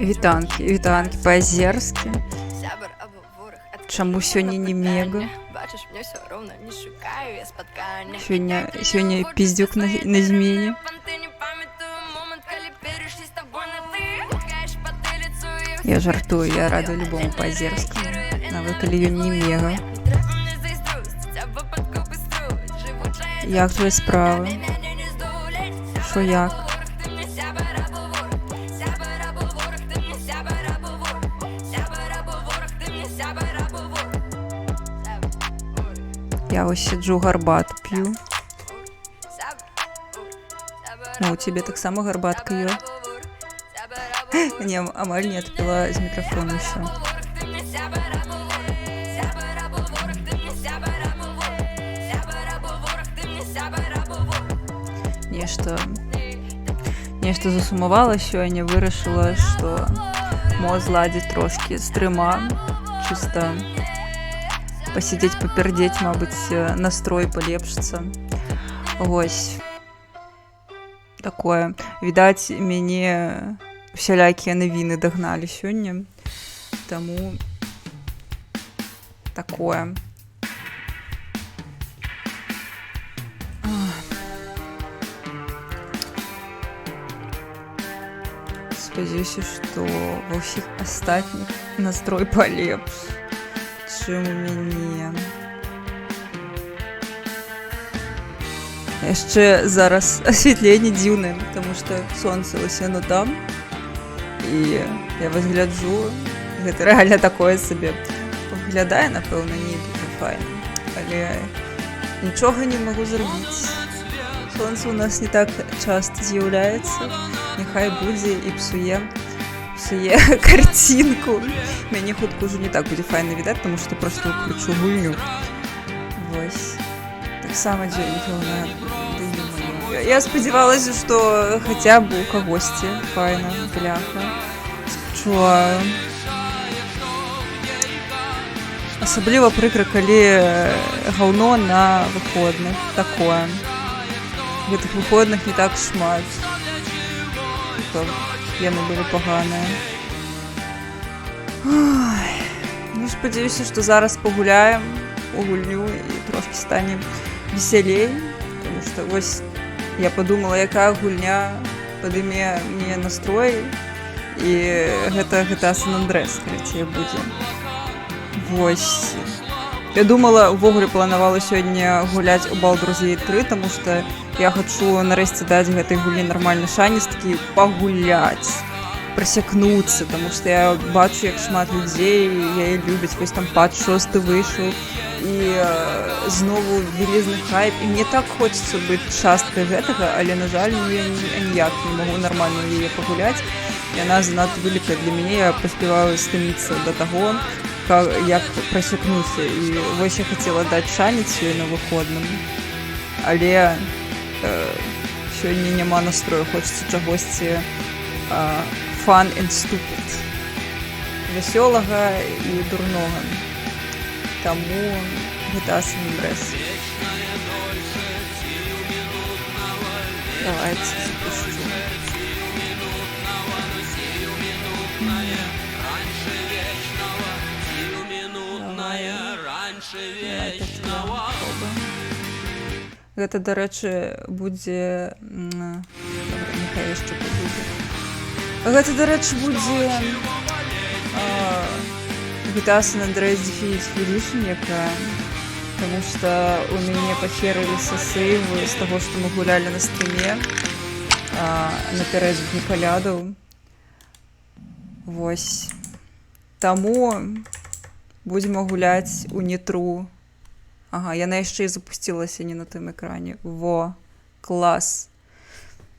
Вітанкі па-азерскі. Чаму сёння не мега? Сёння пиздюк на змене. Я жартую, я рада любому па-азерскому, нават калі ён не мега. Як твои справы? Шо як? Я вось сиджу, гарбату п'ю. У тебе таксама гарбатка ёсць? Не, амаль не отпила з микрофона еще. нешта засумавала сёння, вырашыла, што мо зладзіць трошкі стрыма, чыста пасядзець, папердзець, мабыць, настрой палепшыцца. Вось такое. Відаць, мяне усялякія навіны дагналі сёння, таму такое. Спадзяюся, што ва ўсіх астатніх настрой палепш, чым у мяне. Яшчэ зараз асвятленне дзіўнае, таму што сонца вось яно там, і я вось гляджу, гэта рэальна такое сабе выглядае, напэўна, не дуже файна, але нічога не магу зрабіць. Сонца у нас не так часта з'яўляецца, няхай будзе і псуе карцінку. Мяне хутка ўжо не так будзе файна відаць, таму што проста ўключу гульню. Вось. Таксама дзённікаўна. Я спадзявалася, што хаця б у кагосьці файна, бляха. Спачуваю. Асабліва прыкра, калі гаўно на выходных. Такое. Гэтых выходных не так шмат. Яны былі паганыя. Ну, спадзяюся, што зараз пагуляем у гульню і трошкі стане весялей, потому што вось я падумала, якая гульня падыме мне настрой, і гэта GTA San Andreas трэцяя будзе. Вось. Я думала, увогуле планавала сёння гуляць у Baldur's Gate 3, таму што я хачу нарэшце даць гэтай гульні нармальны шанец, такі пагуляць, прасякнуцца, таму што я бачу, як шмат людзей яе любяць, вось там патч 6 выйшаў, і знову вялізны хайп, і мне так хочацца быць часткай гэтага, але, на жаль, я ніяк не магу нармальна яе пагуляць, яна занадта вялікая для мяне, я паспяваю стаміцца да таго, як прасякнуся, і вось я хацела даць шанец ёй на выходным, але сёння няма настрою, хочацца чагосьці fun and stupid, вясёлага і дурнога, таму GTA San Andreas. Давайте запущу. Гэта, дарэчы, будзе... Няхай яшчэ пабудзе. Гэта, дарэчы, будзе GTA San Andreas Definitive Edition, якая... Таму што у мяне пахерыліся сейвы з таго, што мы гулялі на стріме напярэдадні калядаў. Вось. Таму будзем гуляць у Нитру. Ага, яна яшчэ і запусцілася не на тым экране. Во, клас.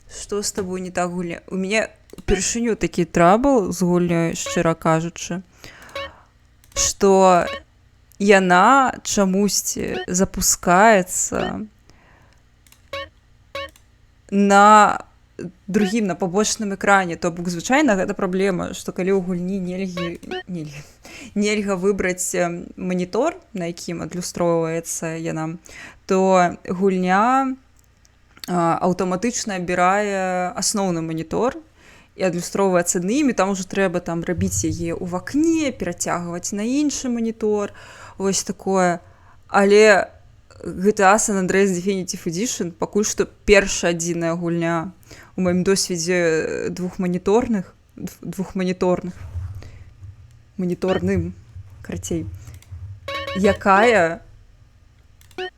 Што з табой не так гуляе? У мяне упершыню такі трабл з гульнёй, шчыра кажучы, што яна чамусьці запускаецца на другім, на пабочным экране. То бок, звычайна, гэта праблема, што калі ў гульні нельга выбраць манітор, на якім адлюстроўваецца яна, то гульня аўтаматычна абірае асноўны манітор і адлюстроўваецца імі, там ужо трэба там рабіць яе ў вакне, перацягваць на іншы манітор, вось такое. Але GTA San Andreas Definitive Edition пакуль што першая адзіная гульня у маім досведзе маніторным, карацей, якая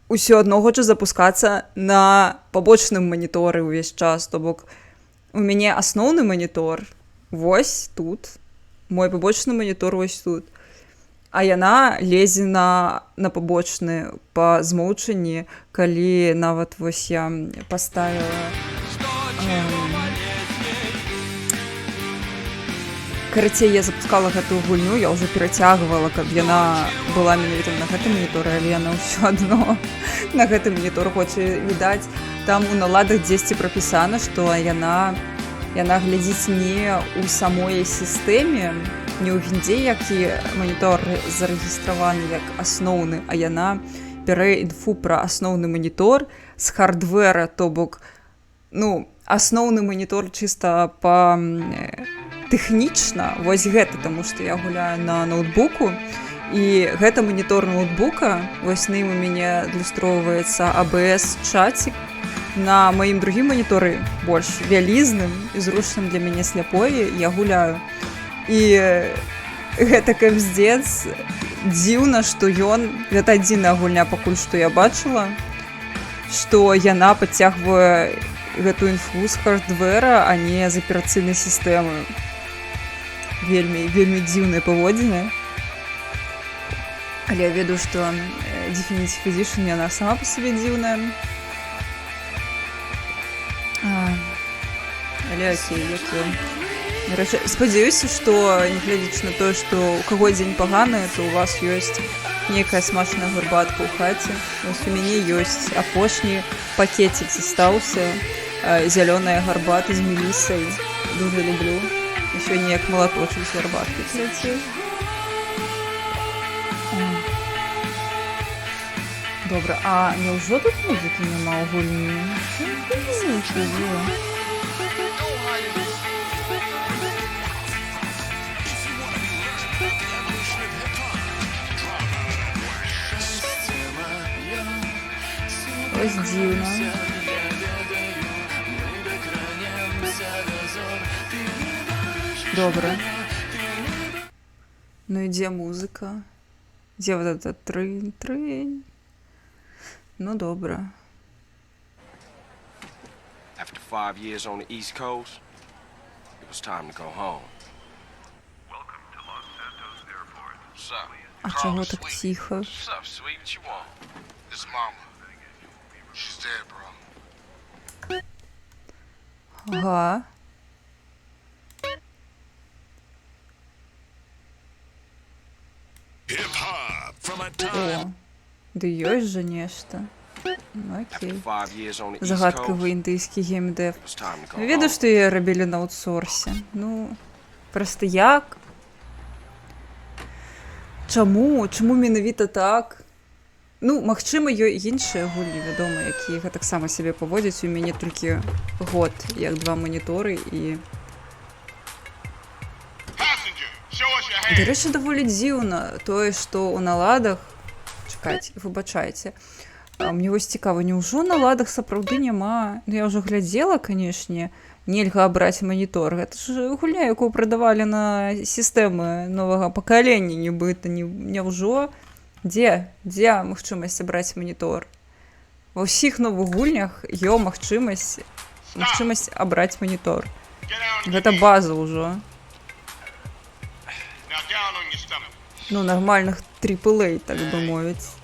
ўсё адно хоча запускацца на пабочным маніторы ўвесь час. То бок, у мяне асноўны манітор вось тут, мой пабочны манітор вось тут, а яна лезе на пабочны па змоўчанні, калі нават вось я паставіла карацей, я запускала гэтую гульню, я ўжо перацягвала, каб яна была менавіта на гэтым маніторы, але яна ўсё адно на гэтым маніторы хоча, відаць, там у наладах дзесьці прапісана, што яна глядзіць не ў самой сістэме, не ў віндзе, які манітор зарэгістраваны як асноўны, а яна бярэ інфу пра асноўны манітор з хардвера, то бок, ну, асноўны манітор чыста па тэхнічна, вось гэта, таму што я гуляю на ноутбуку, і гэта манітор ноутбука, вось на ім у мяне адлюстроўваецца ABS-чацік, на маім другім маніторы больш вялізным і зручным для мяне сляпой я гуляю. І гэта капздец, дзіўна, што гэта адзіная гульня пакуль што я бачыла, што яна падцягвае гэту інфу з хардвера, а не з аперацыйнай сістэмы. Вельмі дзіўныя паводзіны. Але я ведаю, што Definitive Edition яна сама па сабе дзіўная. Але окей, спадзяюся, што нягледзячы на тое, што ў каго дзень паганы, то у вас ёсць нейкая смачная гарбатка ў хаце. Вось у мяне ёсць апошні пакетик застаўся, зялёная гарбата з мелісай. Дуже люблю. І сёння як малаточак з гарбаткай прыляцеў. Добра, а няўжо тут музыкі няма ў гульні? Ось дзіўна. Добра. Ну і дзе музыка? Дзе вот это трынь? Ну добра. After 5 years on the East Coast, it was time to go home. Welcome to Los Santos Airport. What's up? А чого так тихо? What's up, sweet? What you want? This mama. She's dead, bro. Ага. О, ды ёсць жа нешта. Окей. Загадкавы індыйскі геймдэв. Ведаю, што яе рабілі на аутсорсе. Ну, проста як? Чаму менавіта так? Ну, магчыма, іншыя гульні, вядома, якія гэтаксама сябе паводзяць. У мяне толькі год, як 2 маніторы і... Дарэчы, даволі дзіўна тое, што ў наладах... Чакайце, выбачайце. Мне вось цікава, няўжо наладах сапраўды няма... Ну, я ўжо глядзела, канешне, нельга абраць манітор. Гэта ж гульня, якую прадавалі на сістэмы новага пакалення, нібыта, няўжо... Дзе магчымасць абраць манітор? Ва ўсіх новых гульнях магчымасць абраць манітор. Гэта база ўжо. Ну, нормальных AAA, так бы мовіць.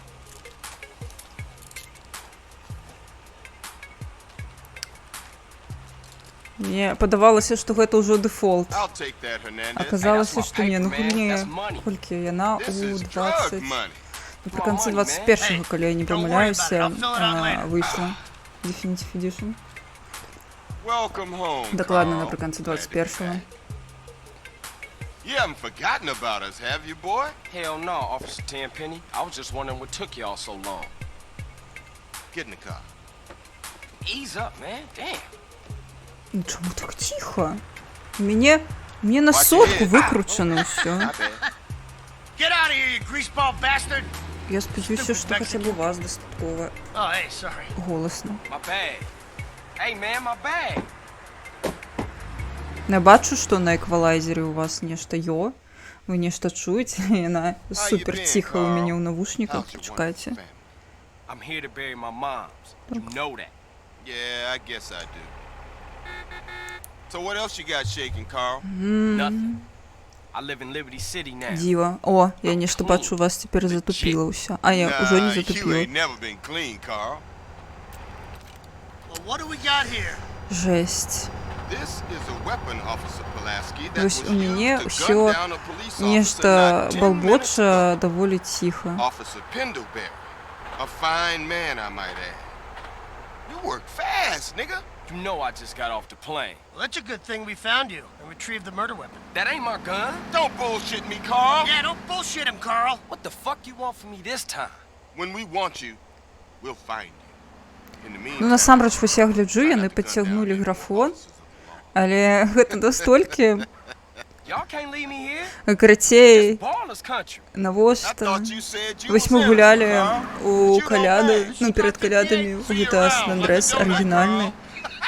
Мне падавалася, што гэта ўжо дэфолт. Аказалася, што не, ну гульні, колькі яна у 20... Напрыканцы 21-го, калі я не памыляюся, выйшла Definitive Edition. Дакладна, напрыканцы 21-го. You haven't forgotten about us, have you, boy? Hell no, Officer Tenpenny. I was just wondering what took y'all so long. Get in the car. Ease up, man. Damn. Ну чому так тихо? Мне на сотку выкручено все. Я сподіваюся, що хоча б у вас достатково голосно. Не бачу, що на еквалайзері у вас нешта йо. Ви нешта чуєте? Вона супер тихо у мене в навушниках. Почекайте. Діва. О, я нешта бачу, у вас тепер затупило все. А, я уже не затупила. Жесть. This is a weapon, Officer Pulaski, that Вось was у мяне used to ўсё gun down a police officer нешта not 10 minutes балбоча ago. даволі ціха. Officer Pendlebury, a fine man, I might add. You work fast, nigga. You know I just got off the plane. Well, that's a good thing we found you and retrieved the murder weapon. That ain't my gun. Don't bullshit me, Carl. Yeah, don't bullshit him, Carl. What the fuck you want from me this time? When we want you, we'll find you. In the meantime, Ну, насамрэч, вось я гляджу, яны падцягнулі графон, але гэта настолькі Y'all can't leave me here. карацей, Baller's country. I навошта. thought you said you Вось was мы гулялі innocent, Carl. у You don't каляды, know. ну, перад калядамі у GTA San Andreas арыгінальны.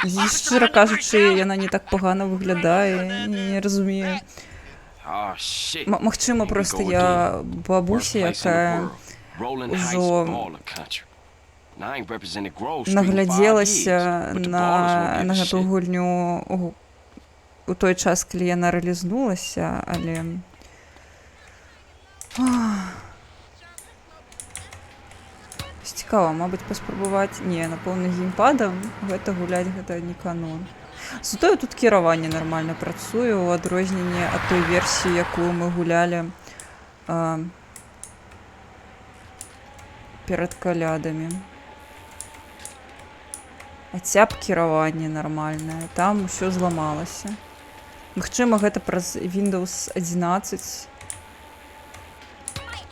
І, шчыра кажучы, яна не так пагана выглядае, не разумею. Oh shit. Магчыма, проста я бабуся, якая ўжо наглядзелася на гэту гульню у той час, калі яна рэлізнулася, але цікава, мабыць, паспрабаваць. Не, напэўна, геймпадам гэта гуляць, гэта не канон. Затое тут кіраванне нармальна працуе, у адрозненне ад той версіі, якую мы гулялі перад калядамі. Хаця б кіраванне нармальнае, там усё зламалася. Магчыма, гэта праз Windows 11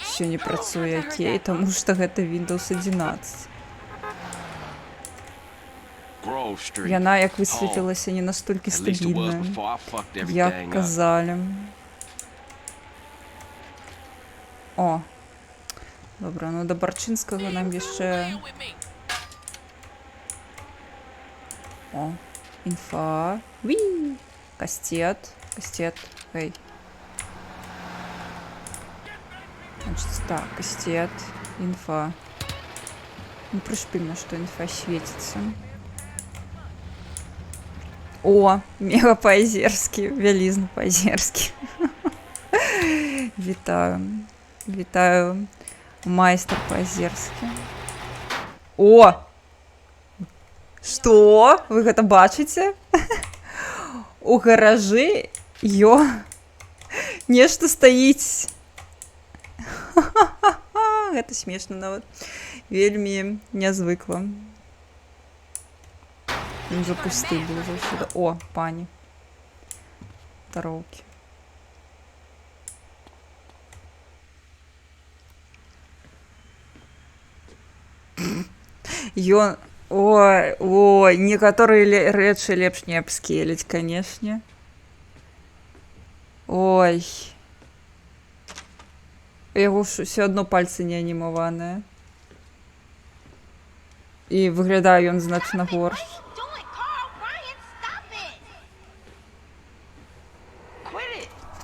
усё не працуе окей, таму што гэта Windows 11. Яна, як высветлілася, не настолькі стабільная, як казалі. О, добра, ну да Барчынскага нам яшчэ... О, інфа. Уі! Кастет, эй. Значит, так, кастет, инфа. Ну, пришпильно, что инфа светится. О, мега по-азерски, вялизно по-азерски. Вітаю, майстер по-азерски. О! Что? Вы гэта бачыце? У гаражы нешта стаіць. Гэта смешна нават. Вельмі нязвыкла. Ён за пусты быў заўсёды. О, пані. Здароўкі. Ён... Ой, некаторыя рэчы лепш не абскеліць, канешне. Ой. У яго ўсё адно пальцы не анімаваныя. І выглядае ён значна горш.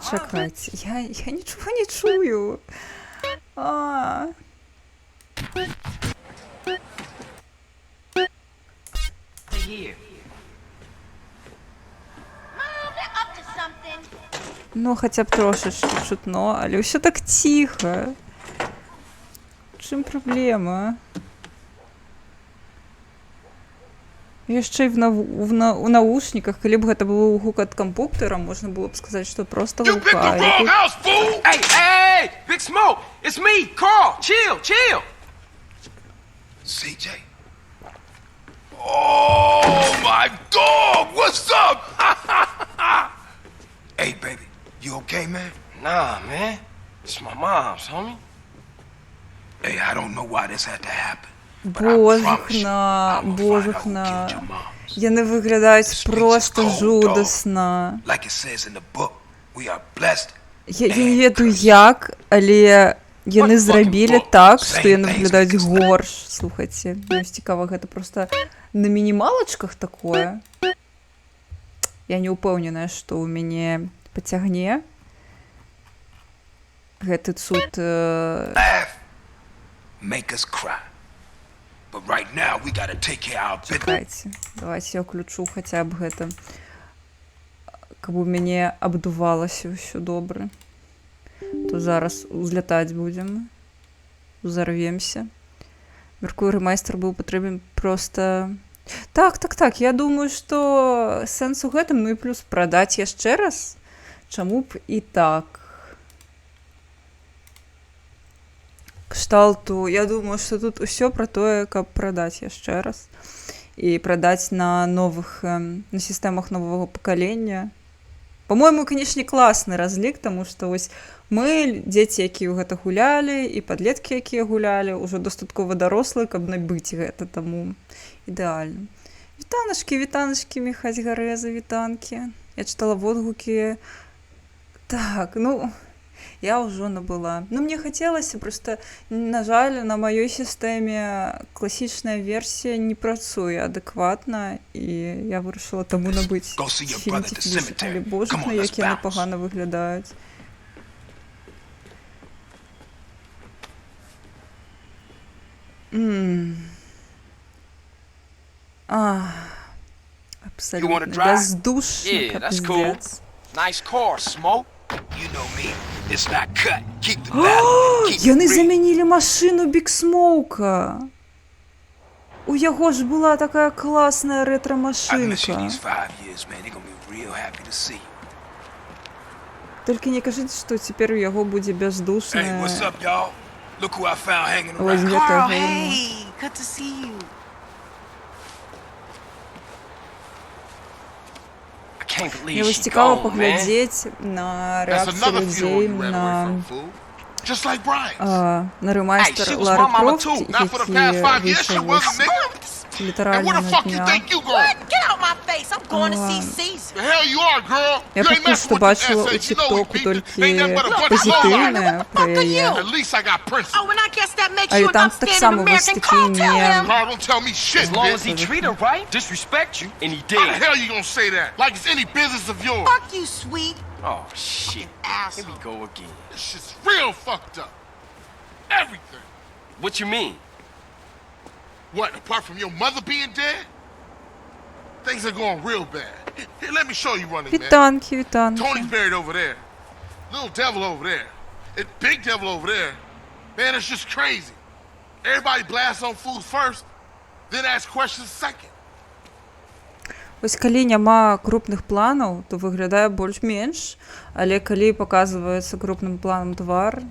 Чакайце, я нічога не чую. Ну, хаця б трошачкі чутно, але ўсё так ціха. Чым праблема? Яшчэ і у наушниках, калі б гэта быў гук ад кампутера, можна было б сказаць, што проста гукае. Hey, Big Smoke, it's me, Carl. Chill. CJ? Oh, my dog! What's up? Hey, baby, you okay, man? Nah, man. It's my mom's, homie. Hey, I don't know why this had to happen. Божухна. Яны выглядаюць проста жудасна. Like it says in the book, we are blessed. Я не ведаю як, але яны зрабілі так, што яны выглядаюць горш. Слухайце, мне цікава, гэта проста на мінімалачках такое. Я не ўпэўненая, што ў мяне пацягне гэты цуд. Make us cry. But right now we gotta take care of our business. Чакайце, давайте я включу хаця б гэта, каб у мяне абдувалася ўсё добра. То зараз узлятаць будзем, узарвемся. Меркую, рэмайстер быў патрэбен проста Так. Я думаю, што сэнс у гэтым, ну і плюс прадаць яшчэ раз. Чаму б і так? Кшталту, я думаю, што тут усё пра тое, каб прадаць яшчэ раз. І прадаць на новых, на сістэмах новага пакалення. По-мойму, канешне, класны разлік, таму што вось мы, дзеці, якія ў гэта гулялі, і падлеткі, якія гулялі, ўжо дастаткова дарослыя, каб набыць гэта, таму ідэальна. Вітаначкі, міхаць гарэзы, вітанкі. Я чытала водгукі. Так, ну, я ўжо набыла. Ну, мне хацелася, проста, на жаль, на маёй сістэме класічная версія не працуе адэкватна, і я вырашыла таму набыць фінітифліш. Але божухна, як яны пагана выглядаюць. Абсолютно бездушно, капздец. Nice car, Smoke. You know me. It's not cut. Keep the battle. Keep Яны it real. замянілі машыну Big Smoke. У яго ж была такая класная I've missed you ретро-машынка. these 5 years, man. They're gonna be real happy to see you. Толькі не кажыце, што цяпер у яго будзе Hey, бяздушная what's up, y'all? Look who I found hanging around. лазнятая галіна. Good to see you. I can't believe Мне вось she цікава gone, man. паглядзець на That's рэакцыю another funeral людзей you ran на away from, fool. Just like Brian's. на ремастер Hey, she was Лара my mama Крофт, too. Not for the past 5 years, she який вийшов wasn't, nigga. And літерально where the на fuck you днях. think you going? Get out my face. I'm going to see Caesar. The hell you are, girl. Я You ain't поки messing що with this бачила у essay. You know we Тіктоку beat it. тільки Ain't nothing but a bunch of lowlife. позитивне про її. At least I got principles. Oh, and I guess that makes Але you an там так upstanding само ось American. такі Carl, tell не... him. Carl, don't tell me shit, As long as bitch. he treat her right, disrespect you, and he How the did. hell you gonna say that? Like it's any business of yours. Fuck you, sweet Oh, shit. Here asshole. we go again. This shit's real fucked up. Everything. What you mean? What, apart from your mother being dead? Things are going real bad. Here, let me show you running, man. Вітанки, вітанки. Tony's buried over there. Little devil over there. And big devil over there. Man, it's just crazy. Everybody blasts on fools first, then ask questions second. Ось калі няма крупных планаў, то выглядае больш-менш, але калі паказваецца крупным планам твар,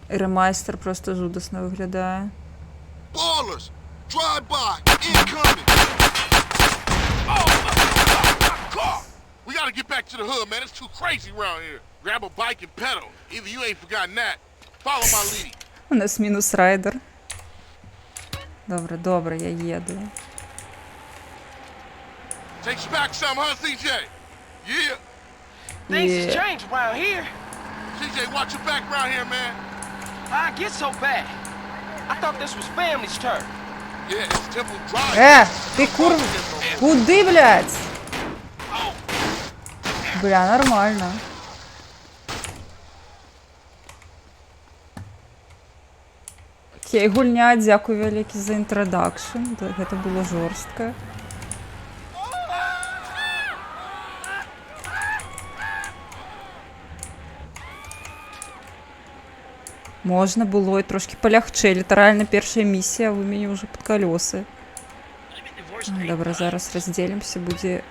ремастер просто жудасна выглядае. Ballers, drive-by, incoming. Oh, my car. We gotta get back to the hood, man. It's too crazy around here. Grab a bike and pedal. Either you ain't forgotten that. Follow my lead. У нас мінус райдер. Добре, я їду. Takes you back some, huh, CJ? Yeah. Things Yeah. has changed around here. CJ, watch your back around here, man. Why it get so bad? I thought this was family's turn. Yeah, it's Temple Drive. Ти Куди, блядь? Бля, нормально. Окей, гульня, дзякуй вялікі за інтрадакшн. Гэта было жорстка. Можна было і трошки полягчэй. Літаральна першая місія, а вы мяне ўжо пад калёсы. Добра, зараз раздзелімся, будзе,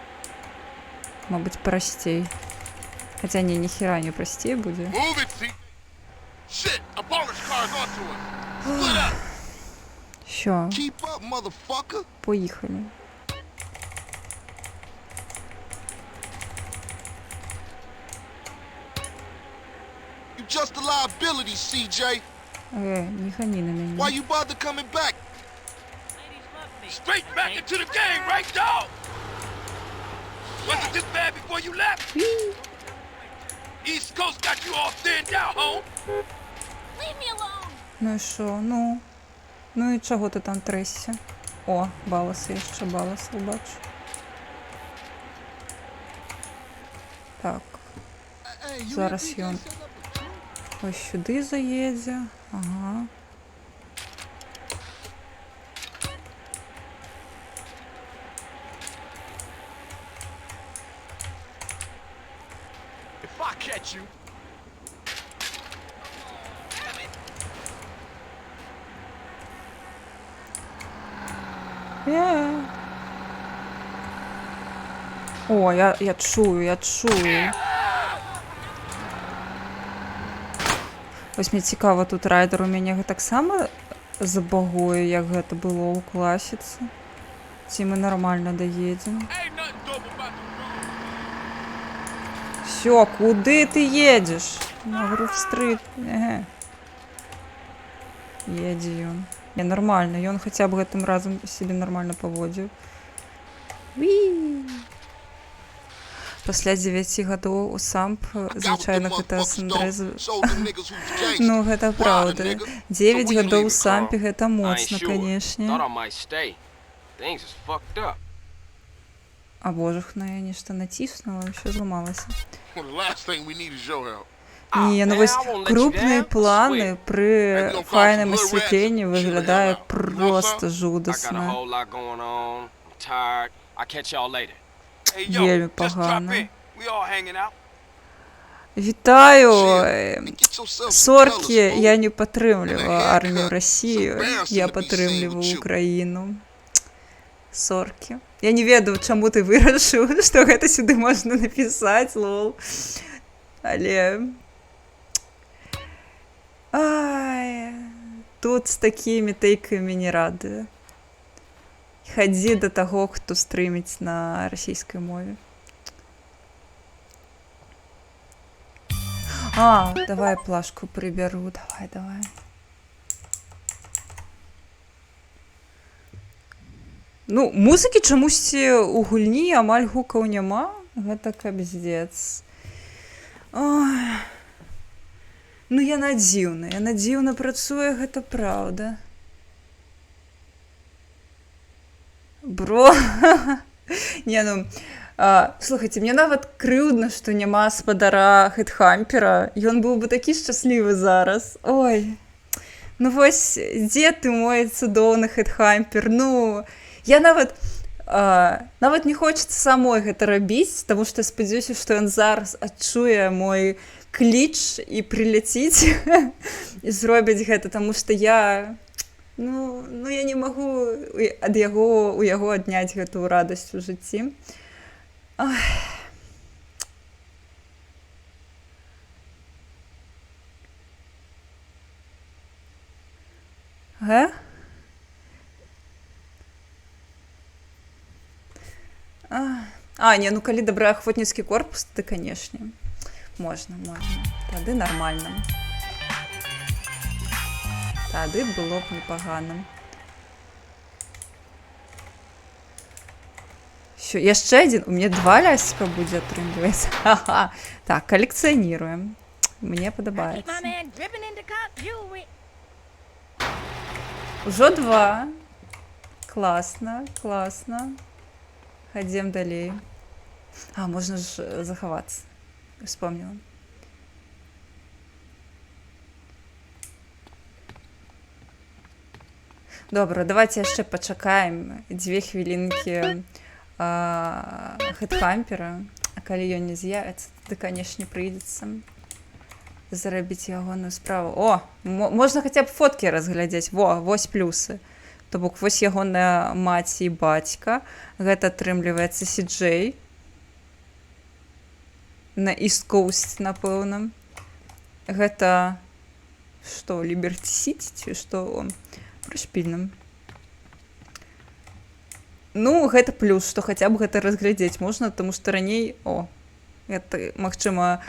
мабыць, прасцей. Хаця не, ніхера не прасцей будзе. Move it, CJ. Shit, a baller's car's onto us. Split up. Що, Keep up, motherfucker. поїхали. You just a liability, CJ. Не гони на Why мене. you bother coming back? Straight back into the game, right, dog? Wasn't this bad before you left? East Coast got you all thinned out, home. Leave me alone. Ну і що, ну? Ну і чого ти там тресся? О, баласи, я ще баласи бачу. Так, зараз ён ось сюди заїде. Ага. If I catch you, О, я чую. Вось мне цікава, тут райдер у мяне таксама забагуе, як гэта было ў класіцы. Ці мы нармальна даедзем. Всё, куды ты едзеш? На Грув-стрит. Едзе ён. Не, нормально, ён хаця б гэтым разам сябе нармальна паводзіў. Пасля 9 гадоў у самп, звычайна гэта Сан-Андрэс. Ну, гэта праўда. 9 гадоў у сампе гэта моцна, канешне. А божухна, я нешта націснула, ўсё зламалася. Не, ну вось крупныя планы пры файным асвятленні выглядае проста жудасна. Вельмі пагана. Вітаю! Соркі, я не падтрымліваю армію Расію, я падтрымліваю Украіну. Соркі. Я не ведаю, чаму ты вырашыў, што гэта сюды можна напісаць, лол. Але... Ай, тут з такімі тэйкамі не радуе. Хадзі да таго, хто стрыміць на расійскай мове. Давай плашку прыбяру, давай. Ну, музыкі чамусьці ў гульні амаль гукаў няма, гэта капздец. Ой... Ну, яна дзіўна працуе, гэта праўда. Бро... Не, ну... Слухайце, мне нават крыўдна, што няма спадара Хедхампера. Ён быў бы такі шчаслівы зараз. Ой... Ну, вось, дзе ты, мой цудоўны Хедхампер? Ну, я нават... Нават не хочацца самой гэта рабіць, таму што спадзяюся, што ён зараз адчуе мой кліч і прыляціць і зробіць гэта, таму што я... Ну, я не магу у яго адняць гэтую радасць у жыцці. Ах. Не, ну калі дабрае ахвотніцкі корпус, то, канешне, можна. Тады нармальна. Тады было б непагана. Всё, яшчэ адзін. У мяне 2 лясціка будзе атрымліваць. Ха-ха. Так, калекцыяніруем. Мне падабаецца. Ужо 2. Класна. Хадзем далей. Можна ж захавацца. Вспомніла. Добра, давайте яшчэ пачакаем 2 хвілінкі Хедхампера. А калі ён не з'явіцца, то, канешне, прыйдзецца зарабіць ягоную справу. Можна хаця б фоткі разглядзець. Вось плюсы. То бок, вось ягоная маці і бацька. Гэта атрымліваецца Сі-Джей. На East Coast, напэўна. Гэта... Што, Ліберці Сіці, ці што? Пры шпільным. Ну, гэта плюс, што хаця б гэта разглядзець можна, таму што раней... Гэта, магчыма,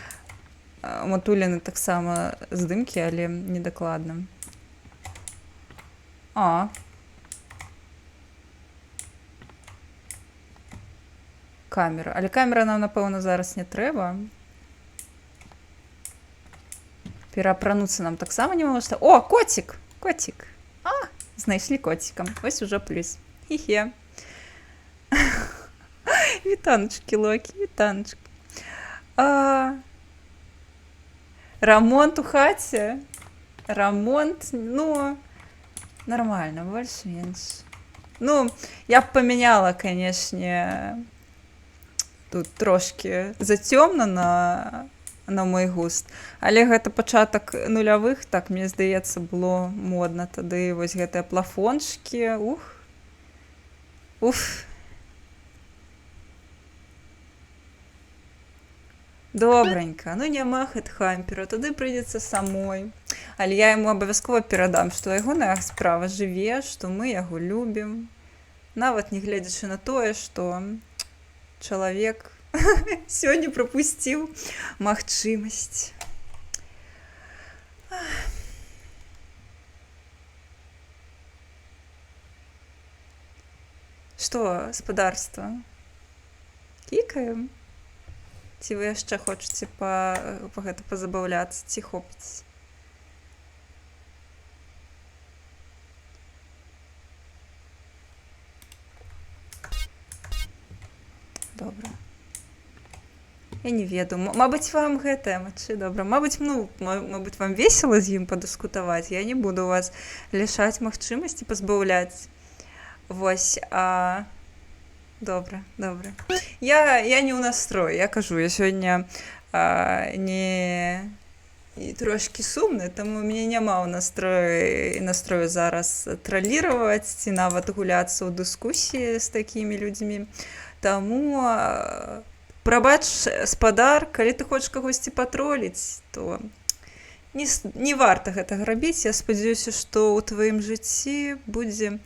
матулены таксама здымкі, але недакладна. Камера. Але камера нам, напэўна, зараз не трэба. Пераапрануцца нам таксама не можна. Коцік! Коцік! Знайшлі коцікам. Вось ужо плюс. Хе-хе. Вітаначкі, Локі, вітаначкі. Рамонт у хаце. Рамонт, ну, нормально, больш-менш. Ну, я б памяняла, канешне, тут трошки зацёмна на мой густ. Але гэта пачатак нулявых, так, мне здаецца, было модна тады. Вось гэтыя плафончыкі, Уф. Добренько. Ну няма хедхампера, тады прыйдзецца самой. Але я яму абавязкова перадам, што ягоная справа жыве, што мы яго любім. Нават не гледзячы на тое, што чалавек сёння прапусціў магчымасць. Што, спадарства? Кікаем? Ці вы яшчэ хочаце гэта пазабаўляцца, ці хопіць? Добра. Я не ведаю. Мабыць, вам гэтая матчы, добра. Мабыць, вам весела з ім падыскутаваць. Я не буду вас лішаць магчымасці пазбаўляць. Вось, добра. Я не ў настрой, я кажу, я сёння не трошкі сумны, таму мне няма ў настрою зараз траліраваць ці нават гуляцца ў дыскусіі з такімі людзьмі. Таму прабач, спадар, калі ты хочаш кагосьці патроліць, то не варта гэтага рабіць. Я спадзяюся, што ў тваім жыцці будзе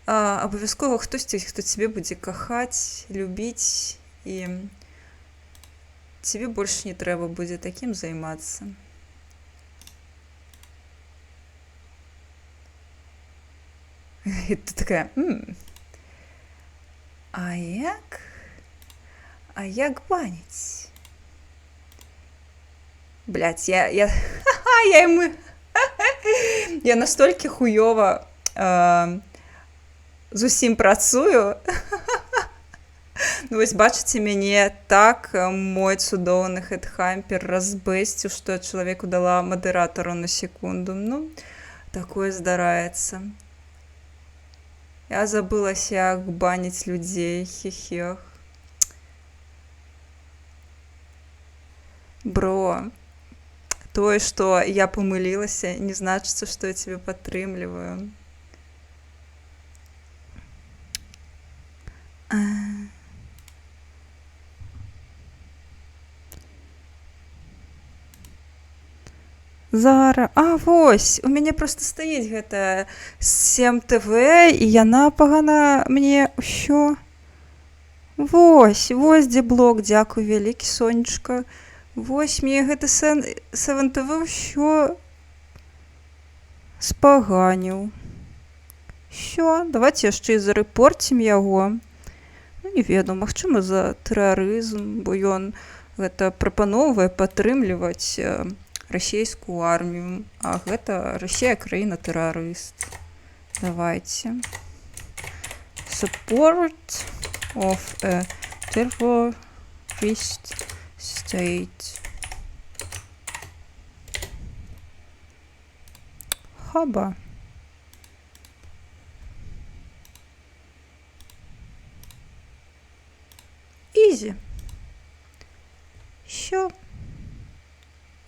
абавязкова хтосьці, хто цябе будзе кахаць, любіць, і цябе больш не трэба будзе такім займацца. І ты такая, а як баніць? Блядь, я настолькі хуёва зусім працую. Ну, вось бачыце мяне, так мой цудоўны хедхампер разбэсціў, што я чалавеку дала мадэратару на секунду. Ну, такое здараецца. Я забылася, як баніць людзей, хе-хех. Бро, тое, што я памылілася, не значыцца, што я цябе падтрымліваю. Зара, вось, у мяне проста стаіць гэта 7TV, і яна пагана мне ўсё. Вось, дзе блок, дзякуй вялікі, сонечка. Вось, мне гэта 7TV ўсё спаганіў. Усё, давайте яшчэ і зарэпорцім яго. Ну, не ведаю, магчыма, за тэрарызм, бо ён гэта прапаноўвае падтрымліваць расійскую армію, а гэта Расія краіна-тэрарыст. Давайте. Support of a terrorist state. Хаба. Ізі. Що?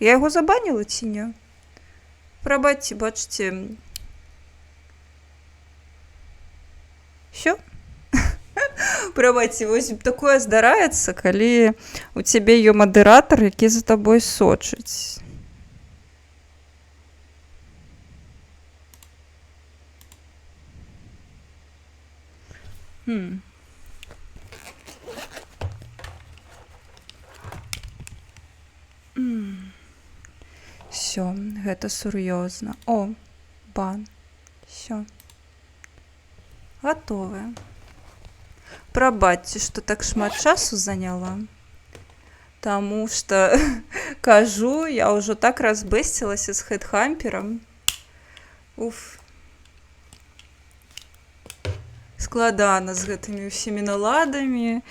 Я його забанила ці ні? Прабачце, бачите. Що? Прабачце, вось такое здараецца, калі у цябе є мадэратар, які за табой сочыць. Все, гэта сур'ёзна. О, бан. Все. Гатовая. Прабачце, што так шмат часу заняла. Таму што, кажу, я ўжо так разбэсцілася з хедхамперам. Уф. Складана з гэтымі ўсімі наладамі,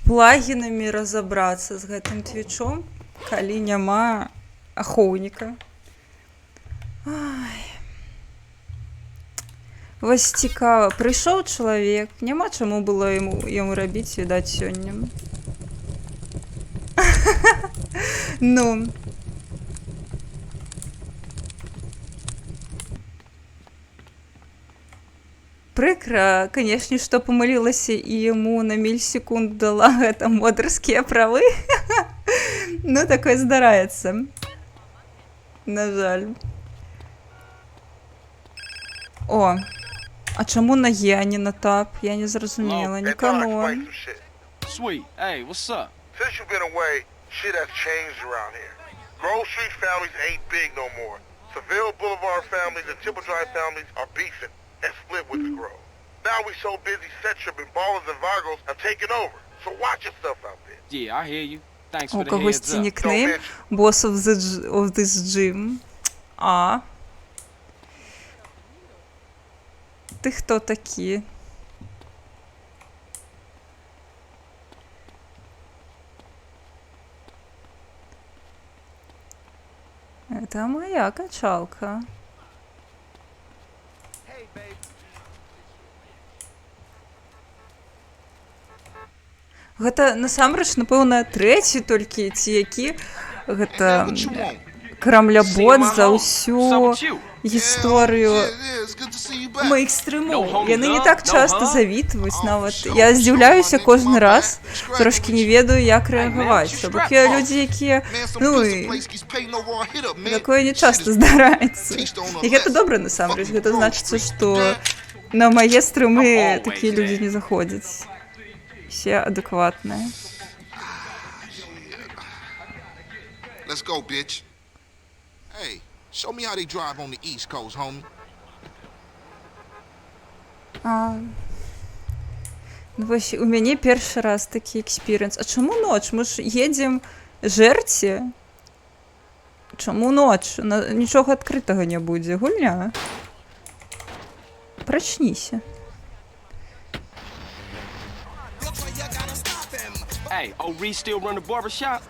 плагінамі разабрацца з гэтым твічом, калі няма ахоўніка. Ай. Вось цікава, прыйшоў чалавек, няма чаму было яму рабіць, відаць, сёння. Ну. Прыкра, канешне, што памылілася і яму на мільсекунд дала гэта модарскія правы. Ну, такое здараецца. На жаль. О, а чаму на Е, а не на тап? Я не зразумела, не канон. Sweet. Hey, what's up? Since you've been away, shit has changed around here. Grove Street families ain't big no more. Seville Boulevard families and Triple Drive families are beefing and split with the Grove. Now we so busy, Setchup and Ballers and Vargos have taken over. So watch yourself out there. Yeah, I hear you. Thanks У for the когось heads ці up. нікнейм Boss of this gym. А. Ти хто такі? Это моя качалка. Гэта насамрэч, напэўна, трэці толькі ці які гэта крамлябот за ўсю гісторыю мейкстрыму. Яны не так часта завітваюць нават. Я здзіўляюся кожны раз, трошкі не ведаю, як рэагаваць. Бо такія людзі, якія, ну, такое не часта здараецца. І гэта добра насамрэч. Гэта значыцца, што на мае стрымы такія людзі не заходзяць. Все адекватные. Let's go, bitch. Hey, show me how they drive on the East Coast, homie. Ну, вось, у мяне першы раз такі экспірыенс. А чаму ноч? Мы ж едзем жэрці. Чаму ноч? Нічога адкрытага не будзе. Гульня. Прачніся. Hey, O'Ree still run the barbershop?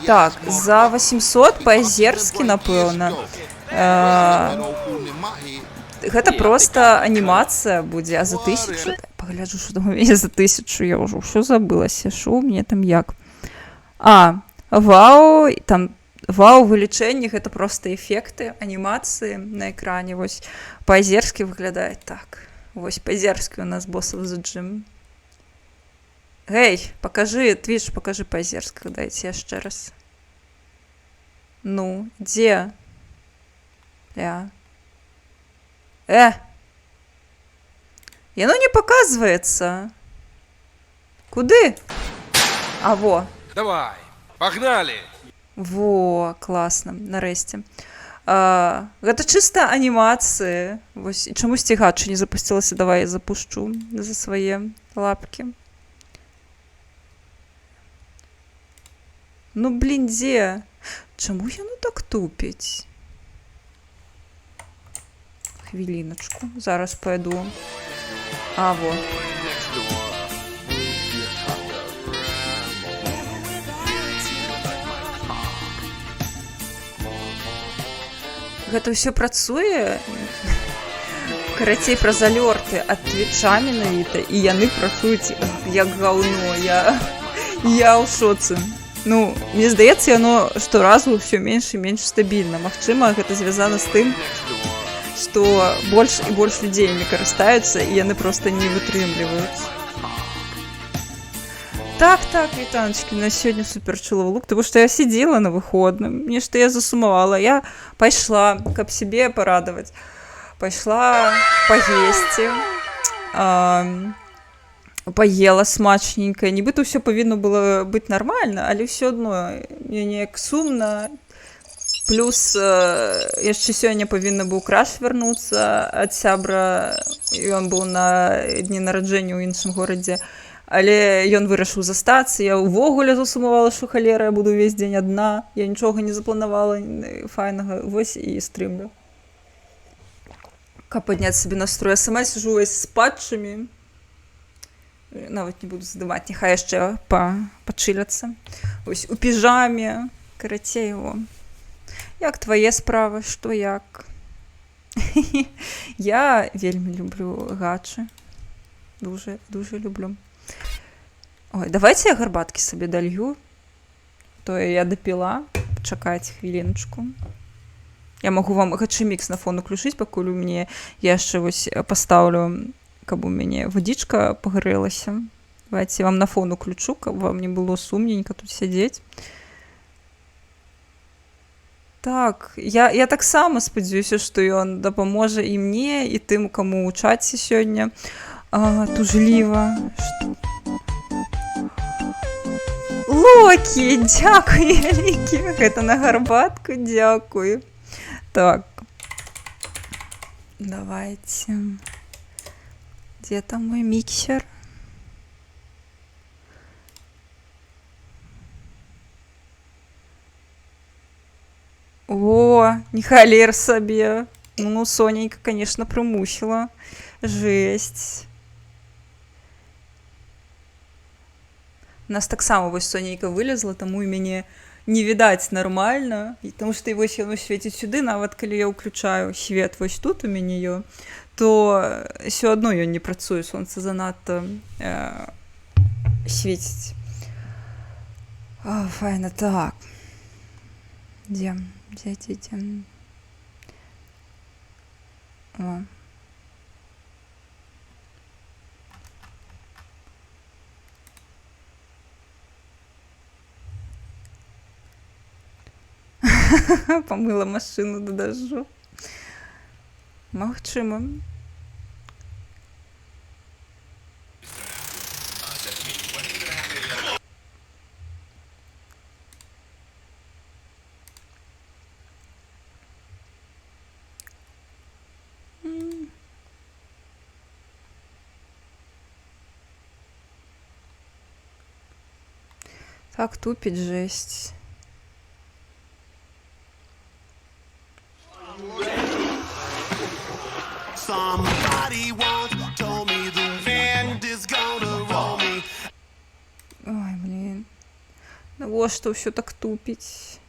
Так, за 800 па-азерскі, напэўна. Гэта проста анімацыя будзе, а за 1000... Пагляджу, што там у мяне за 1000, я ўжо ўсё забылася, што ў мяне там як. Вау, там вау вылічэнні, гэта проста эфекты, анімацыі на экране, вось, па-азерскі выглядае так. Вось, па-азерскі у нас Boss of the Gym. Гей, покажи, Твич, покажи по-азерски, дайте яшчэ раз. Ну, дзе? Яно не показваецца. Куды? А, во. Давай, погнали! Во, класна, нарэшце. Гэта чыста анімацыі. Вось, чамусьці гача не запусцілася, давай я запушчу за свае лапкі. Ну, блін, дзе? Чаму яно так тупіць? Хвіліначку, зараз пайду. А, во. Гэта ўсё працуе? Карацей, праз алёрты ад Твіча менавіта, і яны працуюць як гаўно. Я ў шоцы. Ну, мне здаецца, яно шторазу ўсё менш і менш стабільна. Магчыма, гэта звязана з тым, што больш і больш людзей імі карыстаюцца, і яны проста не вытрымліваюць. Так, вітаночкі, на сёння суперчуловы лук, тому што я сидзела на выходным, нешта я засумавала. Я пайшла, каб сябе парадаваць. Пайшла паесці. Паела смачненька, нібыта ўсё павінна было быць нармальна, але ўсё адно мне неяк сумна. Плюс яшчэ сёння павінна быў краш вярнуцца ад сябра, ён быў на дні нараджэння ў іншым горадзе, але ён вырашыў застацца. Я ўвогуле засумавала, што халера, я буду ўвесь дзень адна, я нічога не запланавала файнага, вось і стрымлю. Каб падняць сабе настрой, я сама сижу вось з патчамі. Нават не буду здымаць, няхай яшчэ пачыляцца. Вось у піжаме, карацей, о. Як твае справы, што як? Я вельмі люблю гачы. Дуже люблю. Ой, давайте я гарбаткі сабе далью. То я дапіла. Чакайце хвіліночку. Я могу вам гачи-мікс на фон уключыць, пакуль у мяне я яшчэ вось пастаўлю, каб у мяне вадзічка пагрэлася. Давайте я вам на фон уключу, каб вам не было сумненька тут сядзець. Так, я таксама спадзяюся, што ён дапаможа і мне, і тым, каму ў чаце сёння тужліва. Локі, дзякуй вялікі, гэта на гарбатку, дзякуй. Так, давайте. Где там мой миксер? О, не халер сабе. Ну, Соненька, конечно, прымусіла. Жесть. У нас таксама вось Сонейка вылезла, таму і мяне не відаць нармальна, потому што вось яно свеціць сюды, нават калі я ўключаю свет вось тут у мяне ё, то ўсё адно ён не працуе, сонца занадта свеціць. Файна, так. Дзе? О. Помыла машину до дождю. Магчыма. Так тупить жесть. Somebody once told me the wind is gonna roll me. Ой, блин. Навошта ўсё так тупіць?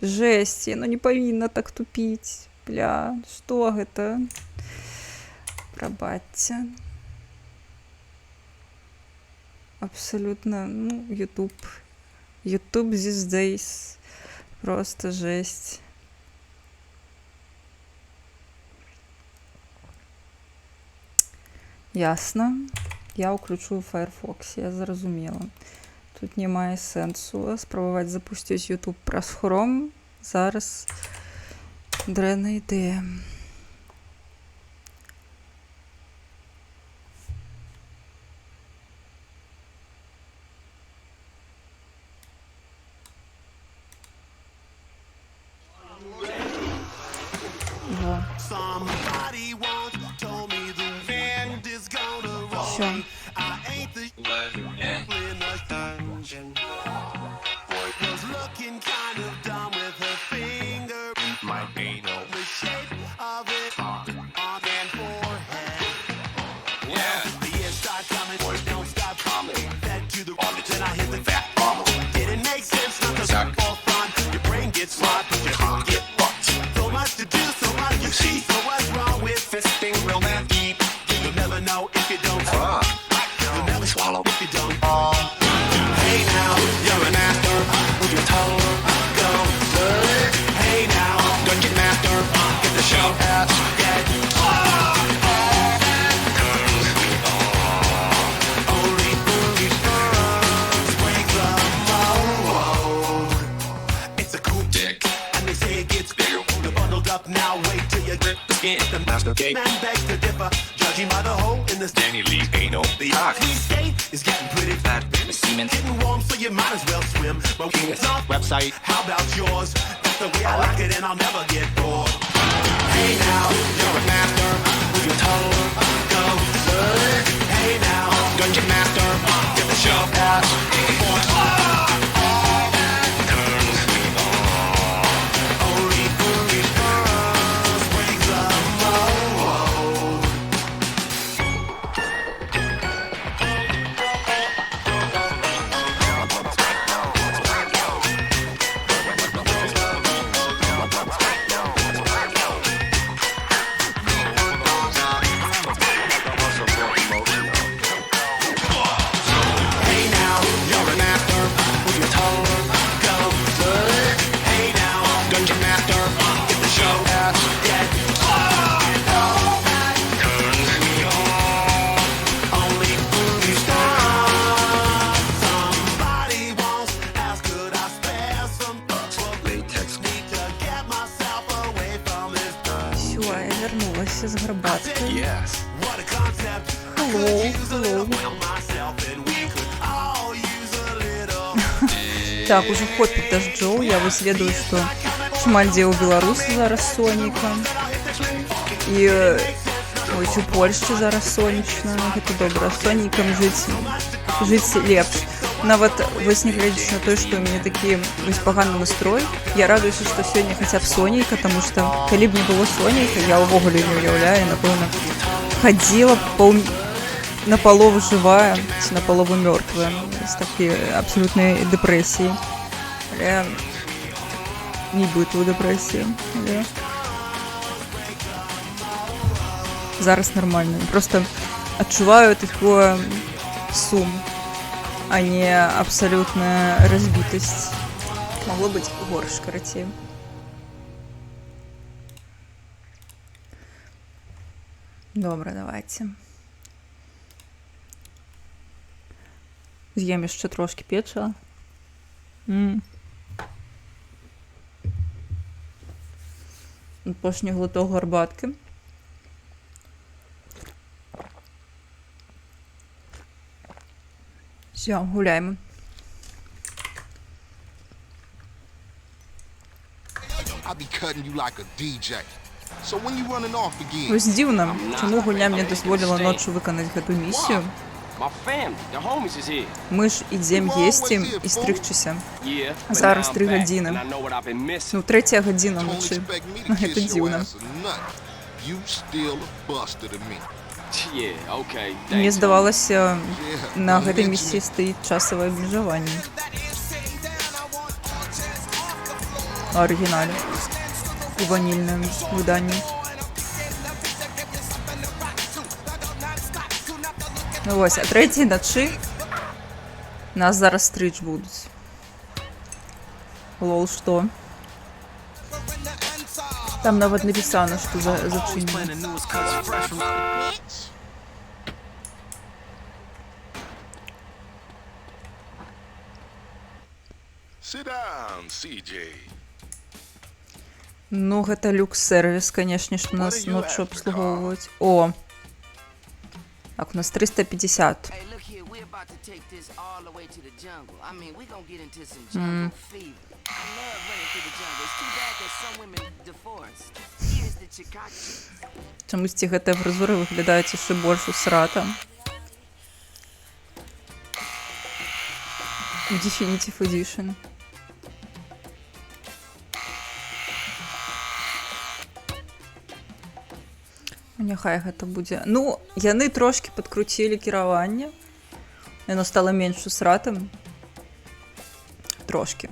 Жесть, яно не павінна так тупіць. Бля, што гэта? Прабачце. Абсолютно, ну, YouTube these days. Просто жесть. Ясно. Я уключу Firefox, я зразумела. Тут не мае сэнсу спрабаваць запусціць YouTube праз Chrome. Зараз дрэнная ідэя. Somebody once told me the wind is gonna roll me. I ain't the in a dungeon. Boy was looking kind of dumb with her finger in my anal. The shape of it on and forehead. Well, the years start coming, boys don't stop coming. Fed to the wall, then I hit the fat bottle. Didn't make sense, not the for fun. Your brain gets smart, but your heart get fucked. So much to do, so much to see. So what's wrong with fisting real man deep? You'll never know if you don't talk. You'll never swallow if you don't. Hey now, you're an actor. Move your tongue, go. Hey now, dungeon master. Get the show out. Get only booty first break the mold. It's a cool dick, and they say it gets bigger. You're bundled up now. Wait till you grip the skin. The master cake man begs to differ, judging by the hole in this Danny Lee anal. The oxy skate is getting pretty fat. The semen getting warm, so you might as well swim. But it's our website. How about yours? That's the way I like it, and I'll never get bored. Hey now, you're a master. Move your tongue, go. Hey now, dungeon master. Get the show out. Only booty first break the mold. вернулася з гарбаткою. Yes. What a concept. Hello, hello. Myself and we could all use a little. Так, уже ход під дождем. Я высведаю, что шмальдзе ў Беларусі зараз сонейка. І ось у Польшчы зараз сонечна. Гэта добра. Сонейкам жыць лепш. Нават вось нягледзячы на тое, што ў мяне такі вось паганы настрой, я радуюся, што сёння хаця б сонейка, таму што калі б не было сонейка, я ўвогуле не ўяўляю, напэўна, хадзіла напалову жывая ці напалову мёртвая з такой абсалютнай дэпрэсіі. Але нібыта ў дэпрэсіі. Але зараз нармальна. Просто адчуваю такое сум, а не абсолютная разбитость. Могло быть горш, карацей. Добре, давайте. З'їм ще трошки печива. Пошній глоток горбатки. Все, гуляємо. I'll be cutting you like a DJ. So when you running off again? Ось дивно, чому гульня мені дозволила ночі виконати цю місію. My family, the homies is here. Ми ж ідемо їсти і стригчися. Yeah. but Зараз now I'm 3 back, години. and I know what I've been missing. Ну, 3 година Don't ночі. expect me to Це kiss your дивно. ass or nothing. You still a buster to me. Yeah, okay. Мені Thanks. здавалося, Yeah, на don't гэтай mention місії it. стоїть часове обмежування. В оригіналі. У ванільному виданні. Ну ось, а 3 ночі нас зараз стрич будуть. Лол, що? Там навіть написано, що зачинено. Sit down, CJ. Ну, гэта люкс-сервіс, конечно, што нас ночью обслуговывать. О! Так, у нас 350. Hey, look here, we're about to take this all the way to the jungle. I mean, we're gonna get into some jungle fever. I love running through the jungle. It's too bad that some women divorced. Here's the Chikachi. Чомусь гэтыя фрызуры выглядаюць яшчэ больш усрата. Definitive Edition. Няхай гэта будзе. Ну, яны трошки падкруцілі кіраванне. Яно стало менш усратым. Трошки.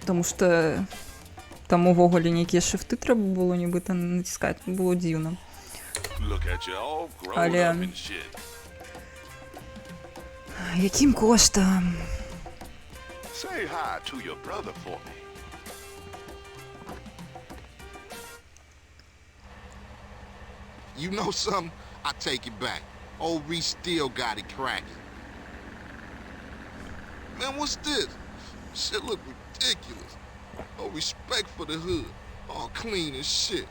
Тому што там увогуле нейкія шыфты трэба было нібыта націскаць. Было дзіўна. Але якім коштам? Say hi to your brother for me. You know something? I take it back. Old Reese still got it cracking. Man, what's this? Shit look ridiculous. No respect for the hood. All clean as shit.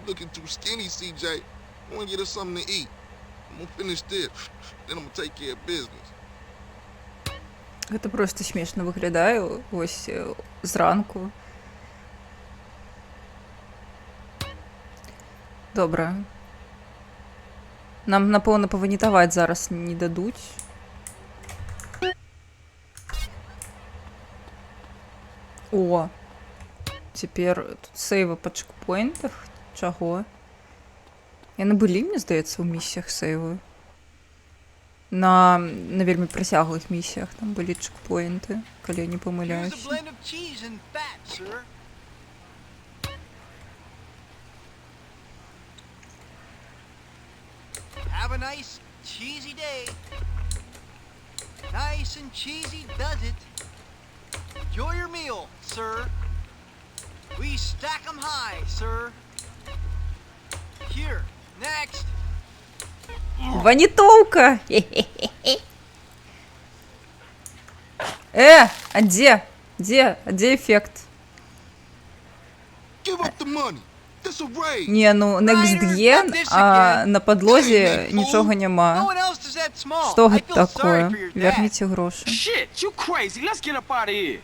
Looking too skinny, CJ. I wanna get us something to eat. I'm gonna finish this. Then I'm gonna take care of business. Гэта просто смешна выглядае ось зранку. Добра. Нам, напэўна, паванітаваць зараз не дадуць. О! Цяпер тут сейвы па чекпоінтах. Чаго? Яны былі, мне здаецца, у місіях сейвы. На вельмі працяглых місіях там былі чекпоінты, калі я не памыляюся. Have a nice, cheesy day. Nice and cheesy does it. Enjoy your meal, sir. We stack 'em high, sir. Here, next. Ванитовка! А где? Где эффект? Give up the money. This a raid. Ні, ну next gen, а на подлозі нічого No нема. one else is that small. Що I гэта feel sorry такое? for your dad. Верніться гроші. Shit, you crazy. Let's get up out of here.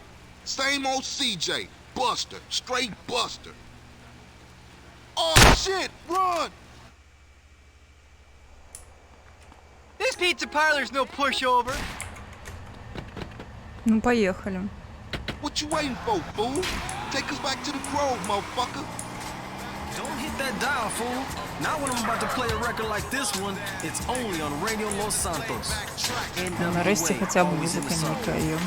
Same old CJ. Buster. Straight Buster. Oh, shit. Run. This pizza parlor's no pushover. Ну, поїхали. What you waiting for, fool? Take us back to the Grove, motherfucker. Don't hit that dial, fool. Now when I'm about to play a record like this one, it's only on Radio Los Santos. Ну, нарешті хоча б музика не кає.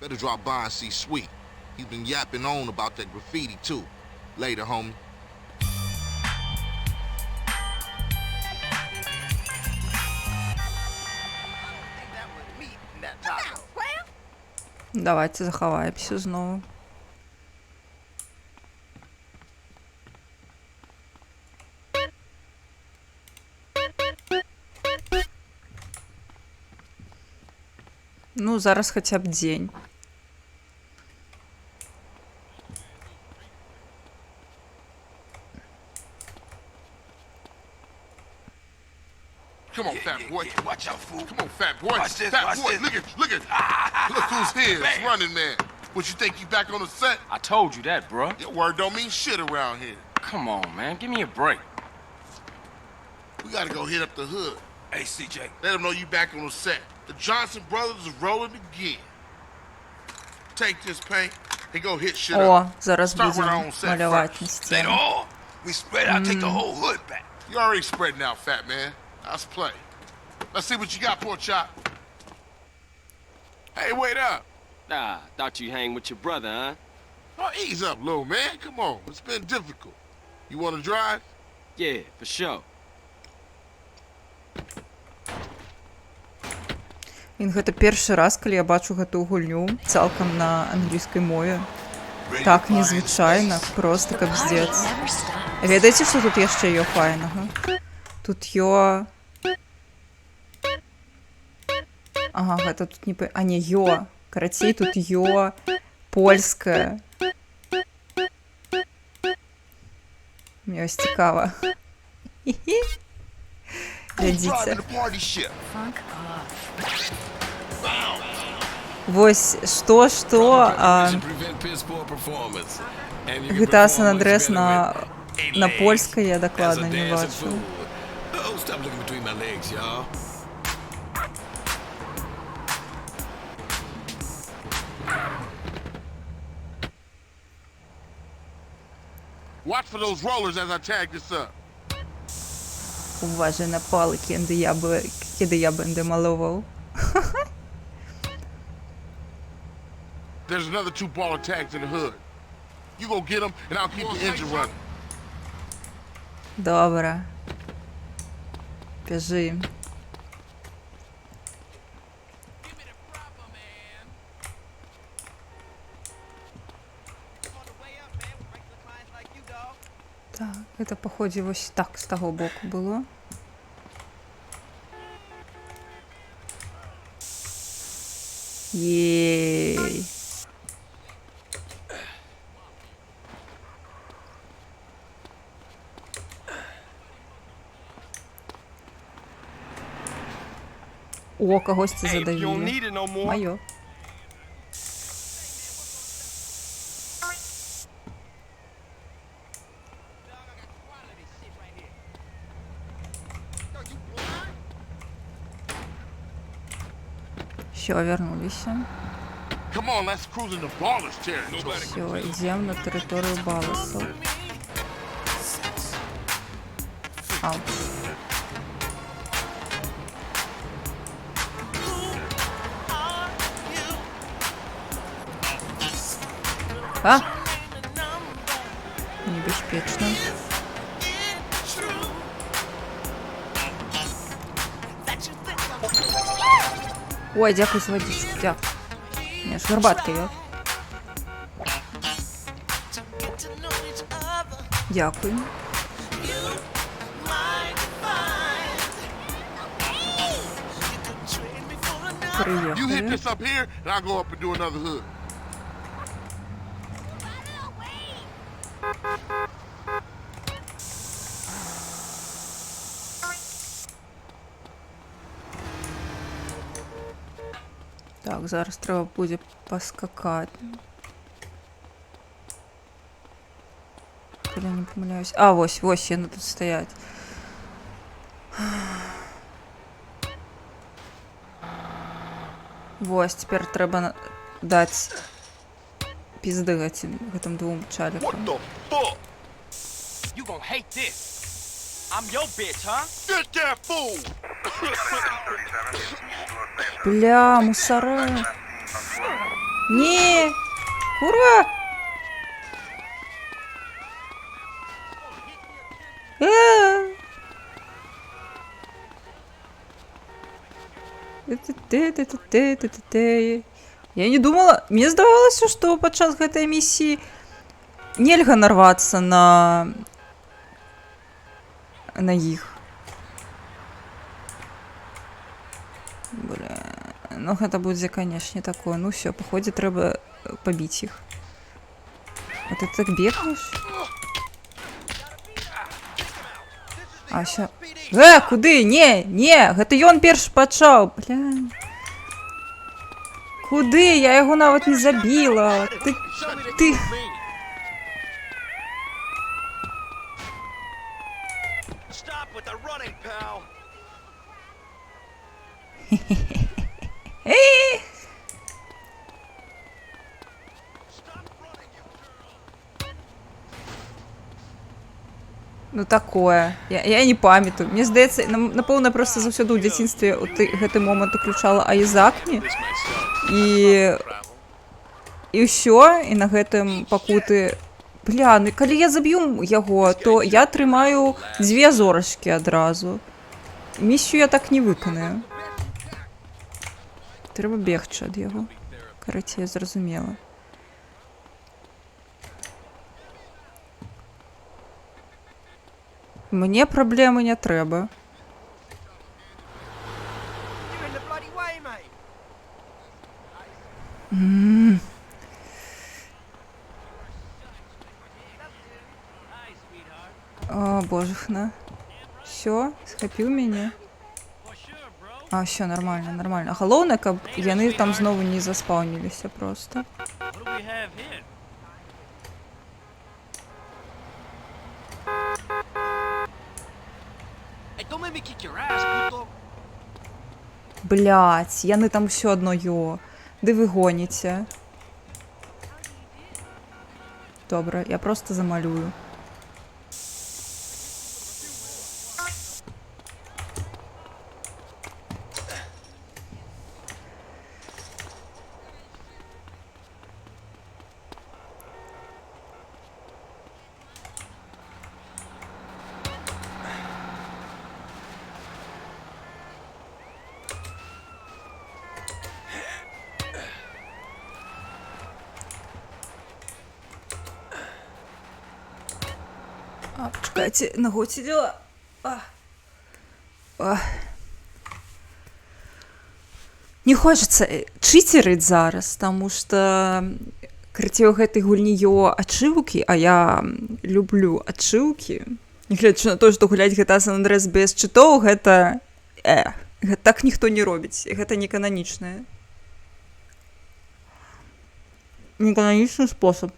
Better drop by and see Sweet. He's been yapping on about that graffiti, too. Later, homie. Давайте заховаємося знову. Ну, зараз хоча б день. Come on, fat boy. Watch out, fool. Come on, fat boy. Watch this, Fat watch boy, this. look at. Look who's here. It's Running Man. What, you think you back on the set? I told you that, bruh. Your word don't mean shit around here. Come on, man. Give me a break. We gotta go hit up the hood. Hey, CJ. Let them know you back on the set. The Johnson brothers is rolling again. Take this paint and go hit shit О, up. зараз Start with our будемо own set малювати на first. They стіну. all. We spread out, take the whole hood back. You already spreading out, fat man. Let's play. Let's see what you got, poor chop. Hey, wait up. Nah, thought you hang with your brother, huh? Oh, ease up, little man. Come on. It's been difficult. You want to drive? Yeah, for sure. Він гэта першы раз, калі я бачу гэтую гульню цалкам на англійскай мове. Так незвычайна, просто капздец. Ведаеце, што тут яшчэ ё файнага? Тут ё... Ага, гэта тут не... А не, ё. Карацей, тут ё польскае. Мне ось цікава. Глядзіце. Вось, што, а... GTA San Andreas на польскай я дакладна не бачу. Watch for those rollers as I tag this up. Уважай на пали, кіди я бенде малував. There's another 2 baller tags in the hood. You go get them, and I'll keep the engine running. Добре. Біжи. Так, это, походу, ось так з того боку було. Єй. О, когось це Hey, if you don't задавили. need it no more. Моє. Все, вернулись. Come on, let's cruise into ballers territory. Все, йдемо на територію Баласу. Ау. А! Небезпечно. Ой, дякую за водичку, дякую. Не, ж горбатка є. Дякую. You hit Приїхали. this up here, and I'll go up and do another hood. Так, зараз треба буде поскакати. Коли я не помиляюсь. А, ось, я тут стоять. Ось, тепер треба дати пізди гэтым двом чалікам. What the fuck? You gonna hate this. I'm your bitch, huh? Get that fool! Бля, мусора. Не! Ура! Я не думала, мне здавалася, што падчас гэтай місіі нельга нарвацца на іх. Бля, ну гэта будзе, канешне, такое. Ну все, походе трэба пабіць іх. А ты так бегаеш? А ща... куды? Не, гэта ён першы пачаў. Бля. Куды? Я яго нават не забіла. Ты... Stop with the running, pal. Ну такое. Я не памятаю. Мне здаецца, напэўна, проста заўсёды ў дзяцінстве гэты момант уключала Айзакні. І ўсё, і на гэтым пакуты... Бля, ну калі я заб'ю яго, то я атрымаю 2 зорачкі адразу. Місію я так не выканаю. Трэба бегчы ад яго. Карацей, зразумела. Мне праблемы не трэба. О, божехна. Все, схапіў мяне. А, все, нормально, нормально. А галоўнае, каб яны там знову не заспаўніліся просто. Блять, яны там все одно ё. Ды вы гоніце. Добра, я просто замалюю. А, почекайте, ногу сидела. Не хочется читерить зараз, тому что крыццё гэтай гульні ё ачыўкі, а я люблю ачыўкі. Нягледзячы на то, што гуляць GTA San Andreas без чытоў, гэта так ніхто не робіць. Гэта не кананічнае. Некананічны спосаб.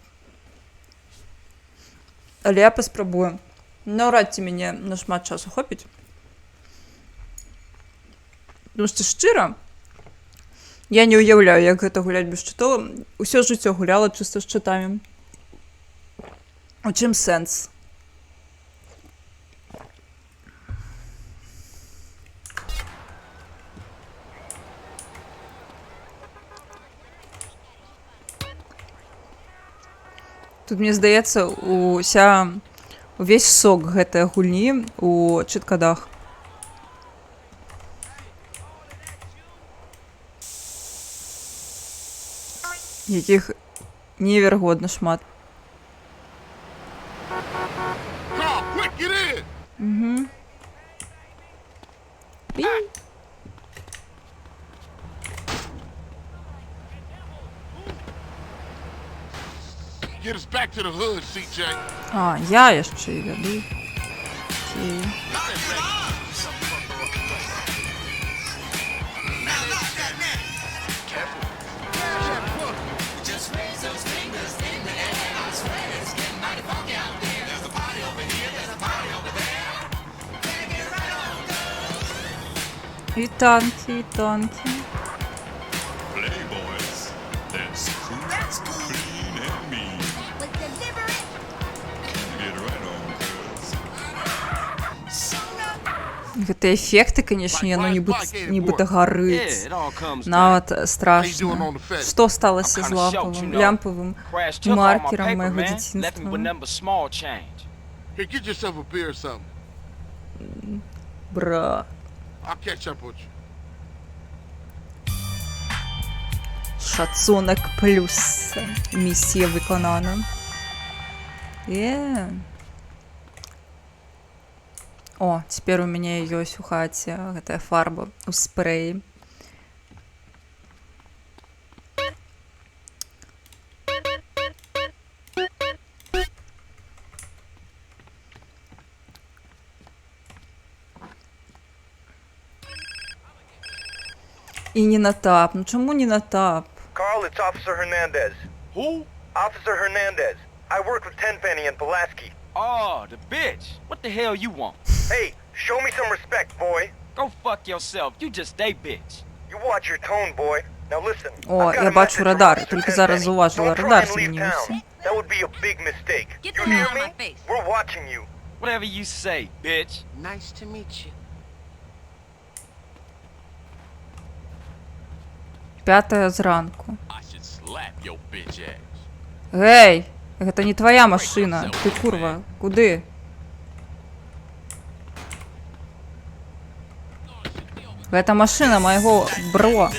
Але я паспрабую. Наўрад ці мяне на шмат часу хопіць. Тому што шчыра, я не ўяўляю, як гэта гуляць без чытоў. Усё жыццё гуляла чыста з чытамі. У чым сэнс? Тут, мне здаецца, увесь сок гэтай гульні у чыткадах. Якіх неверагодна шмат. Угу. Get us back to the hood, CJ. А, я яшчэ і вяду. Окей. І танки, і танки. Гэты эффекты, конечно, яно нібыта гарыць. Нават страшна. Што сталася з лямпавым маркерам майго дзяцінства? Бра. Шацунак плюс. Місія выканана. О, цяпер у мяне ёсць у хаце гэтая фарба у спрэі. І не на тап. Ну чаму не на тап? Carl, it's Officer Hernandez. Who? Officer Hernandez. I work with Tenpenny and Pulaski. Oh, the bitch. What the hell you want? Hey, show me some respect, boy. Go fuck yourself. You just a bitch. You watch your tone, boy. Now listen. О, я бачу радар, тільки зараз зауважила, радар змінився. That would be a big mistake. Get You the hear hell out me? of my face. We're watching you. Whatever you say, bitch. Nice to meet you. 5 зранку. I should slap your bitch ass. Гей, гэта не твоя машина. Ты курва, куды? Гэта машина майго бро.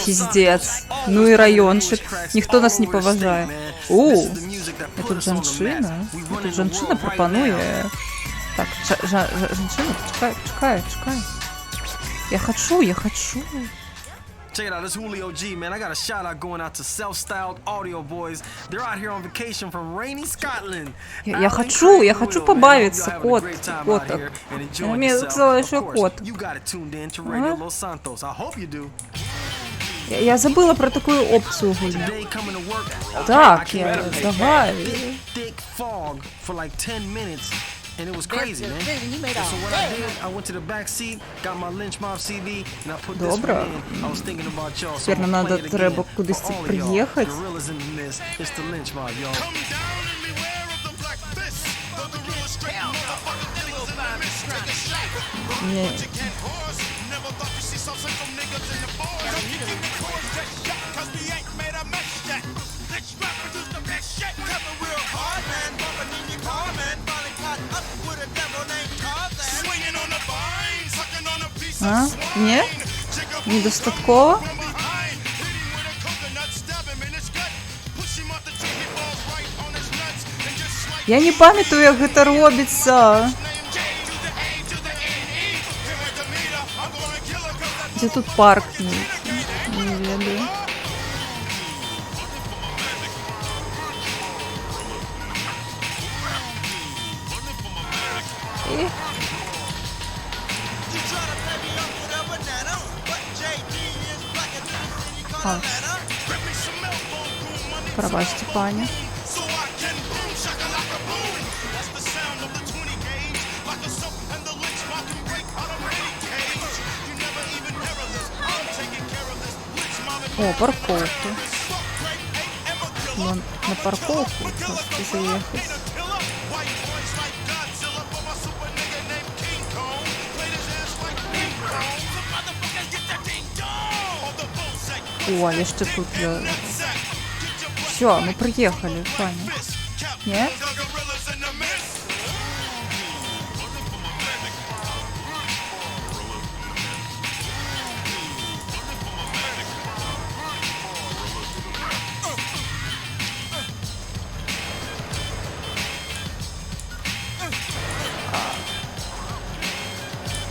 Пиздец. Ну і раёнчык. Ніхто нас не паважае. Тут жанчына. Тут жанчына прапануе. Так, жанчына, чакай. Я хочу. Check it out, this Julio G, man. I got a shout out going out to self-styled audio boys. They're out here on vacation from rainy Scotland. Я хочу побавиться, котик. Мне сказали, что кот. You got it tuned in to Radio Los Santos. I hope you do. Я забыла про такую опцию гульни. Так, давай. Thick fog for like 10 minutes. And it was crazy, man. So what I did, I went to the back seat, got my Lynch Mob CD, and I put this one in. I was thinking about y'all, so I'm gonna play it again. For all y'all, gorillas in the mist. It's the Lynch Mob, y'all. Come down and beware of the black fist. Though the real straight motherfucking niggas in the mist. Take a shot. But you can't pause. Never thought you see some from niggas in the bars. Don't keep the cause that shot, cause we ain't made a mess yet. Let's rap produce the best shit. Coming real hard, man. Bumping in your car, man. А? Ні? Недостатково? Я не пам'ятаю, як гэта робіцца. Дзе тут парк? Не ведаю. Пробачте, пані. О, парковку. На парковку можете заехать. О, я ще тут Все, мы приехали, Фаня. Нет?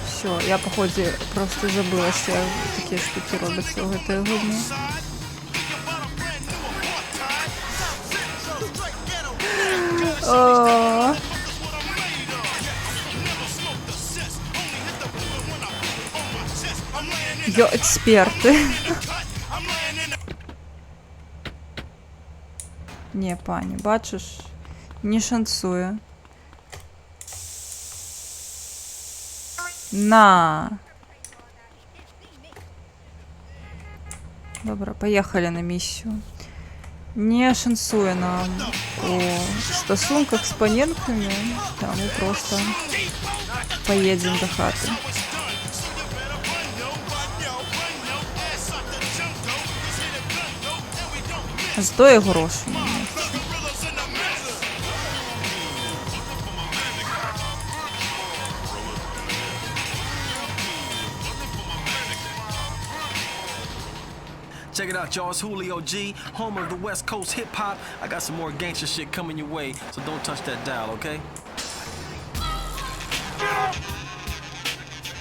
Все, я, походу, просто забыла, що такі штуки робляться у гэтай гульні. Йо, експерти. Не, пані, бачиш, не шансує. На. Добре, поїхали на місію. Не шансує нам у стосунках з паненками, тому просто поїдемо до хати. Зато і гроші не є. Check it out, y'all. It's Julio G, home of the West Coast hip hop. I got some more gangster shit coming your way, so don't touch that dial, okay?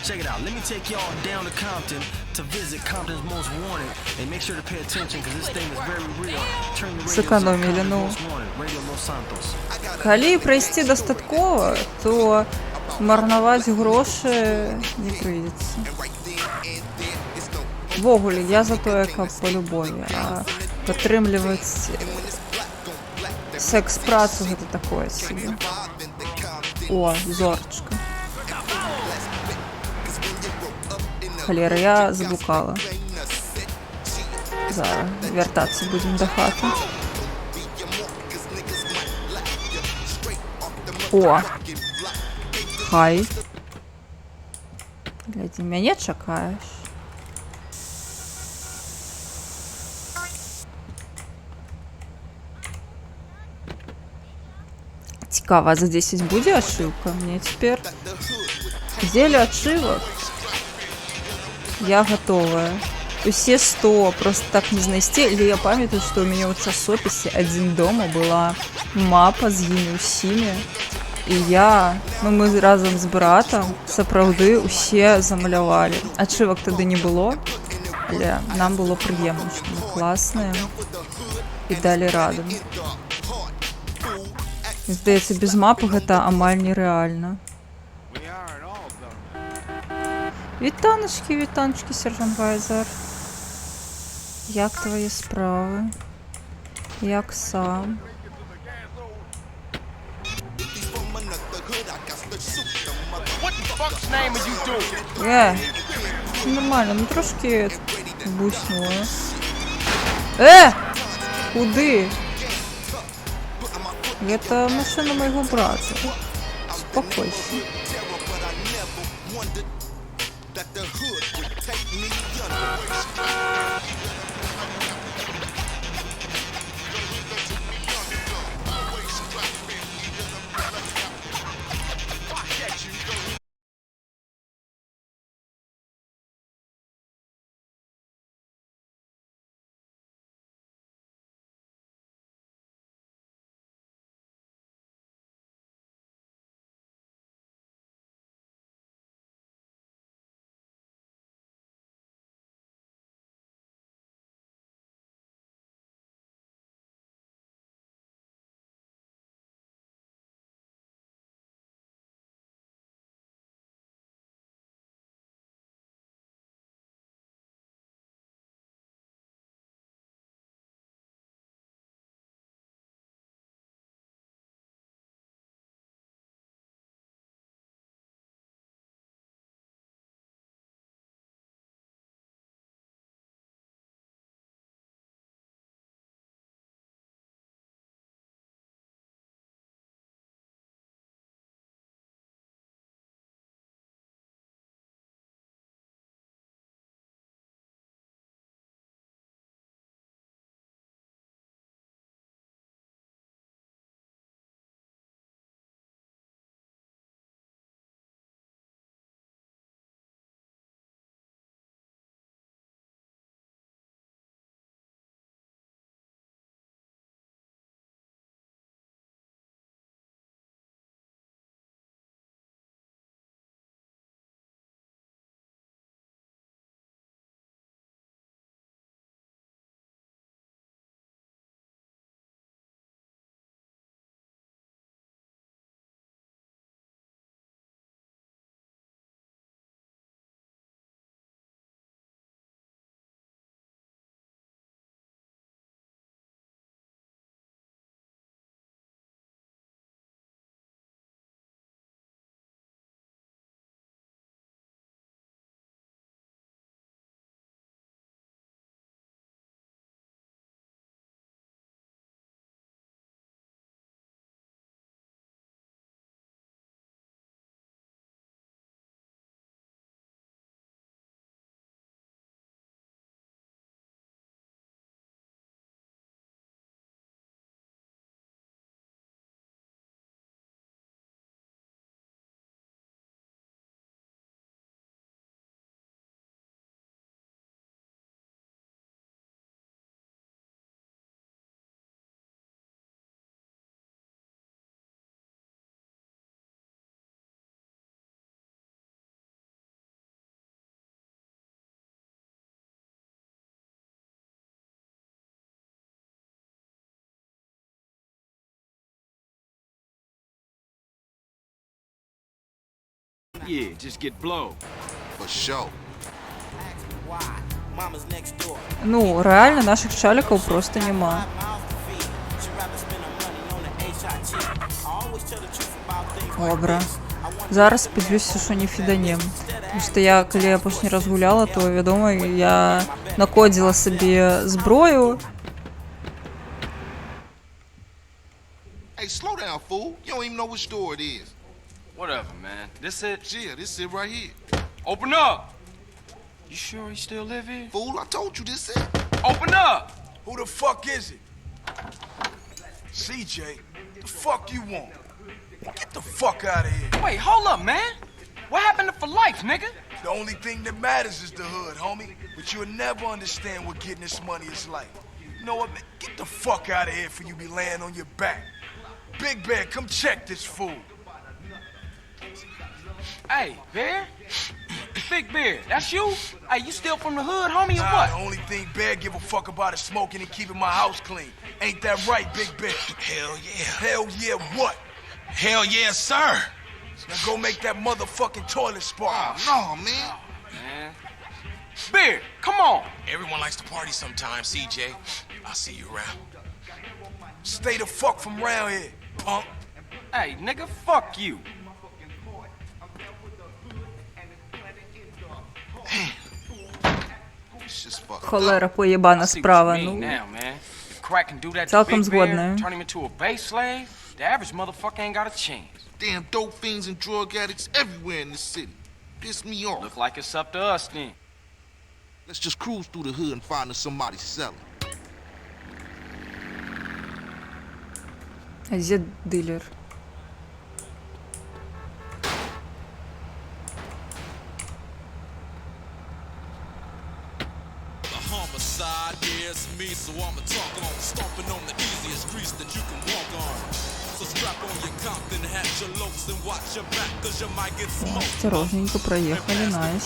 Check it out. Let me take y'all down to Compton to visit Compton's Most Wanted. And make sure to pay attention, because this thing is very real. Turn your radio to Compton's Most Wanted, Radio Los Santos. Коли пройти достатково, то марнувати гроші не прийдеться. Вогулі, я за то, яка по любові, а підтримувати секс-працю – це таке собі. О, зорочка. Холера, я заблукала. Зараз вертатися будемо до хати. О! Хай. Гляді, мене чекаєш? Цікаво, а за 10 буде ошибка? Мне теперь деле ошибок. Я готовая. Все 100, просто так не знайти. Или я памятаю, что у меня в часописи «Один дома» была мапа з ими усіми. І я, ми разом з братом, сапраўды, усе замалявали. Ачывак тады не было, але нам было прыемна, што мы класныя і далі раду. Здаецца, без мапы гэта амаль нерэальна. Вітаночки, вітаночки, сержант Вайзер. Як твої справи? Як сам? Нормально, ну трошки буснуло. Куди? Это машина моего брата. Успокойся. Yeah, just get blown. For sure. Ну, реально, наших чаликов просто нема. Добре. Зараз сподіваюся, що не фіданем. Просто я, коли я останній раз гуляла, то, відомо, я накодила собі зброю. Hey, slow down, fool. You don't even know which store it is. Whatever, man. This it? Yeah, this it right here. Open up! You sure he still live here? Fool, I told you this it. Open up! Who the fuck is it? CJ, the fuck you want? Get the fuck out of here. Wait, hold up, man. What happened to for life, nigga? The only thing that matters is the hood, homie. But you'll never understand what getting this money is like. You know what, man? Get the fuck out of here before you be laying on your back. Big Bear, come check this fool. Hey, Bear? Big Bear, that's you? Hey, you still from the hood, homie, or what? The only thing Bear give a fuck about is smoking and keeping my house clean. Ain't that right, Big Bear? Hell yeah. Hell yeah, what? Hell yeah, sir. Now go make that motherfucking toilet spark. No, man. Man. Bear, come on. Everyone likes to party sometimes, CJ. I'll see you around. Stay the fuck from around here, punk. Hey, nigga, fuck you. It's just fucked Холера up. поєбана I see what справа. you mean Ну, now, man. If Crack can do that to Цілком Big Bear, згодна. turn him into a base slave, the average motherfucker ain't got a chance. Damn dope fiends and drug addicts everywhere in the city. Piss me off. Look like it's up to us then. Let's just cruise through the hood and find us somebody selling. а де дилер? The homicide, yeah, it's me, so I'ma talk on. Stomping on the easiest grease that you can walk on. So strap on your Compton hat, your locs, and watch your back, cause you might get smoked. Осторожненько проехали, найс.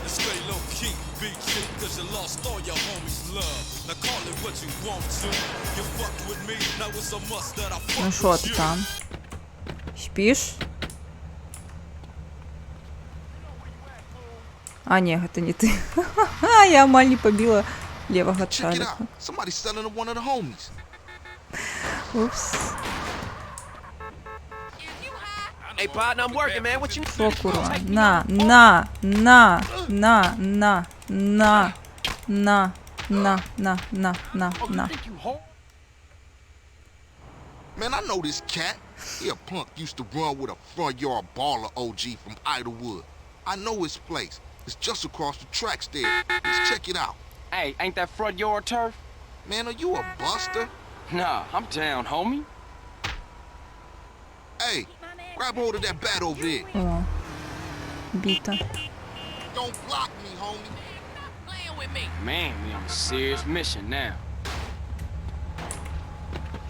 And stay low key, be cheap, cause you lost all your homies' love. Now call it what you want to. You fucked with me, now it's a must that I fuck Ну що with ти you. там? Спиш? А, ні, це не ти. Я маль не побила левого Check it чалика. out. Somebody's selling to one of the homies. Упс. Hey, partner, I'm working, man. What you... Що, курва? На. Man, I know this cat. He a punk used to run with a front yard baller OG from Idlewood. I know his place. It's just across the tracks there. Let's check it out. Hey, ain't that front yard turf? Man, are you a buster? Nah, I'm down, homie. Hey, grab hold of that bat over there. О, біта. Don't block me, homie. Man, we on a serious mission now.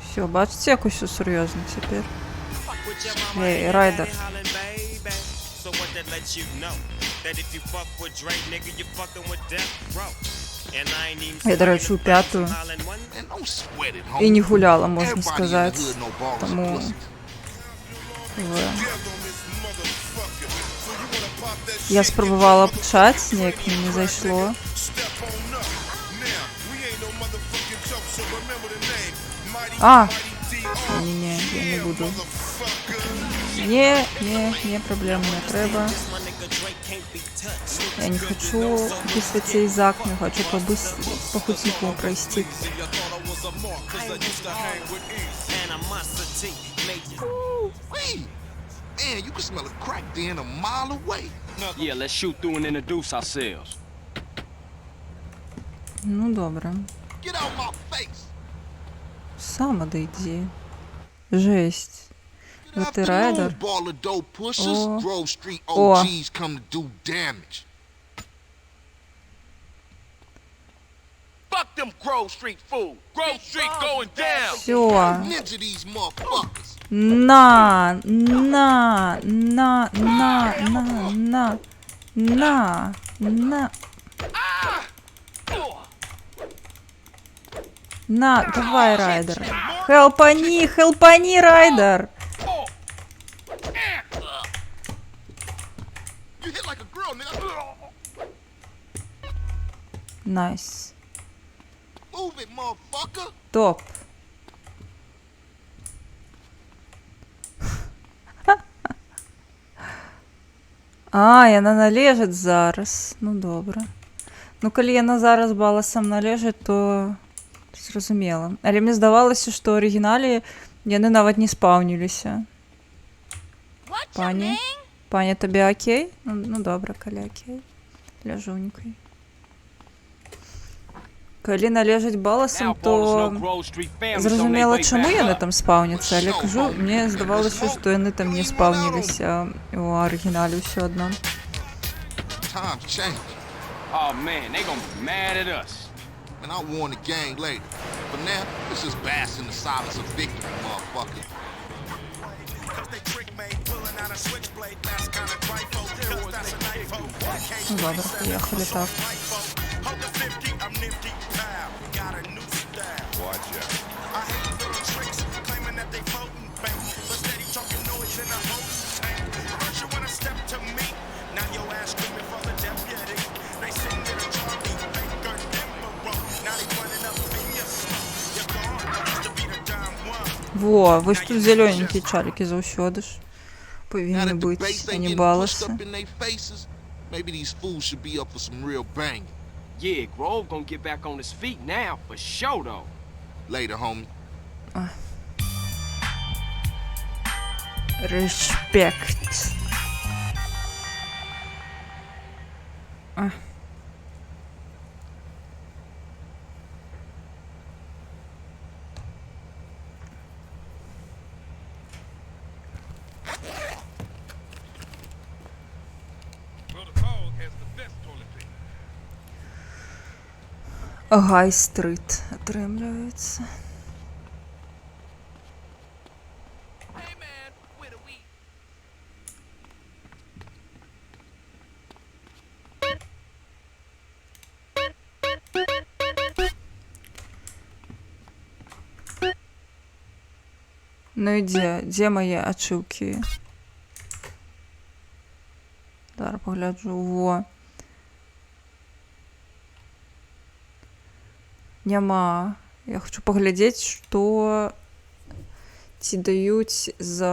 Все, бачите, як усе серйозно тепер. Ей, Райдер. So what that lets you know that if you fuck with Drake, nigga, you fucking with Death Row. And I ain't even Я, до речі, у п'яту Man, don't sweat it, і не homie. гуляла, можна Everybody in the сказати. hood know ballers are Тому pussies. я спробувала почати, ніяк мені не зайшло. А! Ні, я не буду. Не, проблем не треба. Я не хочу після цієї зак, не хочу по-хутіку пройти. Man, you can smell a crack den a mile away. Yeah, let's shoot through and introduce ourselves. Ну, добре. Get out my face. Сам одійди. Жесть. Good Вот и Райдер. afternoon, baller dope pushers. О. Grove Street О. OGs come to do damage. Fuck them Grove Street fools. Grove Street going down. Все. Ninja these motherfuckers. На. На, давай, Райдер. Хелпани, Райдер. You hit like a girl, nigga. Найс. Move it, motherfucker. Топ. А, яна належить зараз. Ну, добре. Ну, калі яна зараз баласам належить, то зразумела. Але мне здавалася, што ў арыгінале яны нават не спаўніліся. Пані? Пані, табе окей? Ну, добра, калі окей. Ляжунькай. Калі належаць баласам, то зразумела, чаму яны там спаўняцца, але кажу, мне здавалася, што яны там не спаўніліся у арыгінале ўсё адно. Oh man, they gonna be mad at us. And I'll warn the gang later. But now, let's just bask in the silence of victory, motherfucker. Ну, добре, поїхали так. Во, вось тут зелёненькие чалікі заўсёды ж павінны быць, а не баласы. Maybe these fools should be up for some real banging. Yeah, Grove gonna get back on his feet now, for sure though. Later, homie. Респект. Гай-стрит атрымліваецца. Ну і дзе мае ачыўкі? Зараз пагляджу. Во. Няма. Я хочу паглядзець, што ці даюць за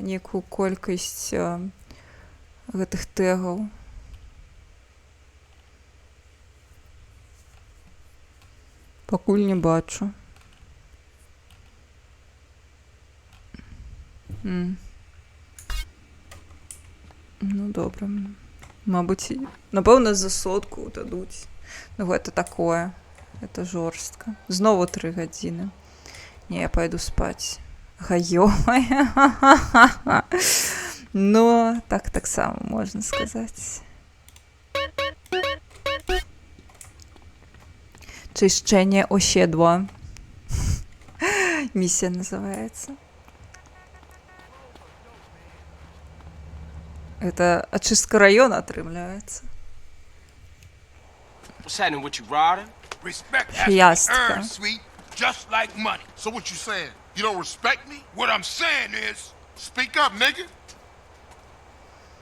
некую колькасць гэтых тэгаў. Пакуль не бачу. Ну, добра. Мабыць, напэўна, за 100 дадуць. Ну, гэта такое. Это жорстка. Знову 3 гадзіны. Не, я пойду спаць. Гаёмая. Ну, так само можна сказаць. Чышчэнне osiedła. Миссия называется. Это очистка района отрымляется. What's happening with you, Ryder? Respect has to be Ястка. earned, sweet, just like money. So what you saying? You don't respect me? What I'm saying is, Speak up, nigga.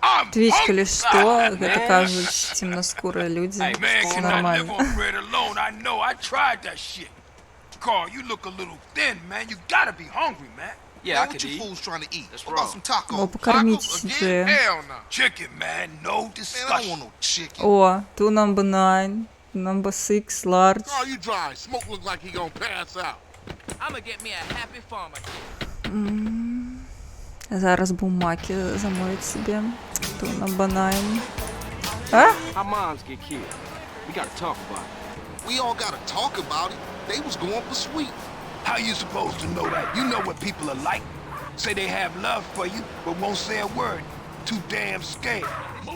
I'm Твіч, калі hungry. што, гэта кажуць цемнаскурыя людзі. Man Це cannot live нормально. on bread alone. I know. I tried that shit. Carl, you look a little thin, man. You gotta be hungry, man. Yeah, I What could you eat. fools trying to eat? That's What about wrong. some tacos? О, покорміть Tacos вже. again? Hell no. Chicken, man. No Man, I don't discussion. want no chicken. О, ту number 9, number 6, large. Carl, you dry. Smoke look like he gonna pass out. I'ma get me a happy farmer. Зараз бумаки замовить себе. Ту number 9. А? Our moms get killed. We gotta talk about it. We all gotta talk about it. They was going for sweet. How you supposed to know that? You know what people are like. Say they have love for you, but won't say a word. Too damn scared.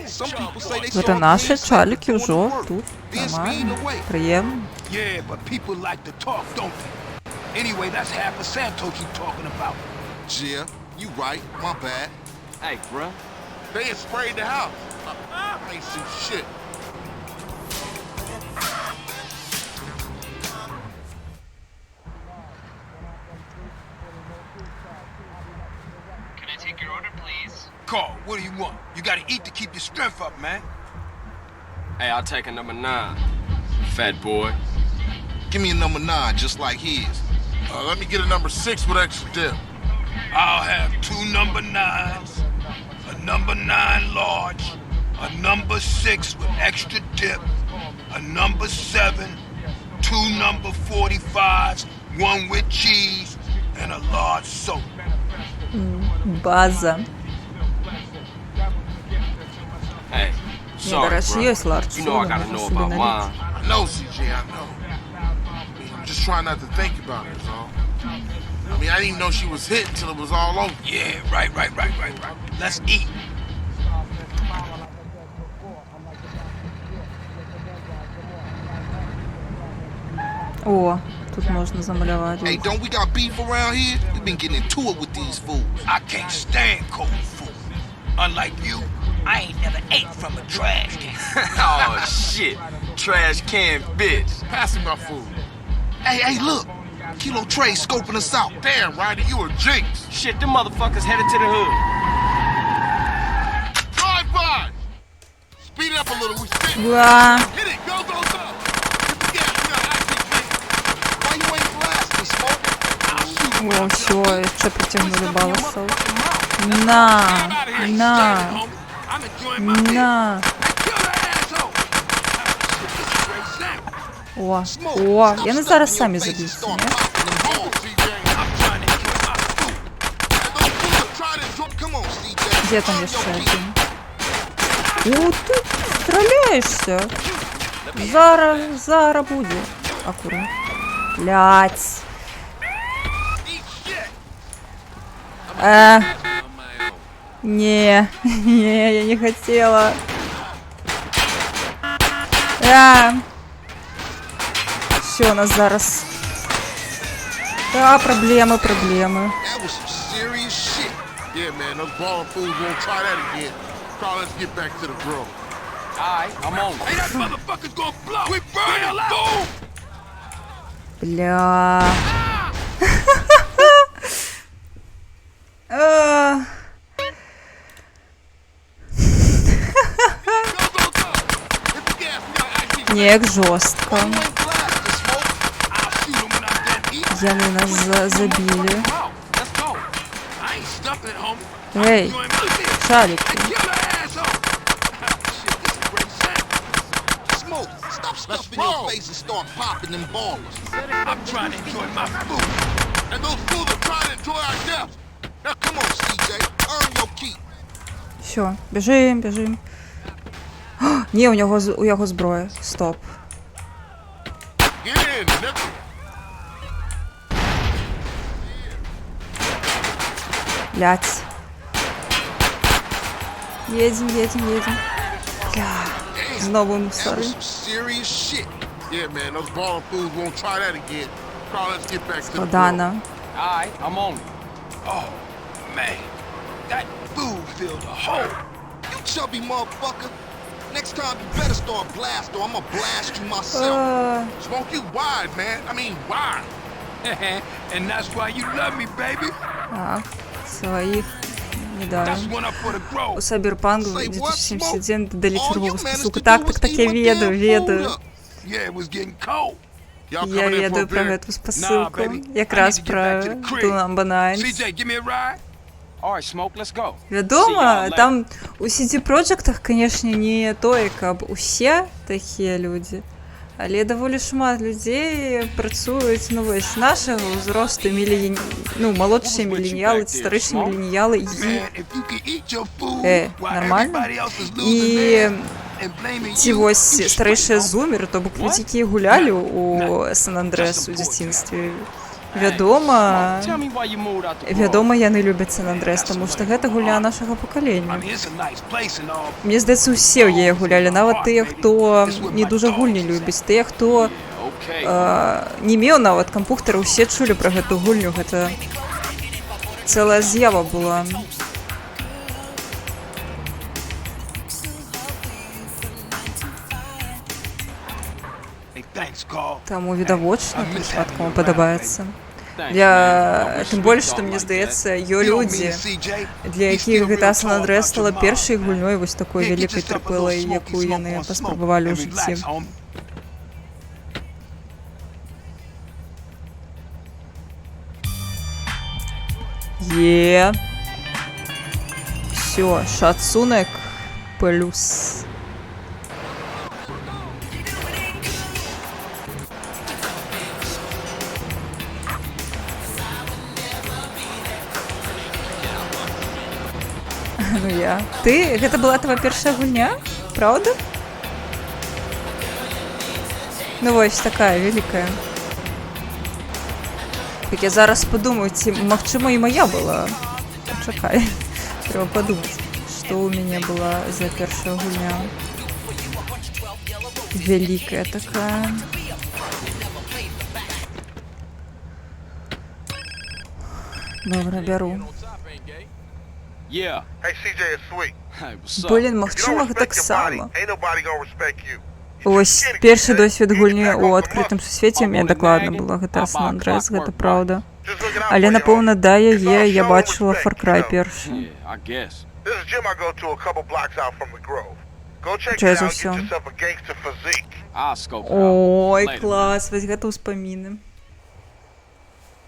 Some people say they Це saw наші kids чаліки going вже to work, тут. then speeding Нормально. away. Приємно. Yeah, but people like to talk, don't they? Anyway, that's half of Santos you talking about. Yeah, you right. My bad. Hey, bruh. They had sprayed the house. I ain't seen shit. Can I take your order, please? Carl, What do you want? You gotta eat to keep your strength up, man. Hey, I'll take a number 9, fat boy. Give me a number 9, just like his. Let me get a number 6 with extra dip. I'll have 2 number 9s, a number 9 large, a number 6 with extra dip, a number 7, 2 number 45s, 1 with cheese, and a large soda. База. Hey, Не, sorry, дорожь, bro. есть лард You know I сода, gotta можно know себе about налить. mine. I know, CJ, I know. I'm just trying not to think about it, is all. I mean, I didn't even know she was hit until it was all over. Yeah, right. Let's eat. О, тут можно замалевать. Hey, don't we got beef around here? We've been getting into it with these fools. I can't stand cold food. Unlike you, I ain't never ate from a trash can. Oh, shit. Trash can bitch. Pass me my food. Hey, look. Kilo Trey scoping us out. Damn, Ryder, you a jinx. Shit, them motherfuckers headed to the hood. Drive by. Speed it up a little. We spit. Уа. Hit it. Go. Hit the gas. We got active drink. Why you ain't blasting, Smoke? О, все, еще притягнули балласов. На. О, я не зараз самі заб'ються, ні? Где там еще один? О, ты стреляешься. Зара будет. Аккуратно. Блять. Не, я не хотела. Все, нас зараз. Да, проблемы. That was some serious shit. Yeah, man, those balling fools won't try that again. Probably let's get back to the grill. Alright, I'm on. Hey, that motherfucker's gonna blow. We burn it, fool. Бля. Не, як жорстко. Ями нас забили. Эй, шарики. Stop stuffing your face and start popping them ballers. I'm trying to enjoy my food. And those fools are trying to enjoy our death. Now come on, CJ, earn your keep. Все, біжим. Ні, у його зброя. Стоп. Get in, nigga. Блять. Едем. Бля. Знову мусори. Serious shit. Yeah, man, those balling fools won't try that again. Probably let's get back to the grill. Складано. Alright, I'm on. Oh, man. That food filled a hole. You chubby motherfucker. Next time you better start blast or I'm gonna blast you myself. Smoke you wide, man. I mean wide. And that's why you love me, baby. Так, своїх не дали. That's one up for the grove. У Cyberpunk 2077 додали чергову спасуку. Так, я ведаю. Yeah, it was getting cold. Я ведаю про эту спасилку. Якраз про ту number 9. CJ, give me a ride. Alright, Smoke, let's go. Вядома, там у CD Projektах, канешне, не тое, каб усе такія людзі, але даволі шмат людзей працуюць, ну вось, нашага ўзросту, малодшыя міленіялы, старэйшыя міленіялы, нормально? І ці вось старэйшыя зумеры, то бок людзі, якія гулялі у Сан-Андрес у дзяцінстве, вядома, яны любяць Сан-Андрес, таму што гэта гуля нашага пакалення. Мне здаецца, усе ў яе гулялі, нават тыя, хто не дужа гульні любіць, тыя, хто не меў нават кампухтара, усе чулі пра гэту гульню, гэта цэлая з'ява была. Таму відавочна, шмат каму падабаецца. Тим більше, що мені здається, є люди, для яких GTA San Andreas стала першою гульньою ось такою великою трипилою, яку вони поспробували у житті. Є. Все, шацунек плюс. Ну я. Гэта была твоя першая гульня? Правда? Ну вось такая великая. Так я зараз подумаю, ці, магчыма, і моя была. Чакай. Треба подумать, что у меня была за першая гульня. Великая такая. Добре, беру. Блін, магчыма, так само. Ось, першы досвід гульні у адкрытым сусвеце у мяне дакладна была GTA San Andreas, гэта праўда. Але, напэўна, да яе я бачыла Far Cry першы. Чай за ўсё. Ой, клас, вось гэта ўспаміны.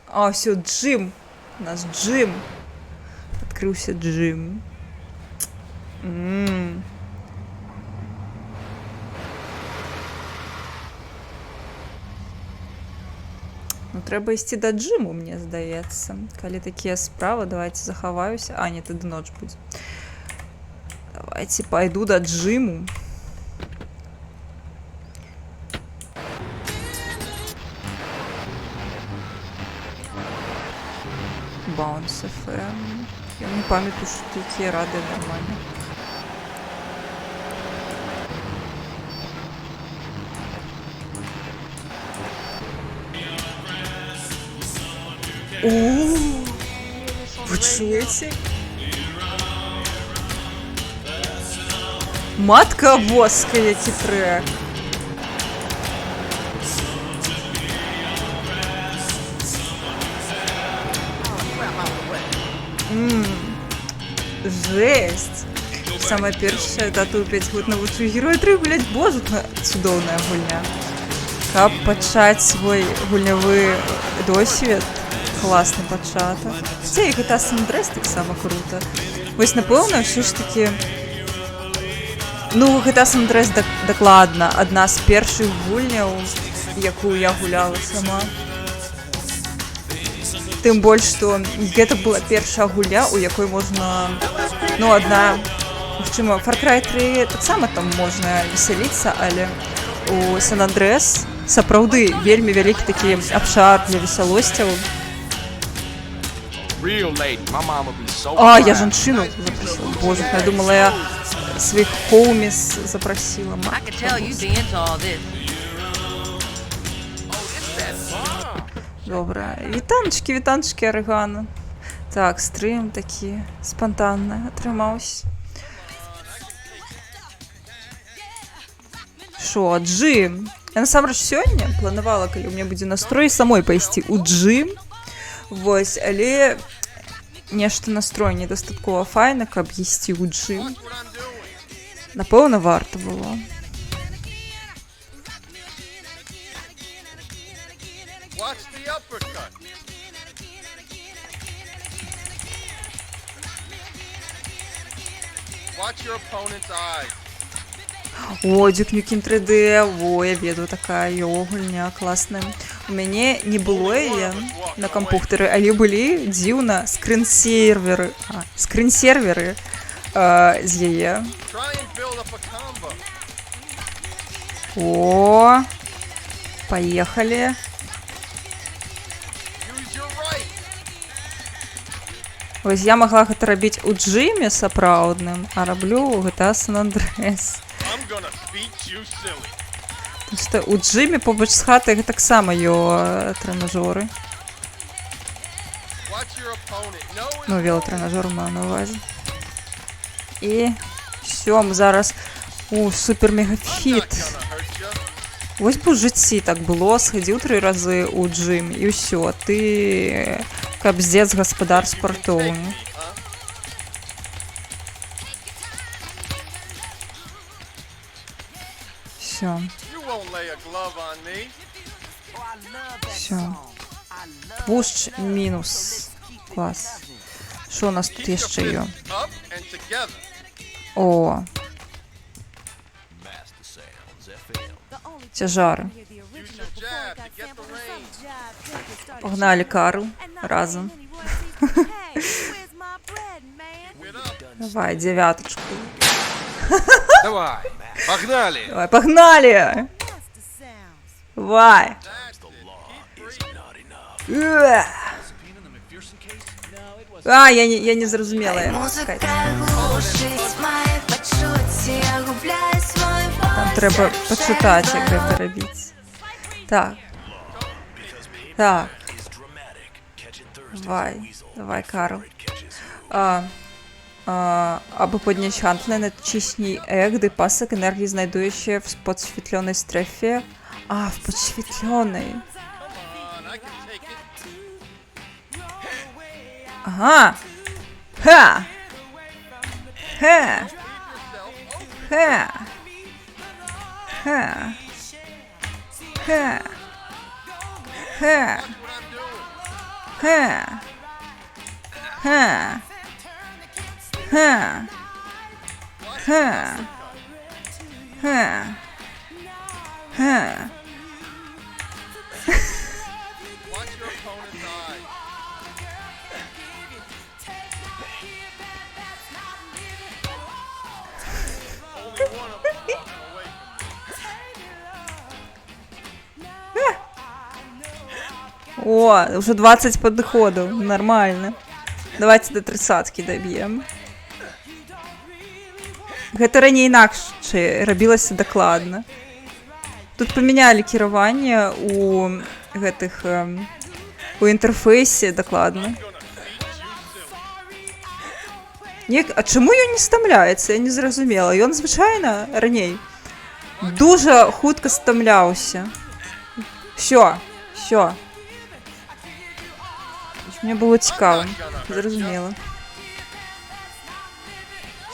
А, ўсё, джим. У нас джим. Открылся джим. Ну, трэба ісці да джиму, мне здаецца. Калі такія справы, давайте захаваюся. А, не, тады ноч будзе. Давайте пойду да джиму. Bounce FM. Я не памятаю, что такие рады нормально. О, вы чуете? Матка воска, який трек. Жесть. Самая першая тату 5 год навучу героя 3, блядь, боже, цудоўная гульня. Каб пачаць свой гульнявы досвед, класны пачатак. Хаця і GTA San Andreas таксама круто. Вось, напэўна, ўсё ж такі... Ну, GTA San Andreas дакладна адна з першых гульняў, якую я гуляла сама. Тым больш, што гэта была першая гульня, у якой можна... Ну, одна... Магчыма, Far Cry 3 таксама там можна весяліцца, але у San Andreas сапраўды вельмі вялікі такі абшар для весялосцяў. А, я жанчыну запросила. Боже, я думала, я своих хоумис запросила. Добре. Вітанчики, Орегано. Так, стрим такі спонтанний атрымаўся. Шо, джим? Я насамрэч сёння планавала, калі у меня будзе настрой, самой пайсці у джим. Вось, але нешта настрой недастаткова файна, каб ісці ў джим. Напэўна, варта было. О, Duke Nukem 3D, во, я веду, такая гульня класная. У мяне не было яе на кампухтары, але былі дзіўна скринсерверы з яе. О, поехали. Вось я магла гэта рабіць у джиме сапраўдным, а раблю у GTA San Andreas. Што у джиме побач з хатай таксама ёсць трэнажоры. Ну, велотрэнажор маю на увазе. І всё, мы зараз у супер-мега-фіт. Вось бы ў жыцці так было, схадзіў 3 разы ў джым, і ўсё, ты кабздец гаспадар спартоўны. Всё. Всё. Пушч мінус. Клас. Що у нас тут яшчэ є? О. Цяжары. Погнали Карл разом. Давай, 9. Давай, погнали! Давай, погнали! Давай! А, я не зразумела. Там треба почитати, як це робити. Так. Так. Давай, Карл. Aby podnieść handle naciśnij E, gdy pasek energii znajduje się w podświetlonej strefie. A, w podświetlonej. Aha! Ha! Ha! Ha! Ha! Ha! Ha! Ha! Ha! Ha! Ha! Ha! Ha! О, уже 20 подходов, нормально. Давайте до 30-ки доб'ем. Гэта раней інакш рабілася дакладна. Тут памянялі кіраванне у гэтых у інтэрфейсе дакладна. А чаму ён не стамляецца? Я не зразумела. Ён звычайна раней дуже хутка стамляўся. Всё. Мне было цікаво. Зразумела.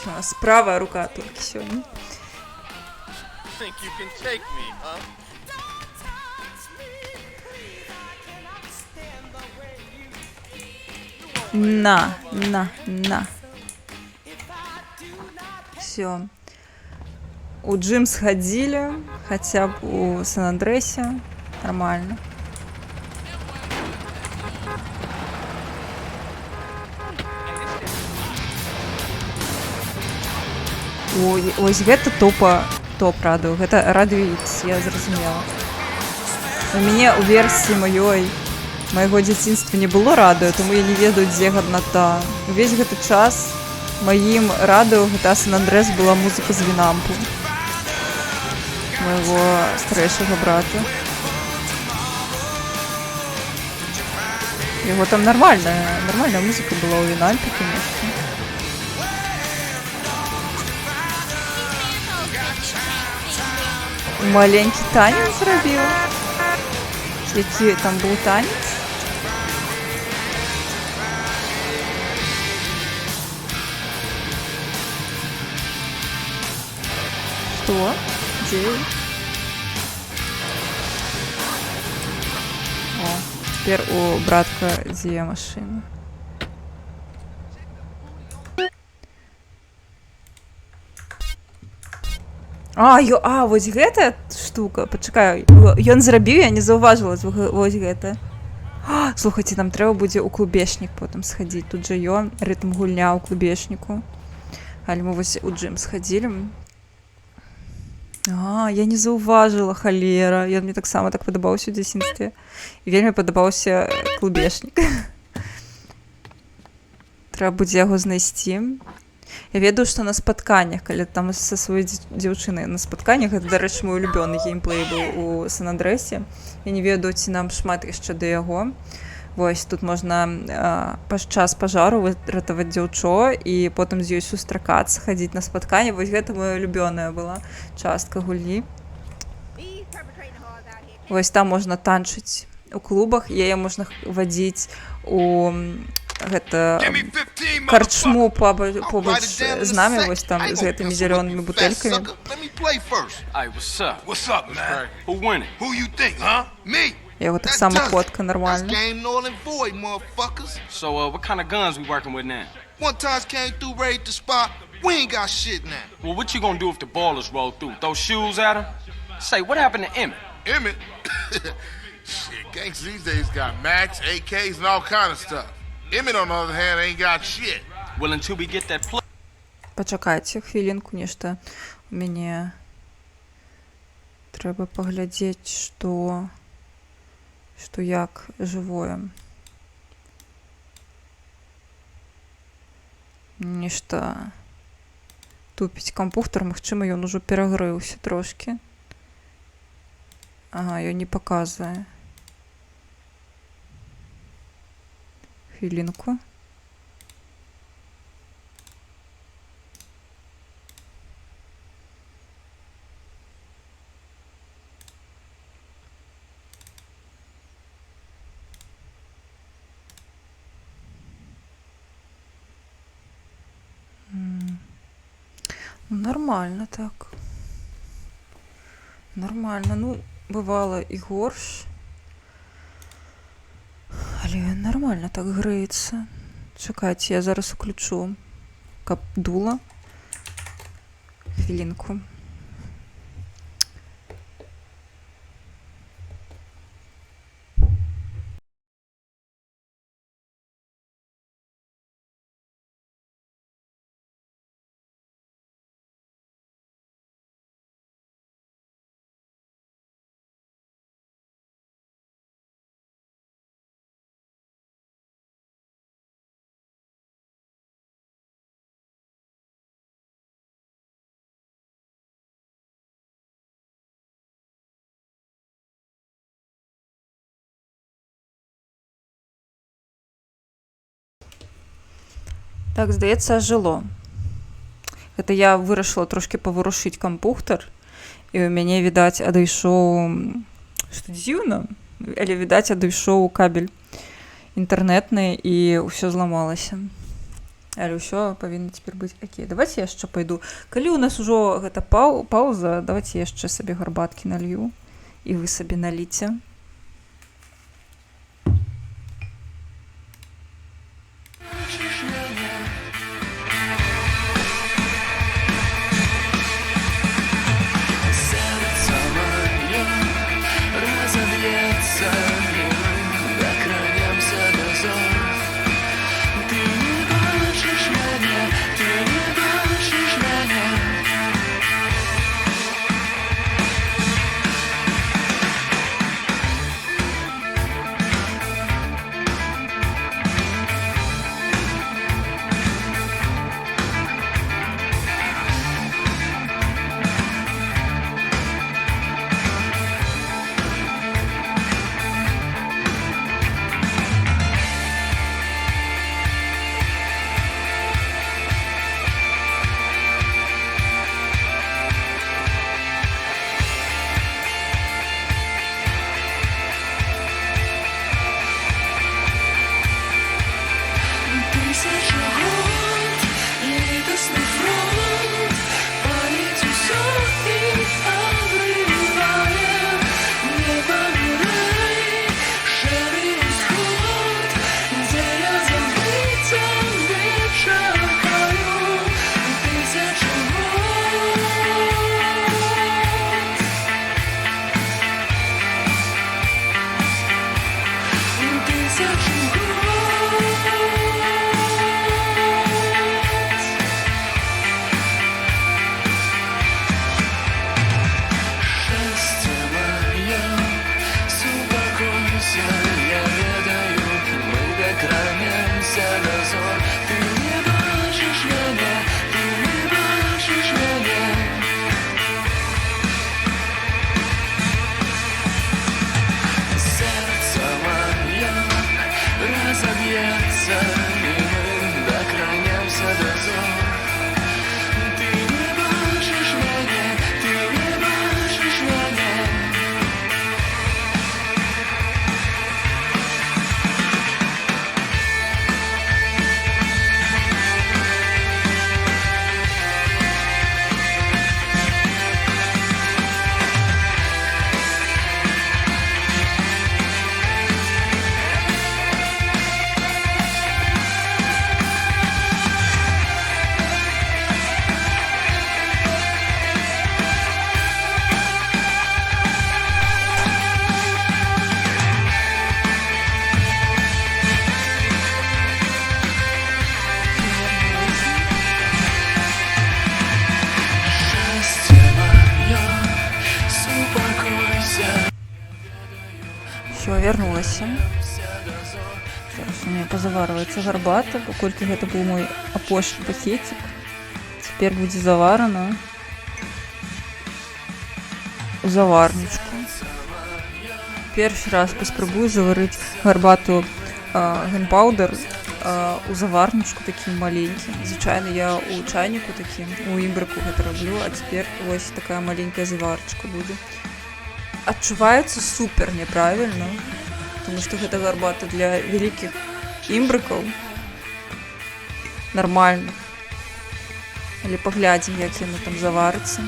У нас правая рука только сегодня. На. Все. У джим сходили, хотя бы у Сан-Андресе. Нормально. Ось гэта топ радыё. Гэта радыё X, я зразумела. У мяне ў версіі майго дзяцінства не было радыё, таму я не ведаю, дзе гадната. Увесь гэты час маім радыё GTA San Andreas была музыка з Вінампу. Майго старэйшага брата. Яго там нормальная музыка была ў Вінампе, конечно. Маленький танец зробила. Який там був танець? Что? Где? О, теперь у братка діє машина. Вось гэта штука, пачакай, ён зрабіў, я не заўважыла вось гэта. Слухайце, нам трэба будзе ў клубешнік потым схадзіць, тут жа ён, рытм гульня ў клубешніку. Але мы вось у джим схадзілі. Я не заўважыла, халера, ён мне таксама так падабаўся ў дзяцінстве. І вельмі падабаўся клубешнік. Трэба будзе яго знайсці. Я ведаю, што на спатканнях, калі там са сваёй дзяўчынай на спатканнях, гэта, дарэчы, мой улюбёны геймплей быў у Сан-Андресе. Я не ведаю, ці нам шмат яшчэ да яго. Вось, тут можна падчас пажару выратаваць дзяўчо і потым з ёй сустракацца, хадзіць на спатканне. Вось гэта моя улюбёная была частка гульні. Вось там можна танчыць у клубах, яе можна вадзіць у гэта карчму побач з намі, вось там з гэтымі зялёнымі бутэлькамі. Яго таксама фотка нармальна. So, what kind of guns we working with now? One time came through, raided the spot. We ain't got shit now. Well, what you gonna do if the ballers roll through? Throw shoes at him? Say, what happened to Emmett? Emmett? Shit, gangs these days got Max, AKs, and all kind of stuff. Emmett, on the other hand, ain't got shit. Well, until we get that plug. Пачакайце хвілінку, нешта у мяне трэба паглядзець, што як жывое. Нешта тупіць кампухтар, магчыма, ён ужо перагрэўся трошкі. Ага, ён не паказвае. Хвілінку. Нормально так. Нормально. Ну, бывало і горш. Але нормально так грэецца. Чакайце, я зараз уключу каб дула. Хвілінку. Так, здаецца, жыло. Гэта я вырашыла трошкі паварушыць кампухтар, і у мяне, відаць, адышоў, што дзіўна, але, відаць, адышоў кабель інтэрнетны, і ўсё зламалася. Але ўсё павінна цяпер быць окей. Давайте яшчэ пайду. Калі у нас ужо гэта пауза, давайте яшчэ сабе гарбаткі налью, і вы сабе наліце. вярнулася. Зараз у мяне пазаварваецца гарбата, паколькі гэта быў мой апошні пакетик. Цяпер будзе заварана у заварнічку. Першы раз паспрабую заварыць гарбату ганпаўдер у заварнічку такім маленькім. Звычайна я у чайніку такім, у імбрыку гэта раблю, а цяпер вось такая маленькая заварачка будзе. Адчуваецца супер няправільна, тому што гэта гарбата для вялікіх імбрыкаў, нармальных. Але паглядзім, як яно там заварыцца.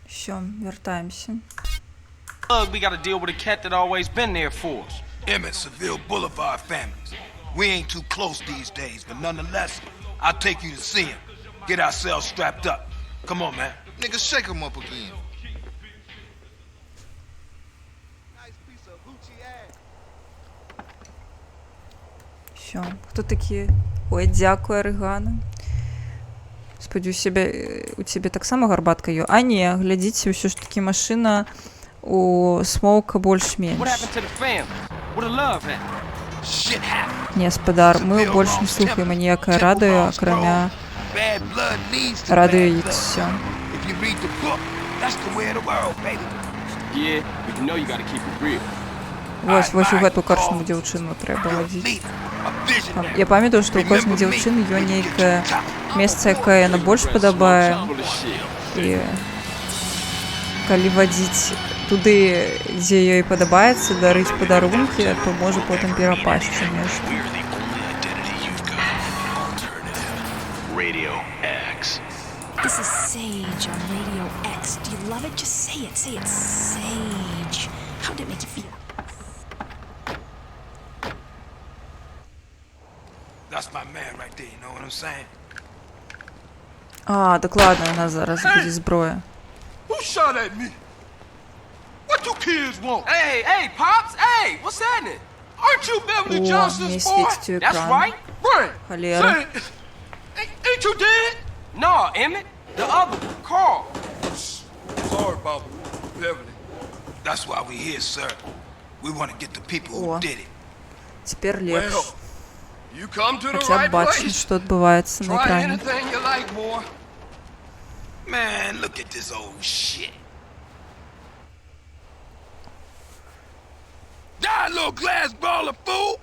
Все, вертаемся. We gotta deal with a cat that always been there for us. Emmett, Seville Boulevard families. We ain't too close these days, but nonetheless, I'll take you to see him. Get ourselves strapped up. Come on, man. Nigga, shake him up again. Все, хто такі? Ой, дзякуй, Арыгана. Спадзяюся, у цябе таксама гарбатка ёсць? А не, глядзіце, ўсё ж такі машына у Смоука больш-менш. Не, спадар, мы больш не слухаем ніякае радыё, акрамя радыё X. Всё. Вось у гэту карчму дзяўчыну трэба вадзіць. Я памятаю, што ў кожнай дзяўчыны ёсць нейкае месца, якое яна больш падабае. І калі вадзіць туды, дзе ёй падабаецца, дарыць падарункі, то можа потым перапасці нешта. This is Sage on Radio X. Do you love it? Just say it. Say it. Sage. How did it make you feel? That's my man right there, you know what I'm saying? А, дакладна, у нас зараз будзе зброя. Who shot at me? What you kids want? Hey, Pops! Hey, what's happening? Aren't you Beverly Johnson's boy? That's right. Right. Холера. Ain't you dead? No, Emmett. The other, Carl. Sorry, Baba. Beverly. That's why we here, sir. We want to get the people who did it. Теперь лепш. You come to the Хотя right бачим, place. что отбывается на Try экране. anything you like, boy. Man, look at this old shit. Die, little glass ball of fool.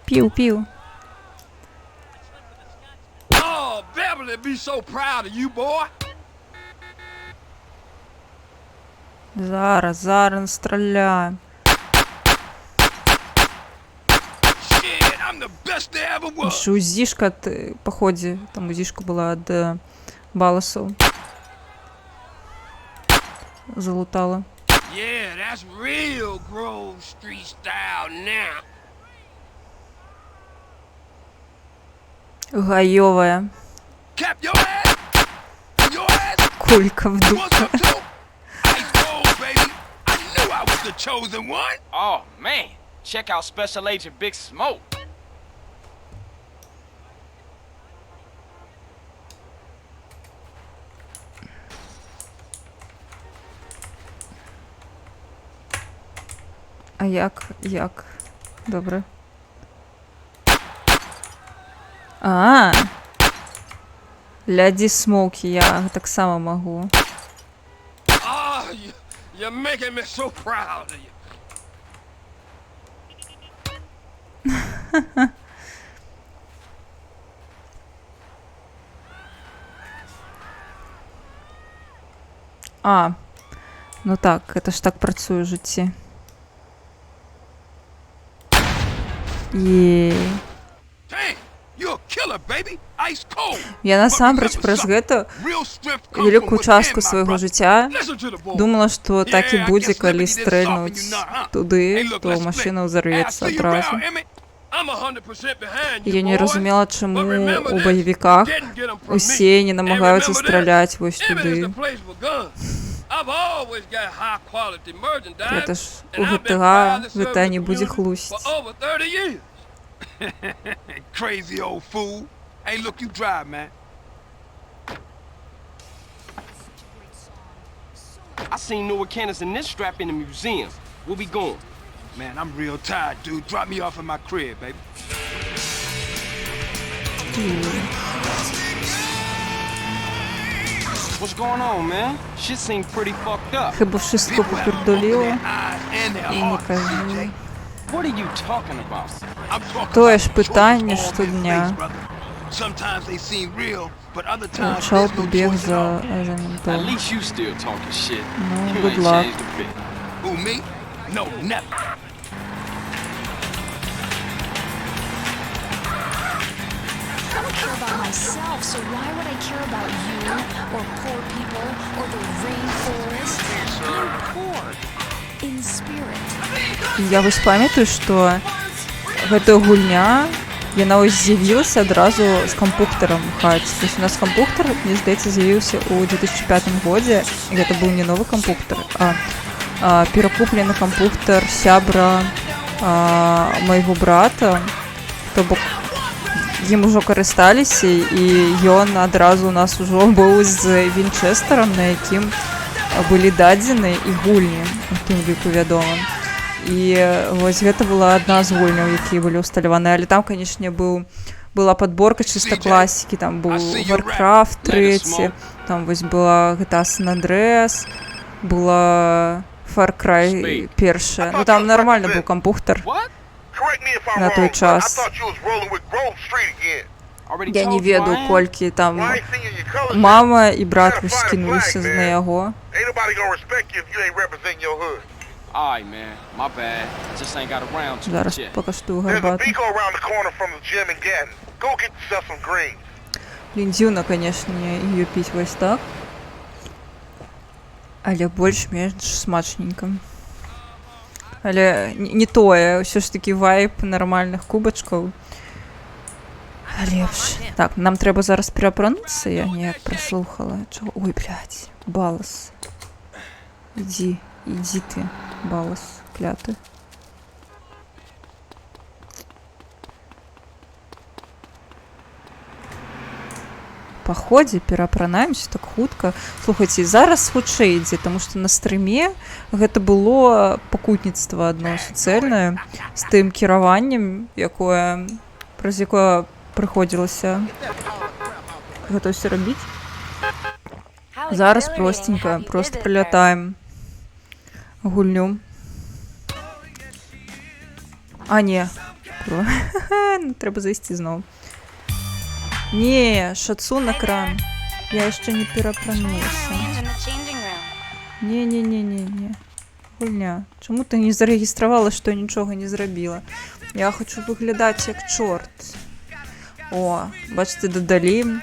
Пиу. Oh, Beverly be so proud of you, boy. Зараз настреляем. Shit, I'm the best there ever was. Еще УЗИшка от, походе, там УЗИшка была от Баласов. Залутала. Yeah, that's real Grove Street style now. Гаевая. Cap your ass. Your ass. Кулька в дупе. The chosen one? Oh man, check out Special Agent Big Smoke. А як? Добре. Ляді Смоукі, я так само могу. You're making me so proud of you. Ну так, это ж так працює в житті. Я насамрэч праз гэта вялікую частку свайго жыцця думала, што так і будзе, калі стрэльнуць туды, то машына ўзарвецца адразу. Я не разумела, чаму у баевіках усе не намагаюцца страляць вось туды. Гэта ж у GTA не будзе хлусіць. Crazy old fool. Hey, look, you drive, man. I seen Noah Cannons and this strap in the museum. Where we going? Man, I'm real tired, dude. Drop me off at my crib, baby. What's going on, man? Shit seemed pretty fucked up. Chyba wszystko popierdoliło. І не кажу. What are you talking about? То ж питання щодня. Sometimes they seem real, but other times Чел there's no побіг choice at all. за At ментом. least you still talking shit. Ну, You good ain't luck. changed a bit. Who, me? No, never. I don't care about myself, so why would I care about you, or poor people, or the rainforest? I'm poor in spirit. Я вось памятаю, што гэтая гульня, яна ось з'явілася адразу з кампуктарам у хаце. То есть у нас кампуктар, мне здаецца, з'явіўся ў 2005 годзе, і гэта быў не новы кампуктар, а перакуплены кампуктар сябра майго брата, то бок ім ужо карысталіся, і ён адразу у нас ужо быў з Вінчэстарам, на якім былі дадзены і гульні, у тым ліку вядомым. І вось гэта была адна з гульняў, якія былі ўсталяваны, але там, канешне, была падборка чыста класікі, там быў Warcraft 3, там вось была GTA San Andreas, была Far Cry 1. Ну там нармальна быў кампуктар на той час. Я не ведаю, колькі там мама і брат вось скінуліся на яго. Alright, man. My bad. I just ain't got around to it Зараз yet. пакаштую There's a гарбату. Pico around the corner from the gym in Gatton. Go get yourself some greens. Блін, дзіўна, канешне, її піць вось так. Але больш-менш смачненько. Але не тое, ўсё ж такі вайб нармальных кубачкаў. Лепш. Так, нам трэба зараз перапрануцца, я неяк праслухала. Чого? Ой, блядь, балас. Иди ты, балас, кляты. Па ходзе перапранаемся так хутка. Слухайце, зараз хутчэй ідзе, таму што на стрыме гэта было пакутніцтва адно суцэльнае з тым кіраваннем, праз якое прыходзілася гэта ўсё рабіць. Зараз простенька, просто прылятаем гульню. А, не. Трэба зайсці зноў. Не, шацун экран. Я яшчэ не перапранулася. Не. Гульня. Чаму ты не зарэгістравала, што я нічога не зрабіла? Я хочу выглядаць як чорт. О, бачыце, дадалі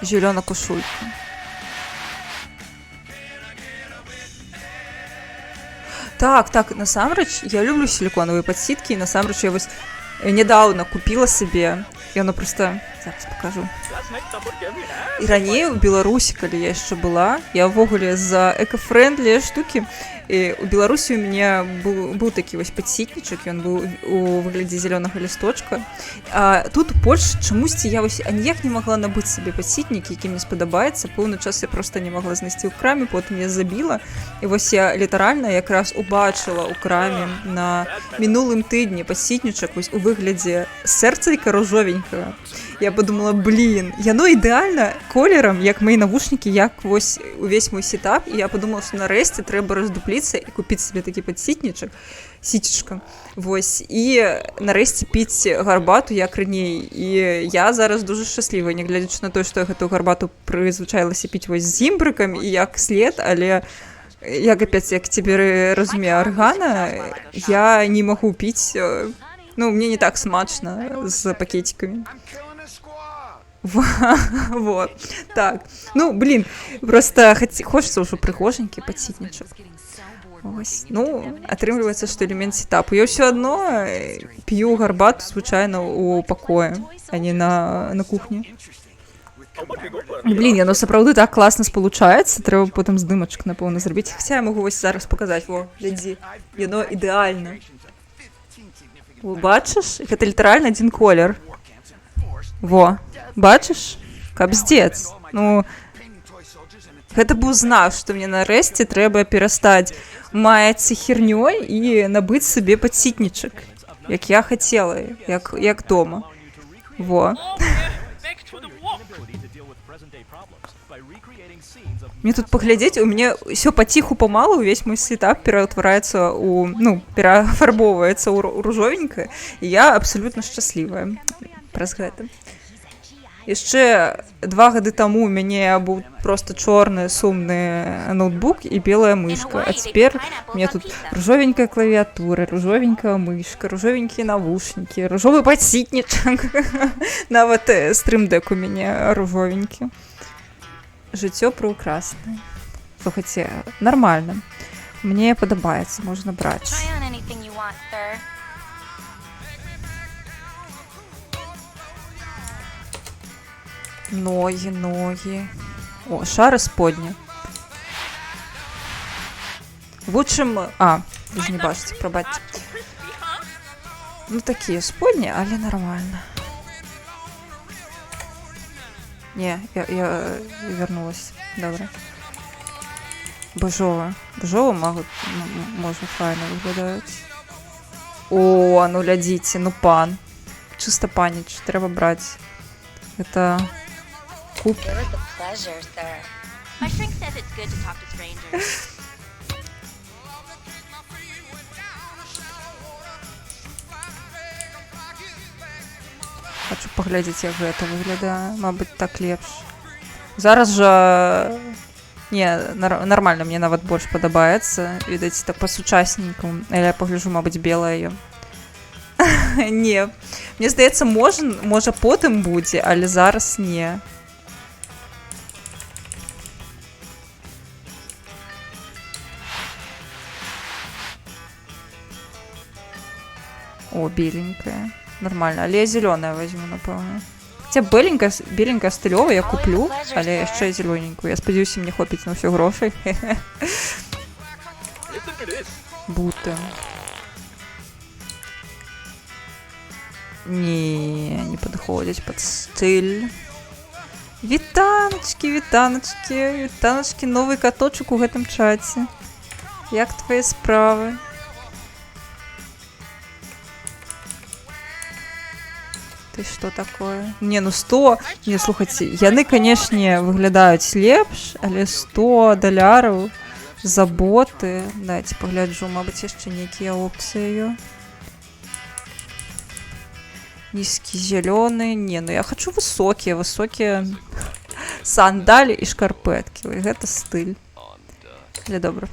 зелёна кошульку. Так, насамрэч, я люблю силиконовые подситки, и насамрэч я вось недавно купила себе, и оно просто, зараз покажу. И ранее у Беларусі, калі я яшчэ была, я ўвогуле за эко-френдлі штуки. І у Беларусі у меня быў такі вось падсітнічак, ён быў у выглядзе зялёнага лісточка. А тут у Польшчы чамусьці я вось аніяк не магла набыць сабе падсітнік, які мне спадабаецца. Пэўны час я проста не магла знайсці ў краме, потым я забіла. І вось я літаральна якраз убачыла ў краме на мінулым тыдні падсітнічак вось у выглядзе сэрцайка ружовенькага. Я подумала, блин, яно ідэальна колерам, як мои навушнікі, як вось увесь мой сетап. І я подумала, што нарэшце трэба раздупліцца і купіць себе такі падсітнічак, січечка. Вось, і нарэшце піць гарбату як раней. І я зараз дуже шчаслівая, нягледзячы на тое, што я гэтую гарбату прызвычаілася піць вось з імбрыкам і як след, але як опять, як цяпер разумею аргана, я не магу піць, ну, мне не так смачна з пакетикамі. Вот, так. Ну, блин, просто хочется уже прыгоженькі падсітнічак. Ось. Ну, атрымліваецца, што элемент сетапу. Я ўсё адно п'ю гарбату звычайна ў пакоі, а не на кухні. Блин, яно сапраўды так класна спалучаецца, трэба потым здымачак, напэўна, зрабіць. Хаця я магу вось зараз паказаць, во, глядзі, яно ідэальна. Бачыш? Гэта літаральна адзін колер. Во. Бачыш? Капздец. Ну, гэта быў знак, што мне нарэшце трэба перастаць маяцца хернёй і набыць сабе падсітнічак, як я хацела, як дома. Во. Мне тут паглядзець, у мяне ўсё паціху памалу, увесь мой сетап пераўтвараецца ў, ну, перафарбоўваецца ў ружовенькае, і я абсалютна шчаслівая праз гэта. Яшчэ 2 гады таму у мяне быў проста чорны сумны ноутбук і белая мышка, а цяпер у меня тут ружовенькая клавіатура, ружовенькая мышка, ружовенькія навушнікі, ружовы падсітнічак, нават стрым-дэк у мяне ружовенькі. Жыццё прыўкраснае. Слухайце, нармальна. Мне падабаецца, можна браць. Ногі. О, шары сподні. Вучым... вы ж не бачыце, прабачце. Ну, такія сподні, але нармальна. Не, я вернулась. Добре. Бажова. Бажова можа файна выглядаюць. О, ну глядзіце, ну пан. Чыста паніч, трэба браць. Гэта... куп. Хочу паглядзець, як гэта выглядае. Мабыць, так лепш. Зараз жа... Не, нармальна, мне нават больш падабаецца. Відаць, так па-сучасненькому. Але я пагляджу, мабыць, белае. Не. Мне здаецца, можа потым будзе, але зараз не. О, беленькая. Нормально. Але я зелёная возьму, напэўна. Хаця беленькая стылёвая я куплю, але яшчэ зелёненькую. Я спадзяюся, мне хопіць на ўсё грошай. Буты. Не падыходзяць пад стыль. Вітаначкі, новы каточак у гэтым чаце. Як твае справы? Ты што такое? Не, ну 100... Не, слухайце, яны, канешне, выглядаюць лепш, але $100 за боты. Дайце пагляджу, мабыць, яшчэ нейкія опцыі. Нізкі зялёны. Не, ну я хочу высокія сандалі і шкарпэткі. Гэта стыль. Але добра.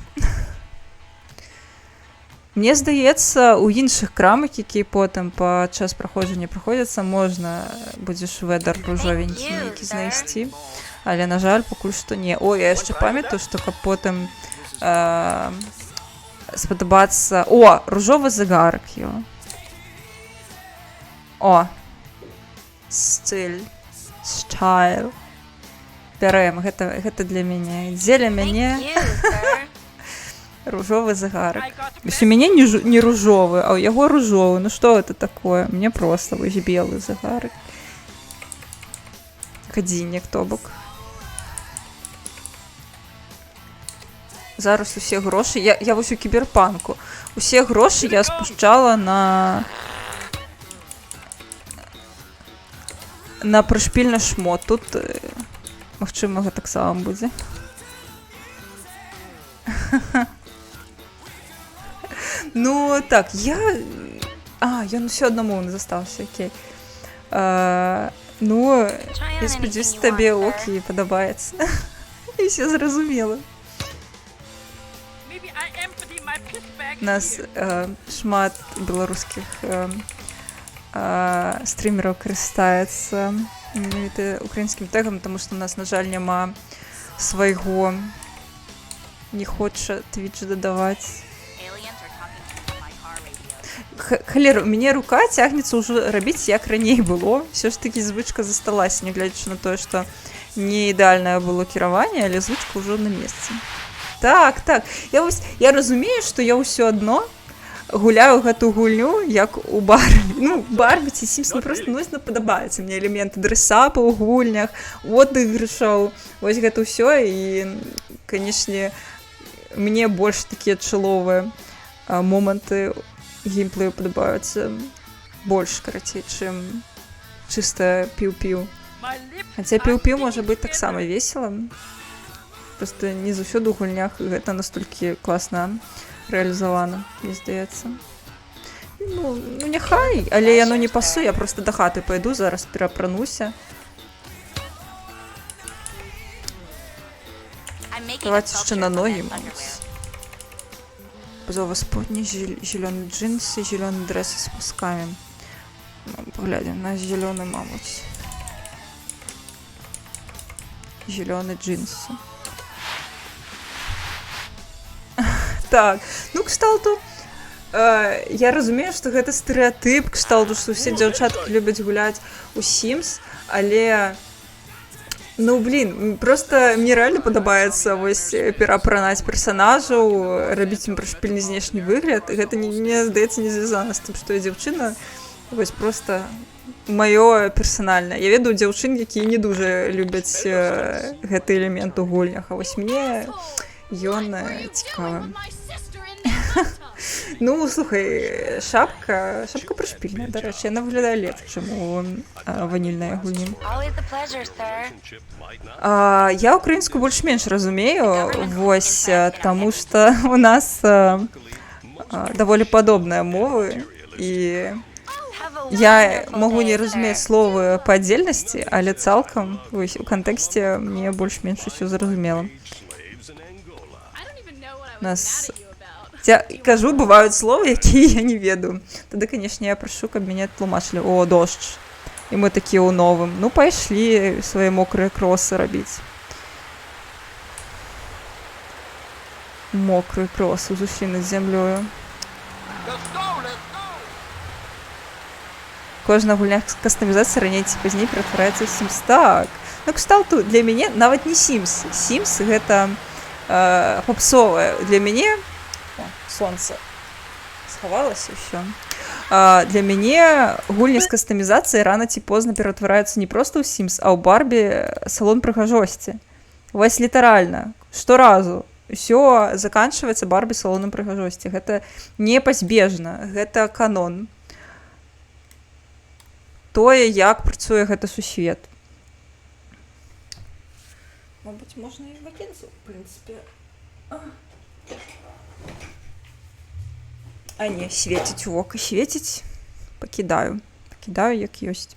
Мне здаецца, у іншых крамах, якія потым падчас праходжання праходзяцца, можна будзеш ведар ружовенькі нейкі знайсці. Але, на жаль, пакуль што не. О, я яшчэ памятаю, што каб потым спадабацца... О, ружовы зыгарак, ё. О, стыль, стайл. Бярэм, гэта для мяне. Дзеля мяне ружовы загарак. Вось у мяне не ружовы, а ў яго ружовы. Ну што гэта такое? Мне проста вось белы загарак. Гадзіннік, то бок. Зараз усе грошы... Я вось у кіберпанку. Усе грошы я спушчала на прышпільны шмот. Тут, магчыма, гэта таксама будзе. Ну, так, ён усё аднамоўны застаўся, окей. Ну, я спадзяюся, табе окей, падабаецца. І все зразумела. У нас шмат беларускіх стрімераў карыстаецца украінскім тегам, таму што у нас, на жаль, няма свайго. Не хоча Twitch дадаваць. Халер, у мяне рука цягнецца ўжо рабіць, як раней было. Все ж такі звычка засталася, нягледзячы на тое, што не ідэальнае было кіраванне, але звычка ўжо на месцы. Так. Я разумею, што я ўсё адно гуляю гэту гульню як у Барбі. Ну, Барбі ці Сімс просто падабаецца мне элементы дрэсапа ў гульнях, адыгрышаў, вось гэта ўсё, і, канешне, мне больш такія чаловыя моманты геймплею падабаюцца больш, карацей, чым чыста піў-піў. Хаця піў-піў можа быць таксама весела, просто не заўсёды ў гульнях гэта настолькі класна реалізавана, мне здаецца. Ну, няхай, але яно не пасуе, я просто да хаты пайду, зараз перапрануся. Давайте яшчэ на ногі, мабыць. Базовы сподні, зелёны джинсы, зелёны дрэсы з пускамі. Поглядим на зелёны, мабыць. Зелёны джинсы. Так, ну, кшталту, я разумею, што гэта стэрэатып, кшталту, што ўсе дзяўчаткі любяць гуляць у Sims, але, ну, блин, просто мне реально падабаецца вось пераапранаць персанажаў, рабіць ім прышпільны знешні выгляд, гэта, мне здаецца, не звязана з тым, што я дзяўчына, вось просто маё персанальнае. Я ведаю дзяўчын, якія не дужа любяць гэты элемент у гульнях, а вось мне ён цікавы. Ну, слухай, шапка прышпільная, дарэчы, яна выглядае лепш, чым у ванільнай гульні. Я украінскую больш-менш разумею, вось, таму што у нас даволі падобныя мовы, і я магу не разумець словы па аддзельнасці, але цалкам, вось, у кантэксце мне больш-менш усё зразумела. У нас... Я кажу, бываюць словы, якія я не ведаю. Тады, канешне, я прашу, каб мяне тлумачылі. О, дождж. І мы такія ў новым. Ну, пайшлі свае мокрыя кросы рабіць. Мокрыя кросы зусім над зямлёю. Кожная гульня кастамізацыі раней ці пазней ператвараецца ў Sims. Так. Ну, кшталту, для мяне нават не Sims. Sims гэта попсовае. Для мяне... Сонце схавалася ўсё. Для мяне гульні з кастамізацыяй рана ці позна ператвараюцца не проста ў Sims, а ў Барбі салон прыгажосці. Вось літаральна, шторазу ўсё заканчваецца Барбі салоном прыгажосці. Гэта непазбежна, гэта канон. Тое, як працуе гэта сусвет. Мабыць, можна і вакінцу, в прынцыпе. А не, свеціць у вока, свеціць. Пакідаю, як ёсць.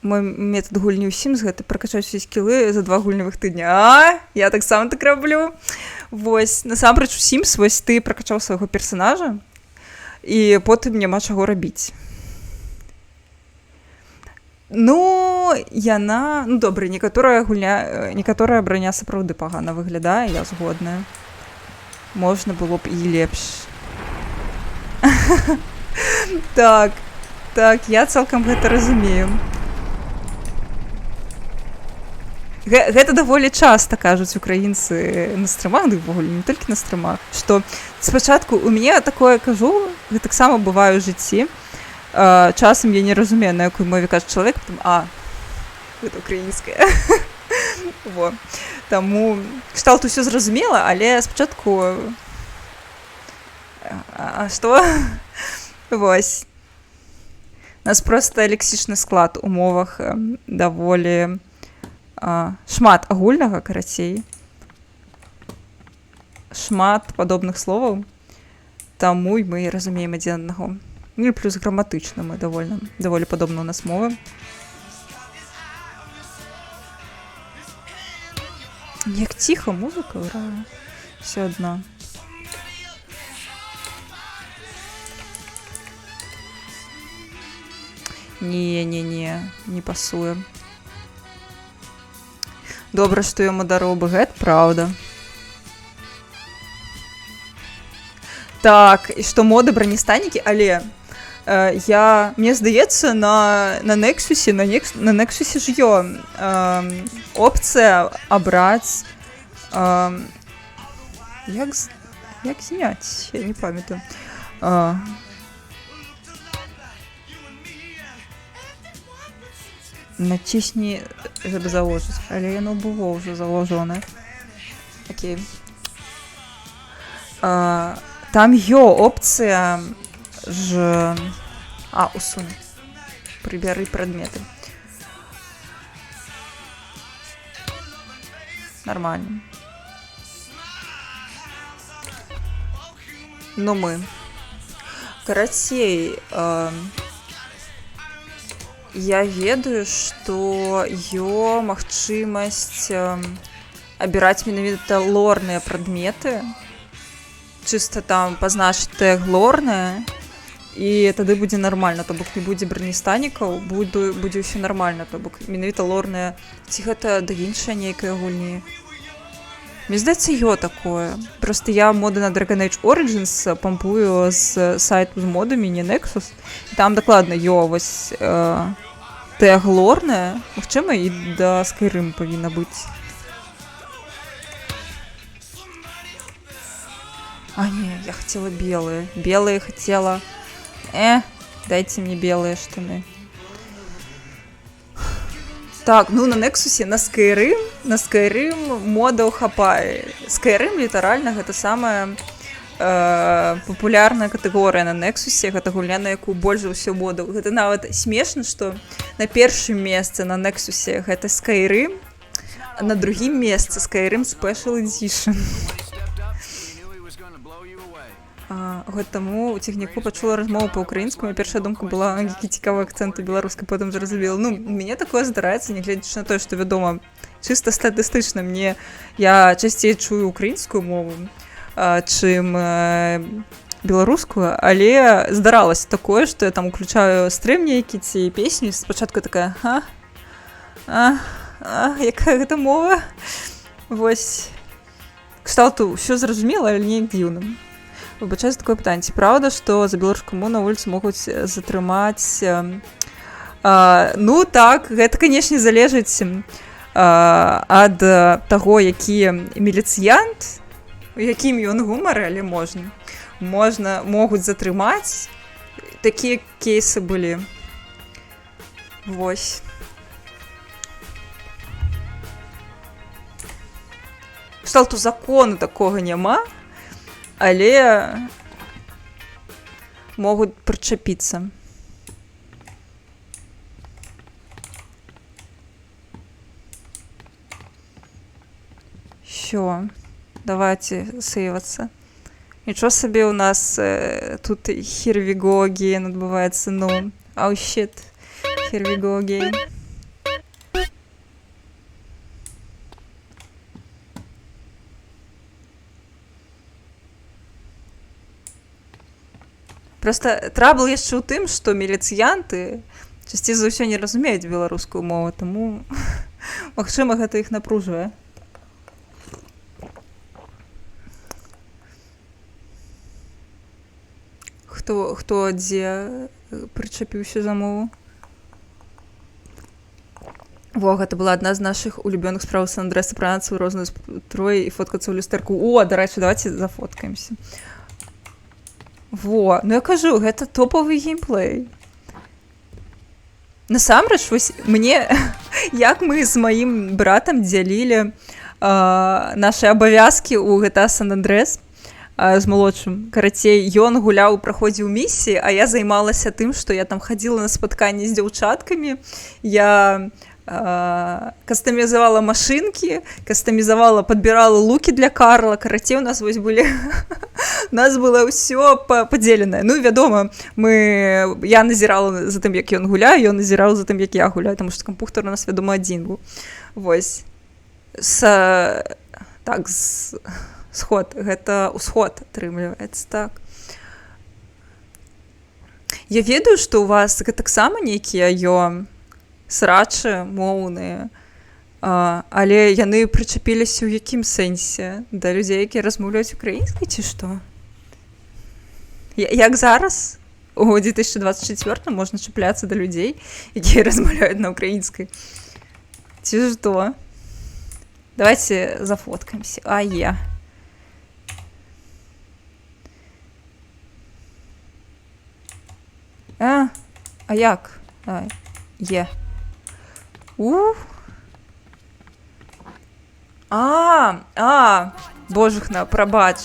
Мой метод гульні ў Sims гэта пракачаць усе скілы за 2 гульневых тыдня. Я таксама так раблю. Вось, насамрэч у Sims, вось ты пракачаў свайго персанажа, і потым няма чаго рабіць. Ну, яна... Ну, добра, некаторая браня сапраўды пагана выглядае, я згодная. Можна было б і лепш. Так, я цалкам гэта разумею. Гэта даволі часта кажуць украінцы на стрымах, ды ўвогуле не толькі на стрымах, што спачатку у мяне такое кажу, гэта таксама бывае ў жыцці, часам я не разумею, на якой мове кажа чалавек, потым, гэта украінская. Во. Таму кшталт усё зразумела, але спачатку... А што? Вось. У нас проста лексічны склад у мовах даволі шмат агульнага, карацей. Шмат падобных словаў, таму і мы разумеем адзін аднаго. Ну і плюс граматычна мы даволі падобна у нас мовы. Як ціха музыка грае. Все адна. Не пасуе. Добра, што яму дароба, гэта праўда. Так, і што моды браністаннікі, але мне здаецца, на Nexus'е ж ёсць опцыя абраць Як зняць? Я не памятаю. Націсні, żeby założyć, але яно было ўжо заложone. Окей. Там опцыя ж... усунь. Прибяры прадметы. Нормально. Но мы. Карацей, я ведаю, што магчымасць абіраць менавіта лорныя прадметы, чыста там пазначыць тэг лорнае, і тады будзе нармальна, то бок не будзе браністанікаў, будзе ўсё нармальна, то бок менавіта лорнае, ці гэта да іншая нейкая гульні. Мне здаецца, такое. Просто я моды на Dragon Age Origins пампую з сайту з модамі, не Nexus, і там дакладна вось тэг лорнае, магчыма, і да Skyrim павінна быць. Не, я хотела белые. Белые хотела. Дайте мне белые штаны. Так, ну на Nexus, на Skyrim модаў хапае. Skyrim літаральна гэта самая папулярная катэгорыя на Nexus, гэта гульня, на якую больш за ўсё модаў. Гэта нават смешна, што на першым месцы на Nexus гэта Skyrim, а на другім месцы Skyrim Special Edition. Таму у цягніку пачула размову па-ўкраінску, моя першая думка была, які цікавы акцэнт у беларускай, потым зразумела. Ну, мяне такое здараецца, нягледзячы на тое, што, вядома, чыста статыстычна я часцей чую украінскую мову, чым беларускую, але здаралася такое, што я там уключаю стрым нейкі ці песню, і спачатку такая, якая гэта мова? Вось, кшталту, ўсё зразумела, але неяк дзіўным. Выбачаюсь, такое пытанне. Ці праўда, што за беларускую мову на вуліцы могуць затрымаць? Ну так, гэта, канешне, залежыць ад таго, які міліцыянт, у якім ён гумары, але могуць затрымаць. Такія кейсы былі. Вось. Кшталту закону такога няма, але могуць прычапіцца. Всё, давайте сейвацца. Нічого сабе, у нас тут here we go again адбываецца, ну, oh shit, here we go again. Просто трабл яшчэ ў тым, што міліцыянты часцей за ўсё не разумеюць беларускую мову, таму, магчыма, гэта іх напружвае. Хто дзе прычапіўся за мову? Гэта была адна з нашых улюбёных справ Сан-Андрэса, пранацца ў розную строй і фоткацца ў люстэрку. Дарэчы, давайте зафоткаемся. Ну я кажу, гэта топавы геймплей. Насамрэч, вось мне, як мы з маім братам дзялілі нашы абавязкі ў GTA San Andreas з малодшым. Карацей, ён гуляў, праходзіў місіі, а я займалася тым, што я там хадзіла на спатканні з дзяўчаткамі, я кастамізавала машынкі, падбірала лукі для Карла. Карацей, у нас вось былі... У нас было ўсё падзеленае. Ну, вядома, я назірала за тым, як ён гуляе, ён назіраў за тым, як я гуляю, таму што кампухтар у нас, вядома, адзін быў. Вось. Сход. Гэта ўсход, атрымліваецца, так. Я ведаю, што ў вас таксама нейкія срачы моўныя, але яны прычапіліся ў якім сэнсе? Да людзей, якія размаўляюць украінскай, ці што? Як зараз, у 2024 можна чапляцца да людзей, якія размаўляюць на украінскай? Ці што? Давайте зафоткаемся. А як? Давай. Є. Божухна, прабач.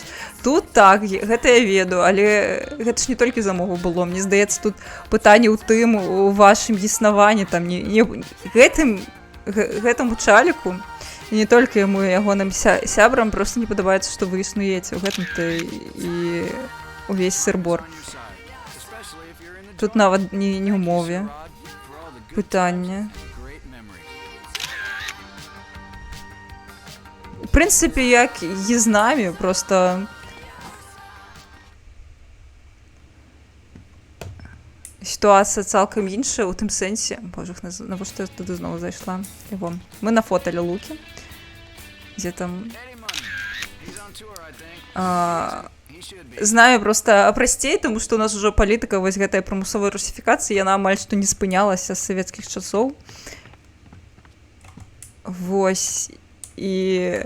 Тут так, гэта я ведаю, але гэта ж не толькі за мову было. Мне здаецца, тут пытанне ў тым, у вашым існаванні, там, гэтаму чаліку, і не толькі яму і ягоным сябрам, просто не падабаецца, што вы існуеце. У гэтым-то і увесь сыр-бор. Тут нават не ў мове. Пытанне. В прынцыпе, як і з намі, просто сітуацыя цалкам іншая ў тым сэнсе. Боже, навошта я туды зноў зайшла? Мы нафоталі лукі. Дзе там... З намі просто прасцей, тому што у нас ужо палітыка, вось гэтая прымусовая русіфікацыя, яна амаль што не спынялася з савецкіх часоў. Вось. І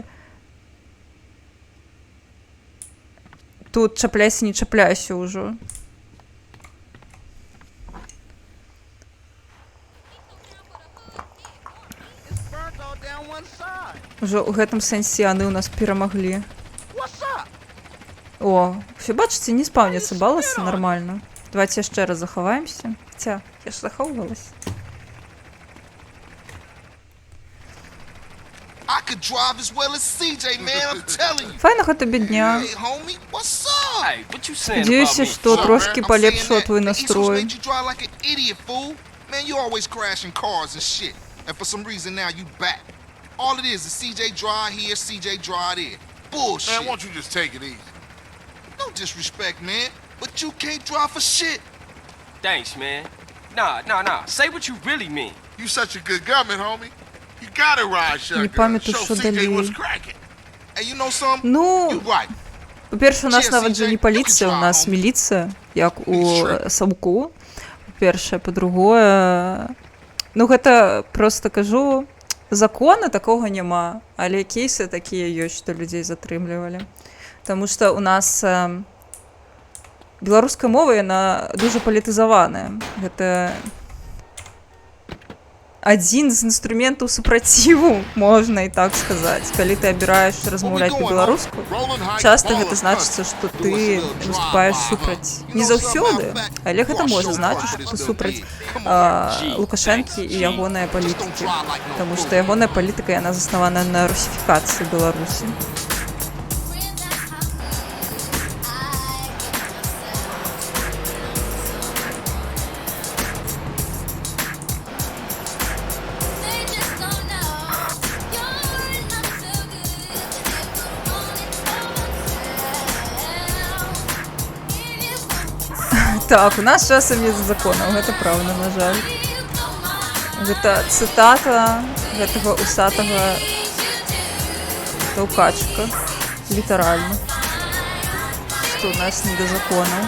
тут чапляйся, не чапляйся ўжо. Ужо ў гэтым сэнсе яны ў нас перамаглі. О, все бачыце, не спаўняцца баласы нармальна. Давайте яшчэ раз захаваемся. Хаця, я ж захоўвалась. I could drive as well as CJ, man, I'm telling you. Файнага тобі дня. Hey, homie, what's up? Hey, what you saying about me? Спадзяюся, што трошки палепшыла твой настрой. You drive like an idiot, fool. Man, you always crashing cars and shit. And for some reason now you back. All it is CJ drive here, CJ drive there. Bullshit. Man, why don't you just take it easy? No disrespect, man, but you can't drive for shit. Thanks, man. Nah. Say what you really mean. You such a good government, homie. You gotta ride shotgun. Не пам'ятаю, що далі. Hey, you know something? Ну, You right. по-перше, у нас навіть же не поліція, у нас міліція, як у Савку. По-перше, по-другое, ну гэта просто кажу, закона такого няма, але кейсы такія ёсць, што людзей затрымлівалі. Таму што у нас беларуская мова, яна дуже палітызаваная. Гэта адзін з інструментаў супраціву, можна і так сказаць. Калі ты абіраеш размаўляць па-беларуску, часта гэта значыцца, што ты выступаеш супраць. Не заўсёды, але гэта можа значыць, што ты супраць Лукашэнкі і ягонай палітыкі. Таму што ягоная палітыка, яна заснавана на русіфікацыі Беларусі. Так, у нас часам нет законаў, гэта праўда, на жаль. Гэта цытата гэтага усатага таўкачка, літаральна. Што у нас не да законаў.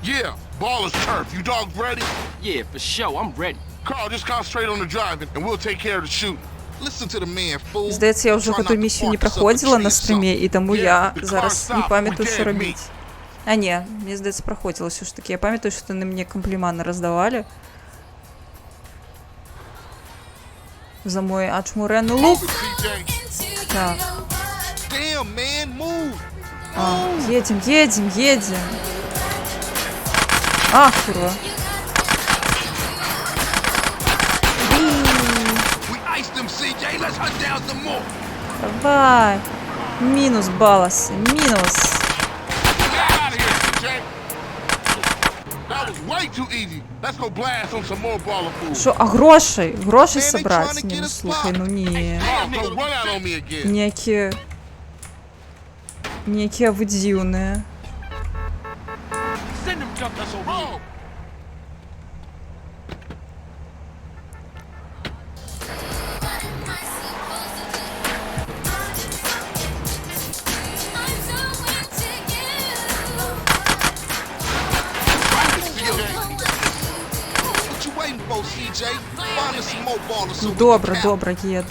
Yeah, ball is turf. You dogs ready? Yeah, for sure, I'm ready. Carl, just concentrate on the driving and we'll take care of the shooting. Здаецца, я ўжо гэтую місію не праходзіла на стрыме, і таму я зараз не памятаю, што рабіць. А не, мне здаецца, праходзіла ўсё ж такі. Я памятаю, што яны мне кампліманы раздавалі. За мой ачмурэнны лук. Так. Едем. А, курва. Давай. Мінус баласи, мінус. Що, а грошей? Грошей собрать? Ні, ну слухай, ну ні. Ніякі ви дивні. Добре, їду.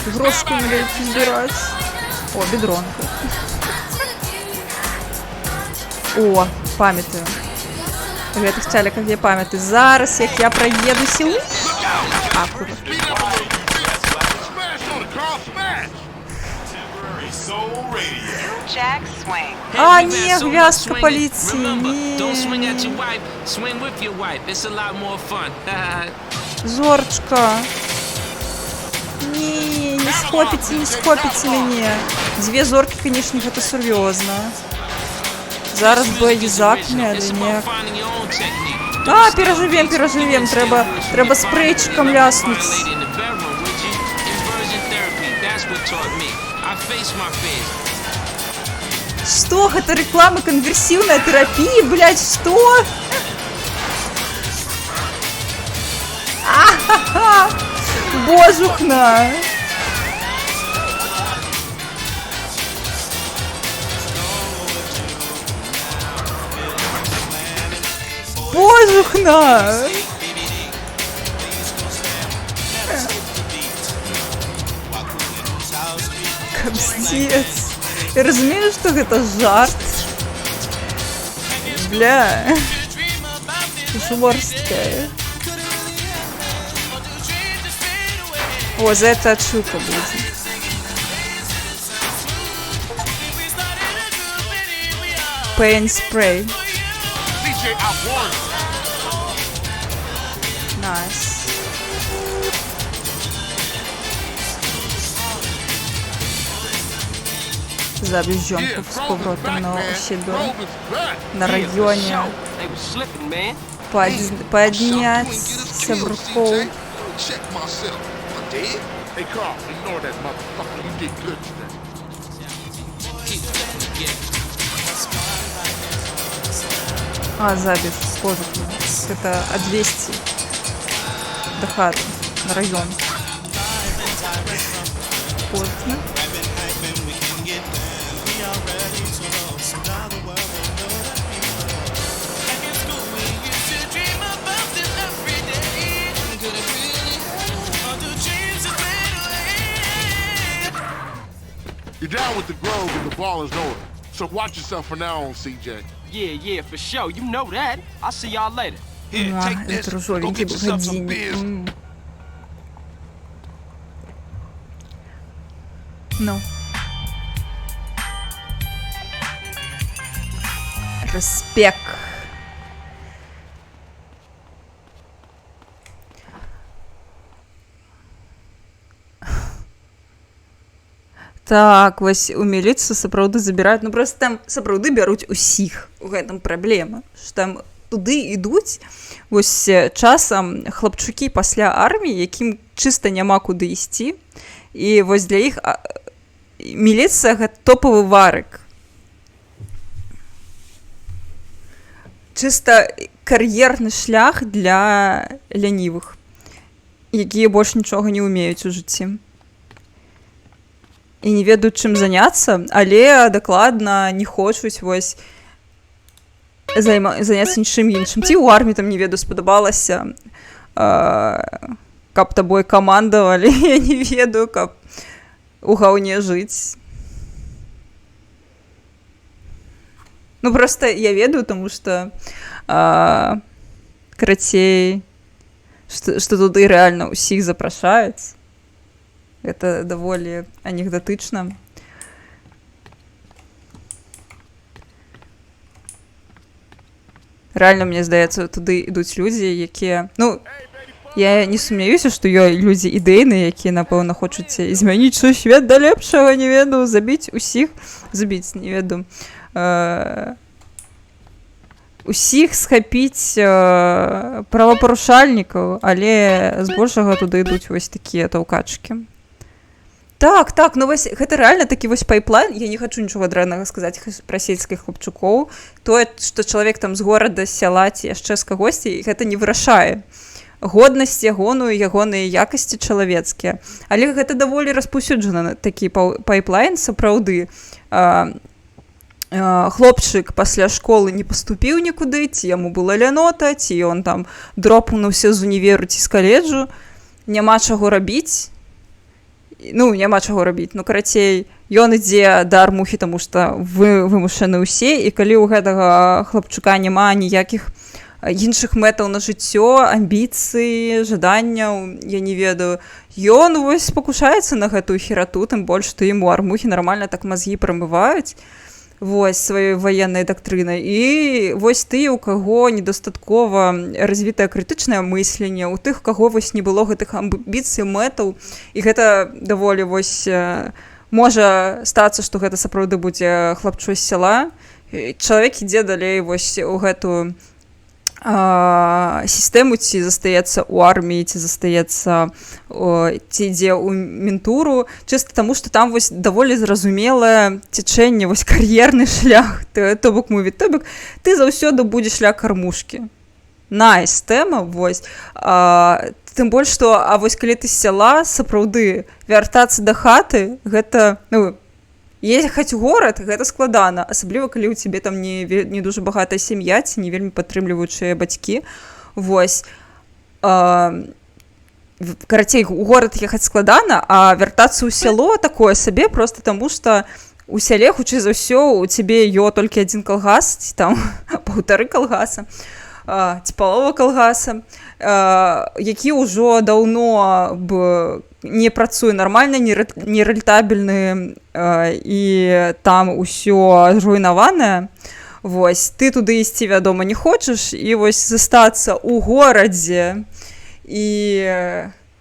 Грошку не дають збирати. О, бідронка. О, памятаю. Гэтых цяляках я памятаю. Зараз, як я праедуся... Аккурат. А, не, гвяздка полиции, не. Зорчка. Не схопите меня. Две зорки, конечно, это серьезно. Зараз боязак медленнее. А, переживем. Треба спрейчиком ляснуть. Что? Это реклама конверсивной терапии? Блять, что? А-ха-ха! Божухна! Божухна! Капздец. Я разумею, что это жарт. Бля. Жорсткая. О, за это отшука будет. Paint spray. Nice. Забежем с поворотом на Седой. На районе. Подняться в руку. А, забег, схожу. Это от 200 до хаты, на район. Поздно. You're down with the Grove and the ball is over. So watch yourself from now on, CJ. Yeah, for sure. You know that. I'll see y'all later. Here, take this. Go get yourself some beers. Ну. Респект. Так, вось у міліцыю сапраўды забіраюць, ну просто там сапраўды бяруць усіх. У гэтым праблема, што там туды ідуць вось часам хлапчукі пасля арміі, якім чыста няма куды ісці, і вось для іх міліцыя гэта топавы варык. Чыста кар'ерны шлях для лянівых, якія больш нічога не ўмеюць у жыцці. І не ведаюць, чым заняцца, але дакладна не хочуць вось заняцца нічым іншым. Ці ў арміі там, не ведаю, спадабалася, каб табой камандавалі, я не ведаю, каб у гаўне жыць. Ну, проста я ведаю, таму што карацей, што туды рэальна ўсіх запрашаюць. Это даволі анекдотычна. Рэальна, мне здаецца, туды ідуць людзі, якія... Ну, я не сумняюся, што ёй людзі ідэйныя, якія, напэўна, хочуць змяніць свет да лепшага, не ведаю, забіць усіх, не ведаю, усіх схапіць правапарушальнікаў, але збольшага туды ідуць вось такія таўкачкі. Так, ну вось, гэта рэальна такі вось пайплайн, я не хачу нічога дрэннага сказаць пра сельскіх хлапчукоў, тое, што чалавек там з горада, з сяла ці яшчэ з кагосьці, гэта не вырашае годнасць ягоную, ягоныя якасці чалавецкія. Але гэта даволі распаўсюджаны такі пайплайн, сапраўды. Хлопчык пасля школы не паступіў нікуды, ці яму была лянота, ці ён там дропнуўся з універу ці з каледжу, няма чаго рабіць. Ну, няма чаго рабіць. Ну, карацей, ён ідзе да армухі, таму што вымушаны ўсе, і калі ў гэтага хлапчука няма ніякіх іншых мэтаў на жыццё, амбіцый, жаданняў, я не ведаю, ён вось пакушаецца на гэтую херату, тым больш, што ім у армухі нармальна так мазгі прамываюць вось сваёй ваеннай дактрынай. І вось ты, у каго недастаткова развітае крытычнае мысленне, у тых, у каго вось не было гэтых амбіцый, мэтаў, і гэта даволі вось можа стацца, што гэта сапраўды будзе хлапчу з сяла. Чалавек ідзе далей вось у гэтую сістэму, ці застаецца ў арміі, ці застаецца, ці ідзе ў ментуру, чыста таму, што там вось даволі зразумелае цячэнне, вось кар'ерны шлях, то бок мовіць, то бок ты заўсёды будзеш шлях кармушкі. Найс тэма, вось. Тым больш, што, а вось калі ты з сяла, сапраўды, вяртацца да хаты, гэта, ну, ехаць у горад, гэта складана, асабліва калі ў цябе там не дуже багатая сям'я, ці не вельмі падтрымліваючыя бацькі. Вось. Карацей, у горад ехаць складана, а вяртацца ў сяло такое сабе, проста таму што у сяле, хутчэй за ўсё, у цябе толькі адзін калгас, ці там паўтары калгаса, ці палова калгаса, які ўжо даўно не працуе нармальна, не рэнтабельны, і там усё зруйнаванае. Вось, ты туды ісці, вядома, не хочаш, і вось застацца ў горадзе і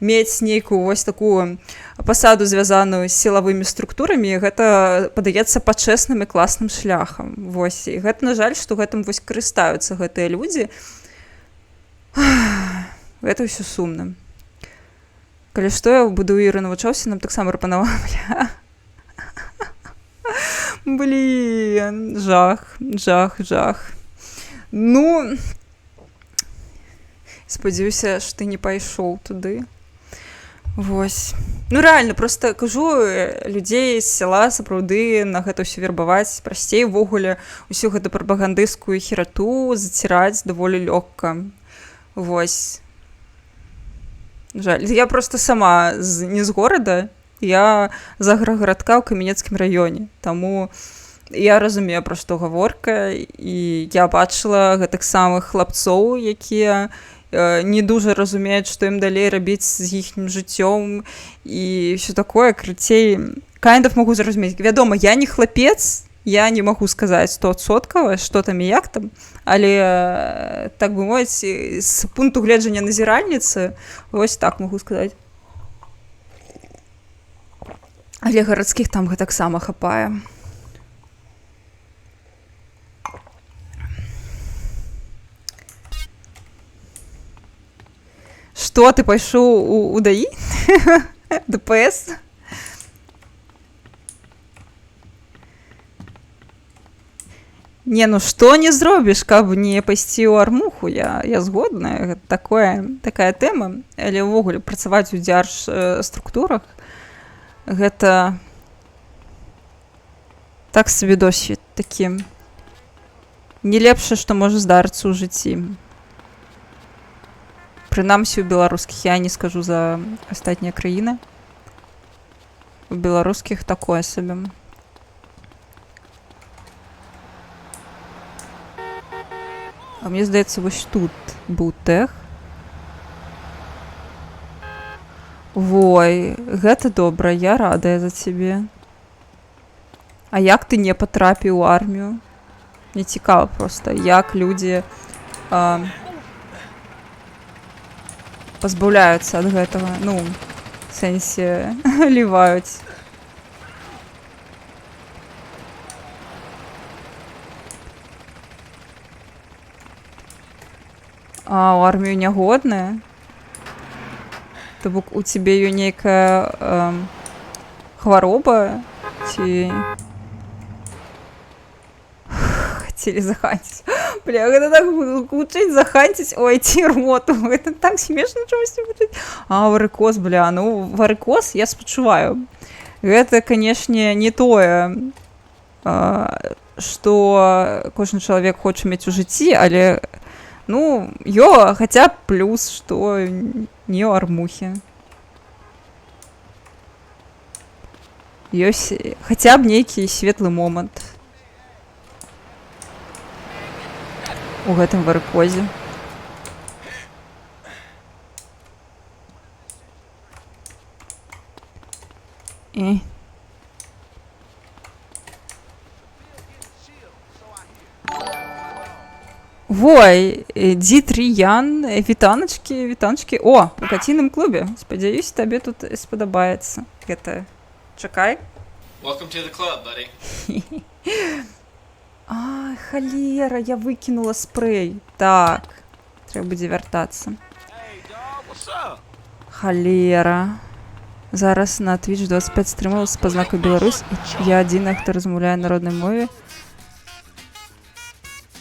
мець нейкую вось такую пасаду, звязаную з сілавымі структурамі, гэта падаецца пачэсным і класным шляхам. Вось, і гэта, на жаль, што гэтым вось карыстаюцца гэтыя людзі. Гэта ўсё сумна. Калі што, я ў будуіры навучаўся, нам таксама прапанавалі. Блін, жах. Ну, спадзяюся, што ты не пайшоў туды. Вось. Ну, рэальна, проста кажу, людзей з сяла сапраўды на гэта ўсё вербаваць прасцей, увогуле усю гэту прапагандысцкую херату заціраць даволі лёгка. Вось. Жаль. Я просто сама не з горада, я з аграгарадка ў Каменецкім раёне, таму я разумею, пра што гаворка, і я бачыла гэтых самых хлапцоў, якія не дуже разумеюць, што ім далей рабіць з іхнім жыццём, і ўсё такое, крыцей, могу зразумець. Вядома, я не хлапец, я не магу сказаць 100%, што там і як там, але, так бы мовіць, з пункту гледжання назіральніцы, вось так магу сказаць. Але гарадскіх там гэтаксама хапае. Што, ты пайшоў у ДАІ? ДПС? Не, ну што не зробіш, каб не пайсці ў армуху, я згодная, такая тэма, але ўвогуле працаваць у дзяржструктурах, гэта так сабе досвед такі не лепшае, што можа здарыцца ў жыцці. Прынамсі ў беларускіх, я не скажу за астатнія краіны, у беларускіх такое сабе. А мне здаецца, вось тут быў тэх. Вой, гэта добра, я радая за цябе. А як ты не патрапіў у армію? Мне цікава проста, як людзі пазбаўляюцца ад гэтага, ну, в сэнсе, ліваюць. А ў армію нягодная? То бок у цябе ёй нейкая хвароба? Ці... Хацелі заханціць. Бля, гэта так гучыць заханціць, ой, ці рвоту. Гэта так смешна чамусьці гучыць. А, варыкоз, бля, ну, варыкоз я спачуваю. Гэта, канешне, не тое, што кожны чалавек хоча мець у жыцці, але... Ну, хаця плюс, што... не ў армухе. ёсць хаця б нейкі светлы момант у гэтым варыкозе. І Вой, Дзітріян, вітаначкі. О, у каціным клубе. Спадзяюсь, табе тут спадабаецца. Гэта... Чакай. Welcome to the club, buddy. А, халера, я выкінула спрэй. Так, трэба будзе вяртацца. Халера. Зараз на Twitch 25 стрымаў з пазнакай Беларусь. Я адзіная, хто размаўляе на роднай мове.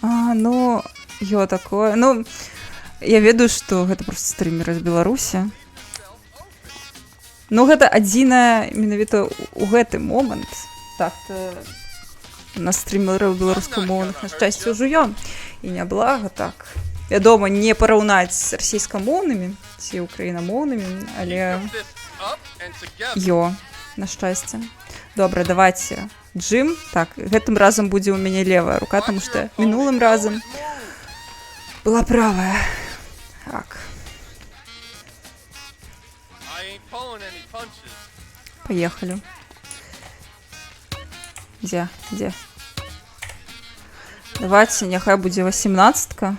А, ну, такое. Ну, я ведаю, што гэта проста стрымеры з Беларусі. Ну, гэта адзіная менавіта ў гэты момант. Так-то у нас стрімераў беларускамоўных на шчасце ўжо ён. І няблага так. Вядома, не параўнаць з расійскамоўнымі ці украінамоўнымі, але на шчасце. Добра, давайте джим. Так, гэтым разам будзе ў мяне левая рука, таму што мінулым разам была правая. Так. Поехали. Дзе? Давайте, няхай будзе 18-ка.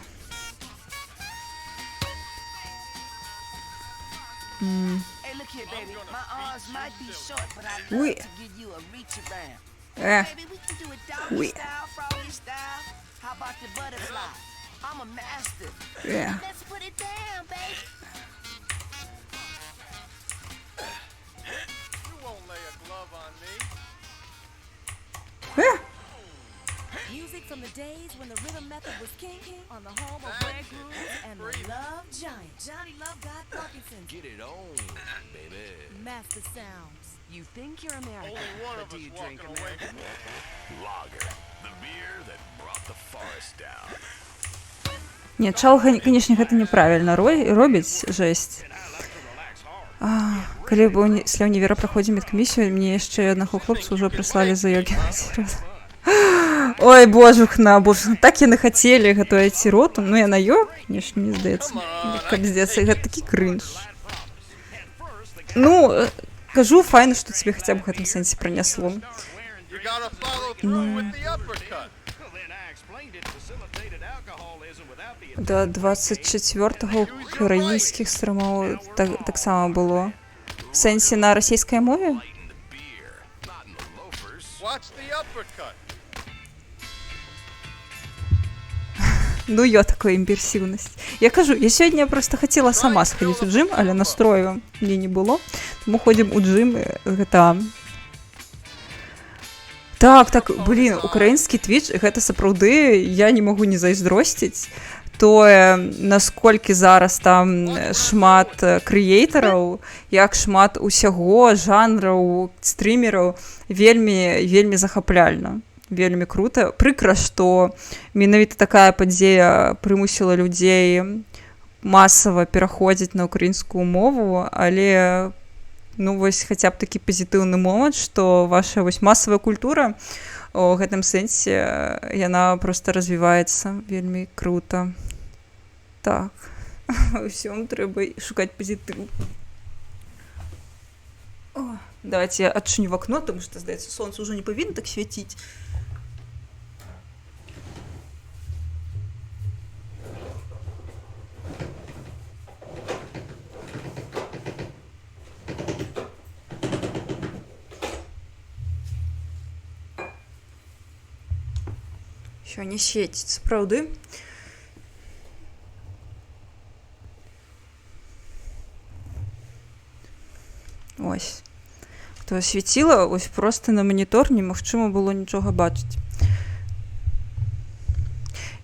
Уй. Уй. Music from the days when the rhythm method was king on the home of Greg Grooves and the Love Giant. Johnny Love God Parkinson. Get it on, baby. Master Sounds. You think you're American, but do you drink American? Lager, the beer that brought the forest down. Не, чал, конечно, гэта неправільна робіць, жесть. Калі пасля універа праходзім медкамісію, мне яшчэ аднаго хлопца ўжо прыслалі за йогі. Ой, божухна, так яны хацелі гэтую сіроту, ну я на йог, конечно, мне здаецца. Калі здаецца, гэта такі крынж. Ну, кажу, файна, што тебе хаця б у гэтым сэнсе пранясло. Да 24-го украінскіх стрымаў таксама было. В сэнсе на расійскай мове? Ну, такая імперсіўнасць. Я кажу, я сёння просто хацела сама сходить у джим, але настрою мне не было. Тому ходим у джим GTA. Так, блин, украінскі Twitch, гэта сапраўды, я не могу не зайздросціць. Тое, насколькі зараз там шмат крыейтараў, як шмат усяго, жанраў, стрімераў, вельмі захапляльна. Вельмі круто. Прыкра, што менавіта такая падзея прымусіла людзей масава пераходзіць на украінскую мову, але ну вось хаця б такі пазітыўны момант, што ваша вось масавая культура у гэтым сэнсе яна проста развіваецца вельмі круто. Так, усём трэба шукаць пазітыў. Давайте я адчыню в окно, тому што, здаецца, сонца ўжо не павінна так свяціць. Що, не свеціць, сапраўды? Ось. То свяціла, ось просто на монітор немагчыма было нічога бачыць.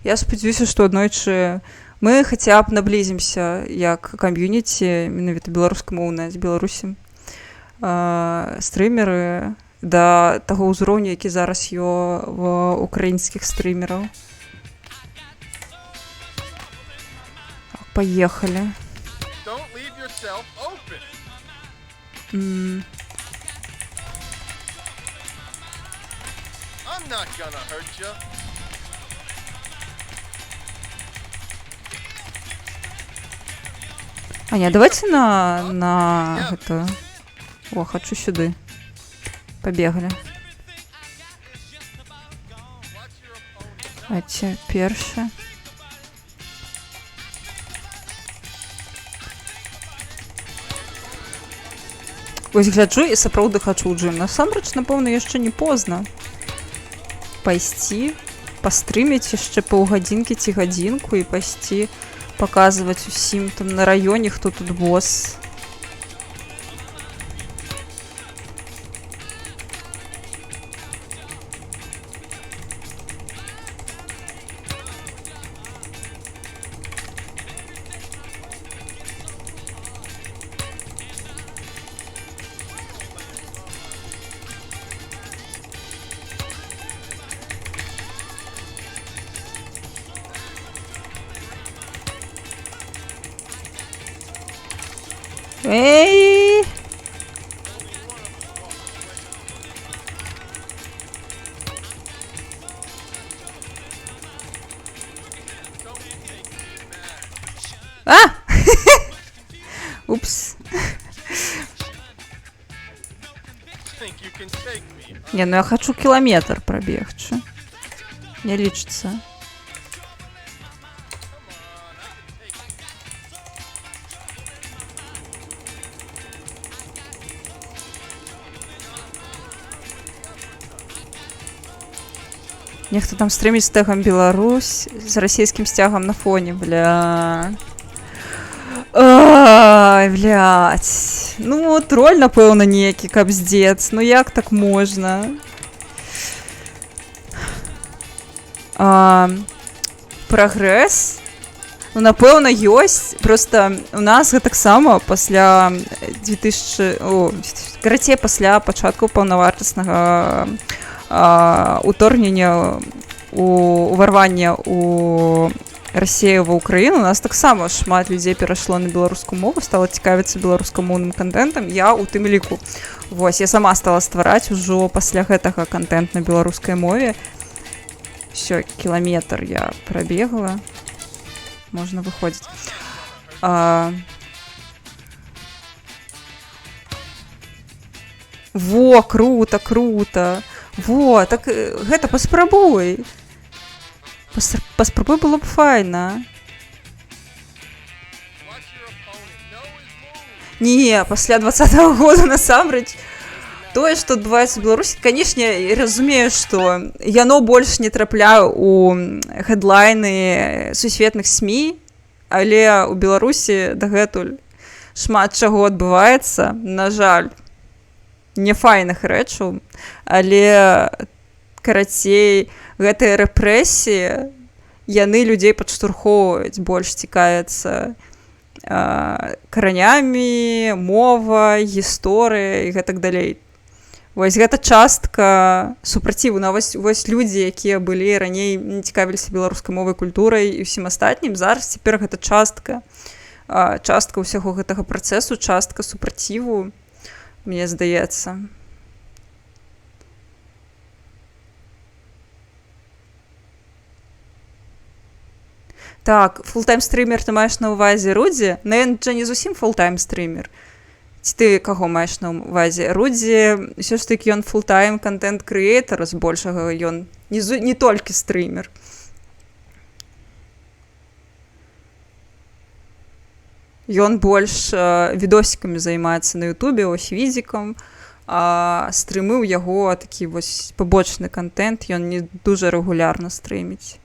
Я спадзяюся, што аднойчы мы хаця б наблізімся як кам'юніці, менавіта беларускамоўнае з Беларусі, стрымеры, да таго ўзроўню, які зараз ёсць ва украінскіх стрымераў. Поехали. I'm not gonna hurt you. А не, давайте на это... О, хочу сюда. Побегали. Эти перши. Вось гляджу і сапраўды хачу ў джым. Насамрэч, напэўна, яшчэ не позна пайсці, пастрыміць яшчэ паўгадзінкі ці гадзінку і пайсці паказваць усім там на раёне, хто тут босс. Эй! А! Упс. Не, ну я хочу километр пробегчы. Не лічыцца. Нехто там стрыміць з тегом Беларусь з расійскім сцягам на фоне, бля. Ай, блядь. Ну, троль, напэўна, некі, капздец. Ну, як так можна? Прагрэс? Ну, напэўна, ёсць. Просто у нас гэтаксама пасля 2000... Карацей, пасля пачатку паўнавартаснага уторгнення, уварвання у Расію ва Ўкраіну, у нас таксама шмат людзей перайшло на беларускую мову, стала цікавіцца беларускамоўным кантэнтам, я у тым ліку. Вось, я сама стала ствараць ужо пасля гэтага кантэнт на беларускай мове. Всё, кіламетр я прабегла. Можна выходзіць. Во, круто, круто. Во, так гэта паспрабуй. Паспрабуй, было б файна. Не, пасля 20-го года насамрэч тое, што адбываецца ў Беларусі, канешне, я разумею, што яно больш не трапляе у хэдлайны сусветных СМІ, але ў Беларусі дагэтуль шмат чаго адбываецца, на жаль, нефайных рэчаў, але карацей, гэтыя рэпрэсіі, яны людзей падштурхоўваюць, больш цікавяцца каранямі, мова, гісторыя і гэтак далей. Вось гэта частка супраціву. Вось людзі, якія былі раней не цікавіліся беларускай мовай, культурай і ўсім астатнім, зараз цяпер гэта частка ўсяго гэтага працэсу, частка супраціву, мне здаецца. Так, фултайм-стрымер ты маеш на ўвазе Рудзі? Ну, ён жа не зусім фултайм-стрымер. Ці ты каго маеш на ўвазе? Рудзі, ўсё ж такі ён фултайм контент-крэатар, збольшага ён не толькі стрымер. Ён больш відосікамі займаецца на ютубе, ось відзікам, а стрымы ў яго такі вось пабочны контент, ён не дуже рэгулярна стрыміць.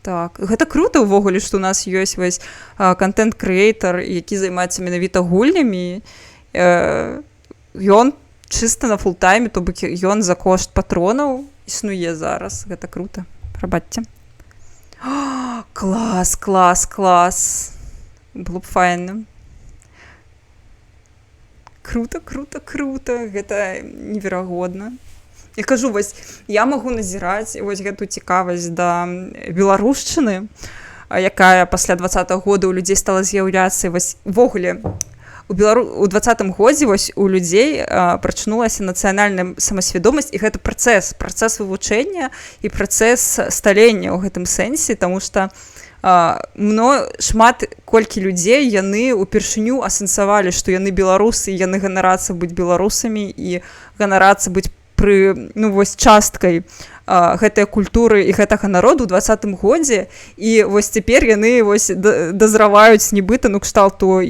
Так, гэта круто ўвогуле, што ў нас ёсць вось контент-крэатар, які займаецца менавіта гульнямі. Ён чыста на фултайме, то бок ён за кошт патронаў існуе зараз. Гэта круто. Прабачце. Клас, клас, клас. Было б файна. Круто, круто, круто. Гэта неверагодна. Я кажу, вось, я магу назіраць вось гэту цікавасць да беларушчыны, якая пасля 20-го года ў людзей стала з'яўляцца, вось, ввогуле, у 20-м годзе вось у людзей прачнулася нацыянальная самасвядомасць, і гэта працэс вывучэння і працэс сталення ў гэтым сэнсе, таму што шмат колькі людзей яны ўпершыню асэнсавалі, што яны беларусы, яны ганарацца быць беларусамі і ганарацца быць вось часткай гэтай культуры і гэтага народу ў 20-м годзе, і вось цяпер яны вось дазраваюць нібыта, кшталту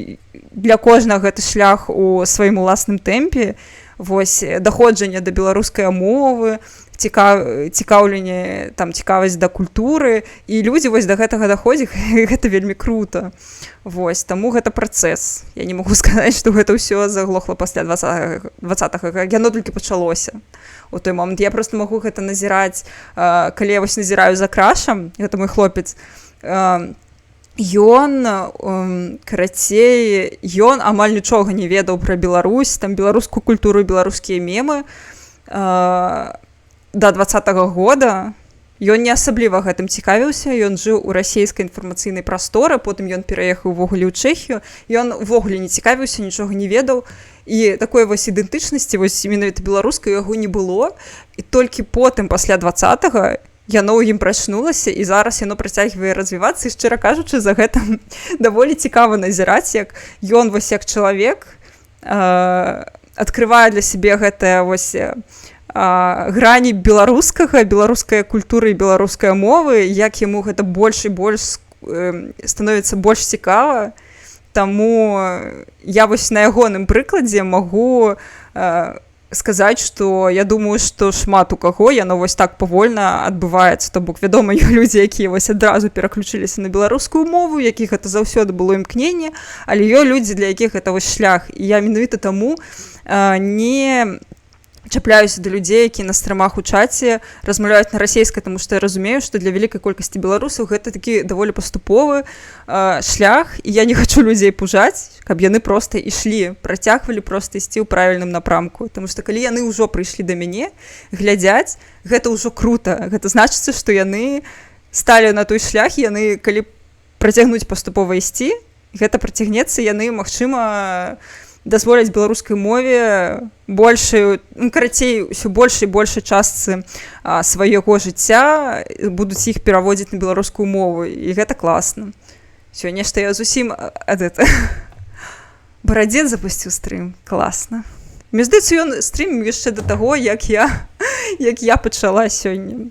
для кожнага гэты шлях у сваім уласным тэмпе, вось даходжанне да беларускай мовы, цікаўленне, цікавасць да культуры, і людзі вось да гэтага даходзяць, гэта вельмі крута. Вось, таму гэта працэс. Я не магу сказаць, што гэта ўсё заглохла пасля 20-га, яно толькі пачалося у той момант. Я проста магу гэта назіраць, калі я вось назіраю за Крашам, гэта мой хлопец, ён амаль нічога не ведаў пра Беларусь, там беларускую культуру, беларускія мемы, да 20-го года. Ён не асабліва гэтым цікавіўся, ён жыў у расійскай інфармацыйнай прасторы, потым ён пераехаў увогуле ў Чэхію, ён увогуле не цікавіўся, нічога не ведаў, і такой вось ідэнтычнасці, вось менавіта беларускай яго не было, і толькі потым, пасля 20-го, яно ў ім прачнулася, і зараз яно працягвае развівацца, і, шчыра кажучы, за гэтым даволі цікава назіраць, як ён вось як чалавек адкрывае для сябе гэтае вось грані беларускай культуры і беларускай мовы, як яму гэта больш і больш становіцца больш цікава. Таму я вось на ягоным прыкладзе магу сказаць, што я думаю, што шмат у каго яно вось так павольна адбываецца. То бок, вядома, ёсць людзі, якія вось адразу пераключыліся на беларускую мову, якіх гэта заўсёды было імкненне, але ёсць людзі, для якіх гэта вось шлях. І я менавіта таму не чапляюся да людзей, якія на стрымах у чаце размаўляюць на расейскай, таму што я разумею, што для вялікай колькасці беларусаў гэта такі даволі паступовы шлях, і я не хачу людзей пужаць, каб яны проста ішлі, працягвалі проста ісці ў правільным напрамку, таму што калі яны ўжо прыйшлі да мяне, глядзяць, гэта ўжо крута, гэта значыцца, што яны сталі на той шлях, яны калі працягнуць паступова ісці, гэта працягнецца, яны, магчыма, дазволяць беларускай мове карацей, усё большай і большай частцы свайго жыцця будуць іх пераводзіць на беларускую мову, і гэта класна. Сёння нешта я зусім Барадзец запусціў стрым, класна. Мне здаецца, ён стрыміў яшчэ да таго, як я пачала сёння.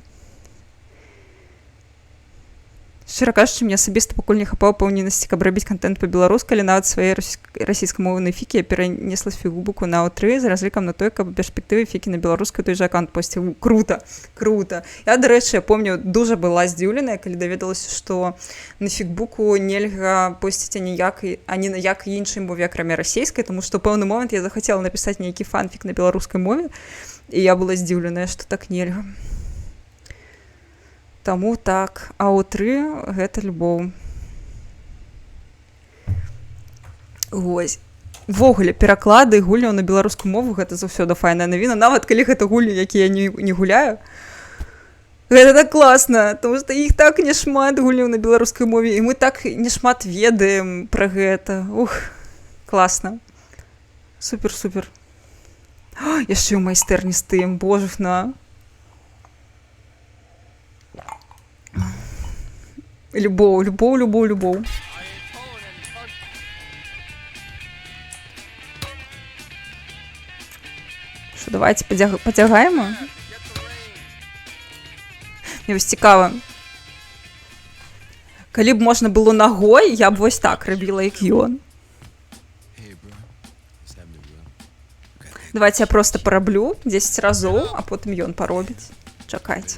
Шчыра кажучы, мне асабіста пакуль не хапала паўненасці, каб рабіць контент па-беларуску, але нават свае расійскамоўныя фікі я перанесла з фігбуку на А3 з разлікам на той, каб перспектывы фікі на беларускай той жа аккаунт посціў. Крута. Я, дарэчы, я помню, дужа была здзіўленая, калі даведалася, што на фігбуку нельга посціць ані на якай іншай мове, акрамя расійскай, тому што ў пэўны момант я захацела напісаць нейкі фанфік на беларускай мове, і я была здзіўленая, што так нельга. Таму так, А3 гэта любоў. Вось. Ввогуле, пераклады гульняў на беларускую мову гэта заўсёды файная навіна, нават калі гэта гульні, якія я не гуляю. Гэта так класна, тому што іх так няшмат гульняў на беларускай мове, і мы так няшмат ведаем пра гэта. Класна. Супер. Яшчэ ў майстэрні стаім, божухна. Любоў. Що, давайте потягаємо? Мне вось цікава. Калі б можна было ногой, я б вось так рабіла, як ён. Давайте я просто пораблю 10 разоў, а потым ён паробіць. Чакайце.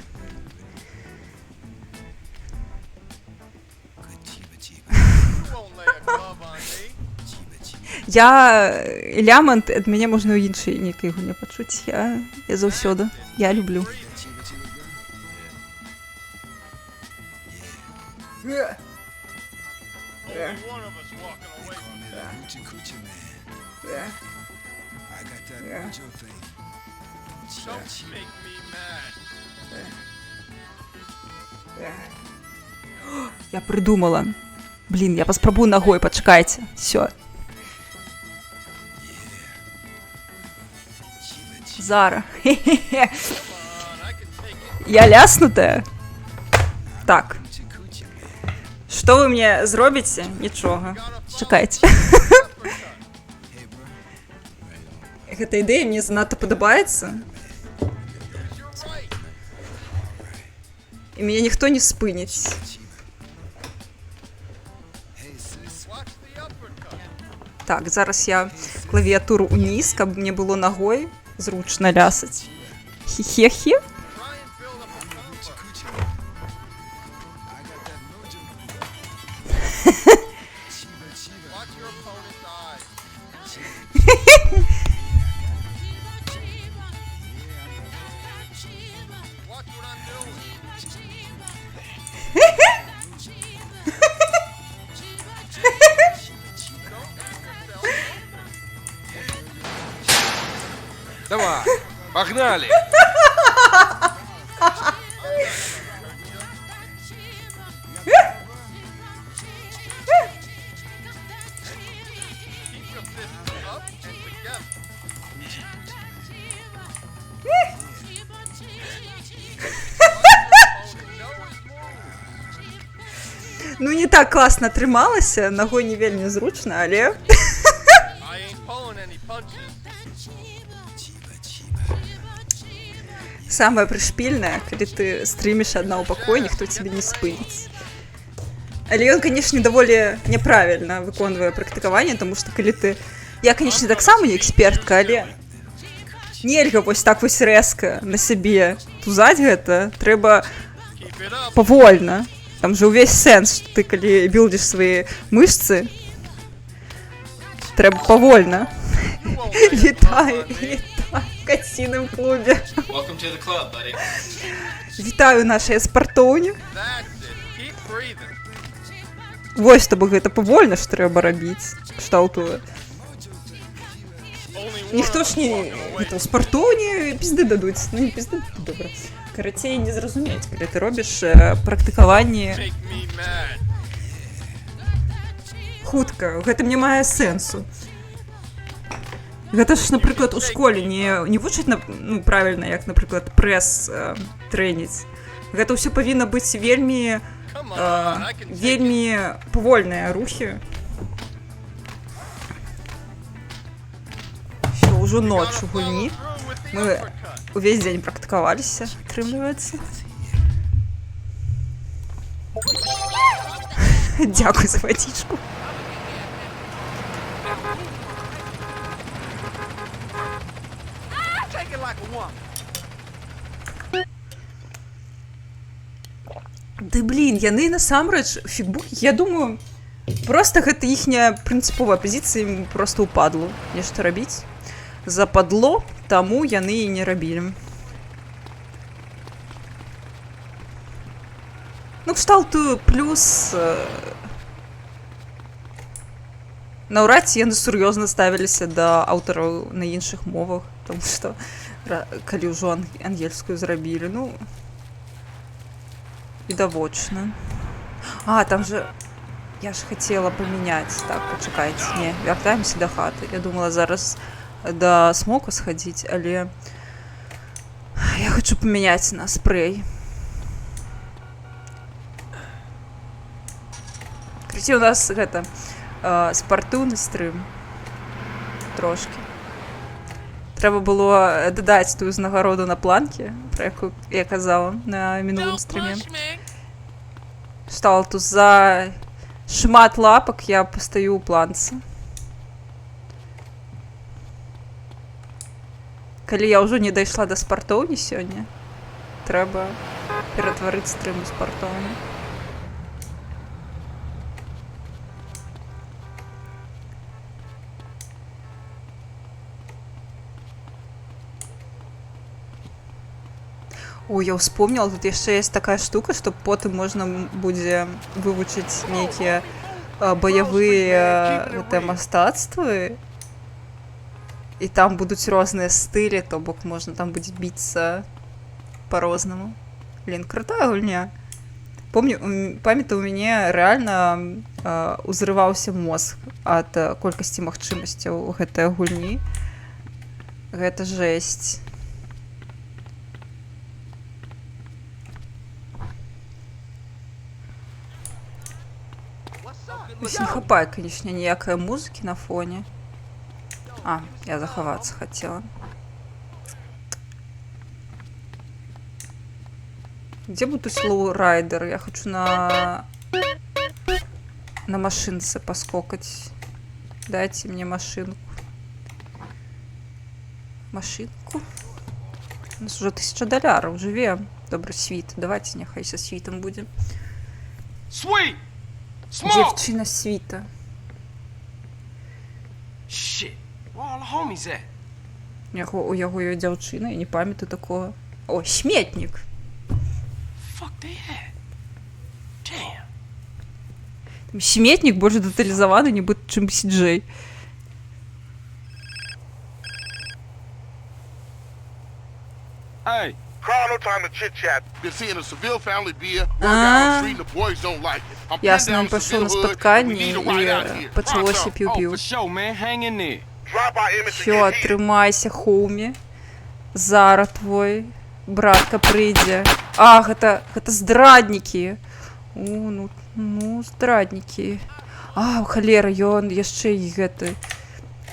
Я лямант, ад мяне можна ў іншай нейкай гульні пачуць. Я заўсёды. Я люблю. Я придумала. Блин, я паспрабую ногой, пачакайце. Всё. Зара. Я ляснутая? Так. Што вы мне зробіце? Нічога. Чакайце. Гэта ідэя мне занадта падабаецца. І мяне ніхто не спыніць. Так, зараз я клавіатуру уніз, каб мне было ногой зручна лясаць. Хе-хе-хе. Давай, погнали! Ну, не так класна атрымалася, ногой не вельмі зручна, але... Самае прышпільнае, калі ты стрыміш адна ў пакоі, ніхто цябе не спыніць. Але ён, канешне, даволі няправільна выконвае практыкаванне, таму што калі ты... Я, канешне, таксама не экспертка, але нельга вось так вось рэзка на сябе тузаць гэта, трэба павольна. Там же увесь сэнс, што ты, калі білдзіш свае мышцы, трэба павольна. Вітаю, вітаю в касіным клубе. Welcome to the club, buddy. Вітаю нашай спартоўні. Вось, то гэта павольна ж трэба рабіць. Кшталту. Ніхто ж не... Гэта ў спартоўні пізды дадуць. Ну, не пізды, добра. Карацей, не зразумець, калі ты робіш практыкаванне хутка. Гэта не мае сэнсу. Гэта ж, напрыклад, у школе не вучаць, ну, правільна, як, напрыклад, прэс трэніць. Гэта ўсё павінна быць вельмі павольныя рухі. Всё, ўжо ноч у гульні. Мы увесь дзень практыкаваліся, атрымліваецца. Дзякуй за вадзічку. Ды блін, яны насамрэч фігбук, я думаю, просто гэта іхняя прынцыповая пазіцыя, ім просто ўпадло нешта рабіць. Западло, таму яны і не рабілі. Ну, кшталту плюс... Наўрад ці яны сур'ёзна ставіліся да аўтараў на іншых мовах, таму што калі ўжо ангельскую зрабілі, ну... Відавочна. А, там же... Я ж хацела памяняць. Так, пачакайце. Не, вяртаемся да хаты. Я думала зараз да смока схадзіць, але... Я хочу памяняць на спрэй. Крыці, у нас гэта... спартыўны стрым. Трошкі. Трэба было дадаць тую узнагароду на планке, про якую я казала на мінулым стрыме. Шталту за шмат лапак я пастаю ў планцы. Калі я ўжо не дайшла да спартоўні сёння, трэба ператварыць стрым у спартоўню. Ой, я вспомнила, тут яшчэ есть такая штука, што потым можна будзе вывучыць нейкія баявыя мастацтвы, і там будуць розныя стылі, то бок можна там будзе біцца по-рознаму. Блин, крутая гульня. Памятаю, у мяне рэальна узрываўся мозг ад колькасці магчымасцяў гэтай гульні. Гэта жэсць. Ось не хапає, конечно, ніякої музики на фоні. А, я заховаться хотела. Где будет слоурайдер? Я хочу на машинце поскокать. Дайте мне машинку. Машинку? У нас уже $1000. Живем. Добрый світ. Давайте нехай со світом будем. Sweet! Дівчина світа. Shit. Where all the homies at? У яго є дівчина, я не пам'ятаю такого. О, сметник. Fuck they at? Damn. Там сметник больше детализованный, нібито, чим CJ. Hey. Carl, no time to chit chat. Been seeing a Seville family beer, work out on the street, and the boys don't like it. I'm pinned Ясно, down він to пішов на Seville hood, and we споткання need a ride out і here. почалося Oh, пів-пів. for sure, man. Hang in there. Drop by Emmett to Що, get here. тримайся, хоумі. Зараз твой братка прийде. Ах, это здрадники. О, ну, здрадники. А, холера, ён яшчэ і гэты.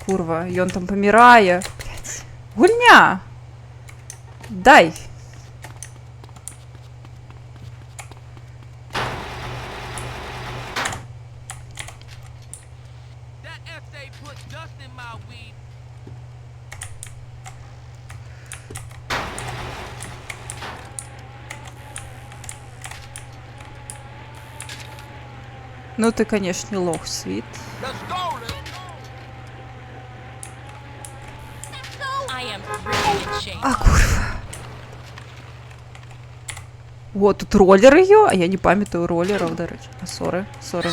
Курва, ён там памірае. Блядь. Гульня! Дай! Ну ты, конечно, лох, Свит. А, курва. О, тут роллер ее, а я не памятаю роллеров, до речі. А, сори,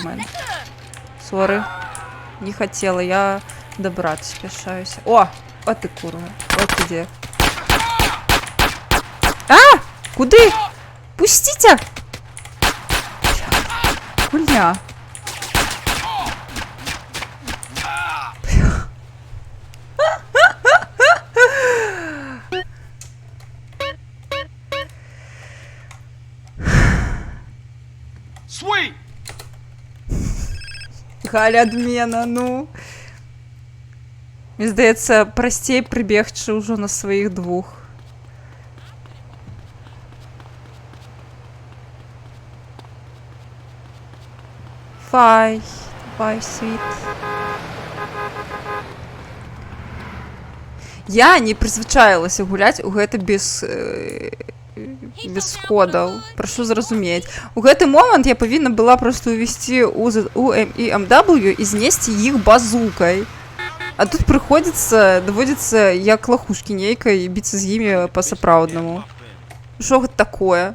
мен. Сори. Не хотела, я добраться спешаюсь. О, ты курва. Вот ты где. А! Куды? Пустите! Гульня. Sweet! Галя адмена, ну. Мені здається, простей прибігши уже на своїх двох. Давай, Світ. Я не призвычаілася гуляць у гэта без кодаў. Прашу зразумець. У гэты момант я павінна была просто увесці UMW і знесці іх базукай. А тут даводзіцца як лахушкі нейкай біцца з імі па-сапраўднаму. Што гэта такое?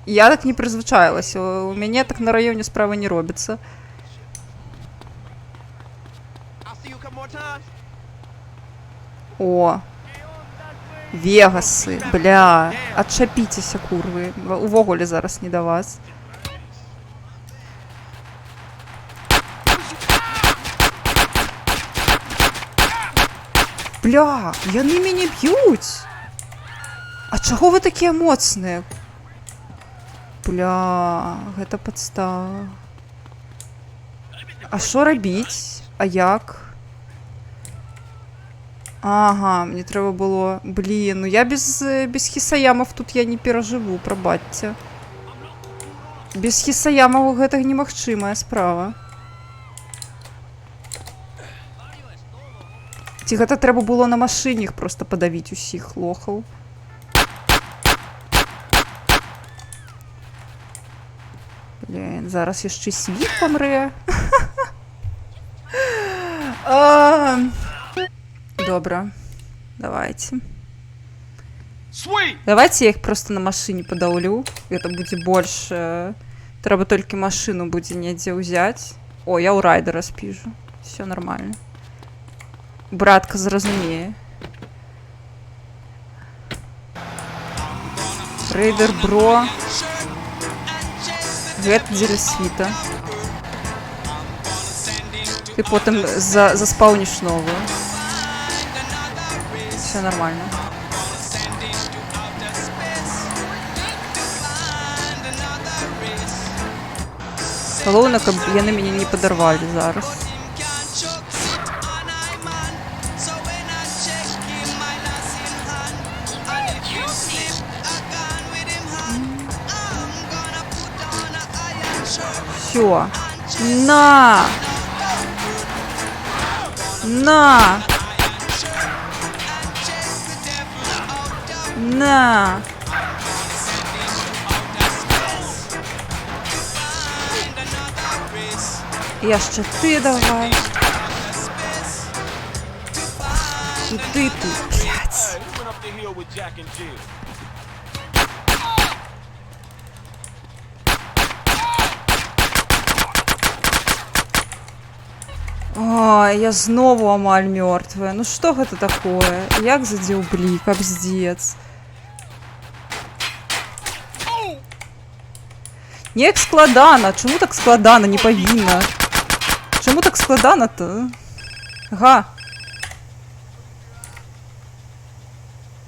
Я так не призвычаілася. У мяне так на раёне справа не робіцца. О! Вегасы, бля. Адчапіцеся, курвы. Увогуле зараз не да вас. Бля, яны мяне б'юць. А чаго вы такія моцныя? Бля, гэта падстава. А што рабіць? А як? Ага, мне трэба было... Блин, ну я без хісаямов тут я не перажыву, прабачце. Без хісаямов гэта немагчымая справа. Ці гэта трэба было на машыне іх проста падавіць усіх лохаў. Блин, зараз яшчэ Світ памрэ. Добра. Давайте. Давайте я их просто на машине подавлю. Это будет больше. Треба только машину будет негде взять. О, я у райдера спижу. Все нормально. Братка зразумее. Рейдер бро. Гэта дзеля Світа. Ты потом заспаунишь новую. Все нормально. Галоўна, каб яны мяне не падарвалі зараз. Всё. На! На! На! Я ще ти давай. І ти тут, блядь. Ой, я знову амаль мёртвая. Ну што гэта такое? Як задзеў блік, капздец. Неяк складана. Чаму так складана? Не павінна. Чаму так складана-то? Га.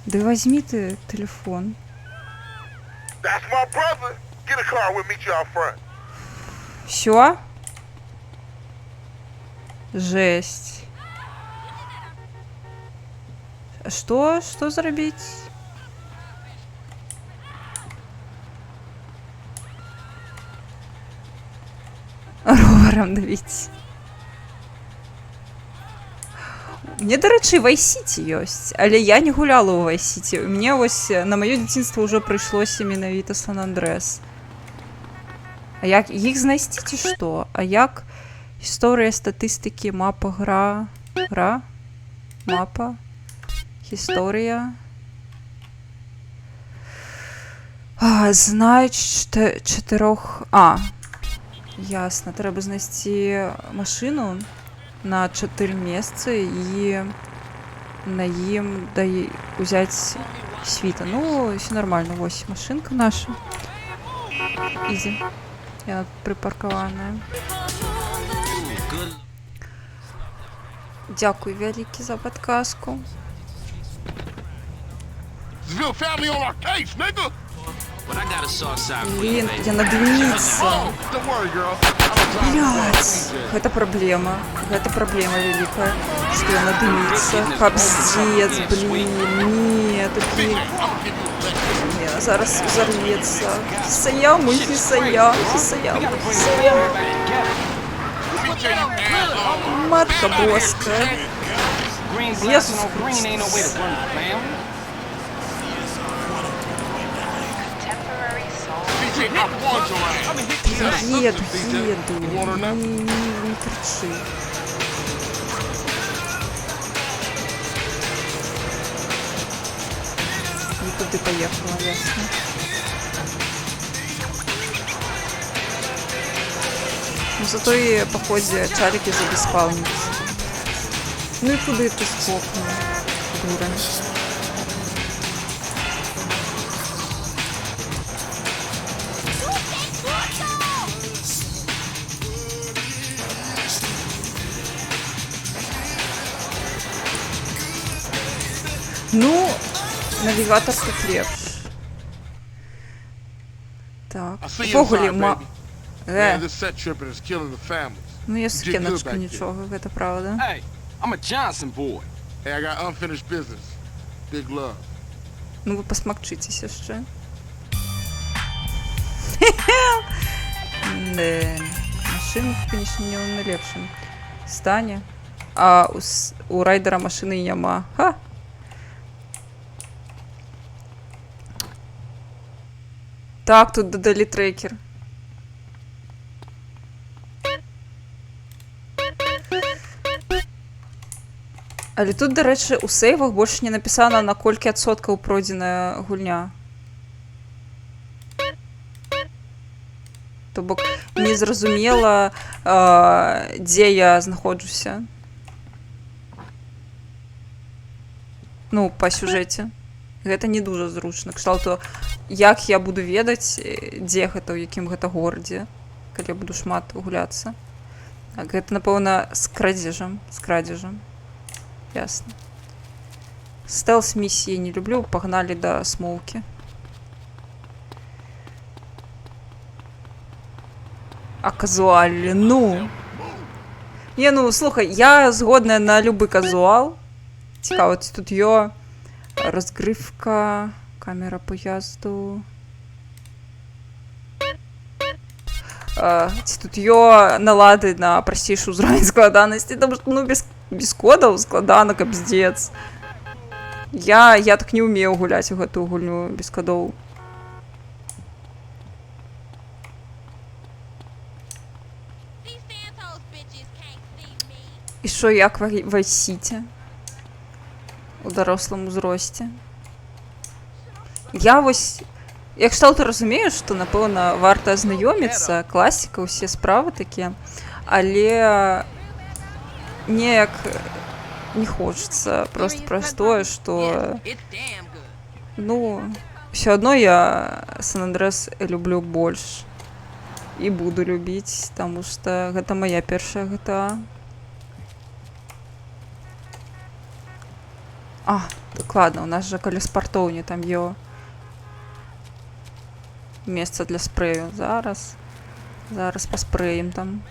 Ды возьми ты телефон. Всё? Жесть. Что? Что зрабіць? Роварам давіць. Мне, дарэчы, Vice City ёсць, але я не гуляла ў Vice City. Мне вось на маё дзяцінства ўжо прыйшлося менавіта Сан-Андрэс. А як іх знайсці ці што? А як гісторыя статыстыкі, мапа, гра, мапа, гісторыя. Знаюць 4... ясна, трэба знайсці машыну на 4 месцы і на ім узяць світа. Ну, все нормально. Вось машинка наша. Ізі. Яна припаркаваная. Дякую вялікі за падказку. Блин, я надыміцца. Блядь, гэта праблема. Гэта праблема вялікая, што я надыміцца. Капздец, блин, не, такі... Не, зараз взорвецца. Хисая, мой хисая, хисая, мой хисая. Матка боская. Иисус Христос. Еду, не кричи. Не туди поехала, ясно. Ну зато и по ходе чарики забеспавнится. Ну и куди ты скокнул, дура. Ну, навігатор тут лепш. Так, погулі, Ну, я скиночку нічого, гэта правда. Hey, I'm a Johnson boy. Hey, I got unfinished business. Big love. Ну, ви посмакчитесь ще. Не, машина, конечно, не в найлепшому стані. А у райдера машини нема. Ха! Так, тут додали трекер. Але тут, до речі, у сейвах більше не написано, на колькі відсотків пройдена гульня. То бок не зрозуміла, де я знаходжуся. Ну, по сюжеті. Гэта не дуже зручна. Кшталту, як я буду ведаць, дзе гэта, у якім гэта горадзе, калі я буду шмат гуляцца. Так, гэта, напэўна, з крадзежам. З крадзежам. Ясно. Стелс-миссии не люблю. Погнали до смолки. А казуальні, ну. Ні, ну, слухай, я згодна на любий казуал. Цікаво, тут є розгрівка, камера поїзду. Тут є налади на простішу зрань складаності, тому що, ну, без кодів складано, капздец. Я так не вмію гуляти в эту гульню без кодов. І що, як в Vice City? У дорослому зрості. Я ось... Я кшталту розумію, що, напевно, варто ознайомитися, класика, усі справи такі, але ніяк не хочеться просто простое, що... Ну, все одно я Сан-Андрес люблю більше. І буду любити, тому що це моя перша GTA. А, так ладно, у нас же каля спартовні там є місце для спрею. Зараз поспреємо там.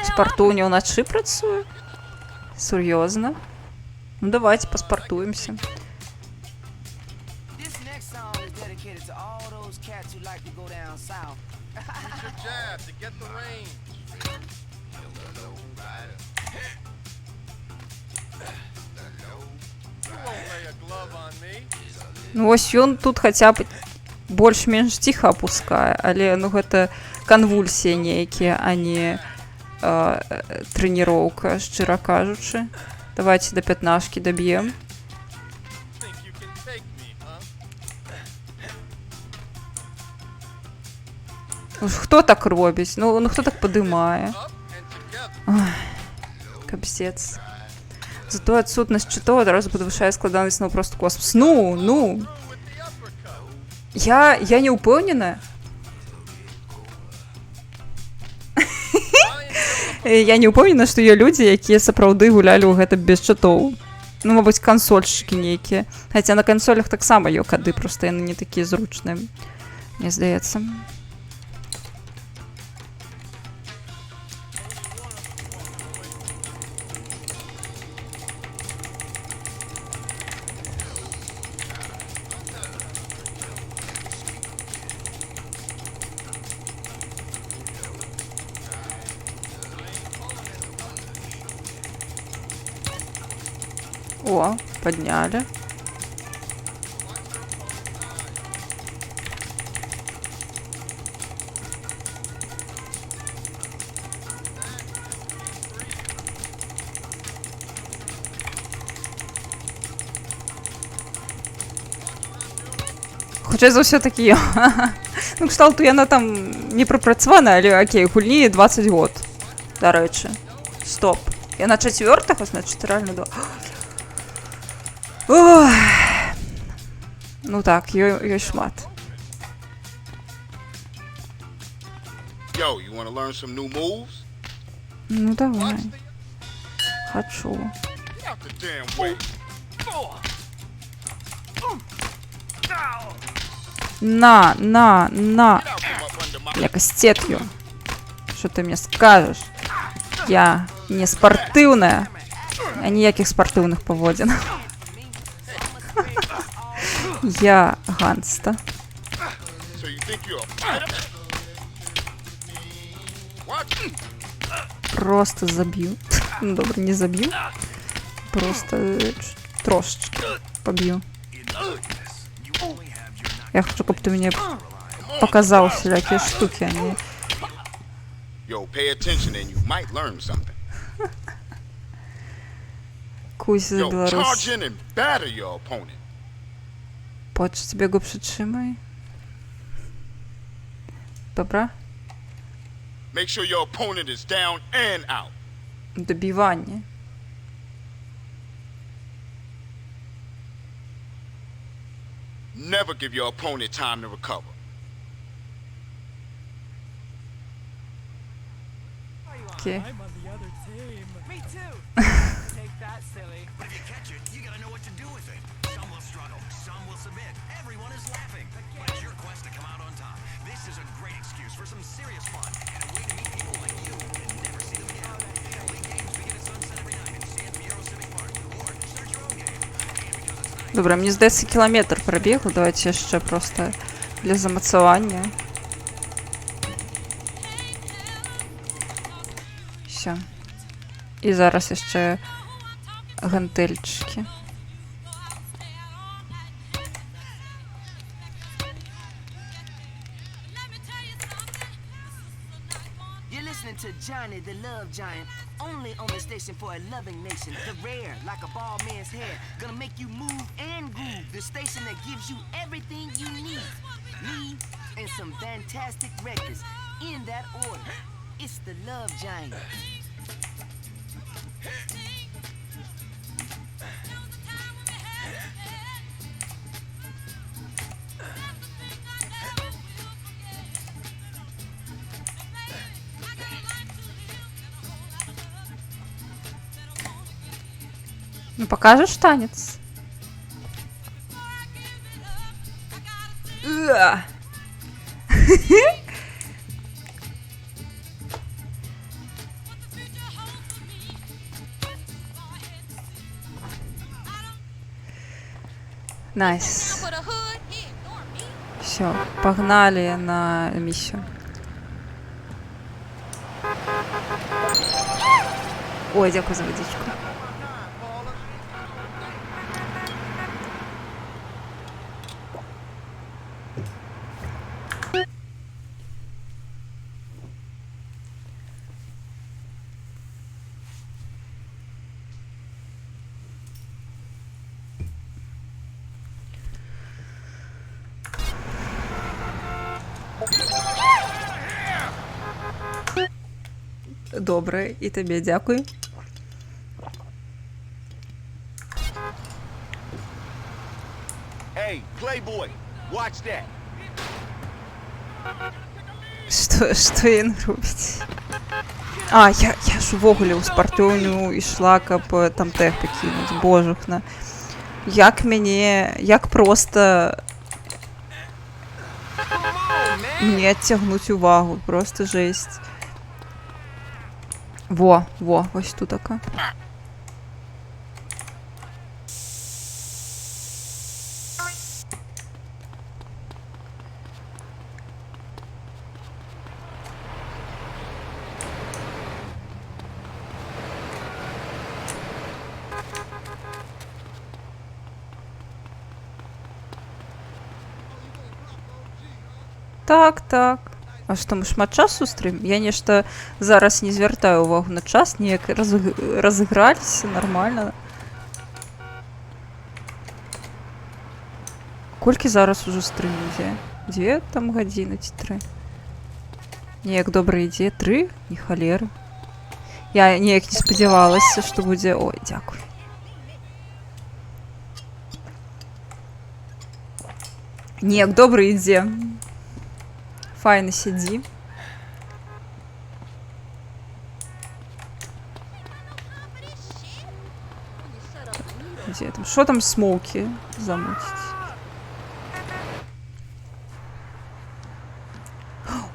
Спартуні вночі працює? Серйозно? Ну давайте поспартуємося. Ну ось він тут хоча б більш-менш тихо опускає, але ну гэта конвульсії ніякі, а не тренировка, щиро кажучи. Давайте до 15 доб'ємо. Ну, хто так робить? Ну хто так подимає? Ой, капздец. Зато відсутність читов одразу підвищає складаність на просто космос. Ну. Я не упевнена. Я не упевнена, що є люди, які сапраўды гулялі ў гэта без чатоў. Ну, мабуть, консольщики нейкія. Хаця на консолях так само є кады, просто яны не такія зручныя, мне здаецца. О, подняли. Хоча за все таки, ну, кшталту яна там не пропрацьована, але окей, гульні 20 год, до речі. Стоп. Я на 4-х, значить, реально до... Ох. Ну так, ёй шмат. Yo, you want to learn some new moves? Ну давай. Хочу. На. Я кастетью. Что ты мне скажешь? Я не спортивная. А ніяких спортивних поводин. Я ганста. Просто забью. Ну, добре, не забью. Просто трошечки побью. Я хочу, чтобы ты мне показал всякие штуки, а не... Кусь за Беларусь. Почти тебе го przytrzymaj. Dobra. Make sure your opponent is down and out. Добивание. Never give your opponent time to recover. Окей. Добре, мені здається, кілометр пробігли. Давайте ще просто для замацування. Все. І зараз ще гантельчики. You're listening to Johnny the Love Giant, only on the station for a loving nation. The rare, like a bald man's hair, gonna make you move and groove. The station that gives you everything you need. Me and some fantastic records, in that order. It's the Love Giant. Ну, покажешь танец? Найс. Все, погнали на миссию. Ой, дякую за водичку. Добре, і тобі дякую. Hey, Playboy, watch that. Що він робить? А, я ж ввогуле у спартюню ішла, каб там тех покинуть, божухна. Як просто мені відтягнуть увагу, просто жесть. Во, ось тут така. Так. А што, мы шмат часу стрым? Я нешта зараз не звяртаю увагу на час, неяк разыграліся нормально. Колькі зараз ужо стрым ідзе? 2 там гадзіны ці 3? Неяк добра ідзе. 3? Не халеры. Я неяк не спадзявалася, што будзе... Ой, дзякуй. Неяк добра ідзе. Файно сидzi. Где там? Что там смоуки замутить?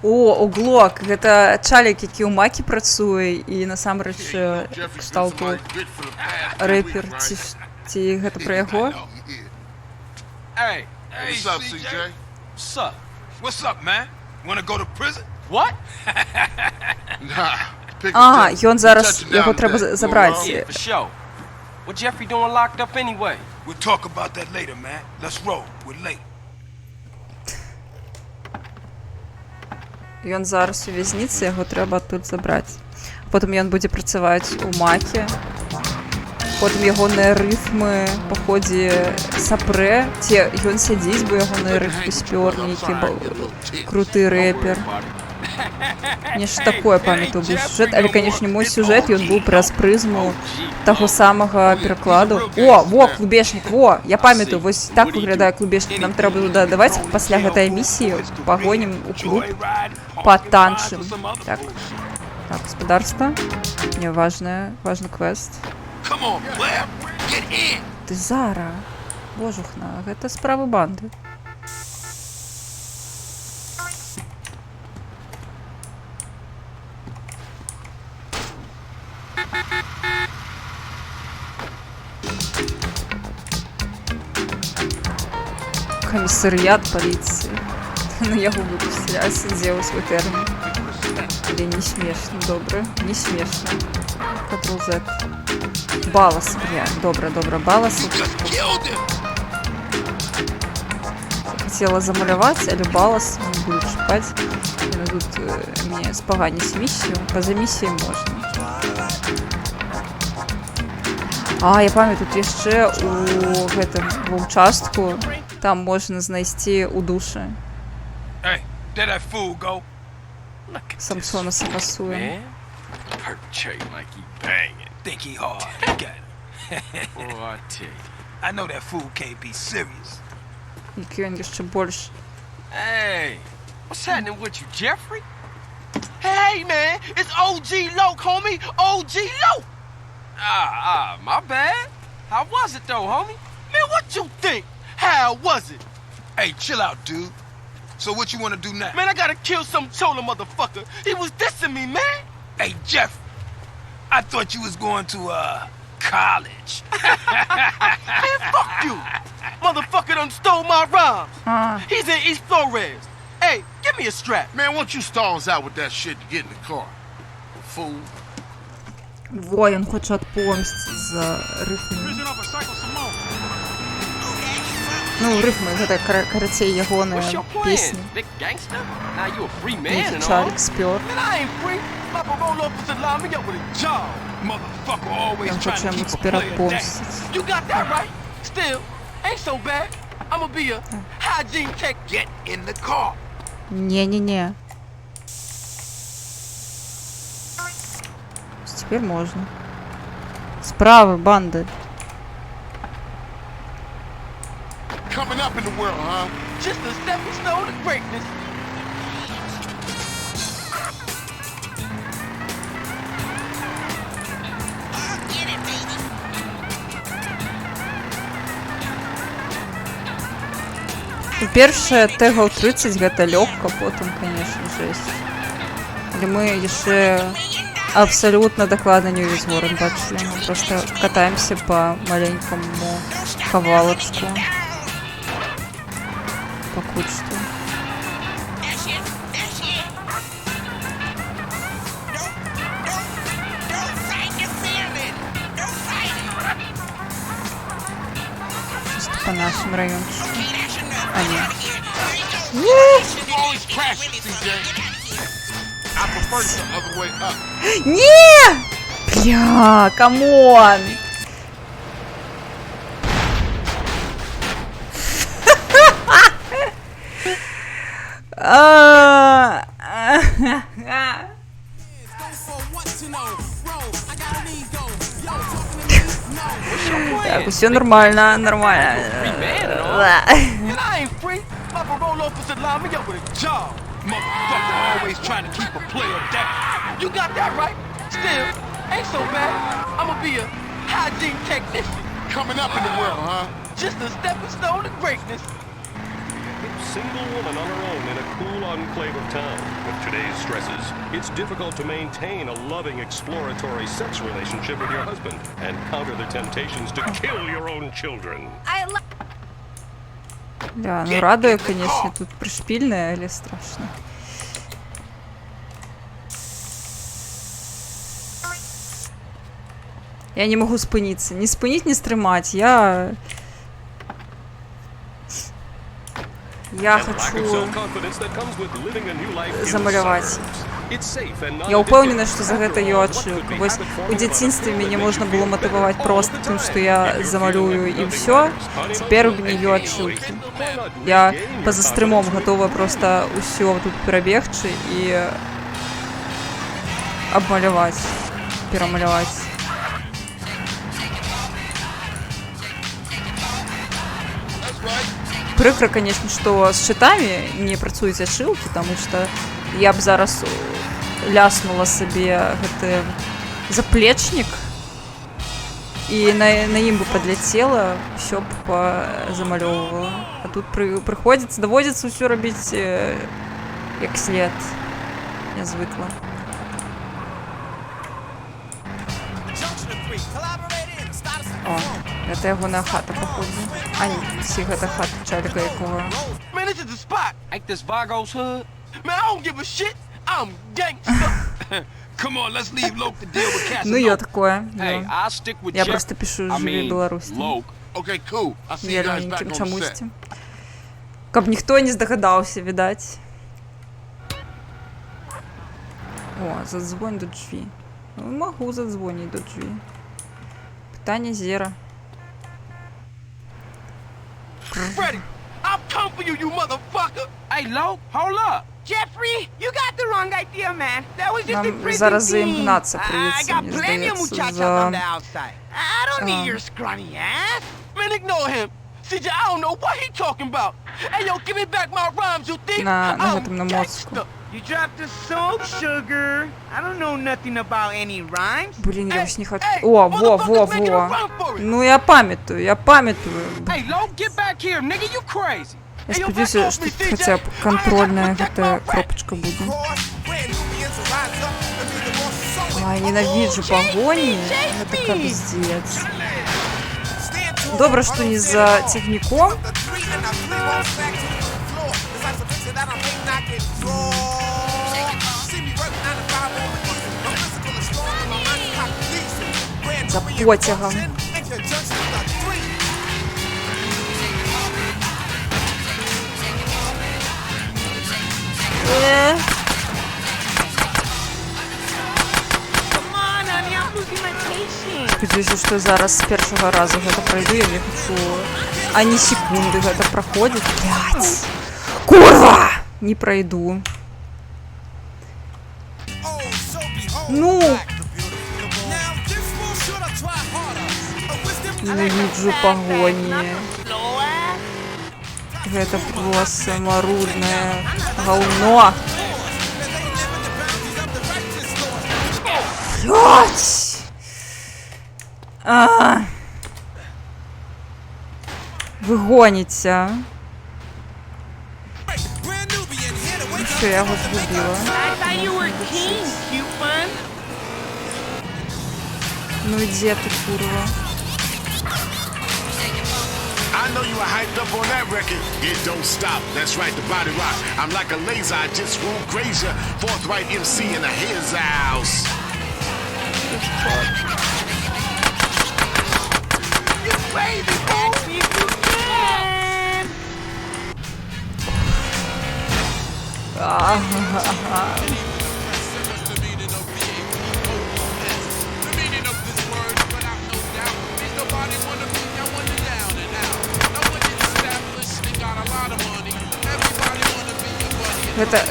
О, Глок. Гэта чалік, які ў макі працуе і насамрэч кшталту рэпер. Ці гэта пра яго? Hey, what's up, CJ? What's up? What's up, man? Wanna go to prison? What? А, ён зараз, яго трэба забраць. Yeah, for sure. What Jeffrey doing locked up anyway? We'll talk about that later, man. Let's roll. We're late. Ён зараз у вязніцы, яго трэба тут забраць. Потым ён будзе працаваць у макі. Потым ягоныя рыфмы па ходзе сапрэ. Ці ён сядзіць, бо ягоныя рыфмы спёр, нейкі круты рэпер. Нешта такое памятаю быў сюжэт, але, канешне, мой сюжэт, ён быў праз прызму таго самага перакладу. О, во, клубешнік, во! Я памятаю, вось так выглядае клубешнік. Нам трэба туды даваць пасля гэтай місіі пагонім у клуб, патанчым. Так. Так, господарство. Не, важный квест. Ты Зара. Божухна, гэта справы банды. Комиссариат полиции. На яго выпустили, а сидел свой термин. Или не смешно, добре, не смешно. Ctrl-Z. Балас, бля, добре, балас. Хотела замаляваць, але балас не буду чіпаць. Яны тут мне спаганіць місію. Па-за місіяй можна. А, я памятаю, тут яшчэ у гэтым участку там можна знайсці у душы. Самсона сапасуем. Які ён яшчэ больш. Hey, what's happening with you, Jeffrey? Hey, man, it's OG Loke, homie. OG Loke. My bad. How was it, though, homie? Man, what you think? How was it? Hey, chill out, dude. So what you want to do now? Man, I gotta kill some chola motherfucker. He was dissing me, man. Hey, Jeff, I thought you was going to, college. Man, fuck you. Motherfucker done stole my rhymes. He's in East Flores. Hey, give me a strap. Man, why don't you stalls out with that shit to get in the car? Fool. Воин хоче отпомстить за рифмы. Ну, рифмы, гэта карацей ягоная песня. Які Чарльз спёр. Ён хоче яму цяпер отпомстить. Не-не-не. Теперь можно. Справа банды. Coming up in the world, huh? Just a stepping stone to greatness. Першае Тегал 30 гэта лёгка, потом, конечно, жесть. Але мы яшчэ абсолютно докладно не увесь город бачили. Мы просто катаемся по маленькому кавалочку. По кучству. Чисто по нашим райончику. А нет. Не! Бля, камон! Так, все нормально, нормально. Motherfucker always trying to keep a player down. You got that right. Still, ain't so bad. I'ma be a hygiene technician. Coming up in the world, huh? Just a stepping stone to greatness. Single woman on her own in a cool enclave of town. With today's stresses, it's difficult to maintain a loving, exploratory sex relationship with your husband and counter the temptations to kill your own children. Да, ну радує, конечно, тут пришпільне, але страшно. Я не могу спыниться. Не спынить, не стримать. Я хочу замаляваць. Я упэўнена, што за гэта я адчука. Вось у дзяцінстве мяне можна было матываваць проста тым, што я замалюю і ўсё. Цяпер у мяне ёсць адчукі. Я па-за стрымом гатова проста ўсё тут перабегчы і абмаляваць, перамаляваць. Прыкра, конечно, што з чытамі не працуюць ачылкі, таму што я б зараз ляснула сабе гэты заплечнік і на ім бы падляцела, ўсё б замалёўвала. А тут прыходзіцца, даводзіцца ўсё рабіць як след. Я звыкла. О, гэта ягоная хата, паходу. А не, ці гэта хата Чарліка якога. Man, this is the spot. Ain't this Vargo's hood? Man, I don't give a shit. I'm gangster. Come on, let's leave Loke to deal with Casanova. Ну, я такое. Hey, I'll stick with Я Jeff. просто пишу I «Живи mean, Беларусь». Loke. Okay, cool. I'll see you guys back Вялененьким on set. чамусьці. Каб ніхто не здагадаўся, відаць. О, задзвонь до дзві. Ну, магу задзвоніць до дзві. Пытанне зера. Freddy, I'll come for you, you motherfucker. Hey, Loke, hold up. Jeffrey, you got the wrong idea, man. That was just a Нам prison зараз за ім scene. гнаться I прийдеться, got мені plenty of здається, muchachas on the за... outside. I don't need your scrawny ass. Man, ignore him. CJ, I don't know what he talking about. Hey, yo, give me back my rhymes, you think? На I'm гэтым, на мозку. gangster. You dropped a soap, sugar. I don't know nothing about any rhymes. Блін, я ж не хочу... О, во. Ну, я пам'ятаю. Hey, Loke, get back here, nigga, you crazy. Я сподіваюся, що тут хоча б контрольная гэта кропочка буде. Ай, ненавиджу погоні. Гэта капздец. Добре, що не за техніком. За потягом. Сподіваюся, що зараз з першого разу гэта пройду, я не хочу ані секунды гэта проходит. Блять! Курва! Не пройду. Ну! Ненавиджу погони. Это просто марудное говно. Блять! Вы гоните. Що я його згубила? Ну і де ти, курва? I know you were hyped up on that record. It don't stop. That's right, the body rock. I'm like a laser. I just won't graze ya. Forthright MC in a his house. You crazy, catch me if you can.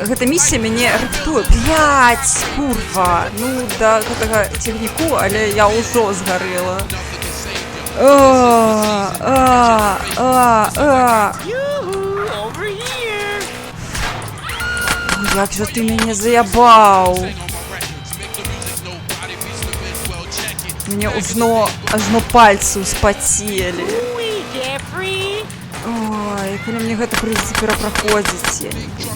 Гэта місія мяне рыхтуе. Блять, курва. Ну, да гэтага цягніку, але я ўжо згарэла. Як жа ты мяне заябаў. Мне ажно пальцы ўспацелі. Ой, калі мне гэта прыйдзецца перапраходзіць, я не хочу.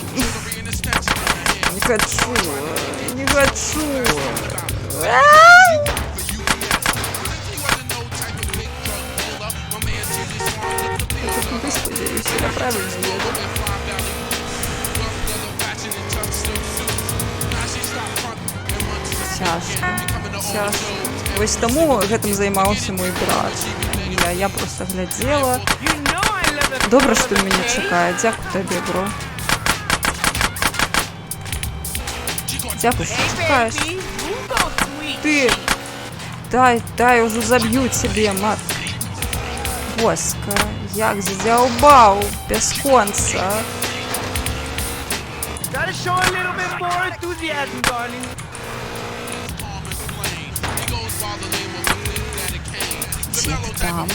Не хочу. Сподіваюся, я правильно еду. Цяжка. Вось таму гэтым займаўся мой брат. Я просто глядзела. Добра, што мяне чакае. Дзякуй табе, бро. Дзякуй, што чакаеш. Ты! Дай, ўжо заб'ю цябе, мат. Воска, як задзяўбаў, бясконца. Gotta show a little bit more enthusiasm, darling. Где ты там?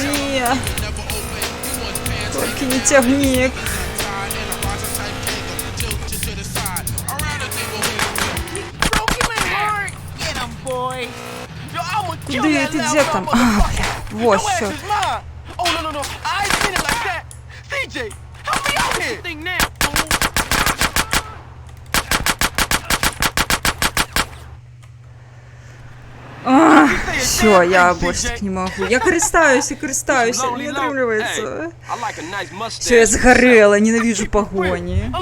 Не. Только не тягник. Куда ты, где там? А, бля, вот что. Все, я больше так не могу. Я користаюсь и користаюсь, а не отрывается. Все, я сгорела, ненавижу погони.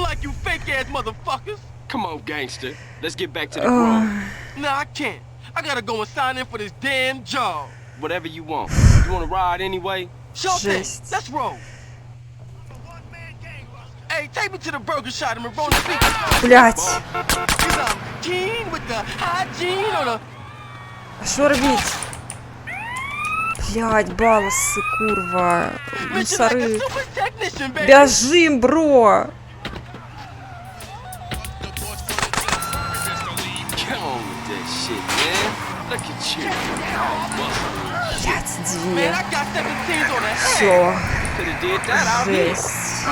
Come on, gangster. Let's get back to the grove. Nah, I can't. I gotta go and sign in for this damn job. Whatever you want. You wanna ride anyway? Sure thing. Let's roll. Hey, take me to the burger shop and roll the feet. Блять. Keen with the hygiene or the... А що робіть? Блять, баласи, курва. Мусори. Бяжим, бро. Блять, две. Все. Жесть.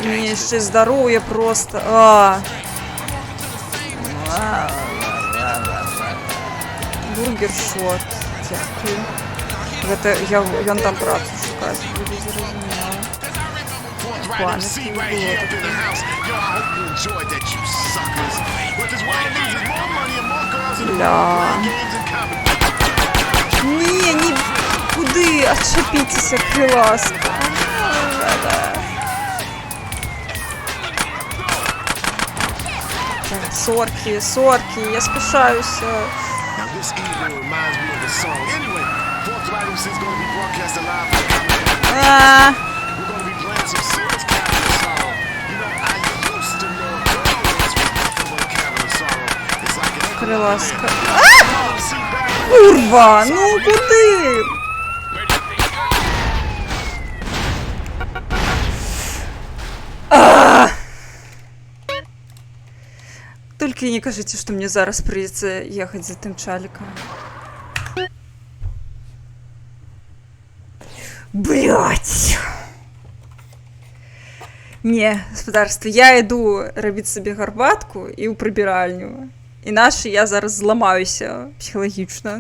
Мне ще здоровье просто. Бургер-шот. Дякую. Это я там працу шукаю. Буду зрозуміла. Бля. Не, куди? Отшипитесь, криласка. Сорки, я спешаюсь. Криласка. Курва, ну куди? Только не кажите, что мне зараз придется ехать за тем чаликом. Блять. Не, господарство, я йду робити собі гарбатку і у прибиральню. Інакше я зараз зламаюся психологічно.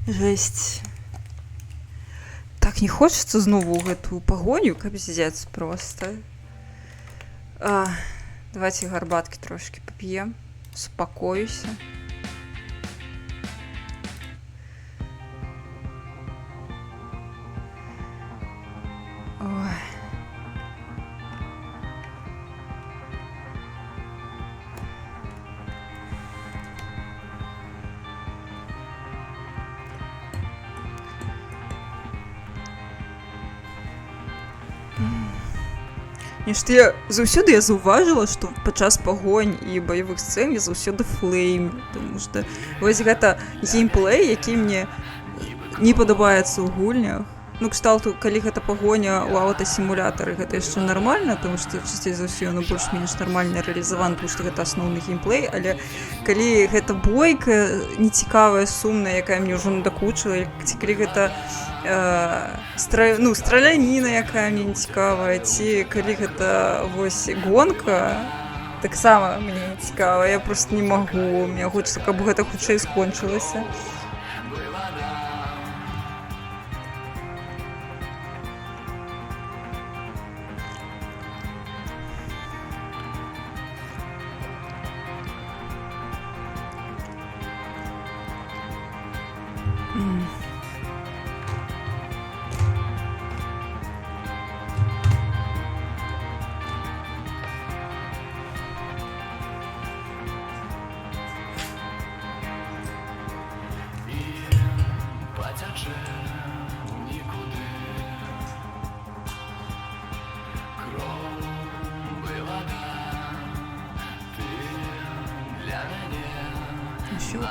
Жесть. Так не хочется знову гэтую погоню, капздец просто. Давайте гарбатки трошки поп'ем. Успокоюся. Ой. Нешта я заўсёды заўважыла, што падчас пагонь і баявых сцэн я заўсёды флейм, тому што вось гэта геймплей, які мне не падабаецца ў гульнях. Ну, кшталту, калі гэта пагоня ў аўтасімулятары, гэта яшчэ нармальна, тому што часцей за ўсё яно больш-менш нармальна рэалізавана, тому што гэта асноўны геймплей, але калі гэта бойка нецікавая, сумная, якая мне ўжо надакучыла, ці калі гэта страляніна, якая мне не цікавая, ці калі гэта вось гонка, таксама мне не цікава, я просто не магу, мне хочется, каб гэта хутчэй скончылася.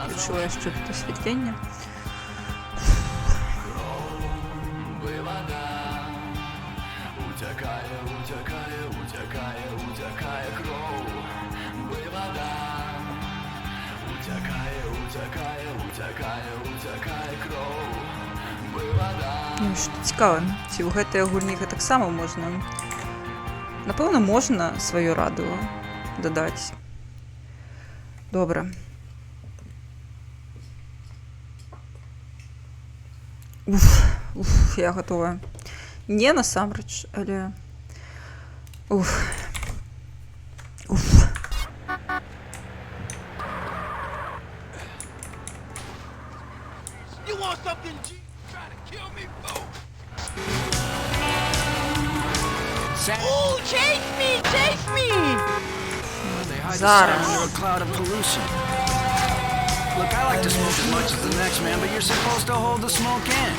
Включила jeszcze тут освітлення. Що цікаво, ці ў гэтай гульні таксама можна. Напэўна, можна сваё радыо дадаць. Добра. Уф, я готова. Не насамрэч, але... Уф. Ooh, chase me! Зараз. Look, I like to smoke as much as the next man, but you're supposed to hold the smoke in.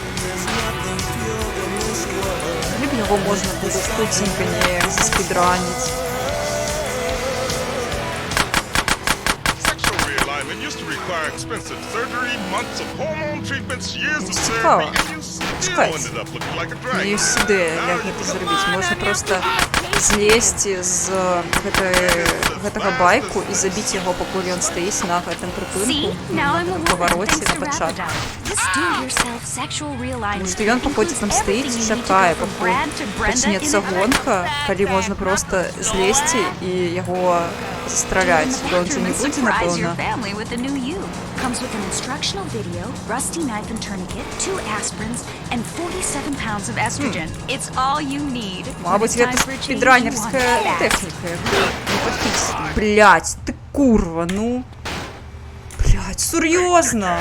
Либо його можна буде швиденько не заспідранити. Sexual realignment used to require expensive surgery, months of hormone treatments, years of therapy, and you still ended up looking like a dragon. Есть ідея, як гэта зрабіць. Можна просто злезці з гэтага байку і забіць яго, пакуль ён стаіць на гэтым прыпынку, на павароце на пачатку. Тому што ён паходзіць там стаіць і чакае, пакуль пачнецца гонка, калі можна просто злезці і яго страляць. Ён жа не будзе, напэўна. Comes with an instructional video, rusty knife and tourniquet, 2 aspirins, and 47 pounds of estrogen. It's all you need. Мабуть, гэта спідранерская тэхніка. Блядь, ты курва, ну. Блядь, сур'ёзна.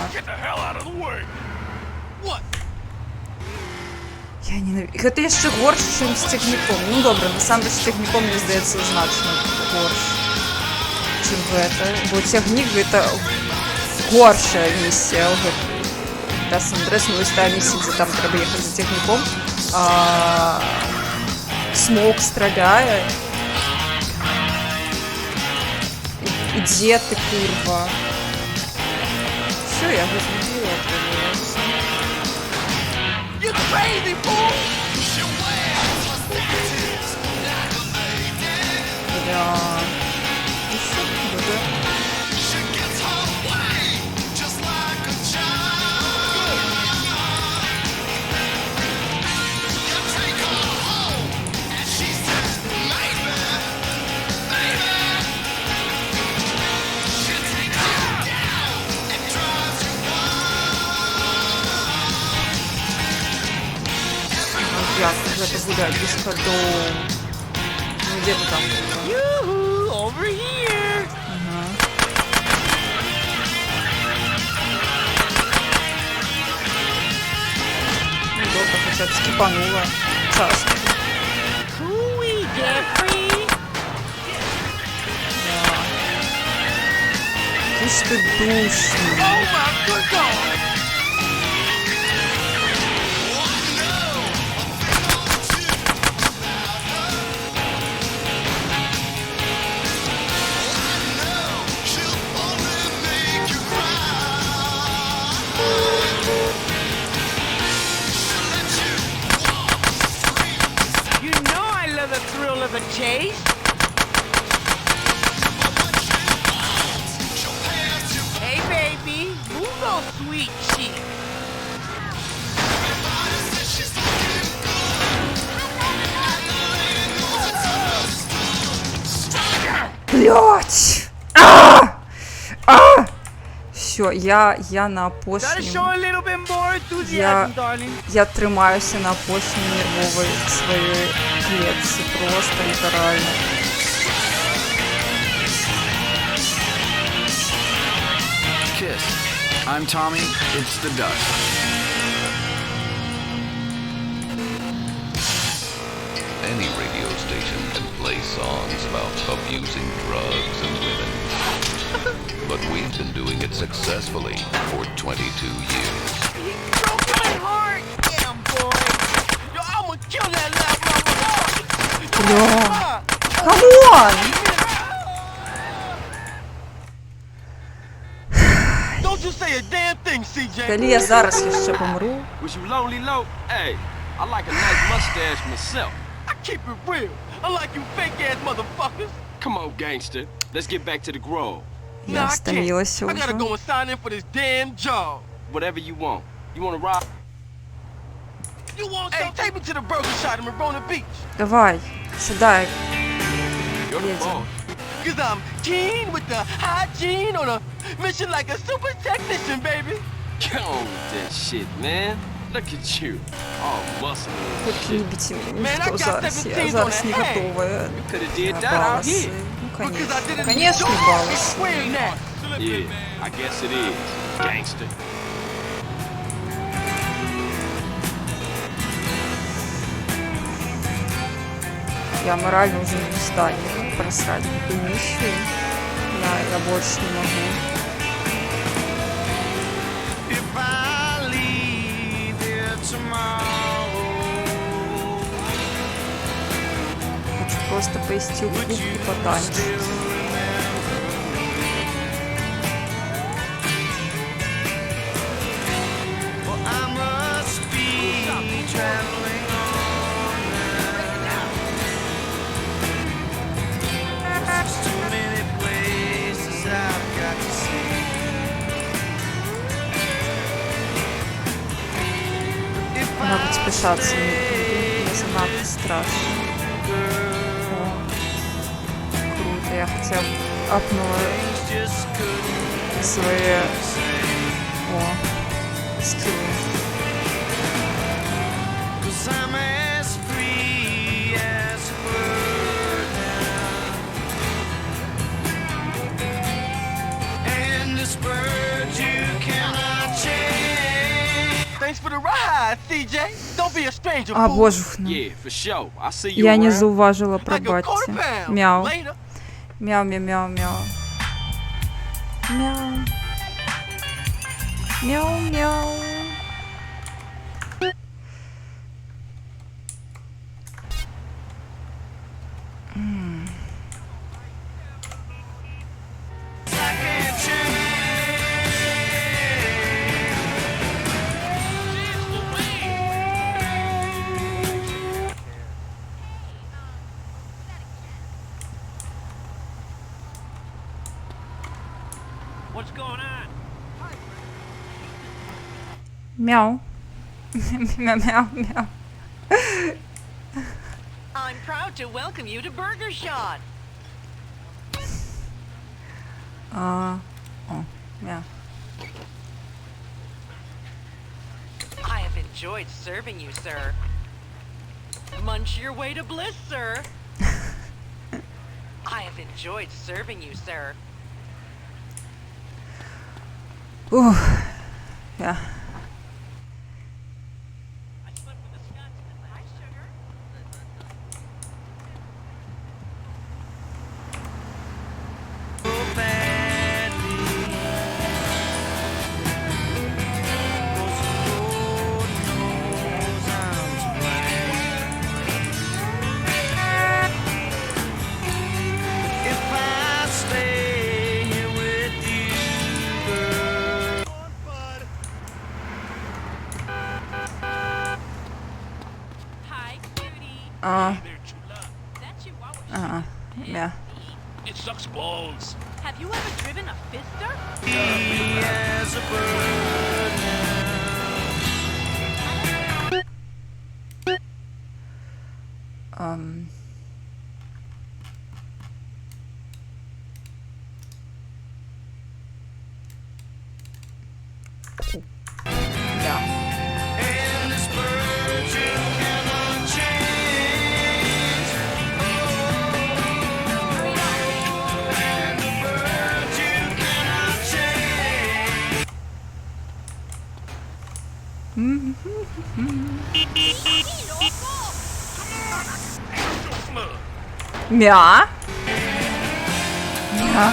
Я ненавіжу. Гэта яшчэ горш, чым з цягніком. Ну добра, насамрэч з цягніком, мне здаецца, значна горш, чым гэта. Бо цягнік гэта горшая місія ў гэтым Сан-Андрэас, ну вось тая місія, дзе там трэба ехаць за цягніком. Смоук страляе. І дзе ты, курва? Всё, я гэта згубіла. You crazy fool! Бля. І що тут буде? Диско-дом. Ну где ты там? Yoo-hoo, over here. Ага. Ну добро, хотя бы скипанула. Царство. Ooh-wee, Jeffrey. Да. Ты ж ты душный. Oh my good God. The thrill of a chase. Hey, baby, move those sweet cheeks. Блять! Все, я на опошні. Я тримаюся на опошні нервової своєї клетці. Просто літерально. Kiss. I'm Tommy. It's the Dust. Any radio station can play songs about abusing drugs and women. But we've been doing it successfully for 22 years. He broke my heart. Get him, boy. Yo, I'ma kill that loud mama. Come on! Don't you say a damn thing, CJ. Коли я зараз ще помру. Was you lonely, low? Hey, I like a nice mustache myself. I keep it real. Unlike you fake-ass motherfuckers. Come on, gangster. Let's get back to the Grove. Я стомилась уже. I gotta go and sign in for this damn job. Whatever you want. You wanna ride? You want something? Hey, take me to the burger shop in Marona Beach. Давай, сюда. You're the boss. Cause I'm keen with the hygiene on a mission like a super technician, baby. Get on with that shit, man. Look at you. All muscle and shit. Любите что зараз? Я зараз не готова. Баласы. Ну, конечно. Конечно, баласы. Yeah, I guess it is, gangster. Я морально уже не в стане просрать эту миссию. Я больше не могу. Хочу просто поисти в клуб и потанчить. Надо спешаться, мне занадто страшно. О, круто, я хотя бы апнула свои скиллы. А, боже, я не зауважила, пробачте. Мяу. Мяу, мяу, мяу, мяу. Мяу. Мяу, мяу. Мяу. Мяу, мяу, мяу. I'm proud to welcome you to Burger Shot. О, мяу. I have enjoyed serving you, sir. Munch your way to bliss, sir. I have enjoyed serving you, sir. Ух, ja. Yeah. It sucks balls. Have you ever driven a fister? As a bird and this bird you cannot change. And the bird you cannot change. Ja. Ja.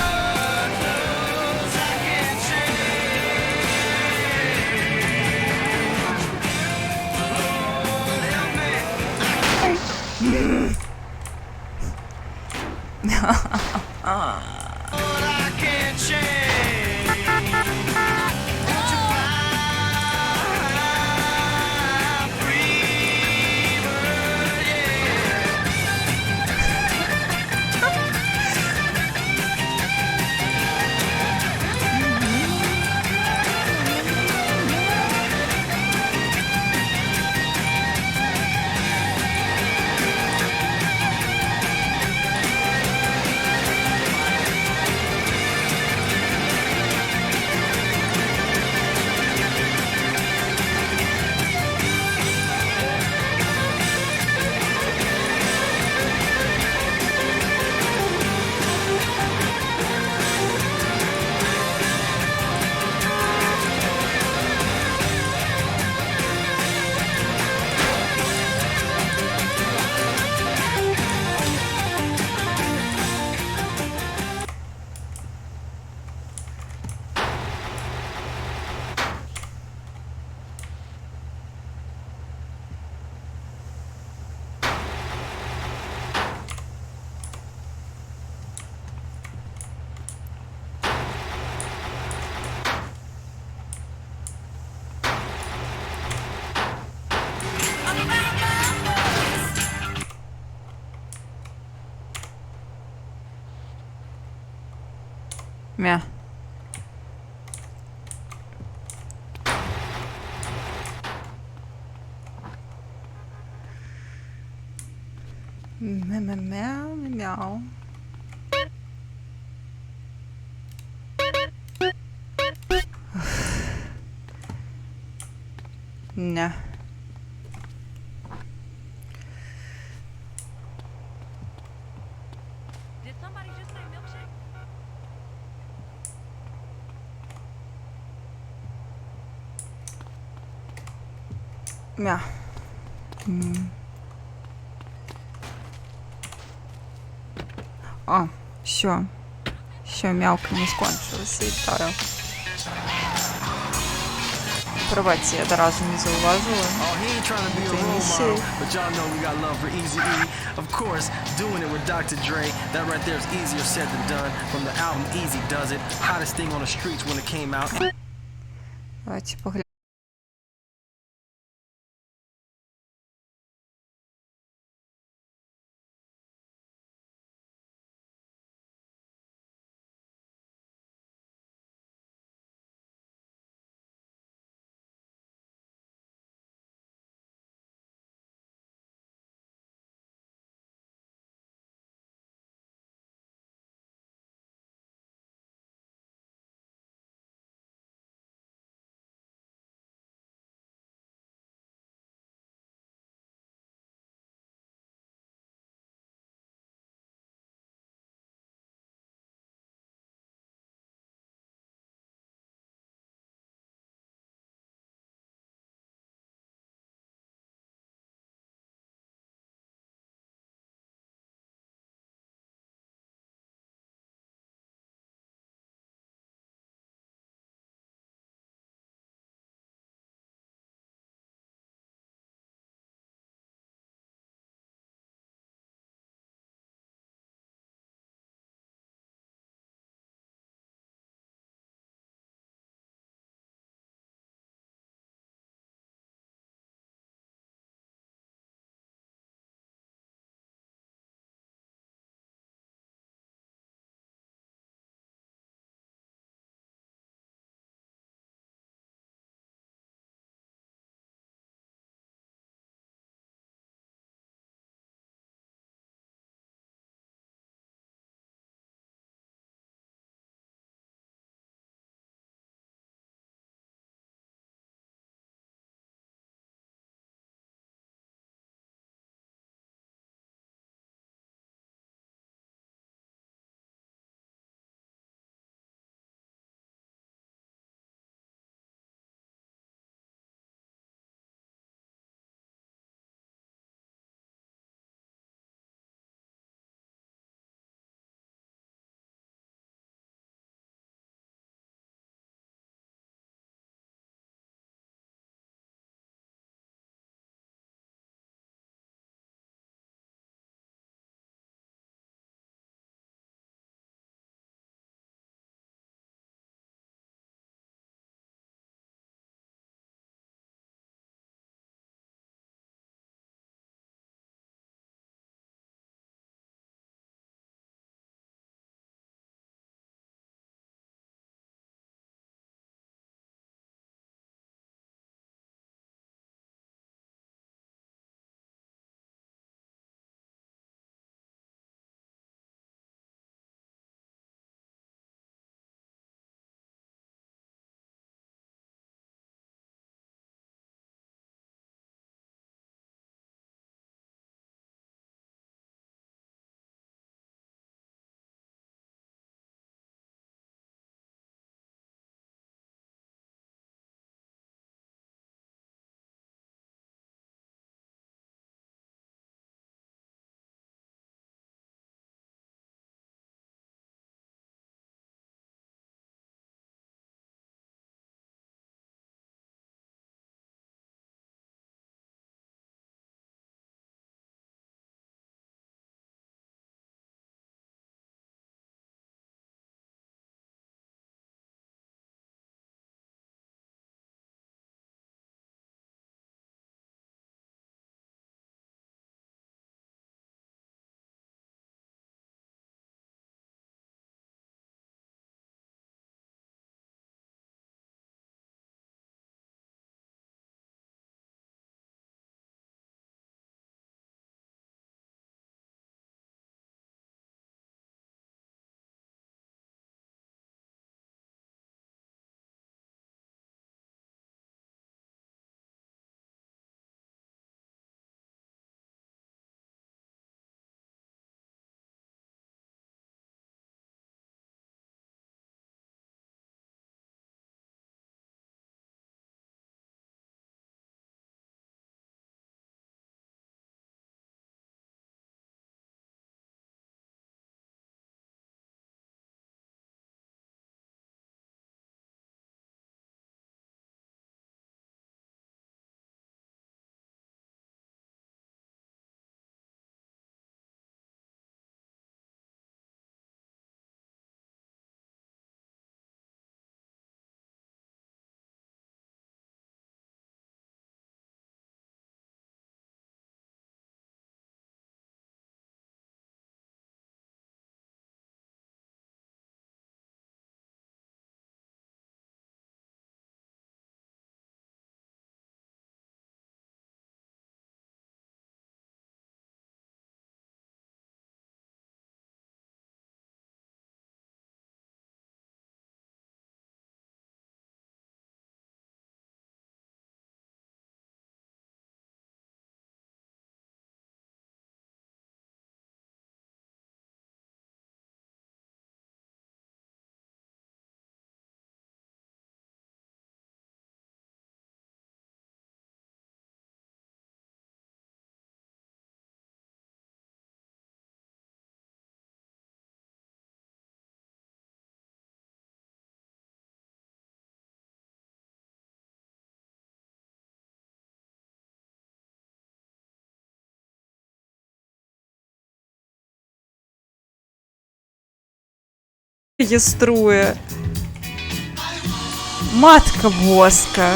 I can't change. Won't you fly free, bird, Ja. Мяу, мяу. Не. Did somebody just say milkshake? Мя. О, все. Все, м'явка не скончилася, вітаю. Пробачте, я одразу не зауважила. But y'all know we got love for Eazy-E. Of course, doing it with Dr. Dre. That right there is easier said than done. From the album Easy Does It, hottest thing on the streets when it came out. Давайте поглянемо. реєструє. Матка боска.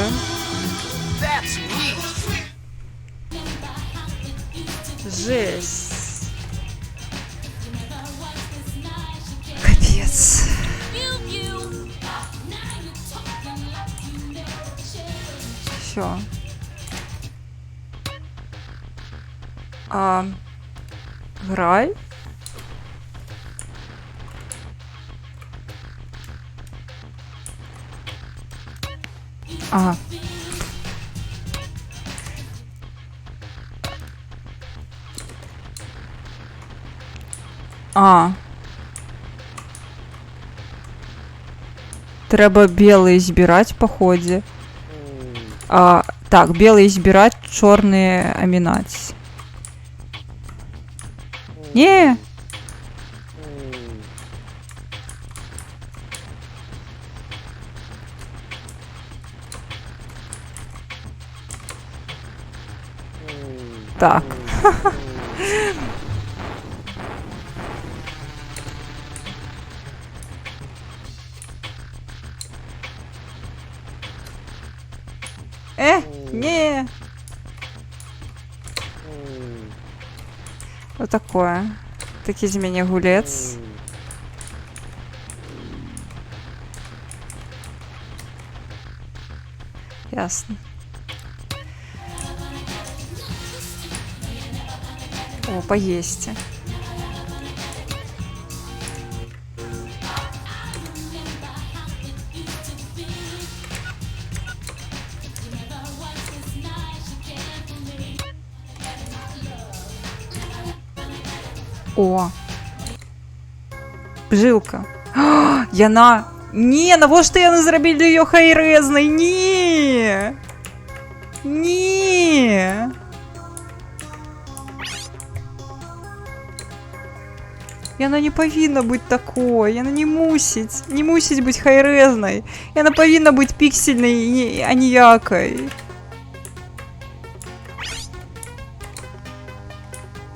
Жесть. Капец. Все. Грай. Ага. Треба белые избирать по ходе. Так, белые избирать, черные оминать. Не. Так. Не. Вот такое. Таки из меня гулец. Ясно. О, поесть. О. Жилка. Яна. Не, навошта яны зрабілі её хайрэзнай? Не. Не. Яна не павінна быць такой. Яна не мусіць быць хайрэзнай. Яна павінна быць піксельнай, а ніякай.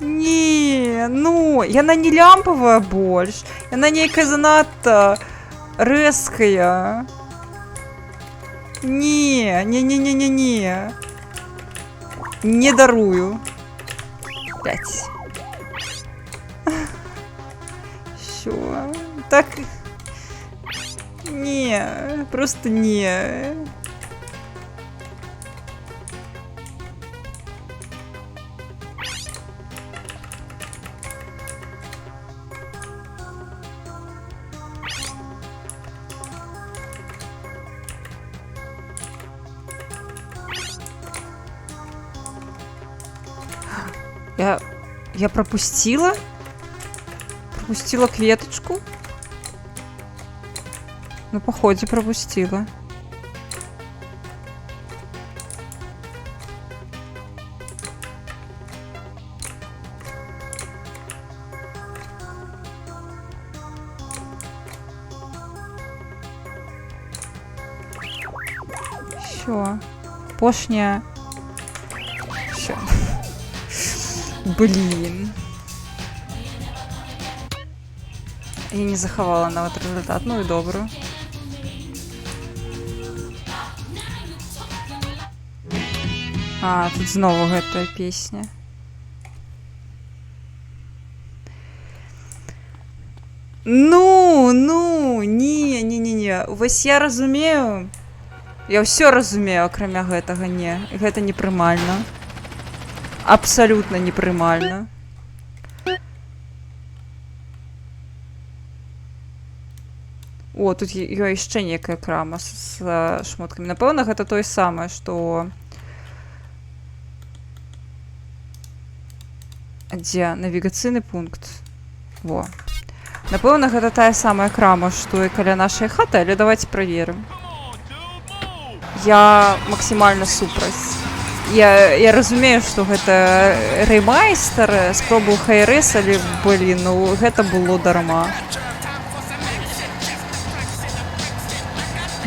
Не, ну, яна не лямпавая больш. Яна нейкая занадта рэзкая. Не. Не дарую. 5. Всё. Так. Не, просто не. Я пропустила? Пропустила кветочку? Ну, по ходе пропустила. Всё. Пошня. Всё. Блин. Я не заховала на вот результат, ну и добрую. Тут знову гэтая песня. Ну, не. Вось я разумею. Я ўсё разумею, акрамя гэтага, не. Гэта непрымальна. Абсолютно непрымальна. О, тут яшчэ некая крама з шмоткамі. Напэўна, гэта тое самае, што... Дзе? Навігацыйны пункт. Во. Напэўна, гэта тая самая крама, што і каля нашай хаты, але давайте праверым. Я максімальна супраць. Я разумею, што гэта ремайстер, спробую хайрэс, але, блин, ну гэта было дарма.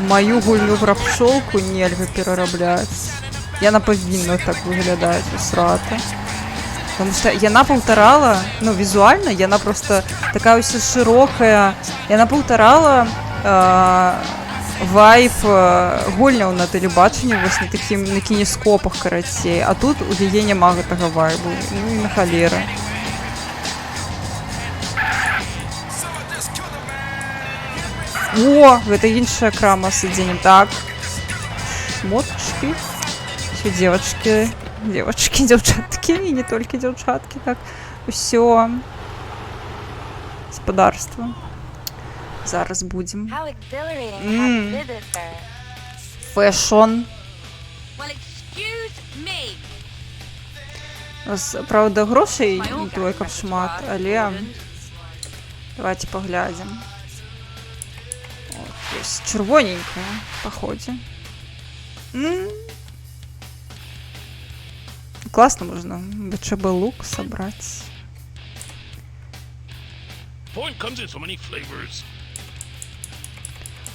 Маю гульню пра пчолку нельга перарабляць. Яна павінна так выглядаць усрата. Потому что яна паўтарала, ну, визуально, яна просто такая ўся шырокая, яна паўтарала вайб гульняў на тэлебачанні, вось на такім, на кінескопах, карацей, а тут у яе няма гэтага вайбу, ну і на халеры. О, гэта іншая крама з адзеннем. Так, шмотачкі, все девочки, дзяўчаткі, і не толькі дзяўчаткі, так, усё гаспадарства. Зараз будзем. Фэшн. У нас, правда, грошай не той, каб шмат, але давайте паглядзім. Есть чырвоненькая, походе. Классно можно БЧБ лук собрать.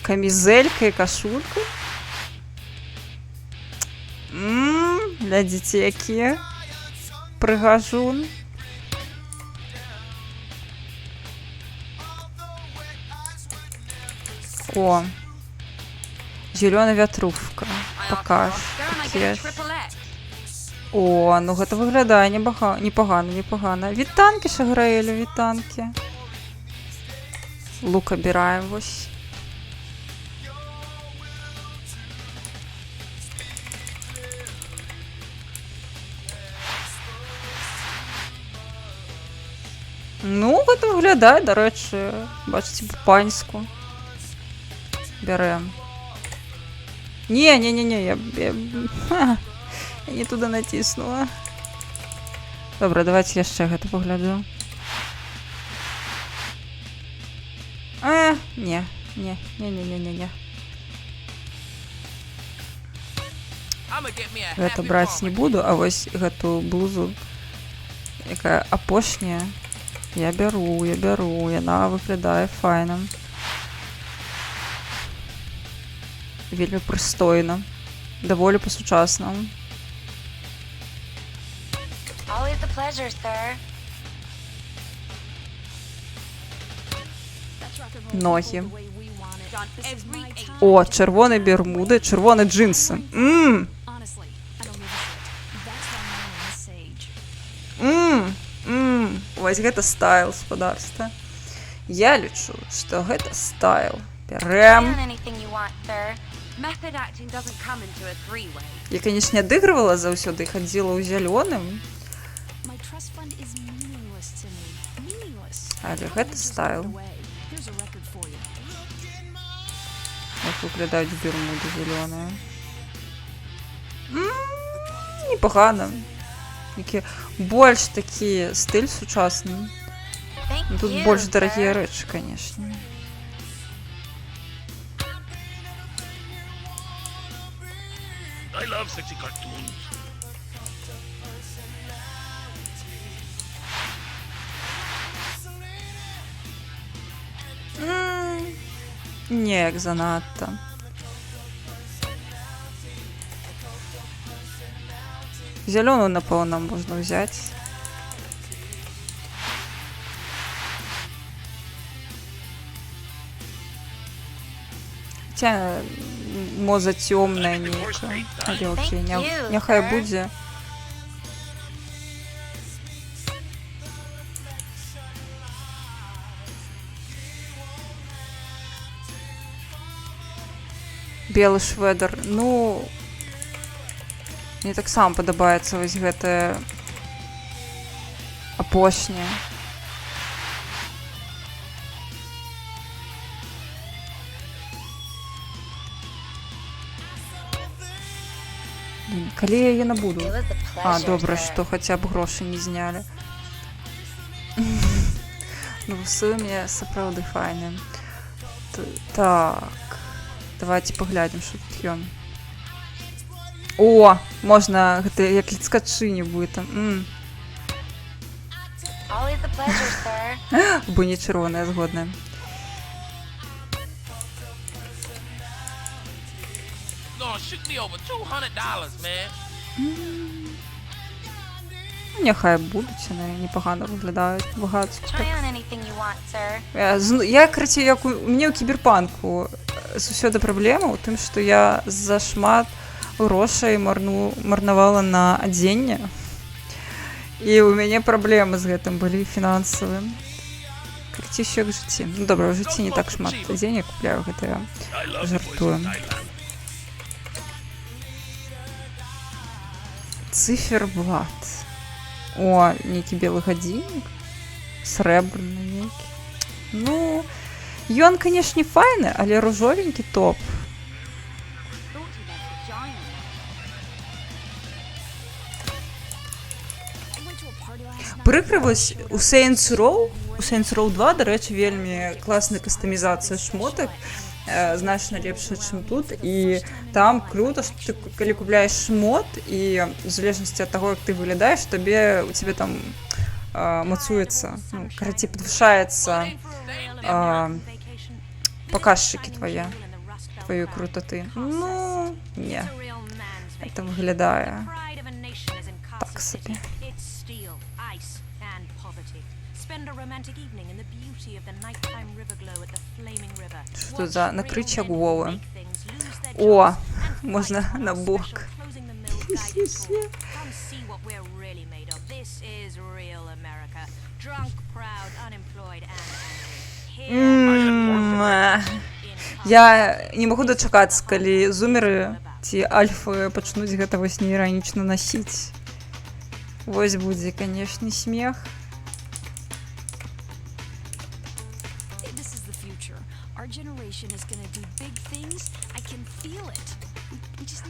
Камизелька и кашулька. Для дзіцейкі. Прыгажун. О, зелёная вятрувка. Покаж. О, ну гэта выглядае непагана. Вітанкі, Шаграэлю, вітанкі. Лук абіраем вось. Ну, гэта выглядае, дарэчы, бачыце, па-панську. Бярем. Не, я не туда натиснула. Добре, давайте яшчэ гэта пагляджу. Не. Гэта браць не буду, а вось гэту блузу, якая апошняя, я бяру, яна выглядае файна. Вельмі прыстойна, даволі па-сучаснаму. Ногі. О, чырвоны бермуды, чырвоны джинсы. Вось гэта стайл, гаспадарства. Я лічу, што гэта стайл. Бярем. Я, конечно, адыгрывала заўсёды, хадзіла ў зялёным. Але гэта стайл. Як выглядаюць бермуды зялёныя. Непагана. Які больш такі стыль сучасны. Тут больш дарагія рэчы, конечно. I love sexy cartoons. Не, як занадто. Зеленую, напевно, можна взяти. Хотя моза темная нейка. Але окей, няхай будзе. Белы шведер. Ну, мне таксама падабаецца вось гэтае апошняе. Калі я яе набуду? А, добра, што хаця б грошы не знялі. Ну, в суме сапраўды файны. Так. Давайте паглядзім, што тут ён. О, можна гэта як ліцкачыні будет там. Бо не чырвоная, згодная. Нехай будуть, вони непогано виглядають, багато. Try on anything you want, sir. Я, короче, як у мені у кіберпанку заўсёды праблема ў тым, што я зашмат грошай марнавала на адзенне. І у мяне праблемы з гэтым былі фінансавым. Карціще як жыцці. Ну добра, ў жыцці не так шмат адзення купляю, гэта я жартую. Циферблат. О, нейкі белы гадзіннік. Срэбраны нейкі. Ну, ён, канешне, файны, але ружовенькі топ. Прыкра вось у Saints Row 2, дарэчы, вельмі класная кастамізацыя шмотак, значна лепшая, чым тут, і там круто, што ты калі купляеш шмот і в залежнасці ад таго, як ты выглядаеш, у цябе там мацуецца, ну, карацей, падвышаецца паказчыкі тваёй крутаты. Ну, не. Это выглядае так сабе. Что за накрытие головы? О, можно на бок. Я не могу дачакацца, калі зумеры ці альфы пачнуць гэта вось неіранічна насіць. Вось будзе, канешне, смех.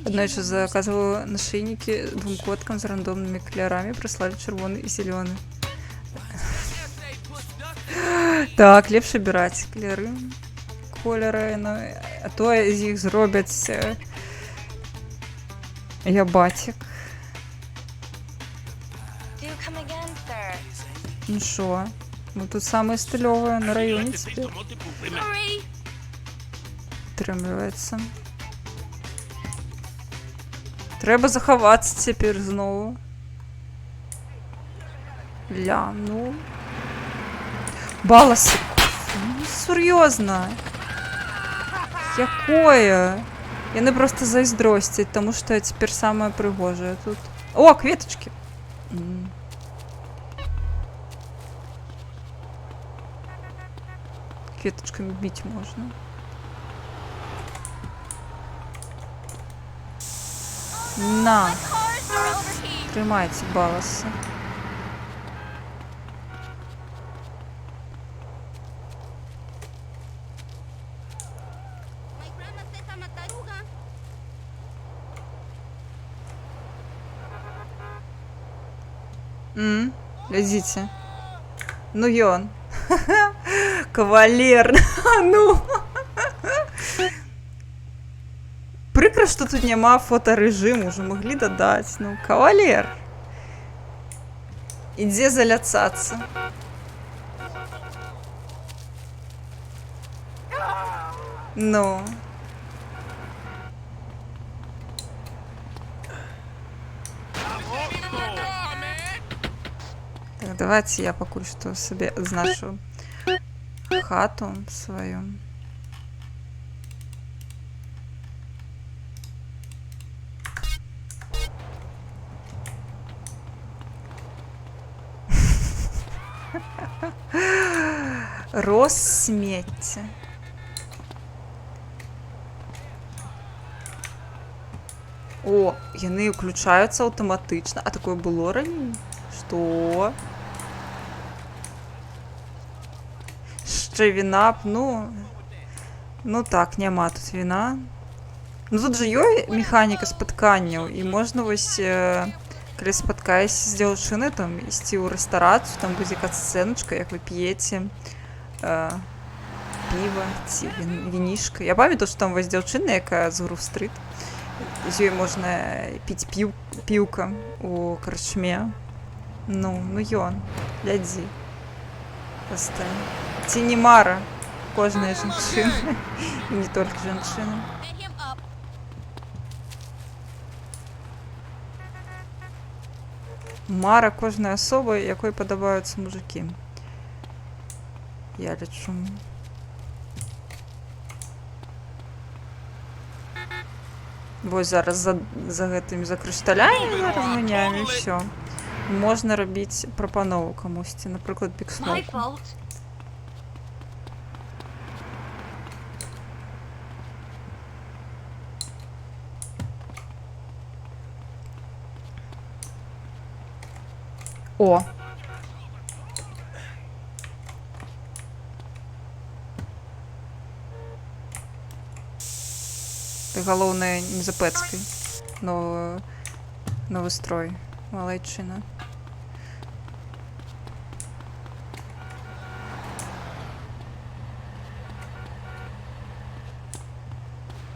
Аднойчы заказывала нашыйнікі двум коткам з рандомнымі калярамі, прыслалі чырвоны і зялёны. Так, лепш абіраць колеры, а то з іх зробяць ябацік. Ну шо, мы тут самые стылёвыя на раёне цяпер. Атрымліваецца. Трэба захавацца цяпер зноwu. Ля, ну... Баласы. Ну, сур'ёзна. Якое? Яны проста зайздросцяць, таму што я цяпер самая прыгожая тут. О, кветачкі! Кветочками бить можно. На! Тримайте баласы. Глядите. Ну ён. Кавалер. Ну. Прыкра, што тут няма фотарэжыму, ўжо маглі дадаць. Ну, кавалер. Ідзе заляцацца. Ну. Так, давайте я пакуль што сабе адзначу хату сваю. Розсмецце. О, яны ўключаюцца аўтаматычна. А такое было раней? Што? Яшчэ віна, ну так, няма тут віна. Ну тут жа ёй механіка спатканняў, і можна вось, калі спаткаешся з дзяўчынай, там ісці ў рэстарацыю, там будзе кат-сцэначка, як вы п'еце піва ці вінішка. Я памятаю, што там вось дзяўчына, якая з Грув-стрыт, з ёй можна піць піўка у карчме. Ну ён, глядзі. Пастань. Ці не мара кожная жанчына, і не толькі жанчына. Мара кожної особи, якої подобаються мужики. Я лічу. Вось зараз за гэтымі за крышталями размяняем і все. Можна робіць прапанову камусьці, напрыклад, біксноку. О! Ты, галоўнае, не запэцкай. Новы строй. Малайчына.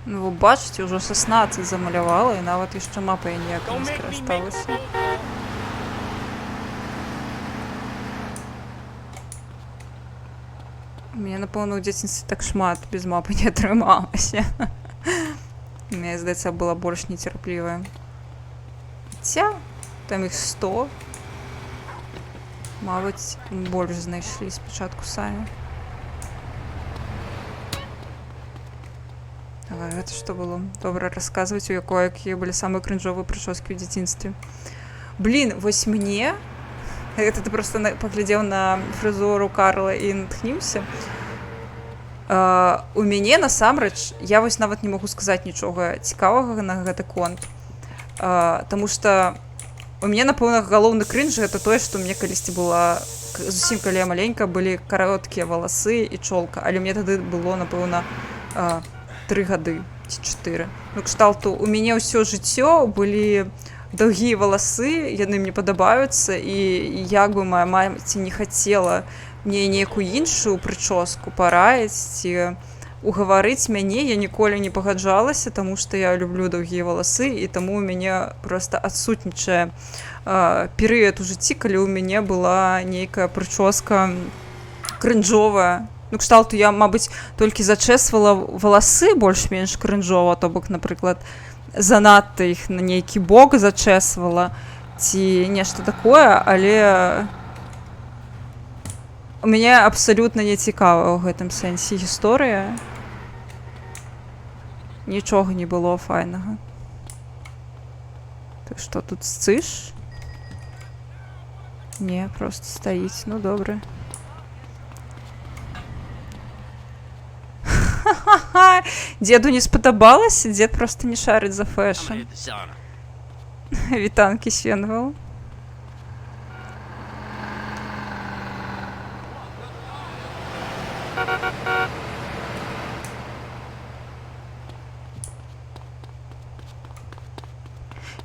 Ну, вы бачыце, ўжо 16 замалявала, і нават яшчэ мапай ніякай не скарысталася. Мне, напэўна, у дзяцінстве так шмат без мапы не атрымалася. Мне, здаецца, была больш нецярплівая. Хаця, там іх 100. Мабыць, больш знайшлі спачатку самі. А гэта што было? Добра расказваць, якія былі самыя крынжовыя прычоскі ў дзяцінстве. Блін, вось мне... Гэта ты проста паглядзеў на фрызуру Карла і натхніўся. У мяне, насамрэч, я вось нават не магу сказаць нічога цікавага на гэты конт. Таму што у мяне, напэўна, галоўны крынж гэта тое, што у мяне калісьці была, зусім калі я маленькая, былі кароткія валасы і чолка, але мне тады было, напэўна, 3 гады ці 4. Ну, кшталту, у мяне ўсё жыццё былі даўгія валасы, яны мне падабаюцца, і як бы моя маці не хацела мне нейкую іншую прычоску параіць ці угаварыць мяне, я ніколі не пагаджалася, таму што я люблю даўгія валасы, і таму у мяне проста адсутнічае перыяд у жыцці, калі ў мяне была нейкая прычоска крынжовая. Ну, кшталту, я, мабыць, толькі зачэсвала валасы больш-менш крынжова, то бок, напрыклад, занадта іх на нейкі бок зачэсвала ці нешта такое, але у мяне абсалютна не цікава ў гэтым сэнсе гісторыя. Нічога не было файнага. Ты што, тут сцыш? Не, проста стаіць, ну добра. Деду не спадабалася, дед просто не шарыць за фэшн. Вітанкі, Свенвелл.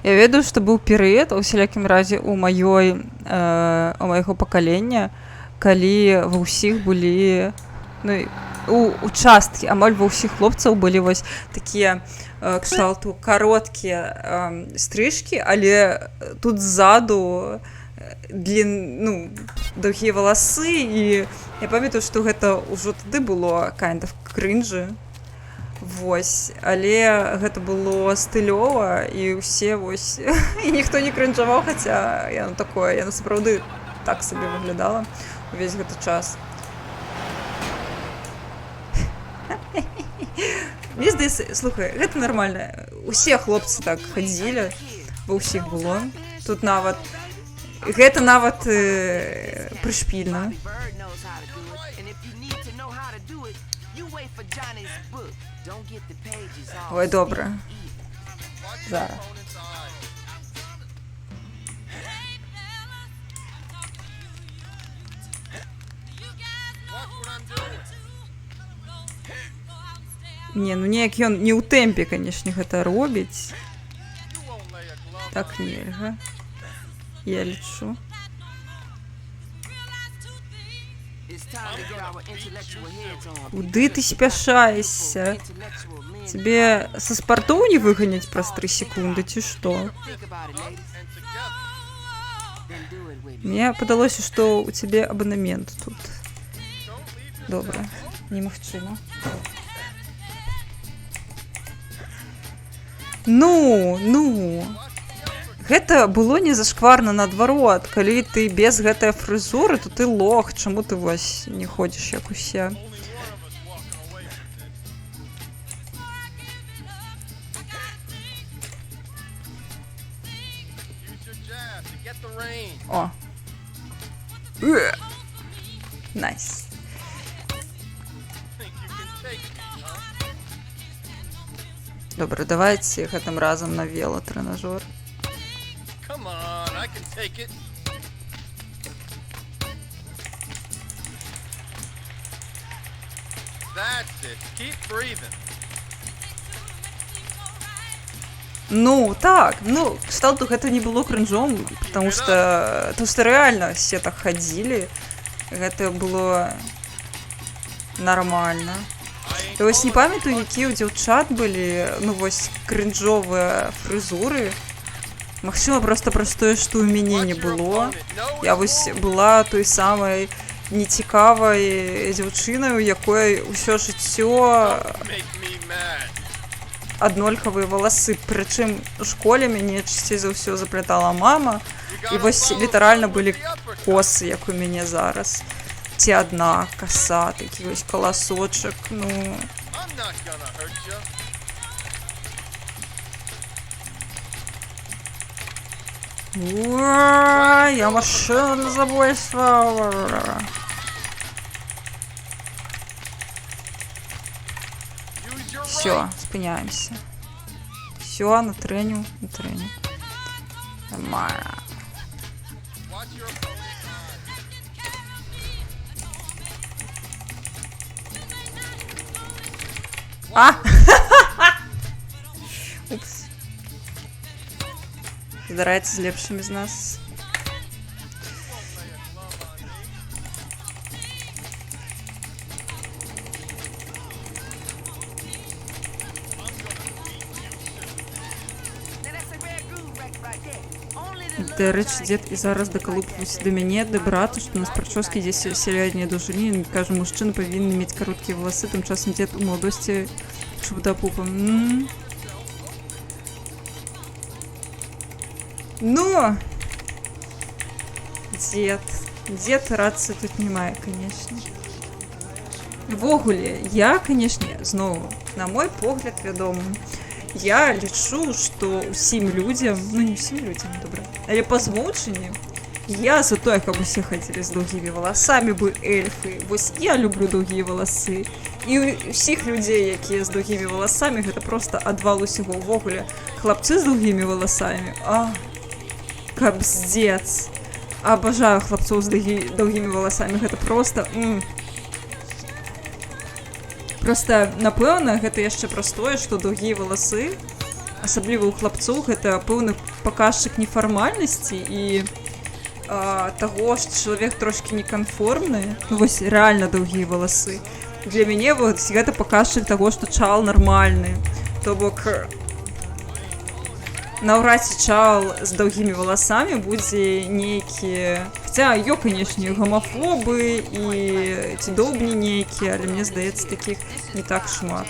Я ведаю, што быў перыяд, у усялякім разе у майго пакалення, калі ва ўсіх былі, ну, у участкі, амаль ва ўсіх хлопцаў былі вось такія кшталту кароткія стрыжкі, але тут ззаду даўгія валасы, і я памятаю, што гэта ўжо тады было kind of крынжы. Вось, але гэта было стылёва, і ўсе вось, і ніхто не крынжаваў, хаця яно такое, яно сапраўды так сабе выглядала увесь гэты час. Мне здаецца, слухай, гэта нармальна. Усе хлопцы так хадзілі, ва ўсіх было. Тут нават, гэта нават прышпільна. Ой, добра. Зараз. Не, ну неяк ён не ў тэмпе, канешне, гэта робіць. Так нельга. Я лічу. Куды ты спяшаешься? Тебе со спартоў не выганяць праз 3 секунды, ці што? Мне падалося, што у цябе абанамент тут. Добра, немагчыма. Ну, Гэта было не зашкварна, наадварот. Калі ты без гэтай фрызуры, то ты лох. Чаму ты вось не ходзіш як усе? О. Найс. Добра, давайте гэтым разам на велотренажёр. Come on, I can take it. That's it. Keep breathing. Ну, так, ну, кшталту гэта не было крынжом, потому что реально все так ходили. Гэта было нормально. І вось не памятаю, якія ў дзяўчат былі, ну вось крынжовыя фрызуры. Магчыма, просто праз тое, што ў мяне не было. Я вось была той самай нецікавай дзяўчынай, у якой ўсё жыццё аднолькавыя валасы. Прычым у школе мяне часцей за ўсё заплятала мама. І вось літаральна былі косы, як у мяне зараз. Ці адна коса, такі вось каласочак, ну... Ура, я машина для забойства. Все, спыняемся. Все, на треню, на треню. Нормально. А! Упс. Здараецца з лепшымі з нас. Дарэчы, дзед і зараз дакалупваўся да мяне, да брату, што у нас прычоскі дзесь сярэдняй даўжыні. Кажа, мужчыны павінны мець кароткія валасы, тым часам дзед у маладосці чуб да пупам. Ну, дзед рацыі тут не мае, канешне. Ввогуле, я, канешне, зноў, на мой погляд, вядома, я лічу, што ўсім людзям, ну не ўсім людзям, добра, але па змоўчанні, я за тое, каб усе хацелі з доўгімі валасамі, бы эльфы. Вось я люблю доўгія валасы. І ўсіх людзей, якія з доўгімі валасамі, гэта проста адвал усяго. Увогуле, хлапцы з доўгімі валасамі, капздец. Абажаю хлапцоў з доўгімі валасамі, гэта проста... Проста, напэўна, гэта яшчэ праз тое, што доўгія валасы, асабліва ў хлапцоў, гэта пэўны паказчык нефармальнасці і таго, што чалавек трошкі неканформны. Ну, вось рэальна доўгія валасы. Для мяне вось гэта паказчык таго, што чал нармальны. То бок, наўрад ці чал з доўгімі валасамі будзе нейкі... Хаця, канешне, гомафобы і ці доўбні нейкія, але мне здаецца, такіх не так шмат.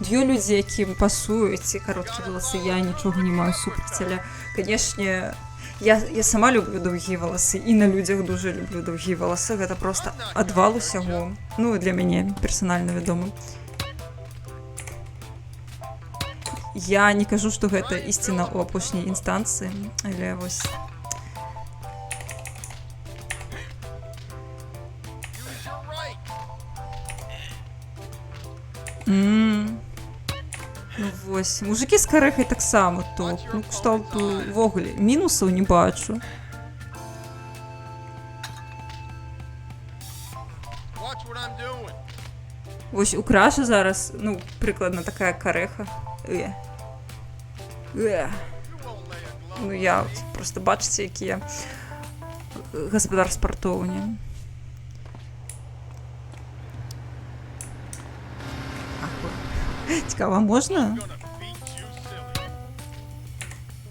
Д'ё людзі, якім пасуюць кароткія валасы, я нічога не маю супраць, але, канешне, я сама люблю доўгія валасы, і на людзях дужа люблю доўгія валасы, гэта проста адвал усяго. Ну, для мяне персанальна вядома. Я не кажу, што гэта ісціна ў апошняй інстанцыі, але вось... Ну вось, мужыкі з карэхай таксама топ. Ну, кшталту, ввогуле, мінусаў не бачу. Вось у Краша зараз, ну, прыкладна такая карэха. Ну, я просто бачыце, якія гаспадар спартоўні. Цікава, можна?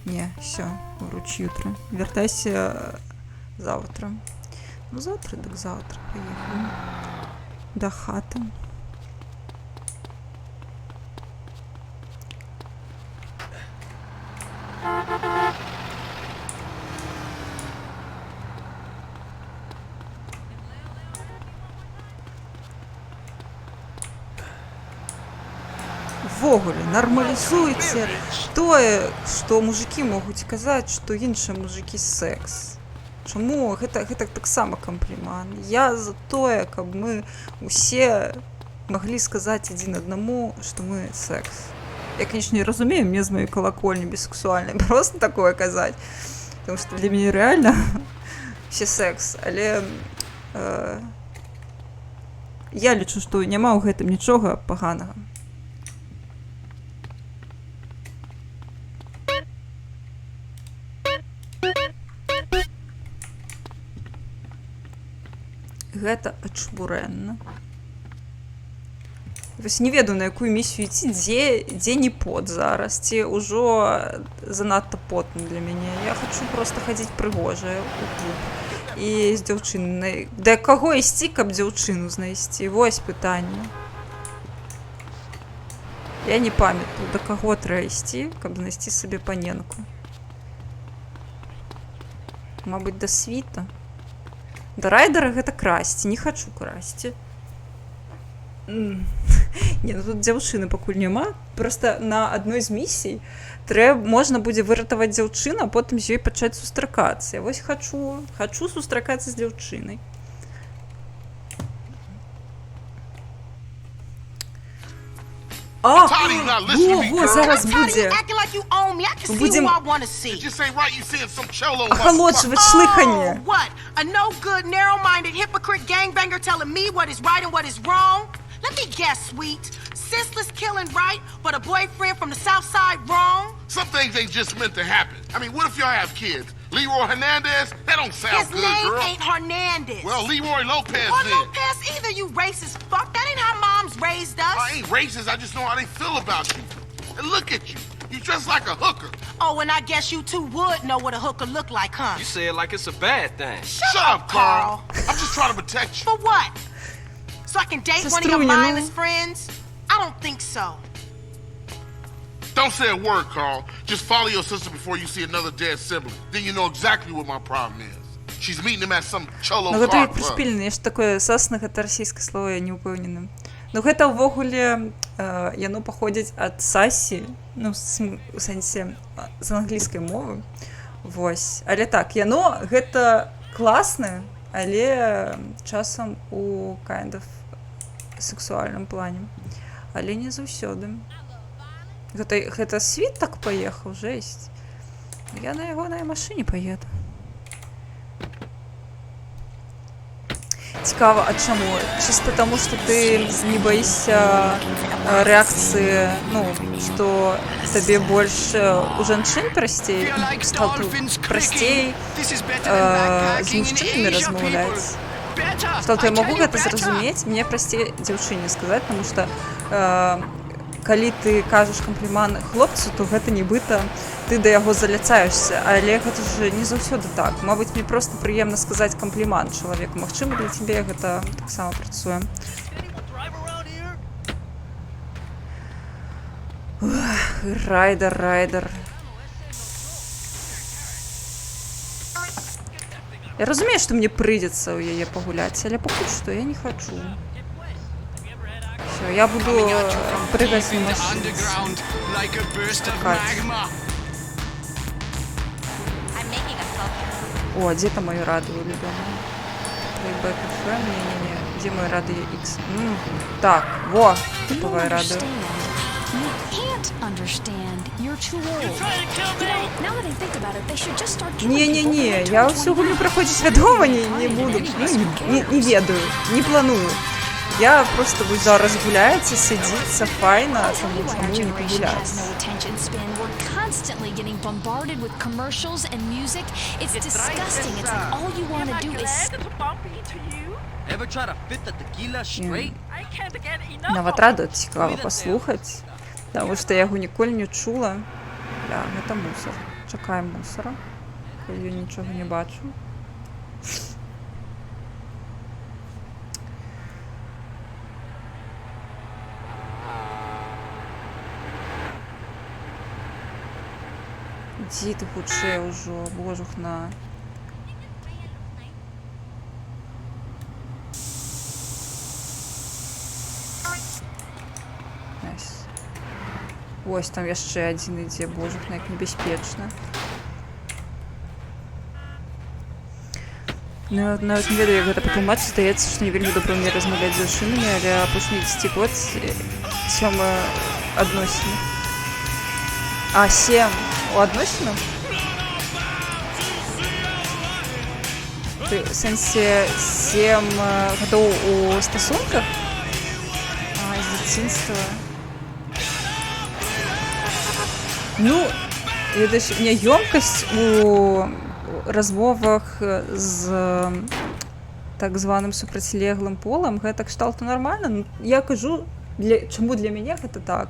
Не, все, уруч jutro. Вяртайся завтра. Ну, завтра, так завтра. Поехали. да хаты. Ввогуле нармалізуйце тое, што мужыкі могуць казаць, што іншыя мужыкі секс. Чаму гэта таксама камплімент? Я за тое, каб мы усе маглі сказаць адзін аднаму, што мы секс. Я, конечно, не разумею, мне з маёй колокольні бісексуальнай просто такое казаць, потому што для мяне рэальна все секс, але я лічу, што няма ў гэтым нічога паганага. Гэта ачбурэнна. Вось не ведаю, на якую місію ідці, дзе не пот зараз, ці ўжо занадта потна для мяне. Я хачу проста хадзіць прыгожая ў клуб і з дзяўчынай. Да каго ісці, каб дзяўчыну знайсці? Вось пытанне. Я не памятаю, да каго трэба ісці, каб знайсці сабе паненку. Мабыць, да світа. Да райдера гэта красці, не хачу красці. Не, ну тут дзяўчыны пакуль няма. Проста на адной з місій можна будзе выратаваць дзяўчыну, а потым з ёй пачаць сустракацца. Я вось хачу сустракацца з дзяўчынай. А, зараз будзе. Будзем ахалоджваць шлыханне. A no good, narrow-minded hypocrite gangbanger telling me what is right and what is wrong? Let me guess, sweet. Senseless killing right, but a boyfriend from the south side wrong? Some things ain't just meant to happen. I mean, what if y'all have kids? Leroy Hernandez? That don't sound good, girl. His name ain't Hernandez. Well, Leroy Lopez or then. Lopez either, you racist fuck. That ain't how moms raised us. I ain't racist, I just know how they feel about you. And look at you. You dress like a hooker. Oh, and I guess you two would know what a hooker look like, huh? You say it like it's a bad thing. Shut up, Carl. I'm just trying to protect you. For what? So I can date one of your mindless friends? I don't think so. Don't say a word, Carl. Just follow your sister before you see another dead sibling. Then you know exactly what my problem is. She's meeting him at some cholo car club. Ну, гэта як прыспільна, я ж такое сасна, гэта расійскае слово, я не ўпэўнена. Ну, гэта ўвогуле, яно паходзіць ад сасі, ну, у сэнсе з англійскай мовы. Вось. Але так, яно гэта класнае, але часам у kind of сексуальным плане. Але не заўсёды. Гэта світ так паехаў, жесть. Я на ягонай машыне паеду. Цікава, а чаму? Чисто потому, что ты не боишься реакции, ну, что тебе больше у женщин простей, простей з мужчинами размовлять. Что я могу это зразумець, мне простей дзяўчыне сказать, потому что калі ты кажаш камплімент хлопцу, то гэта нібыта ты да яго заляцаешься, але гэта ж не заўсёды так. Мабыць, мне просто прыемна сказаць камплімент чалавеку. Магчыма, для цябе гэта таксама працуе. Райдер. Я разумею, што мне прыйдзецца ў яе пагуляць, але пакуль што я не хачу. Все, я буду прыгаць на машине. Скакать. О, где там мое радио любимое? Playback FM? Не-не-не. Где мое радио X? Так, во, топовое радио. Не-не-не, я всю гулю проходить вядома не буду. Не ведаю, не планую. Я просто буду зараз гуляць і сидіться файно, чому не погуляць. Нават рада цікава паслухаць, тому што я яго ніколі не чула. Бля, гэта мусор. Чакаем мусора. Я нічога не бачу. Ідзі ты хутчэй ўжо, божухна. Ось там яшчэ адзін ідзе, божухна, як небяспечна. Ну, я нават не ведаю, як гэта патлумачыць, здаецца, што не вельмі добра мне размаўляць з жанчынамі, але апошні 10 год 7 адносіны. А, 7 у адносінах? Ты, в сэнсе, 7 гадоў у стасунках? А, з дзяцінства. Ну, ведаеш, у меня ёмкасць у размовах з так званым супрацьлеглым полам, гэта кшталту нармальна. Я кажу, чаму для мяне гэта так.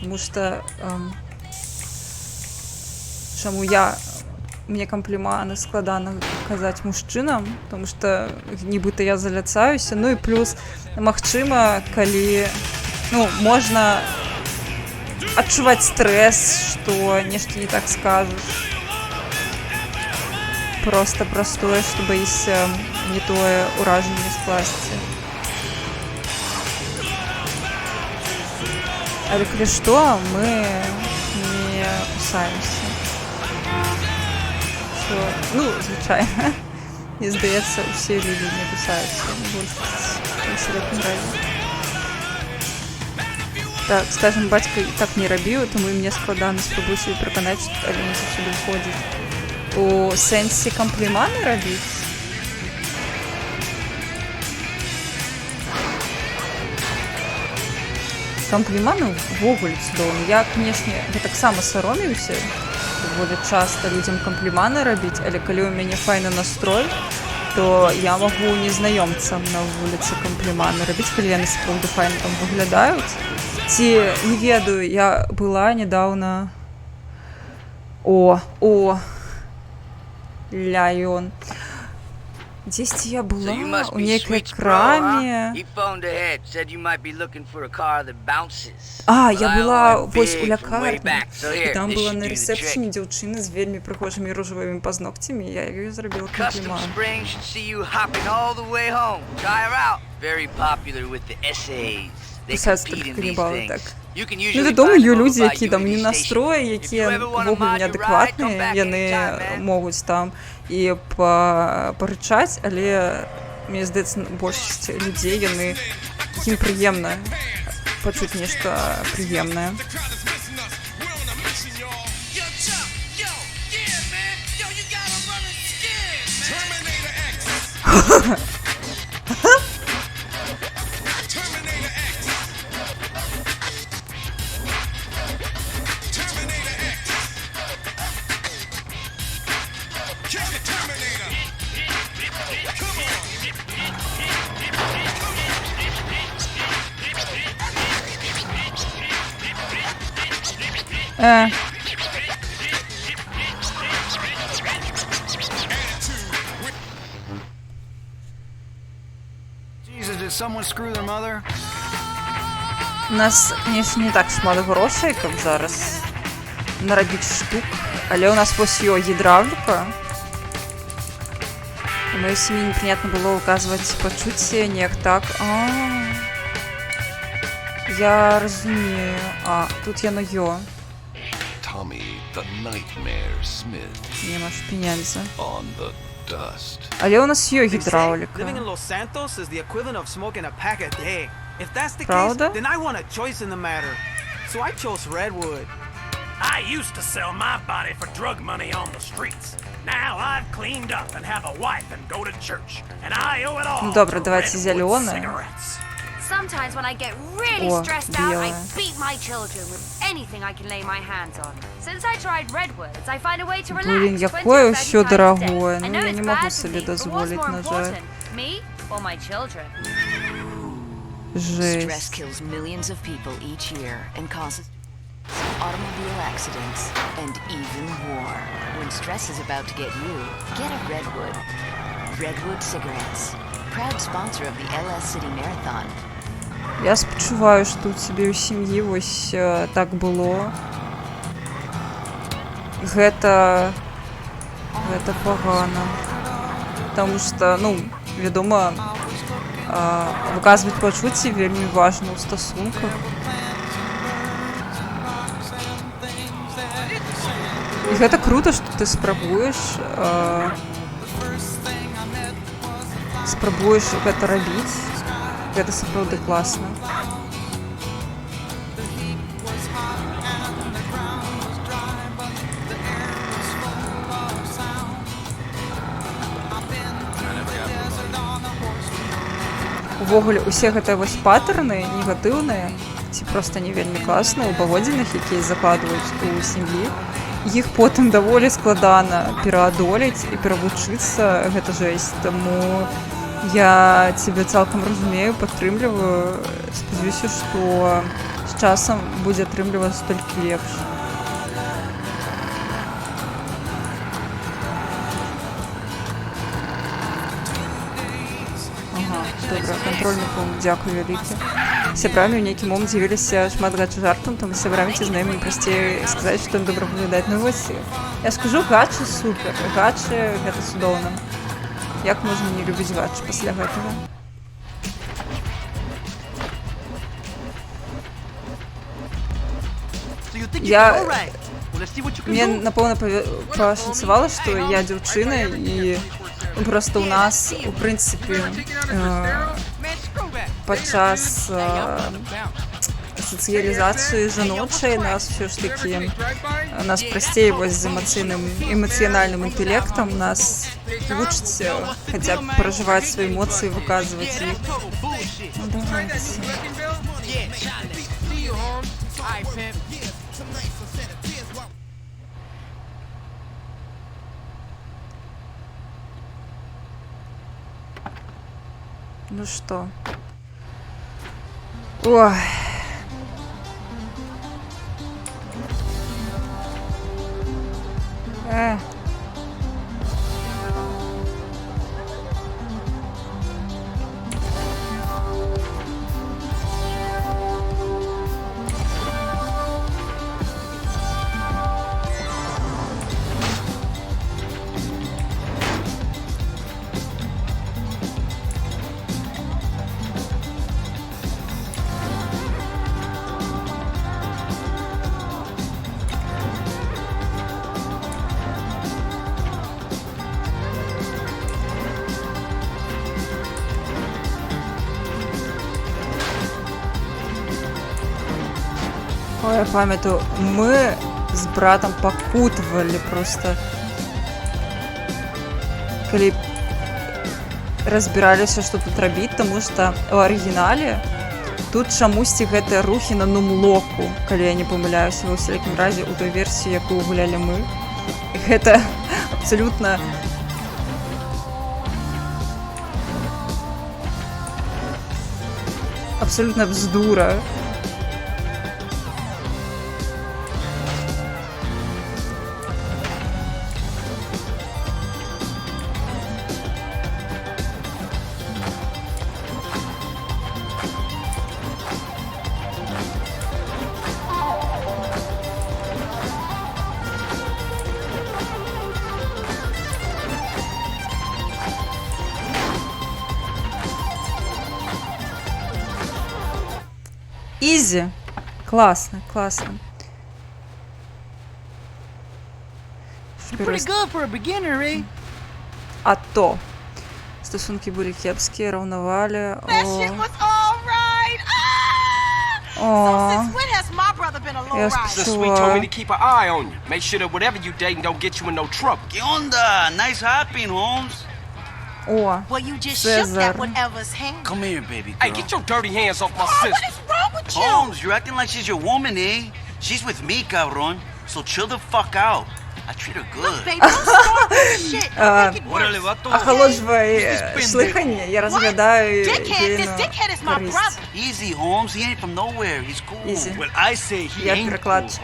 Таму што чаму мне кампліманы складана казаць мужчынам, тому што нібыта я заляцаюся. Ну і плюс, магчыма, калі можна адчуваць стрэс, што нешта не так скажаш. Просто простое, что боишься не тое уражение скласти. Але коли что, мы не кусаемся. Що, звичайно. І здається, всі люди не кусаються. Більшість не нравится. Так, скажем, батько і так не робив, тому і мені складано спробую собі переконати, що але не завжди виходить. У сенсі комплімани робити? Комплімани ввогуле цудоўны. Я, конечно, так само саромеюся доволі часто людям комплімани робити, але коли у мене файний настрой, то я могу незнайомцам на вулиці комплімани робити, коли я насправді файно там виглядають. Ці, не ведаю, я була недавно... Ляйон. Десь я була у некой краме. Я була ось у лякарні. І там була на ресепшені дівчина з вельми прихожими рожевими пазногтями. Я їй зробила комплімент. Писаються такі канібали, так. Ну, відомо, є люди, які там не настрої, які вогуль неадекватні, вони можуть там і поричати, але, мені здається, більшість людей, вони їм приємно почути нечто приємне. Jesus, did someone screw their mother? У нас, конечно, не так шмат грошей, як зараз наробити штук, але у нас ось є гідравліка. У моей семье неприятно было указывать почуття, ніяк так. Я розумію. Тут я на йо. Tommy, the Nightmare Smith. Нема ж пенянза. On the dust. Але у нас є гідравліка. Living in Los Santos is the equivalent of smoking a pack a day. If that's the Правда? case, then I want a choice in the matter. So I chose Redwood. I used to sell my body for drug money on the streets. Now I've cleaned up and have a wife and go to church. And I owe it all. Ну добре, to давайте Redwood зелене. cigarettes. Sometimes when I get really О, stressed out, I белое. beat my children with anything I can lay my hands on. Since I tried Redwoods, I find a way to relax. Блін, 20 яке or 30 все times a day. дорогое. I Ну, know я it's не bad могу for собі me, but what's дозволить, more на жаль. important, me or my children? Жесть. Stress kills millions of people each year and causes automobile accidents and even war. When stress is about to get you, get a Redwood. Redwood cigarettes. Proud sponsor of the LS City Marathon. Я спочуваю, що тут собі у сім'ї ось так було. гэта пагана. Таму што, ну, вядома, выказваць пачуцці вельмі важна ў стасунках. І гэта крута, што ты спрабуеш гэта рабіць. Гэта сапраўды класна. Увогуле, усе гэтыя вось паттерны негатыўныя ці проста не вельмі класныя ў паводзінах, якія закладваюць у сям'і, іх потым даволі складана пераадолець і перавучыцца, гэта жэсць. Таму я цябе цалкам разумею, падтрымліваю, спадзяюся, што з часам будзе атрымлівацца толькі лепш. Добра, кантрольны пункт, дзякую вялікі. Сябрамі ў нейкі момант з'явіліся шмат гачы жартам, таму сябрамі ці знаёмым прасцей сказаць, што ім добра выглядаць. Ну вось, я скажу, гачы супер, гачы гэта цудоўна. Як можна не любіць гачы пасля гэтага? Мне, напэўна, пашанцавала, што я дзяўчына і просто ў нас, у прынцыпе, падчас сацыялізацыі жаночай нас ўсё ж такі прасцей вось з эмацыянальным інтэлектам, нас вучаць хаця б пражываць свае эмоцыі, выказваць іх. Ну давайте. Ну что? Ой. Ой, я памятаю, мы з братам пакутвалі просто, калі разбіраліся, што тут рабіць, таму што ў арыгінале тут чамусьці гэтыя рухі на нумлоку, калі я не памыляюся, ва ўсякім разе ў той версіі, якую гулялі мы. Гэта абсалютна бздура. Изи. Классно, классно. А то. Стосунки були кепські, ревнували. Я спішла. О, Цезар. Come here, baby girl. Hey, get your dirty hands off my sister. What is wrong with you? Holmes, you're acting like she's your woman, eh? She's with me, cabron. So chill the fuck out. I treat her good. Look, baby, don't start this shit. Охолоджувай слихання, я розглядаю ідейну користь. Easy, Holmes. He ain't from nowhere. He's cool. Easy. Well, I say he ain't cool, Holmes.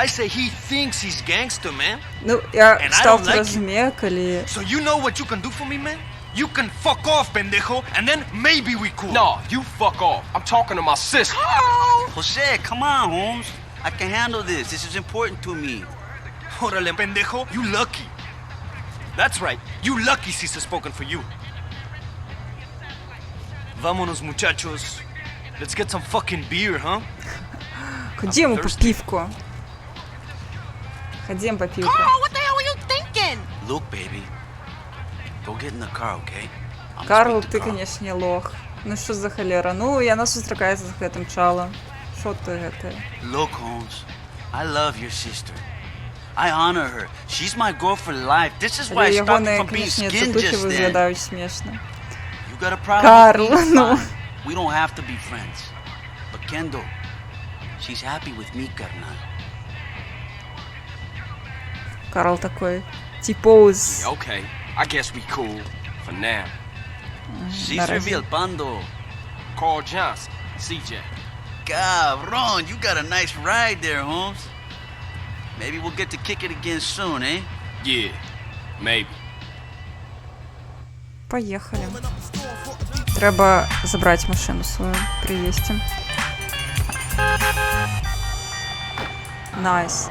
I say he thinks he's gangster, man. Ну, я став розумію, коли... So you know what you can do for me, man? You can fuck off, pendejo, and then maybe we cool. No, you fuck off. I'm talking to my sister. Jose, come on, Holmes. I can handle this. This is important to me. Órale, pendejo. You lucky. That's right. You lucky Caesar spoken for you. Vámonos, muchachos. Let's get some fucking beer, huh? Ходімо по півку. Ходімо по півку. Carl, what the hell were you thinking? Look, baby. Go get in the car, okay? Карл, ти, конечно, лох. Ну що за холера? Ну, я нас зустрікається з гэтым чалом. Що ти гэта? Look, Holmes. I love your sister. I honor her. She's my girl for life. This is why I stopped you from being skinned just then. Виглядають смішно. You got a problem Карл, with me? ну. Fine. We don't have to be friends. But Kendall, she's happy with me, carnal. Карл такой, типоуз. Okay, I guess we cool for now. Caesar Villalpando. Carl Johnson, CJ. Cabron, you got a nice ride there, Holmes. Maybe we'll get to kick it again soon, eh? Yeah, maybe. Поїхали. Треба забрати машину свою при в'їзді. Найс.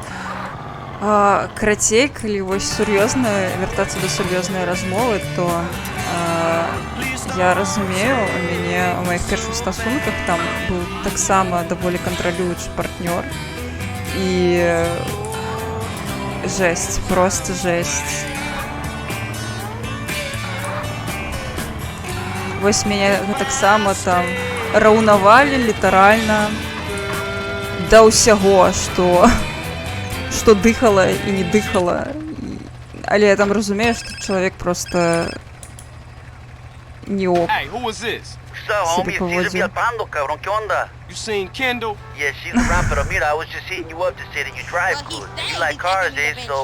Карацей, калі вось сур'ёзна вяртацца да сур'ёзнай размовы, то я разумею, у мяне у маіх першых стасунках там быў таксама даволі кантралюючы партнёр і жесть, просто жесть. Вось мяне таксама там раўнавалі літаральна да ўсяго, што дыхала і не дыхала. Але я там разумею, што чалавек просто не ок. Hey, who is this? So, homie, it's Caesar Villalpando, cabrón. ¿Qué onda? You seen Kendall? Yeah, she's around, pero mira, I was just hitting you up to say that you drive good. You like cars, eh? So,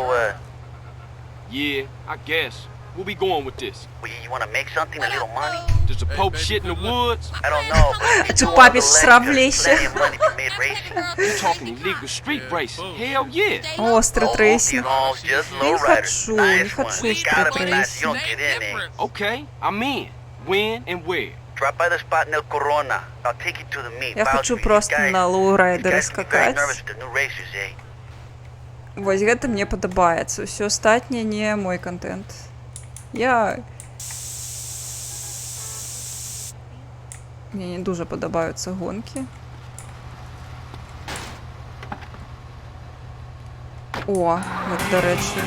Yeah, I guess. Where we going with this? well, you want to make something, a little money? Does the Pope shit in the woods? I don't know, but if you do all папе the срав land, there's лезь. plenty of money to be made racing. You talking illegal street racing? Hell yeah. О, стритрейсинг. Oh, just Не low riders. хочу, не Nice one. хочу You gotta be nice. You стритрейсинг. don't get in, eh? Okay, I'm in. When and where? Drop by the spot in El Corona. I'll take you to the meet. Я хочу просто на лоурайдеры скакаць. Nervous with the new racers, eh? Вось гэта мне падабаецца. Усё астатняе не мой контент. Мне не дуже падабаюцца гонкі. О, гэта, дарэчы,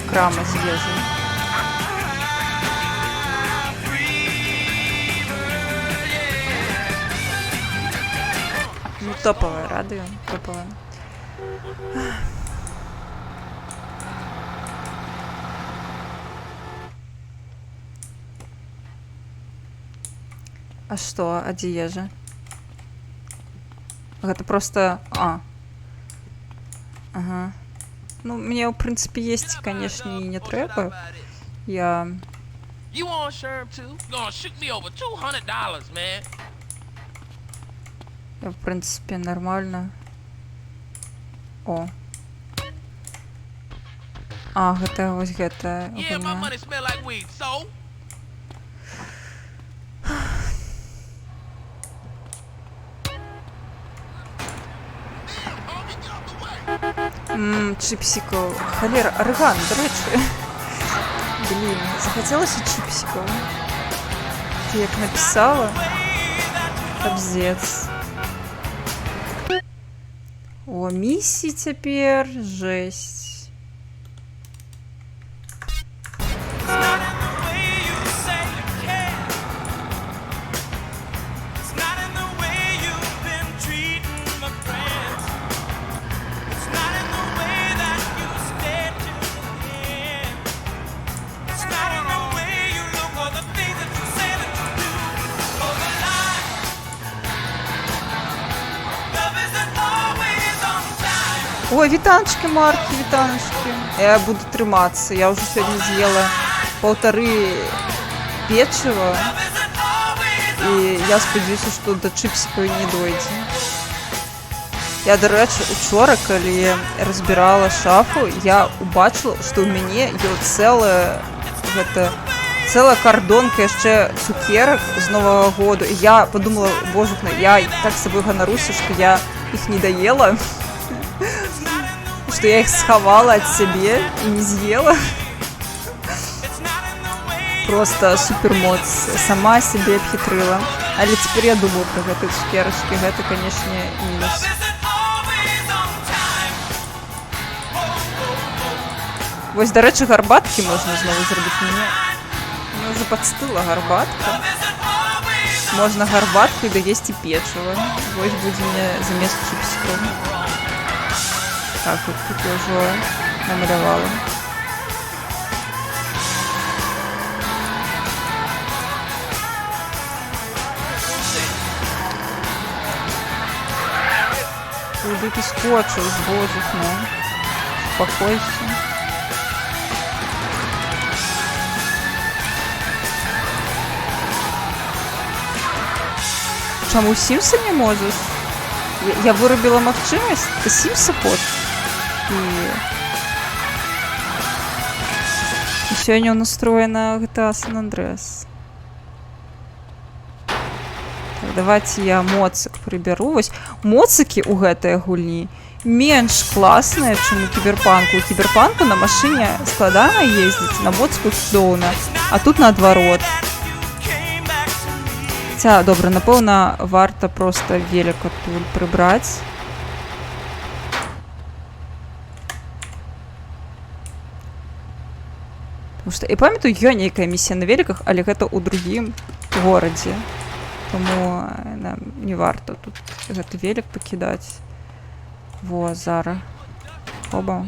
крама з ежай. Ну, топовое радио, топовое. А што, адзежа? Гэта просто... Ага. Ну, мне, ў прынцыпе, есці, канешне, і не трэба. Я... You want Sherm too? Gonna shoot me over $200, man. Я, в прынцыпе, нармальна. О. Гэта, вось гэта. Yeah, my money smell like weed, so? Чипсиков. Холера, орган, дарэчы. Блин, захотелось чипсиков. Ты як написала. Капздец. О, миссии теперь. Жесть. Ой, вітаночки, Марки, вітаночки. Я буду триматися. Я вже сьогодні з'їла 1,5 печива. І я сподіваюся, що до чипсиків не дойде. Я, до речі, учора, коли розбирала шафу, я побачила, що у мене є ціла картонка ще цукерок з Нового року. І я подумала, боже, я так собою гоноруся, що я їх не доїла. что я их сховала от себе и не съела. Просто супермоц. Сама себе обхитрила. Але теперь я думаю про гэтыя цукерачкі. Гэта, конечно, минус. Вось, дарэчы, гарбаткі можна знову зрабіць. Мне уже подстыла гарбатка. Можно гарбатку и доесть и печиво. Вось будзе мне замест чипсиков. Так, вот тут я уже намалявала. Куди ти скочиш, боже, ну. Успокойся. Чому Сімса не можеш? Я виробила магчимість, ти Сімса хочеш. І сьогодні настроєна GTA San Andreas. Так, давайте я моцик приберу. Вось моцики у гэтай гульні менш класныя, чым у кіберпанку. У кіберпанку на машине складана ездзіць, на моцку цудоўна, а тут наадварот. Хаця, добра, напэўна, варта проста велик адтуль прыбраць. Потому что я памятаю, ёсць нейкая місія на великах, але гэта ў другім горадзе. Тому нам не варта тут гэты велик пакідаць. Во, зара. Оба.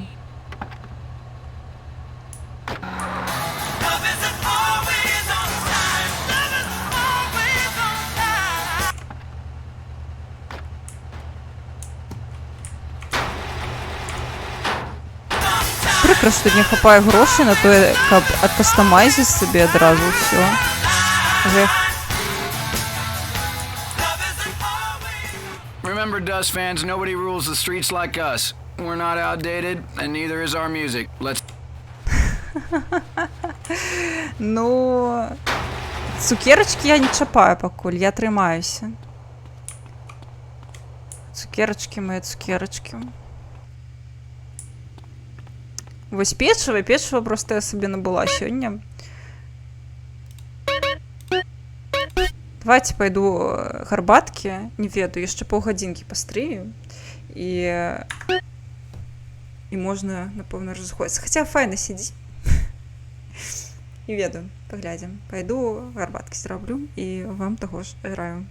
Прикро, что не хапаю грошей на то, каб адкастамайзіць сабе адразу ўсё. Remember, Dust fans, nobody rules the streets like us. We're not outdated, and neither is our music. Let's... Ну, цукерочки я не чапаю пакуль, я трымаюся. Цукерочки, мои цукерочки. Вось печиво просто я себе набыла сёння. Давайте пойду гарбатки, не ведаю, яшчэ паўгадзінкі пастрыю. І можна, напэўна, разыходзіцца. Хаця файна сядзіць. Не ведаю, паглядзім. Пойду гарбаткі зраблю і вам таго ж раю.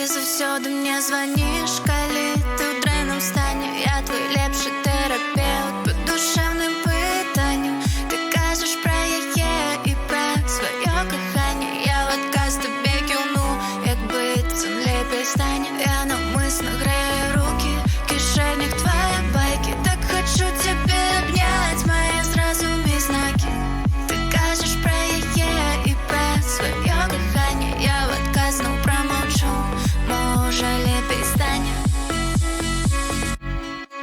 Заўсёды мне звонишь, калі ты ў дрэнным стане. Я твой лепшы тэрапеўт па душэўным пытанням. Ты кажаш пра яе і пра сваё каханне. Я ў адказ табе кіўну, як быццам лепей стане. дыхание. Я навмысно грею руки, кишечник твоей байки. Так хочу тебе обнять мои зразумі знаки. Ты кажешь про яе и про свое дыхание. Я в отказ, ну промолчу, може лепей станет.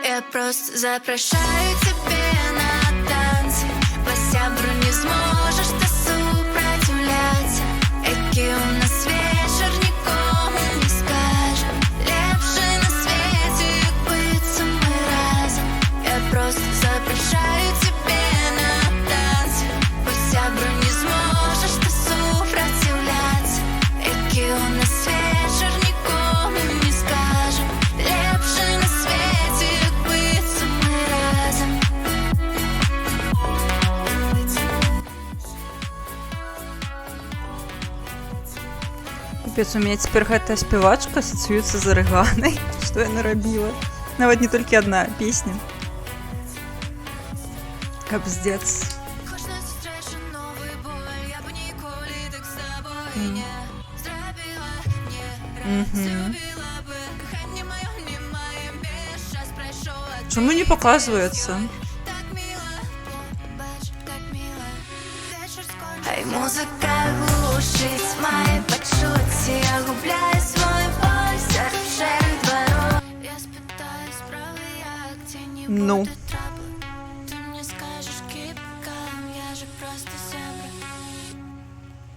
Я просто запрошаю тебе на танцы. По сябру не зможешь ты супротивляться. Які у нас вечір, нікому не скажем. Лепше на свете, якби це ми разом. Я просто запрошаю тебе на танцы. По сябру не зможеш ти супротивляться. Які у нас вечір, нікому не скажем. Лепше на свете, якби це ми разом. Капец, у меня теперь эта спевачка ассоциируется с Реганой, что я нарабила. Нават не только одна песня. Капздец. Чому не показывается? Ай, музыка глушить мои почути. Я губляю свой бой среди шерых дворов. Я спитаю справа, я где не Ну. будет трабла. Ты мне скажешь keep calm, я же просто сябра.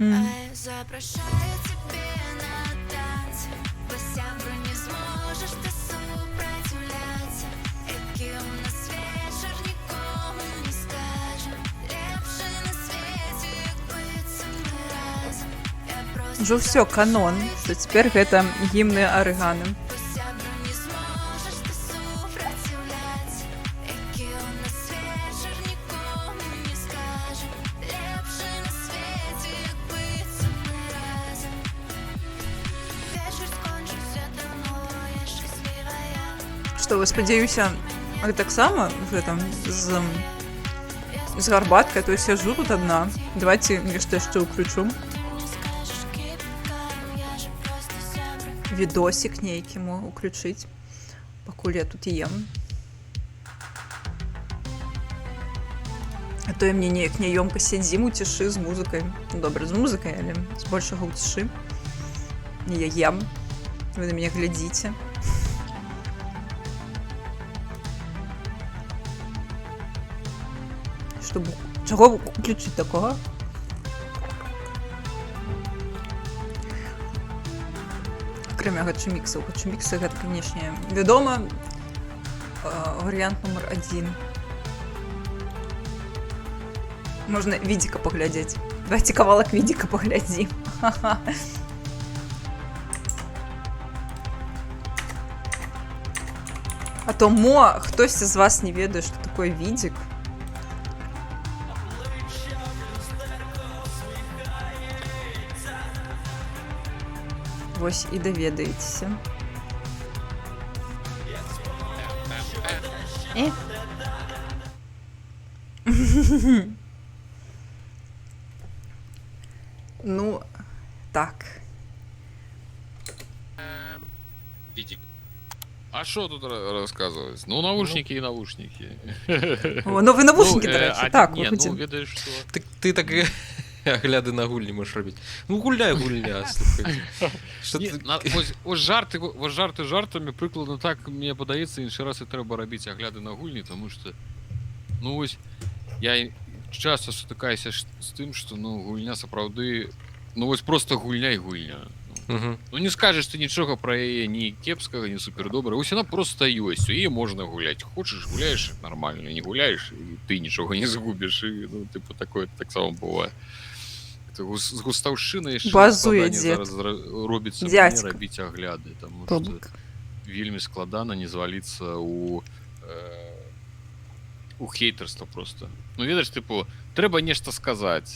Ай, запрошаю тебе на танцы. По сябру не зможешь ты супротивляться. Які у нас вечір, нікому не скажем. Лепше на свете, якби це ми разом. Я просто Уже все, канон, что теперь это гимны Ореганы. по сябру не зможеш ти супротивляться. Які у нас вечір, нікому не скажем. Лепше на свете, якби це ми разом. Вечір скончився давно, я щаслива я. Что, вы сподеюся, так само уже там з гарбаткой, то есть я живу тут одна. Давайте я что еще включу. Відосик нейкий можу включить, покуль я тут ем. А то я мне неяк няёмка сядзім у цішы з музыкай. Ну, добра, з музыкай, але з большага ў цішы. Я ем. Вы на меня глядзіце. Чтобы... Чого включить такого? Акрамя гачуміксаў. Гачуміксы гэта, канешне, вядома, варыянт номер 1. Можна відзіка паглядзець. Давайте кавалак відзіка паглядзім. А то хтось з вас не ведае, што такое відзік. Вось і даведаецеся. Ну, так. Витик. А что тут рассказывать? Ну, наушники и наушники. О, ну вы наушники, до речі. Так, ні, виходимо. ну, ведаєш, що... Ти так гляди на гуль не можеш робити. Ну, гуляй, слухай. Що Ні, ти... ось жарти жартами, прикладно так, мені подається, інший раз і треба робити огляди на гульні, тому що, ну ось, я часто стикаюся з тим, що, ну, гульня, справді, ну ось просто гульня і гульня. Ну не скажеш ти нічого про її ні кепського, ні супердоброго, ось вона просто є, її можна гуляти. Хочеш, гуляєш нормально, не гуляєш, і ти нічого не згубиш, і, ну, типу, таке так само буває. З густавщиною ще Базує зараз робиться мені робити огляди, тому що вельми складано не звалитися у хейтерства просто. Ну, видиш, типу, треба нечто сказати.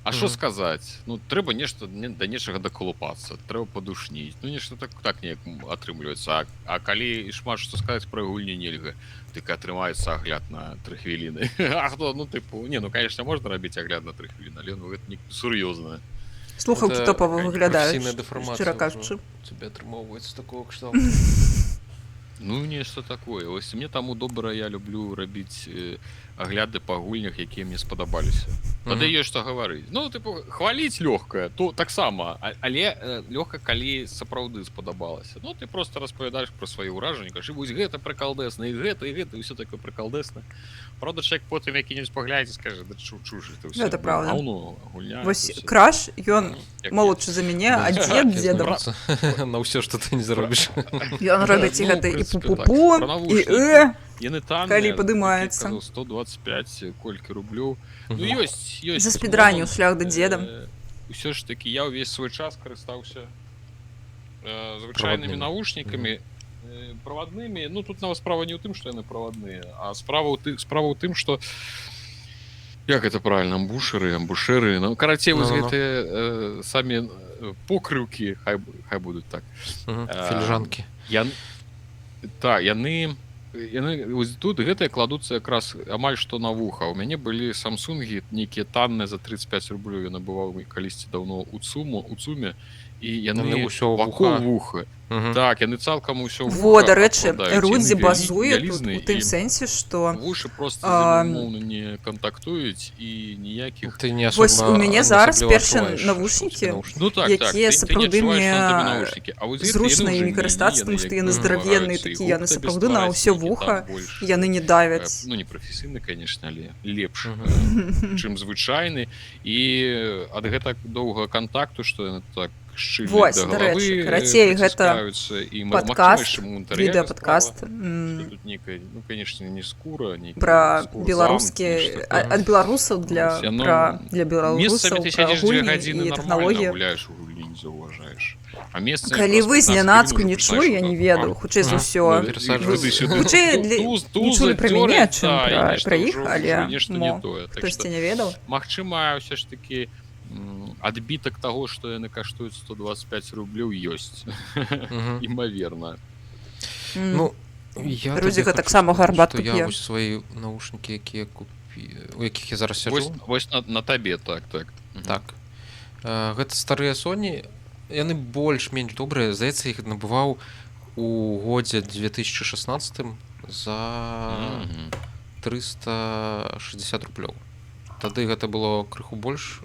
А що сказати? Ну, треба нечто, до нечого доколупатися, треба подушніти. Ну, нечто так ніяк атрымліваецца. А калі шмат што сказаць пра гульні нельга, дык атрымаецца агляд на 3 хвіліны. А хто, ну, типу, не, ну, конечно, можна рабіць агляд на 3 хвіліны, але ну, гэта не сур'ёзна. Слухаўкі топава выглядаюць, шчыра кажучы. Тебе атрымоўваецца такого кшталту. Ну, нешта такое. Ось мне таму добра, я люблю рабіць агляды па гульнях, якія мне спадабаліся. Тады ёсць што гаварыць. Ну, тыпу, хваліць лёгка, то таксама, але лёгка, калі сапраўды спадабалася. Ну, ты просто распавядаеш пра свае ўражанні, кажы, вось гэта прыкалдэсна, і гэта, і ўсё такое прыкалдэсна. Правда, чалавек потым які-небудзь паглядзіць, скажа, да чужы, ты ўсё. Гэта правда. Гульня. Вось Краш, ён молодшы за мяне, а дзед дзедам. На ўсё, што ты не заробіш. Ён робіць і гэта і пу-пу-пу, і яны танныя, калі падымаецца. 125 колькі рублёў. Ну, ёсць. За спідраніў шлях да дзедам. Усё ж такі, я ўвесь свой час карыстаўся звычайнымі навушнікамі, праваднымі. Ну, тут нават справа не ў тым, што яны правадныя, а справа ў тым, што як гэта правильно, амбушэры. Ну, карацей, вось гэтыя самі покрыўкі, хай будуць так. Філіжанкі. Так, яны тут гэтыя кладуцца якраз амаль што на вуха. У мяне былі самсунгі нейкія танныя за 35 рублёў, я набываў калісьці даўно ў цуме, і яны ўсё вакол вуха. Так, яны цалкам усё вуха. Во, дарэчы, Рудзі базуе тут у тым сэнсе, што вушы просто замоўна не кантактуюць і ніякіх... Вось у мяне зараз першыя навушнікі, якія сапраўды мне зручна імі карыстацца, тому што яны здаравенныя такія, яны сапраўды на ўсё вуха, яны не давяць. Ну, не прафесійны, конечно, але лепш, чым звычайны. І ад гэтак доўга кантакту, што яны так вось, дарэчы, карацей, гэта падкаст, відэападкаст ну, конечно, не скура пра беларускія ад беларусаў для беларусаў, пра гульні і тэхналогіі. Калі вы знянацку не чулі, я не ведаю, хутчэй за ўсё хутчэй не чулі пра мяне, чым пра іх, але хтосьці не ведаў. Магчыма, ўсё ж такі адбітак таго, што яны каштуюць 125 рублёў, ёсць. Імаверна. Ну, я Рудзіка таксама гарбатку п'е. Я вось свае навушнікі, у якіх я зараз сяджу. Вось на табе, так. Так. Гэта старыя Sony, яны больш-менш добрыя. Здаецца, іх набываў у годзе 2016 за 360 рублёў. Тады гэта было крыху больш,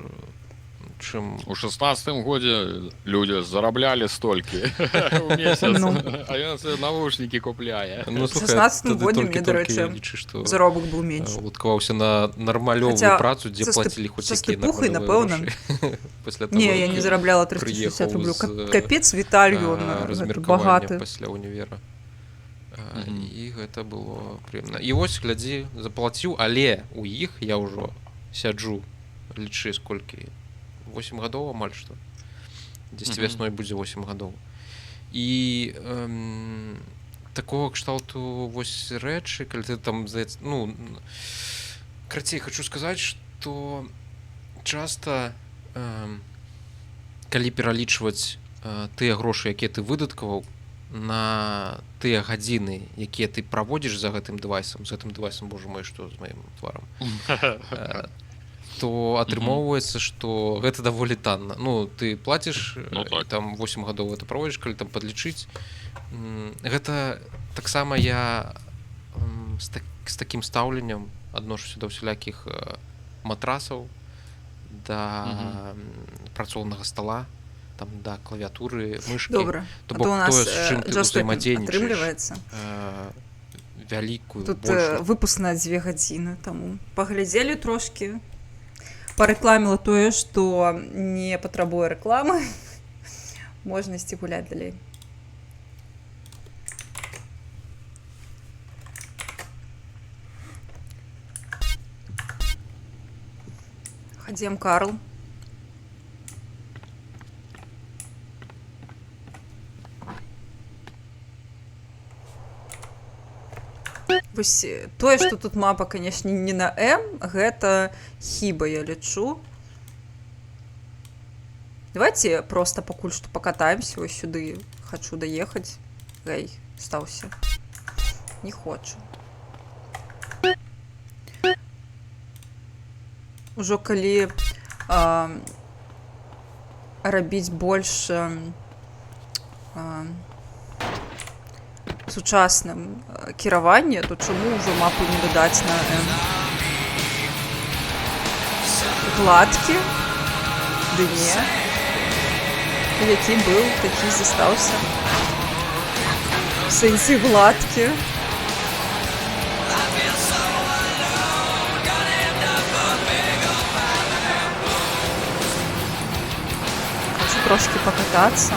чым... У 16-м годзе людзі зараблялі столькі ў месяц, а ён навушнікі купляе. У 16-м годзе мне, дарэчы, заробак быў менш. Уткаваўся на нармалёвую працу, дзе плацілі хоць якія нармалёвыя грошы. Не, я не зарабляла 360 рублёў. Капец, Віталь, ён багаты. Пасля універа. І гэта было прыемна. І вось, глядзі, заплаціў, але у іх я ўжо сяджу, лічы сколькі, 8 гадоў амаль што. Дзесьці вясной будзе 8 гадоў. І такого кшталту вось рэчы, калі ты там, ну, карацей, хочу сказаць, што часта, калі пералічваць тыя грошы, якія ты выдаткаваў, на тыя гадзіны, якія ты праводзіш за гэтым дэвайсам, боже мой, што з маім тварам, то атрымоўваецца, што гэта даволі танна. Ну, ты плаціш, там 8 гадоў гэта праводзіш, калі там падлічыць. Гэта таксама я з такім стаўленнем адношуся да ўсялякіх матрасаў, да працоўнага стала, там, да клавіатуры, мышкі. Добра, а то у нас жорстка атрымліваецца. Вялікую, тут выпуск на 2 гадзіны, таму паглядзелі трошкі, парэкламіла тое, што не патрабуе рэкламы, можна ісці гуляць далей. Хадзем, Карл. Вось тое, што тут мапа, канешне, не на М, гэта хіба, я лічу. Давайте проста пакуль што пакатаемся, вось сюды хачу даехаць. Гэй, стаўся. Не хочу. Ужо калі рабіць больш сучасным кіраванне, то чаму ўжо мапу не дадаць на М? Гладкі? Ды не. Які быў, такі застаўся. В сэнсе гладкі. Хочу трошки покатацца.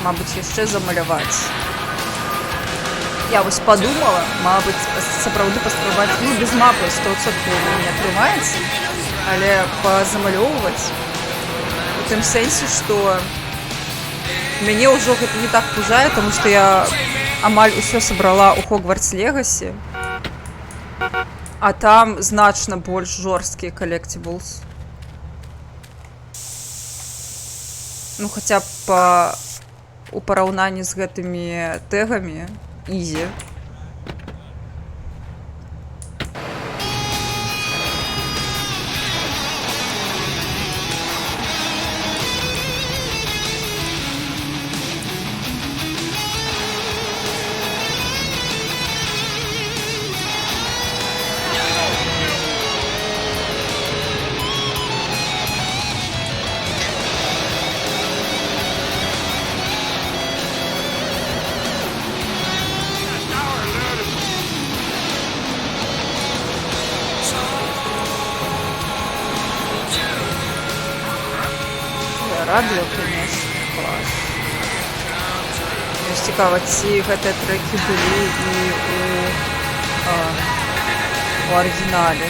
Мабыць, яшчэ замаляваць. Я вось подумала, мабыць, сапраўды паспрабаваць, ну, без мапы 100% не атрымаецца, але пазамалёўваць у тым сэнсе, што мяне ўжо гэта не так пужае, таму што я амаль усё сабрала ў Хогвартс Легасі, а там значна больш жорсткія коллектиблс. Ну, хаця б у параўнанні з гэтымі тегамі easy. Радыё, конечно, класс. Мне цікава, ці гэтыя трэкі былі і у арыгінале.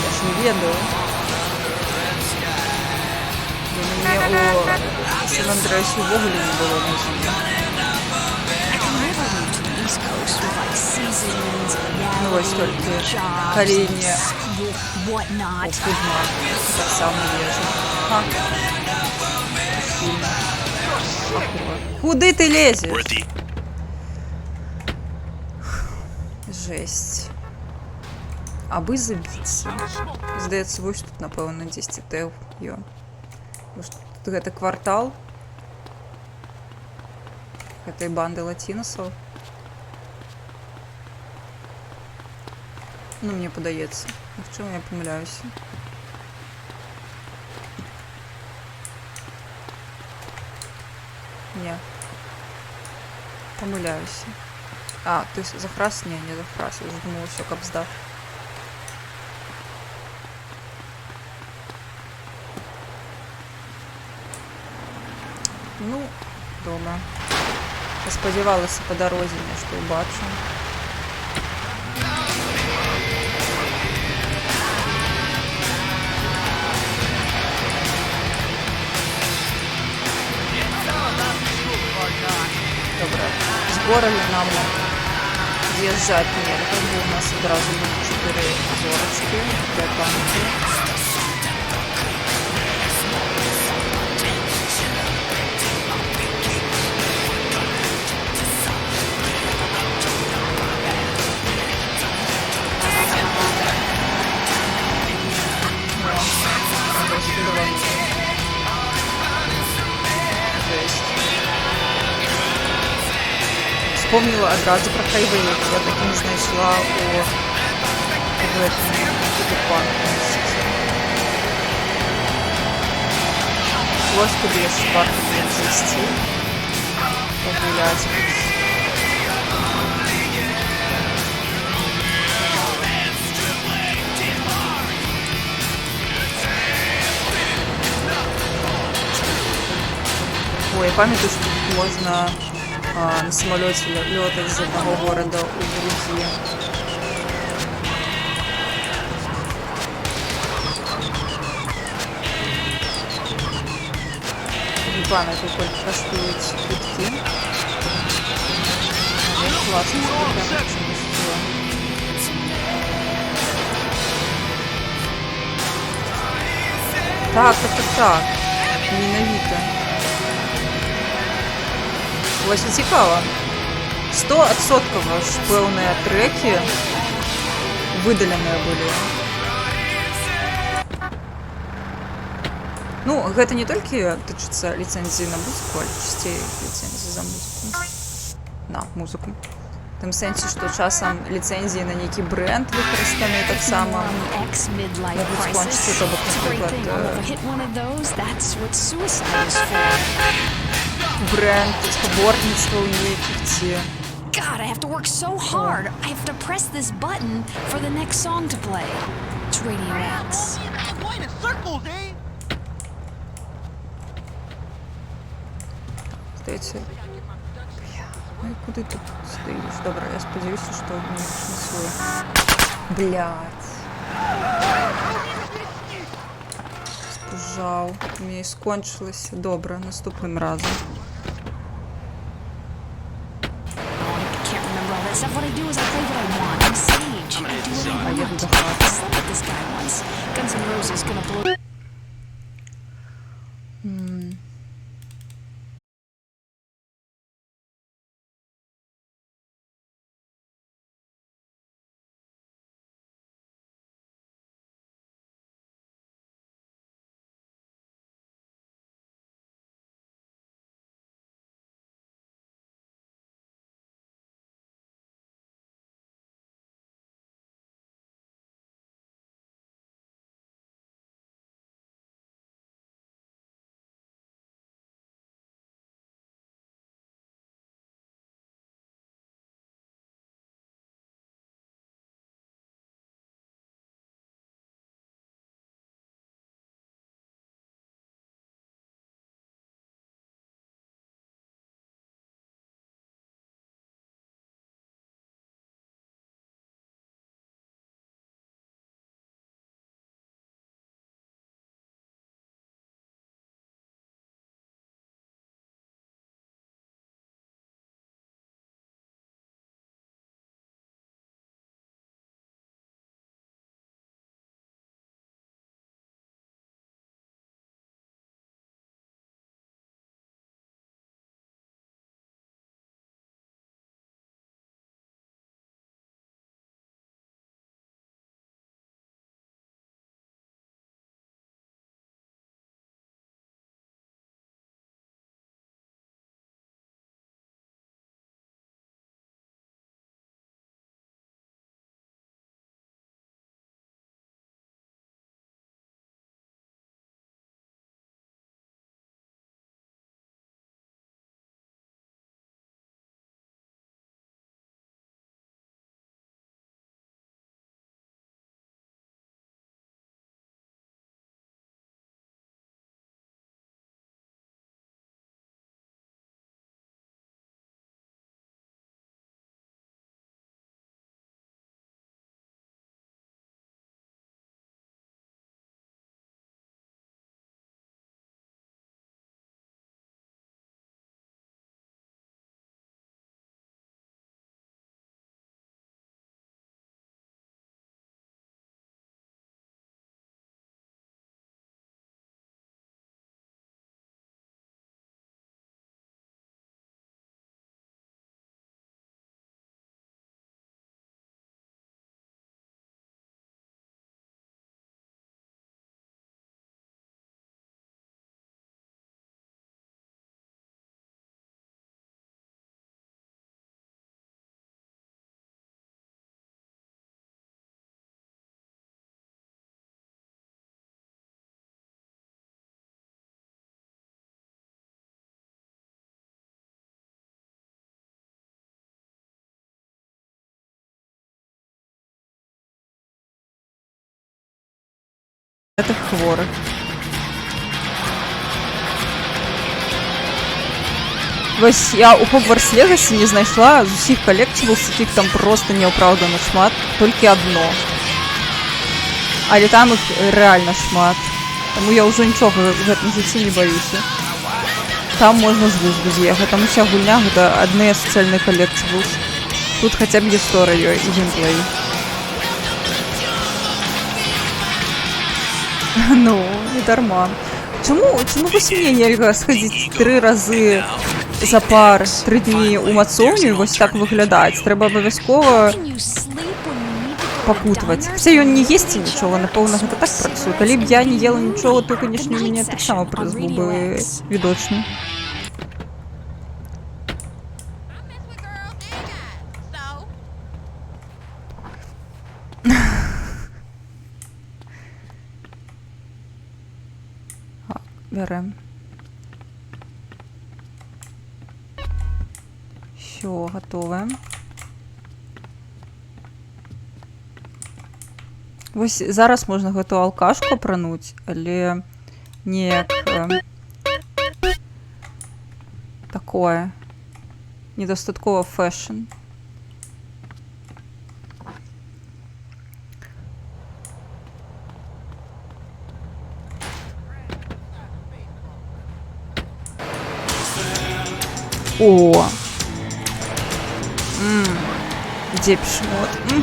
Я ж не ведаю. Мяне у Сан-Андрэасе ўвогуле не было музыкі. Ну вось толькі калі не у Фудман, так само вежу. Куды ты лезешь? Жесть. Абы забіцца. Здаецца, вось тут, напэўна, 10 тэў. Гэта квартал гэтай банды лацінасаў. Ну, мне падаецца. В чым я памыляюся? Не. Помыляюсь. А, то есть захрас? Не захрас. Я уже думала, все капзда. Ну, добре. Я сподівалася по дорозі нечто убачу. Добре. З города нам з'їжджати нельга, бо у нас одразу будуть 4 зорочки для пам'яті. Вспомнила одразу про хайвей, я так і не знайшла у Киберпанку. Господи, я ж варто блин зайти, погулять. Ой, я памятаю, что тут можно на самолете летать из одного города в другие. Не памятаю, сколько коштуют квитки. Классно, что так. Ненавито. Ось цікаво. 100% аж певні треки видалені були. Ну, гэта не толькі тычыцца ліцэнзіі на музыку, але часцей ліцэнзіі за музыку. На музыку. В тым сэнсе, што часам ліцэнзіі на нейкі брэнд выкарыстаны таксама могуць скончыцца, то бок, напрыклад, брэнд спаборніцтваў нейкіх ці... God, I have to work so hard. I have to press this button for the next song to play. It's Radio X. Going in circles, eh? Здається... Ну і куди тут стоїш? Добре, я сподіваюся, що не снесує. Блядь. Спужав. Мені скончилось. Добре, наступним разом. Stuff. What I do is I play what I want. I'm Sage. I do what I want. I slept with this guy once. Guns N' Roses gonna blow. Этих хворих. Вось я у Hogwarts Legacy не знайшла з усіх колекцій, яких там просто неоправдано шмат, тільки одно. Але там їх реально шмат. Тому я вже нічого в гэтым житті не боюся. Там можна з глузду з'їхати, там уся гульня – це одне соціальне колекції. Тут хоча б історія і геймплей. Ну, не дарма. Чому вось мне нельга сходити 3 рази запар 3 дні у мацоўню і вось так виглядаць? Треба обов'язково пакутаваць. Все ён не есці нічога, напэўна, гэта так працуе. Калі б я не ела нічога, то, канешне, мяне таксама прыз быў бы відочны. Бярем. Все, готове. Вось зараз можна гэту алкашку апрануць, але неяк такое недастаткова фэшн. О! Депеш мод.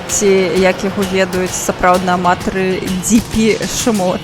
Ці, як яго ведаюць сапраўдна аматары Діпі Шмот.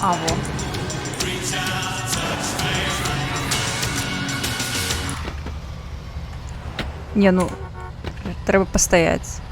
А, во. Не, ну, трэба пастаяць.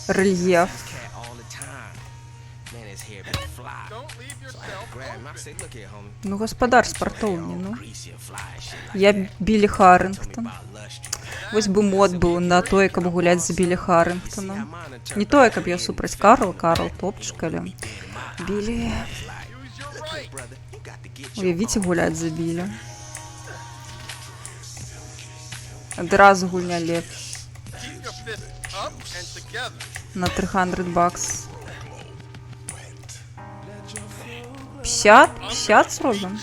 рельєф. Ну, господар спартовні, ну. Я Білі Харрінгтон. Ось би мод був на той, каб гуляць з Білі Харрінгтоном. Не той, каб я супраць Карл топчик, але Білі... Уявіце гуляць за Білі. Адразу гульня лепш. На 300 бакс. 50? 50 зробимо?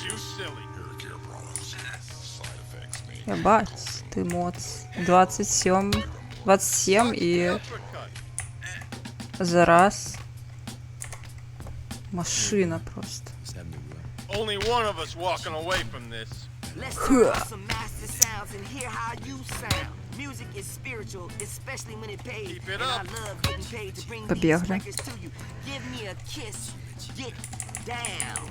Я бать, ты моц. 27 і зараз. Машина просто. Only one of us walking away from this. Let's hear some master sounds and hear how you sound. Music is spiritual, especially when it pays. Keep it and up. I love getting paid to bring these Побегли. records to you. Give me a kiss. Get down.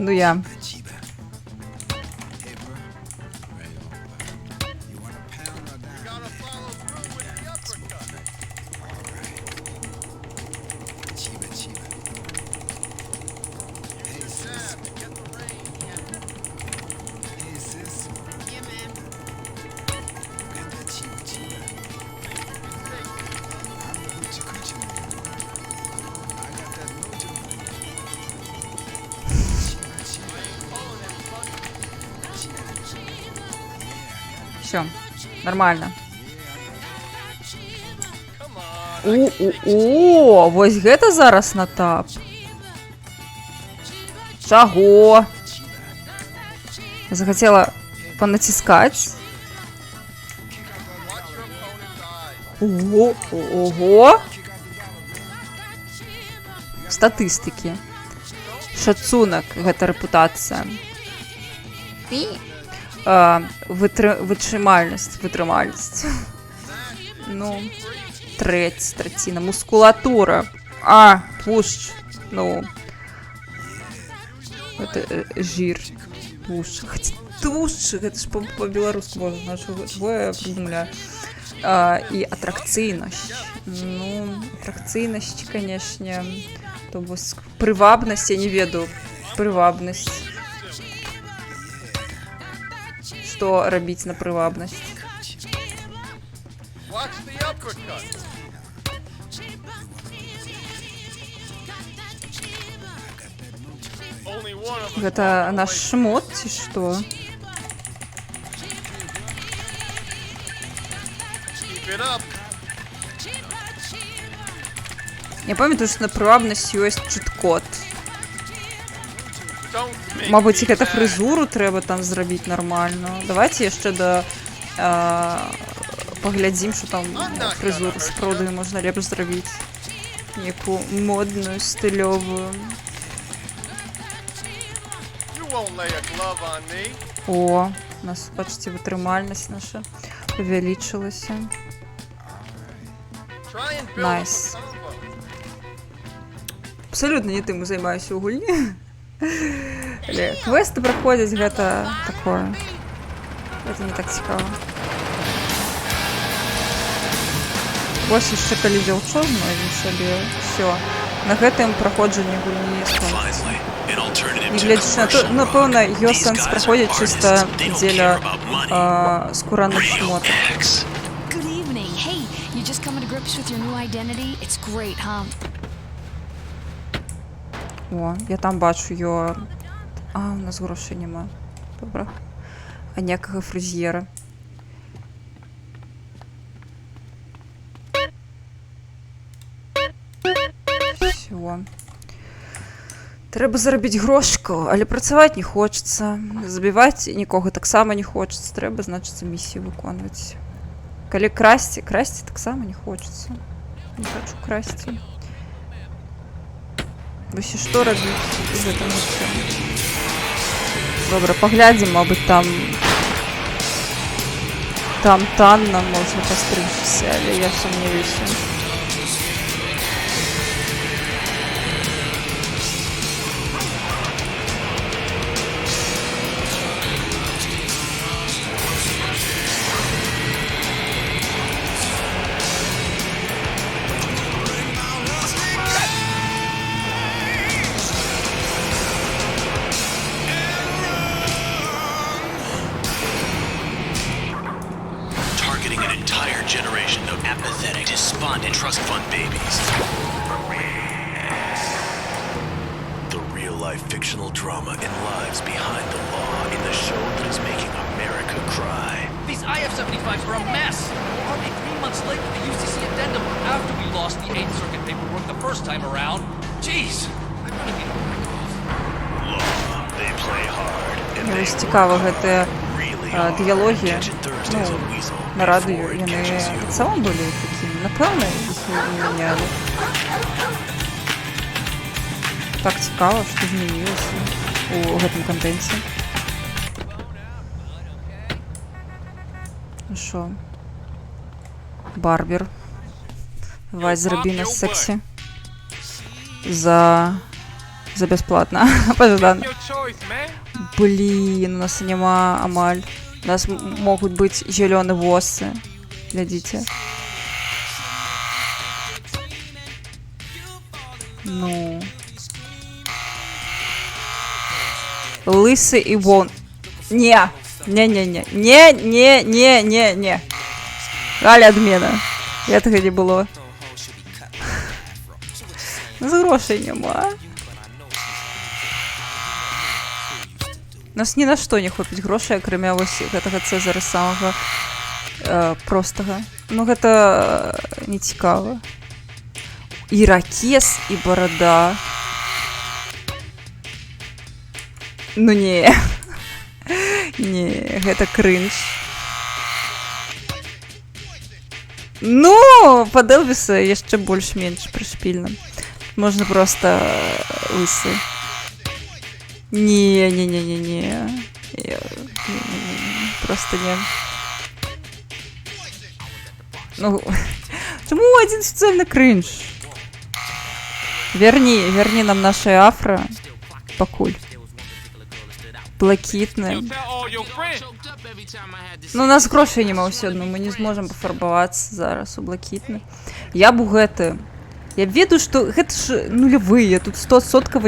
Ну я. Все, нормально. О, вось гэта зараз на тап. Чаго? Захацела панаціскаць. Ого. Статыстыкі. Шацунак, гэта рэпутацыя. Вытрымальнасць. Ну, траціна. Мускулатура. Пушч. Ну. Это жир. Пушч. Тушч, гэта ж по-беларуску можна. Чего я придумляю. І атракцыйнасць. Ну, атракцыйнасць, канешне. То бось прывабнасць, я не ведаю. Прывабнасць. Што рабіць на прывабнасць? Гэта наш шмот, ці што? Я памятаю, што на прывабнасць ёсць чыт-код. Мабыць, гэта фрызуру трэба там зрабіць нармальна. Давайте яшчэ паглядзім, што там фрызуру сапраўды можна лепш зрабіць. Некую модную, стылёвую. О, у нас, бачыце, вытрымальнасць наша павялічылася. Найс. Абсолютно не тым займаюся ў гульні. Квесты праходзяць, гэта такое. Гэта не так цікава. Вось яшчэ калі дзяўчо знойдзем сабе. Всё. На гэтым праходжанне гульні скончыцца. Негледзячы на то, напэўна, ёсць сэнс праходзіць чыста дзеля скураных шмотак. Good evening. Hey, you just coming to grips with your new identity? It's great, huh? О, я там бачу ё... У нас грошай няма. Добра. А некага фрызьера. Всё. Трэба зарабіць грошку, але працаваць не хочацца. Забіваць нікога таксама не хочацца. Трэба, значыцца, місію выконваць. Калі красці таксама не хочацца. Не хочу красці. Вось і што рабіць з гэтым усім? Добра, паглядзім, мабыць, там танна можна пастрыгчыся, але я сумневаюся. Trust fund babies. The real-life fictional drama and lives behind the law in the show that is making America cry. These IF-75s are a mess. We're already 3 months late with the UCC addendum after we lost the 8th Circuit paperwork the first time around. Jeez, I really need a break off. Law, they play hard. Вось цікава гэтыя дыялогі, на радыё, яны таксама былі такімі, напэўна, іх не мянялі. Так цікава, што змянілася у гэтым кантэнце. Ну шо? Барбер. Давай, зрабі нас сексі. За бясплатна. Пажадана. Блин, у нас няма амаль. У нас могут быть зеленые волосы. Глядите. Ну. Лысый и вон. Не. Не. Галя адмена. Гэтага не было. З грошай няма. Нас ні на што не хопіць грошай, акрамя вось гэтага Цэзара самага простага. Ну гэта не цікава. Іракез і барада. Ну не. Не, гэта крынж. Ну, пад Элвіса яшчэ больш-менш прышпільна. Можна просто лысы. Не. Просто не. Ну, чему один специально кринж? Верни нам наше афро. Покуль. Блакитное. Ну, у нас грошей нема ўсё адно, мы не зможам пафарбавацца зараз у блакітны. Я б у гэты. Я ведаю, што гэта ж нулявыя, тут 100%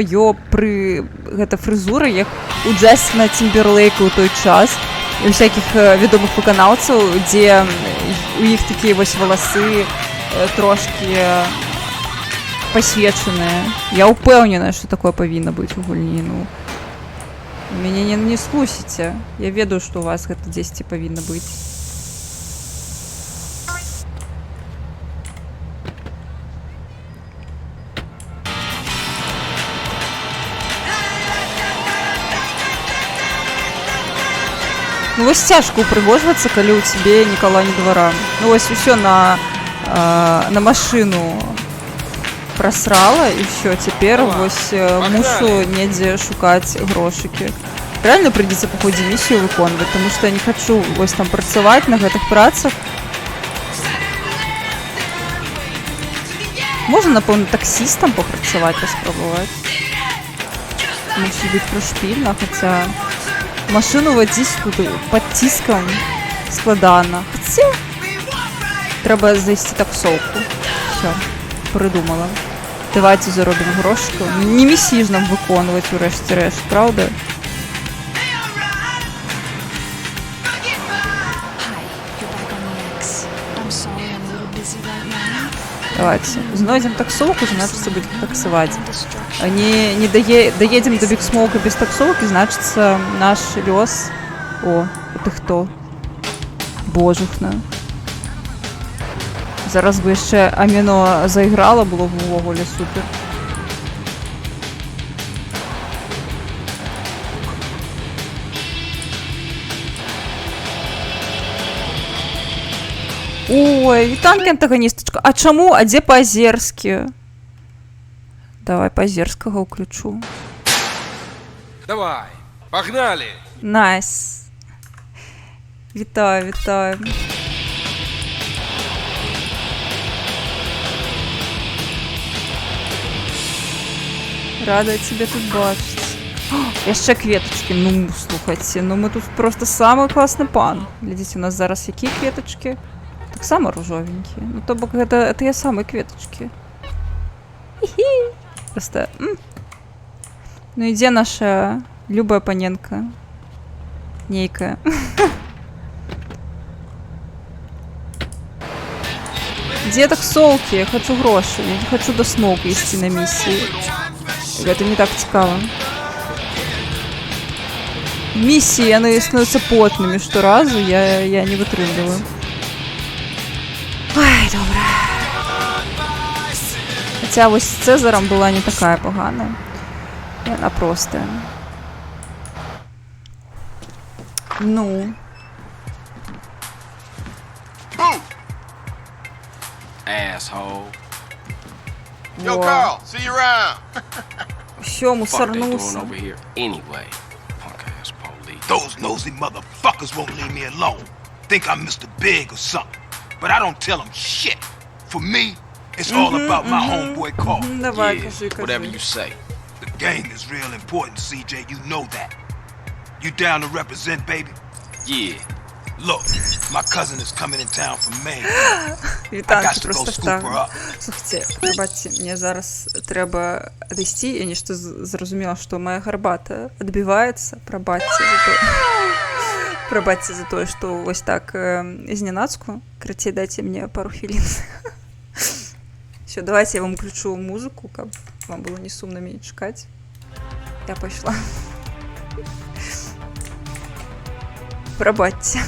пры гэта фрызура, як у Джастина Тімберлейка ў той час, і у всякіх вядомых выканаўцаў, дзе у іх такія вось валасы трошкі пасвечаныя. Я ўпэўненая, што такое павінна быць у гульні. Ну, мяне не слусіце. Я ведаю, што у вас гэта дзесьці павінна быць. Ну вось цяжка упрыгожвацца, калі ў цябе ні кала, ні двара. Ну вось усё на машыну прасрала, і ўсё, цяпер вось мушу недзе шукаць грошыкі. Рэальна прыйдзецца па ходзе місію выконваць, таму што я не хачу вось там працаваць на гэтых працах. Можна, напэўна, таксістам папрацаваць, паспрабаваць. Мусіць быць прышпільна, хаця... Машину водить тут под тиском складана. Хотя треба завести таксовку. Все, придумала. Давайте заробим грошку. Не місії ж нам виконувати урешті-решт, правда? Давайте знойдем таксовку, значится будет таксовать. Не доедем до Биг Смоука без таксовки, значится наш лёс. О, это кто? Божухна. Зараз бы еще Амино заиграла, было бы увогуле супер. Ой, танки антагоністочка. А чаму? А дзе па-азерскі? Давай па-азерскага ўключу. Давай, погнали! Найс. Вітаю, вітаю. Рада тебе тут бачыць. Яшчэ кветачкі. Ну, слухайце, ну мы тут просто самы класны пан. Глядзіце, у нас зараз якія кветачкі? Таксама ружовенькія. Ну, то бок гэта тыя самыя кветачкі. Хі-хі. Просто... Ну, ідзе наша любая паненка. Нейкая. Дзе так солкі? Я хочу грошы. Я не хочу да смоука ісці на місіі. Гэта не так цікава. Миссии, яны становятся потными шторазу, я не вытрымліваю. Ай, добра. Хаця вось з Цезаром была не такая поганая. Яна простая. Ну. Asshole. Yo, Carl, see you around. Всё, мусорнулся. Anyway. Those nosy motherfuckers won't leave me alone. Think I'm Mr. Big or something. But I don't tell them shit. For me, it's all about my homeboy Carl. Whatever you say. The game is real important, CJ. You know that. You down to represent, baby? Yeah. Look, my cousin is coming in town from Maine. Вітанки просто вставлю. Слухайте, пробачте, мне зараз треба адысці. Я нешта зразумела, што моя гарбата адбіваецца. Прабачце за тое, што вось так знянацку. Крацей, дайце мне пару хвілін. Всё, давайте я вам включу музыку, каб вам было не сумна мяне чакаць. Я пайшла. Прабачце.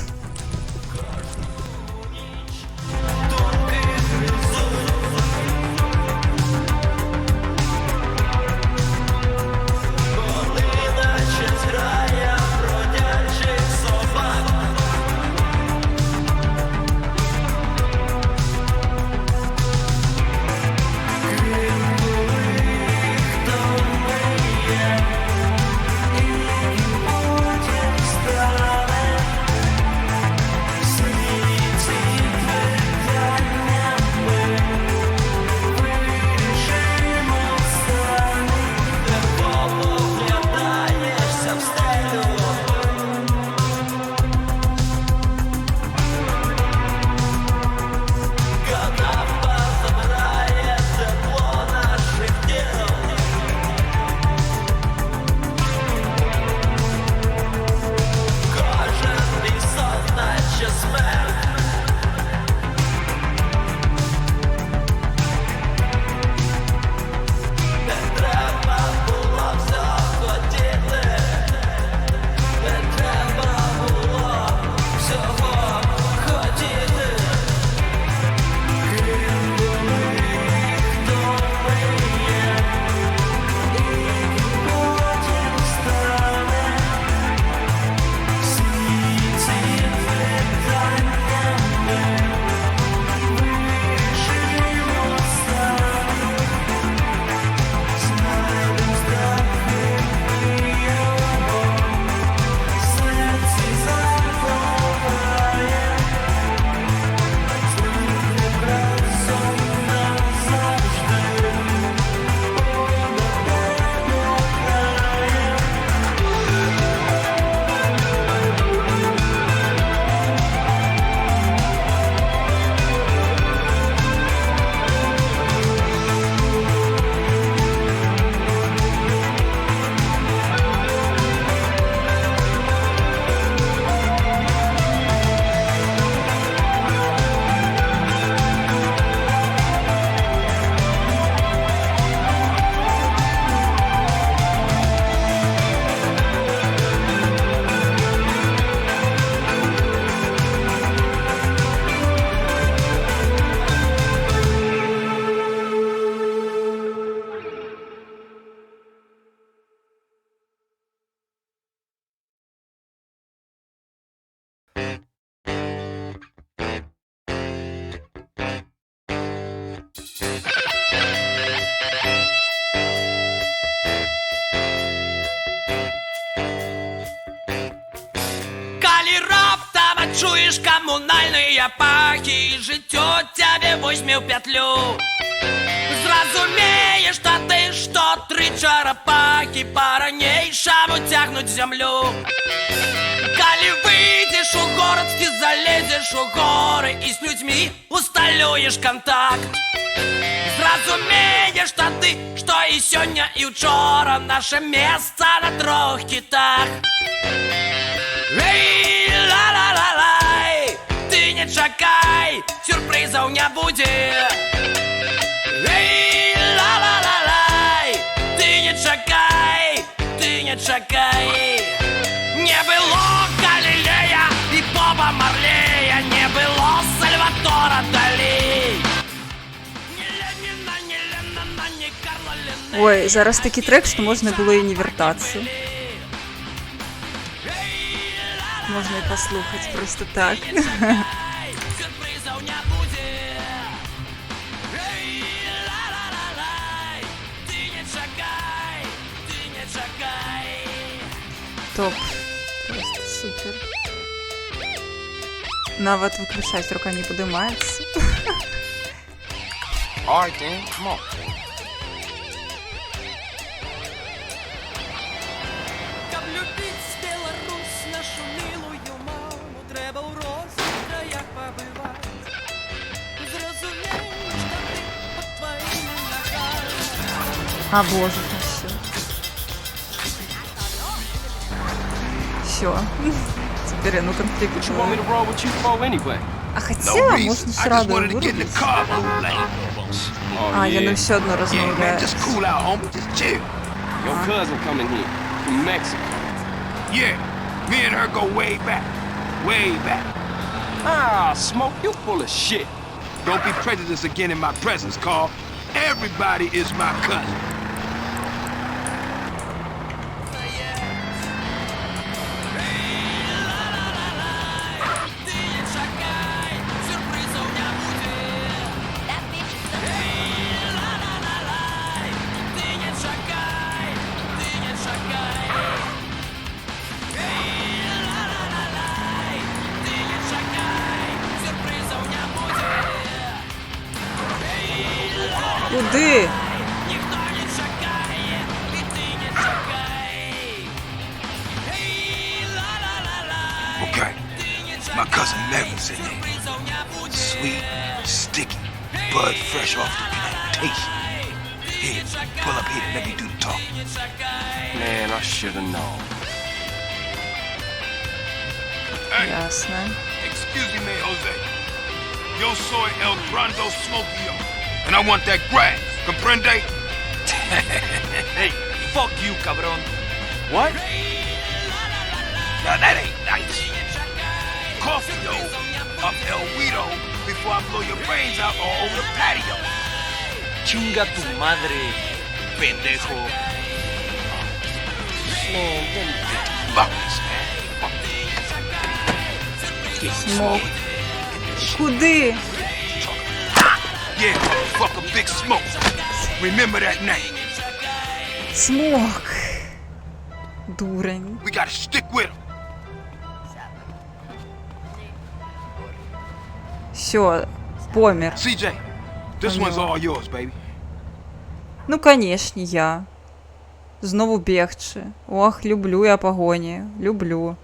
Калі раптам адчуеш камунальныя пахі, жыццё цябе возьме ў пятлю. Зразумееш тады, што 3 чарапахі па-ранейшаму цягнуць зямлю. Калі выйдзеш у горад, ты залезеш у горы і з людзьмі усталюеш кантакт. Зразумееш тады, што і сёння, і ўчора наша месца на 3 кітах. Эй, ла-ла-ла-лай, ты не чакай, сюрпрызаў не будзе. Эй, ла-ла-ла-лай, ты не чакай, ты не чакай. Не было Галілея і Боба Марлея, не было Сальватора Далі. Ой, зараз такі трек, што можна было і не вяртацца. Можна і паслухаць проста так. Топ. Просто супер. Нават выключаць рука не падымаецца. Alright then, come on. Каб любіць Беларусь, нашу мілую маму, трэба ў розных краях пабываць. Зразумееш, што ты пад тваімі нагамі. А, боже, ну всё. Всё. Теперь, ну, конфликт. What you want me to roll with you for anyway? А хотела, можно сразу вырубить. А, я на все одно размовляю. Your cousin coming here from Mexico. Yeah, me and her go way back. Way back. Ah, Smoke, you full of shit. Don't be prejudiced again in my presence, Carl. Everybody is my cousin. Куди? Okay, my cousin Megan's in there. Sweet, sticky, bud fresh off the plantation. Here, pull up here and let me do the talking. Man, I should have known. Ясно. Excuse me, Jose. Yo soy El Grande Smokio, and I want that grass. Comprende? Hey, fuck you, cabron. What? Now that ain't nice. Coffee, yo, of El Guido before I blow your brains out all over the patio. Chinga tu madre, pendejo. Man, them Buckets, man. Смок. Куди? Yeah, motherfucker, Big Smoke. Remember that name. Смок. Дурень. We gotta stick with him. Все, помер. CJ, this one's all yours, baby. Ну, конечно, я. Знову бегчы. Ох, люблю я пагоні. Люблю.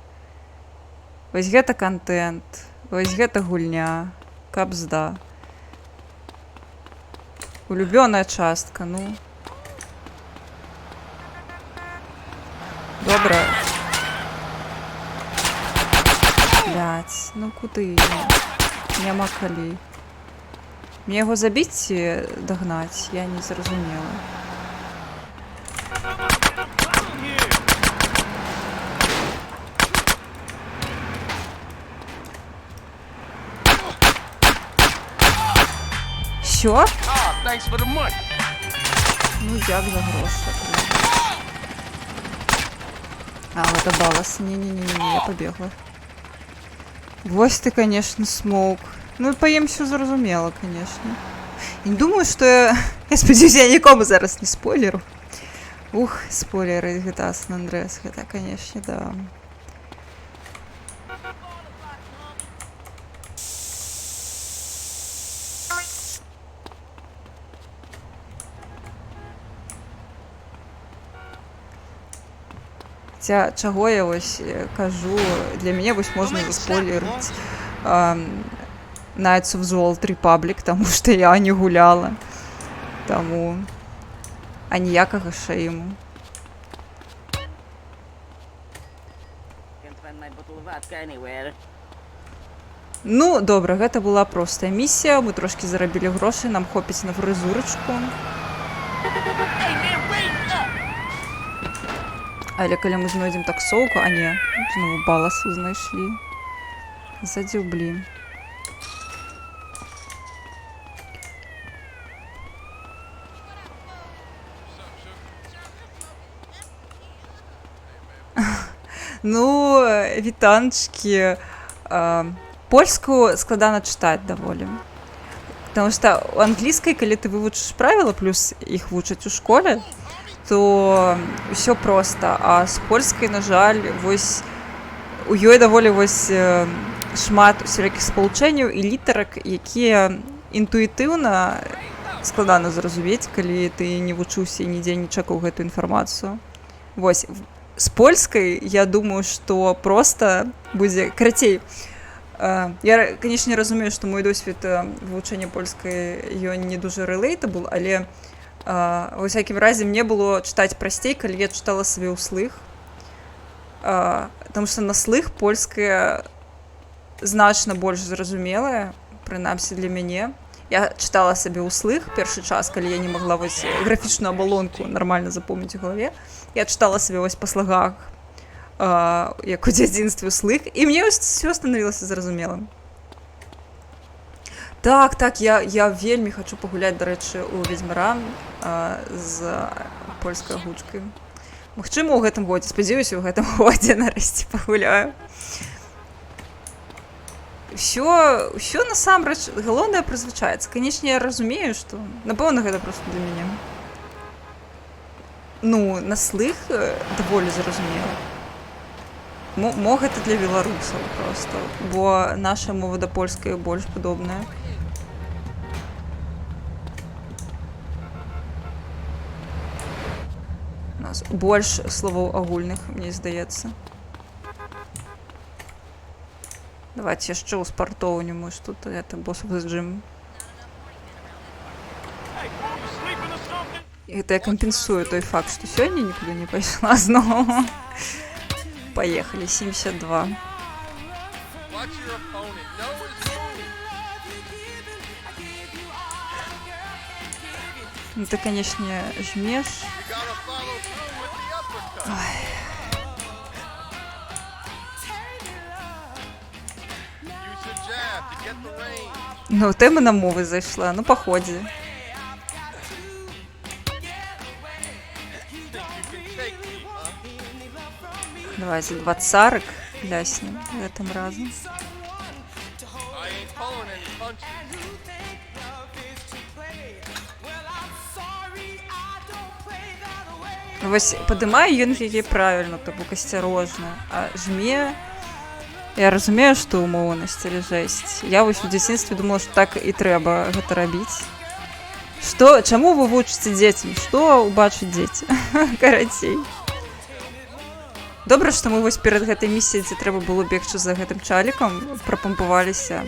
Вось гэта контент. Вось гэта гульня. Кабзда. Улюбёная частка, ну. Добра. Блядь, ну куды? Няма калі. Мне яго забіць ці дагнаць? Я не зразумела. Що? Ну як за гроші? А, это балас. Не-не-не, я побегла. Вось ты, конечно, Смоук. Ну, поем все зразумела, конечно. Я не думаю, что я... Я спадзяюсь, я нікому зараз не спойлеру. Ух, спойлеры GTA San Andreas. Это, конечно, да. Хаця чаго я вось кажу, для мяне вось можна заспойлерыць Knights of the Old Republic, таму што я не гуляла. Таму аніякага шэйму. Ну, добра, гэта была простая місія, мы трошкі зарабілі грошы, нам хопіць на фрызурачку. Але калі мы знойдзем таксоўку, а не, знову баласу знайшлі. Задзюблі. Ну, вітанчкі. Польскую складана чытаць даволі. Потому што у англійскай, калі ты вывучыш правіла, плюс іх вучаць у школе, то ўсё проста. А з польскай, на жаль, вось у ёй даволі вось шмат усялякіх спалучэнняў і літарак, якія інтуітыўна складана зразумець, калі ты не вучыўся і нідзе не чакаў гэтую інфармацыю. Вось. З польскай, я думаю, што проста будзе карацей. Я, канечне, разумею, што мой досвед вывучэння польскай ён не дужа relatable, але ва ўсякім разе мне было чытаць прасцей, калі я чытала сабе ўслых. Таму што на слых польская значна больш зразумелая, прынамсі для мяне. Я чытала сабе ўслых першы час, калі я не магла вось графічную абалонку нармальна запомніць у галаве. Я чытала сабе вось па слагах, як у дзяцінстве ўслых, і мне ўсё станавілася зразумелым. Так, я вельмі хачу пагуляць, дарэчы, у Ведзьмара з польскай гучкай. Магчыма, у гэтым годзе, спадзяюся, у гэтым годзе нарэшце пагуляю. Усё насамрэч, галоўнае прызвычаецца. Канечне, я разумею, што, напэўна, гэта проста для мяне. Ну, на слых даволі зразумела. Мо гэта для беларусаў проста, бо наша мова да польскай больш падобная. У нас больш словаў агульных, мне здаецца. Давайте яшчэ ў спартоўню, мы ж тут это Boss of the Gym. Гэта я кампенсую той факт, што сёння нікуды не пайшла зноў. Поехали, 72. Ну ты, конечно, жмешь. Ой. Ну, тема на мовы зайшла, ну, походи. Давайте 20 ляснем этом разом. Вось падымаю ён яе правільна, то бок асцярожна, а жме. Я разумею, што умоўнасць, але жэсць. Я вось у дзяцінстве думала, што так і трэба гэта рабіць. Чаму вы вучыце дзецям? Што убачаць дзеці? Карацей. Добра, што мы вось перад гэтай місіяй, дзе трэба было бегчы за гэтым чалікам, прамацаваліся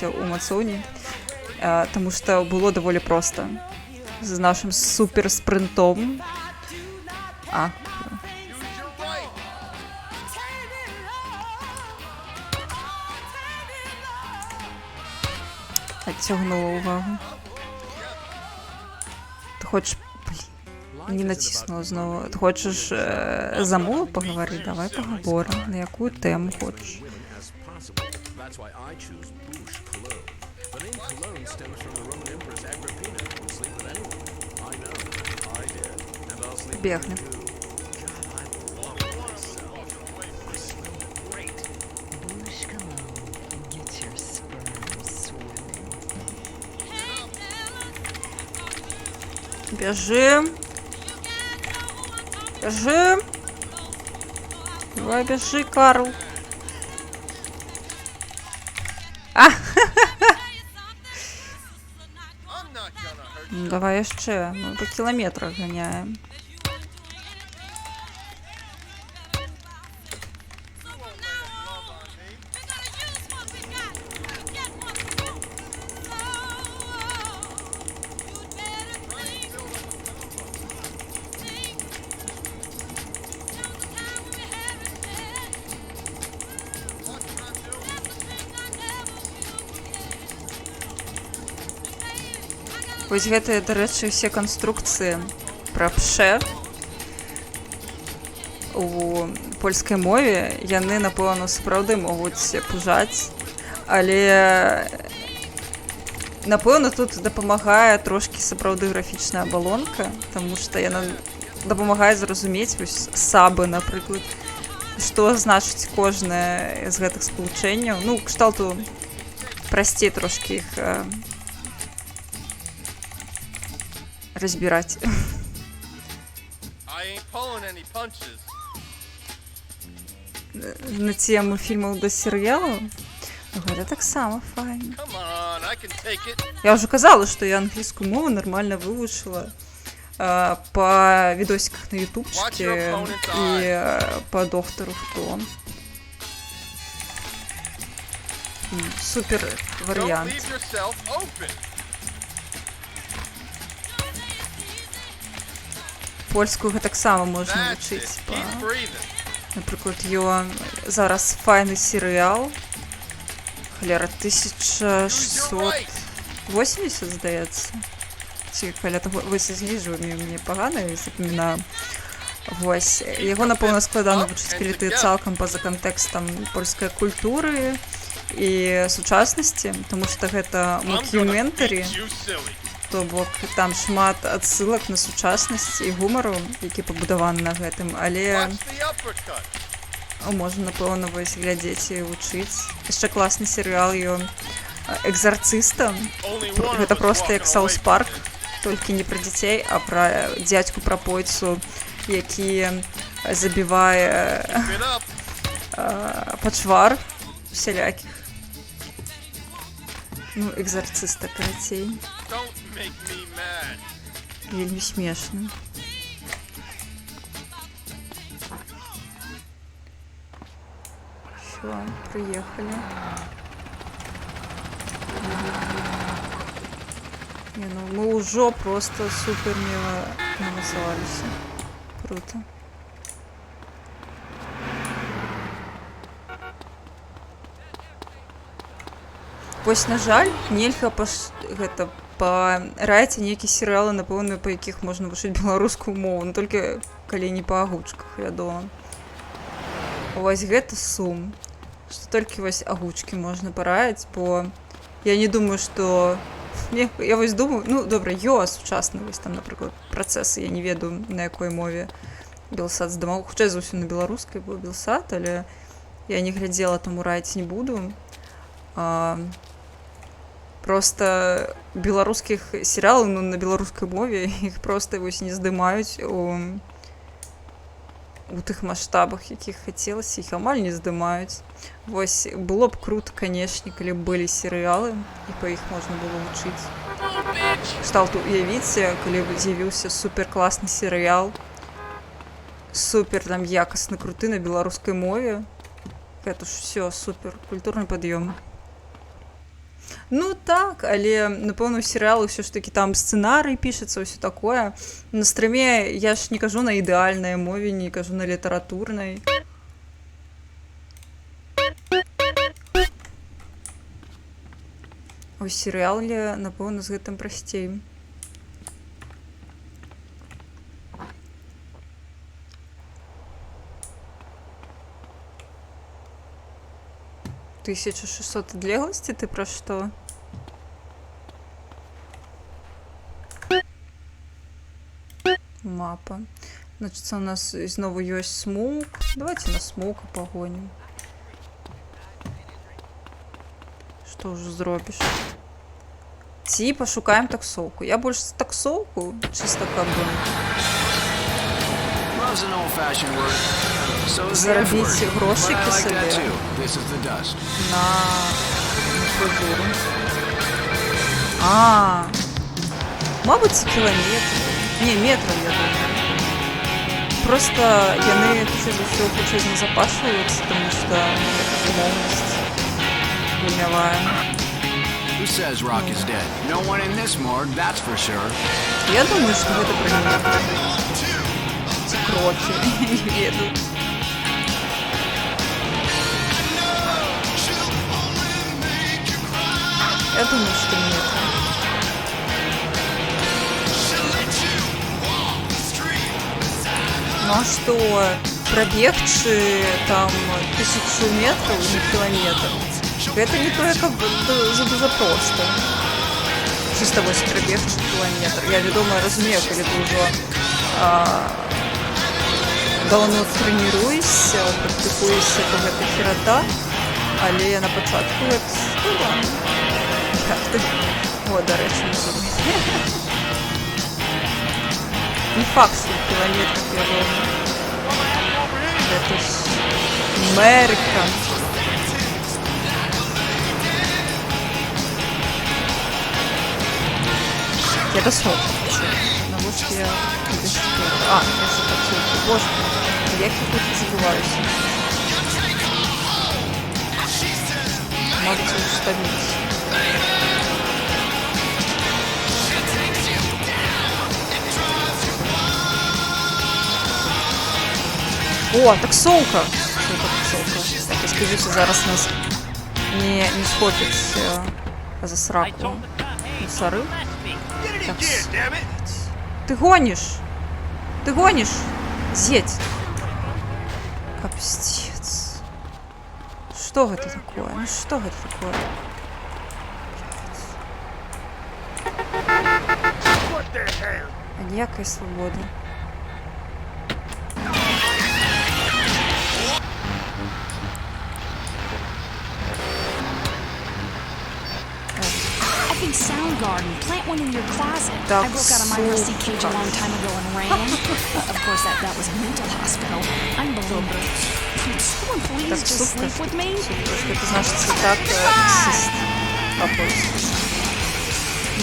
ў мацоўні, таму што было даволі проста. З нашым суперспрынтом. Адцягнула ўвагу. Ты хочаш... Не натиснула знову. Ты хочеш за мову поговорити? Давай поговоримо. На яку тему хочеш? Бігне. Біжим. Бежи. Давай, бежи, Карл. Ну, давай яшчэ. Мы по километрах гоняем. Вось гэтыя, дарэчы, ўсе канструкцыі пра пше у польскай мове, яны, напэўна, сапраўды могуць пужаць, але напэўна, тут дапамагае трошкі сапраўды графічная абалонка, таму што яна дапамагае зразумець вось сабы, напрыклад, што значыць кожнае з гэтых спалучэнняў. Ну, кшталту прасцей трошкі іх разбіраць. На тему фільмаў да серыялаў гэта таксама файна. Я ўжо казала, што я англійскую мову нармальна вывучыла па відосіках на ютубчыке і па доктару Хто. Супер варыянт. Польскую таксама можна вучыць. Напрыклад, зараз файны серыял. Халера, 1680, здаецца. Ці каля таго, вось з лічбамі мне пагана, я запамінаю. Вось. Яго, напэўна, складана вучыць, калі ты цалкам па-за кантэкстам польскай культуры і сучаснасці, таму што гэта мокюментарі. То бок там шмат адсылак на сучаснасць і гумару, які пабудаваны на гэтым, але можна, напэўна, вось глядзець і вучыць. Яшчэ класны серыял ён «Экзарцыста». Гэта проста як Саус Парк, толькі не пра дзяцей, а пра дзядзьку прапойцу, які забівае пачвар усялякіх. Ну, «Экзарцыста», карацей. Вельмі смешна. Всё, приехали. Не, ну мы уже просто супер мило намасовались. Круто. Вось, на жаль, нельга гэта параіць нейкія серыялы, напэўна, па якіх можна вучыць беларускую мову, но толькі калі не па агучках, вядома. Вось гэта сум, што толькі вось агучкі можна параіць, бо я не думаю, што... Я вось думаю, ну, добра, сучасны, вось там, напрыклад, працэсы, я не ведаю, на якой мове Белсат здымаў, хутчэй за ўсё на беларускай быў Белсат, але я не глядзела, таму раіць не буду. Просто беларускіх серыялаў, ну, на беларускай мове, іх проста вось не здымаюць у тых маштабах, якіх хацелася, іх амаль не здымаюць. Вось, было б круто, канешне, калі б былі серыялы, і па іх можна было вучыць. Кшталту, уявіце, калі б з'явіўся суперкласны серыял, супер там якасны, круты на беларускай мове. Гэта ж усё, супер, культурны пад'ём. Ну так, але, напэўна, у серыялу ўсё ж такі там сцэнарый пішацца, ўсё такое. На стрыме я ж не кажу на ідэальнай мове, не кажу на літаратурнай. У серыяле, напэўна, з гэтым прасцей. «1600 адлегласці» ты пра што? Мапа. Значит, у нас знову ёсць смоук. Давайте на смоука пагонім. Што ўжо зробіш? Ці пашукаем таксоўку. Я больш за таксоўку, чыста каб зарабіць грошыкі сабе на фрызуру. Мабыць, кіламетры. Не, метров, я думаю. Просто яны хутчэй за ўсё хутчэй назапашваюцца, таму што умоўнасць гульнявая. Я думаю, што гэта пра метры. Ці крокі, не ведаю. Я думаю, што метры. Ну а что, пробегчы там 1000 метров, не километр, это не то, как бы за просто. Чисто вось пробегчы километр. Я вядома разумею, калі ты ўжо давно трэніруешся, практыкуешся, то гэта херата, але на пачатку гэта складана. О, дарэчы, не буду. Не факт, что километров я ровно. Это ж Америка. Я досрок хочу. На ложке я не дошла. А, я же хочу. Боже, я как-то забываюсь. Надо все устабились. О, таксовка! Що це таксовка? Так, я скажуся, зараз нас не схопить за сраку мусоры. Такс... Ты гонишь? Ты гонишь? Зеть! Капстец. Что это такое? Ну что это такое? А ніякої свободи. Soundgarden. Plant one in your closet. I broke out of my rusty cage a long time ago and ran. Of course, that was a mental hospital. Unbelievable. Could someone please just sleep with me? Это значит так таксист по-польски.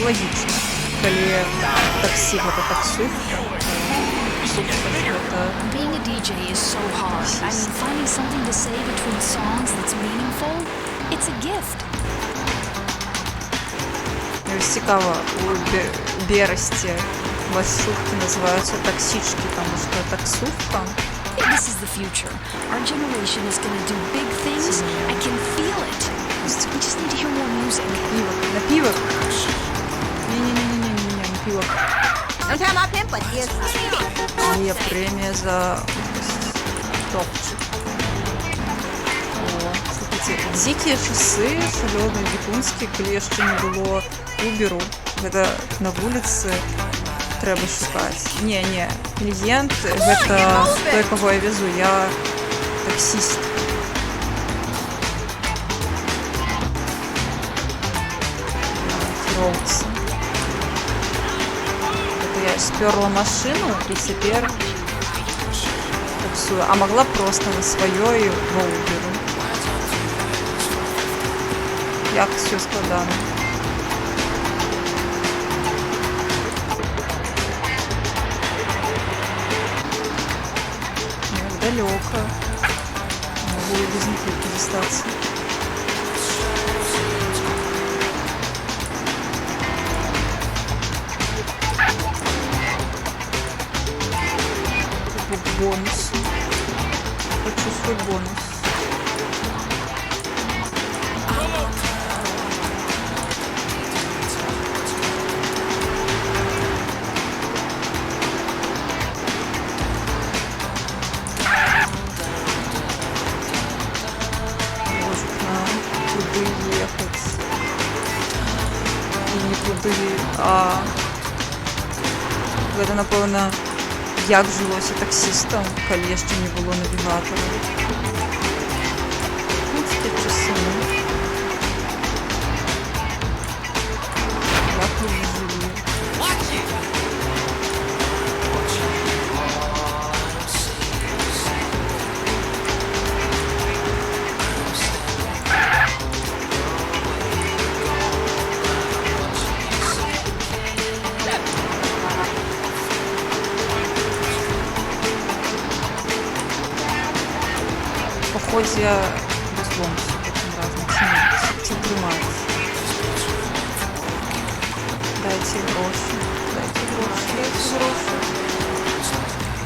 Логично. Коли такси это таксувка, Being a DJ is so hard. I mean, finding something to say between songs that's meaningful, it's a gift. Цікаво, у Бересті маршрутки називаються таксички, тому що таксувка. This is the future. Our generation is going to do big things. I can feel it. We just need to hear more music. Напівок? Не-не-не-не-не, напівок. Є премія за топчик. О, слухайте, дикие часы, шалёные, бекунские, калі яшчэ не было Уберу. Гэта на вуліцы трэба шукаць. Не, кліент гэта той, каго я везу. Я таксіст. Кіроўца. Это я спёрла машину і цяпер таксую. А могла просто на сваёй во Уберу. Як всё складана. Далеко. Могу и без них остаться. Бонус. Хочу свой бонус. Гэта, напэўна, як жылося таксістам, калі яшчэ не было навігатара. Ну, цяпер часы. Як вы жылі? Хоть я без бонуса таким разным ці тримаюсь. Дайте гроші. Дайте гроші. Дайте гроші.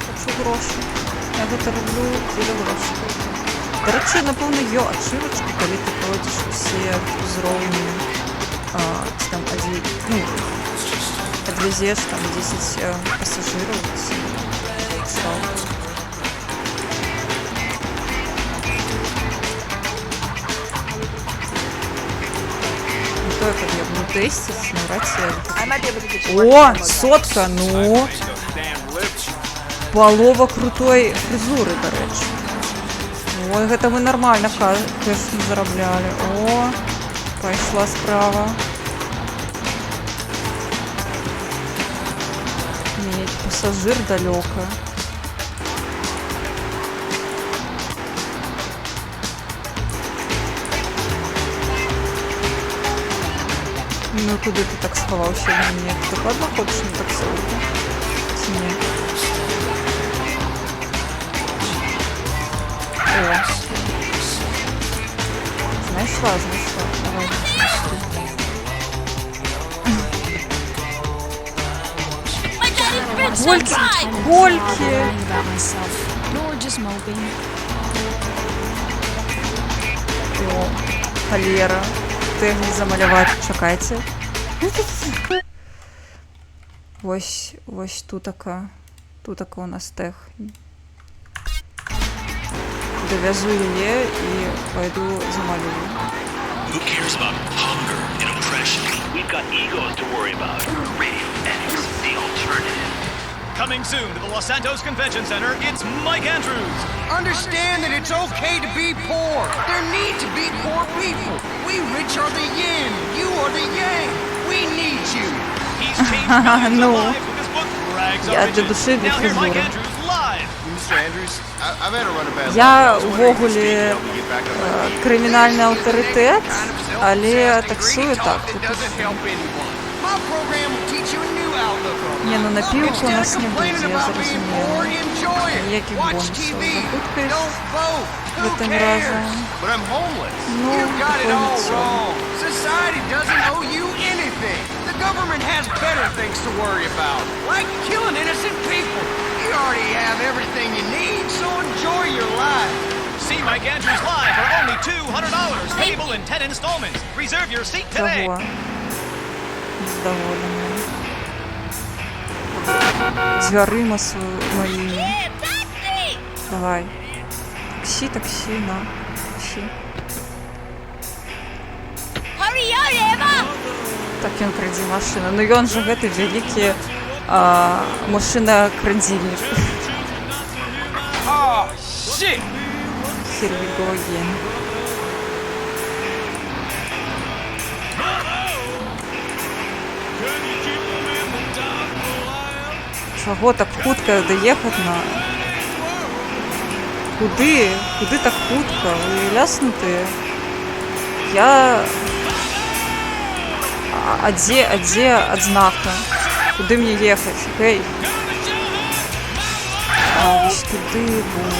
Хочу гроші. Я гэта роблю дзеля гроші. До речі, напэўна, ёй ачывачку, калі ты пройдзеш усе узроўні, там, адвезеш там 10 пассажыраў. Что это я буду тестить? О, сотка, ну. Полова крутой фризуры, короче. Ой, гэта мы нормально кэш не зарабляли. О, пошла справа. Нет, пассажир далеко. Ну куди ти так сховався? Ні, ти ладно хочеш на таксовку? Чи ні? О. Знайшла. Давай. Гольки! О, холера. Тег не замалявати, чекайте. Ось тутака у нас тег. Дов'яжу її і пойду замалюю. Who cares about hunger and oppression? We've got egos to worry about. Radio X, the alternative. Coming soon to the Los Santos Convention Center, it's Mike Andrews. Understand that it's okay to be poor. There need to be poor people. We rich are the yin, you are the yang. We need you. He's changed millions of lives with his book, Rags Я to для Riches. душі від Now here's Mike фризури. Andrews live. Mr. Andrews, I've had a run of bad luck. Я ввогулі кримінальний авторитет, але таксую так. My program will teach you a new outlook on Ні, ну напівку у нас не буде, я Instead of complainning about being poor, зрозуміла. enjoy it. Ніяких Watch бонусів. TV. Запуткаєш Don't vote. в Who этом cares? разом. But I'm homeless. Ну, You got it такое all нічого. wrong. Society doesn't owe you anything. The government has better things to worry about, like killing innocent people. You already have everything you need, so enjoy your life. See Mike Andrews live for only $200, payable in 10 installments. Reserve your seat today. Того. Задоволена. Дверима моїми. Давай. Таксі, на. Таксі. Так, ён крадзе машину. Ну ён же гэты вялікі машина-крадзільнік. Oh, shit! Here we go again. Чого так хутка доїхати на... Куди? Куди так хутко? Ви ляснути? Я... А де одзнака? Куди мені їхати? Гей! А, ось туди був.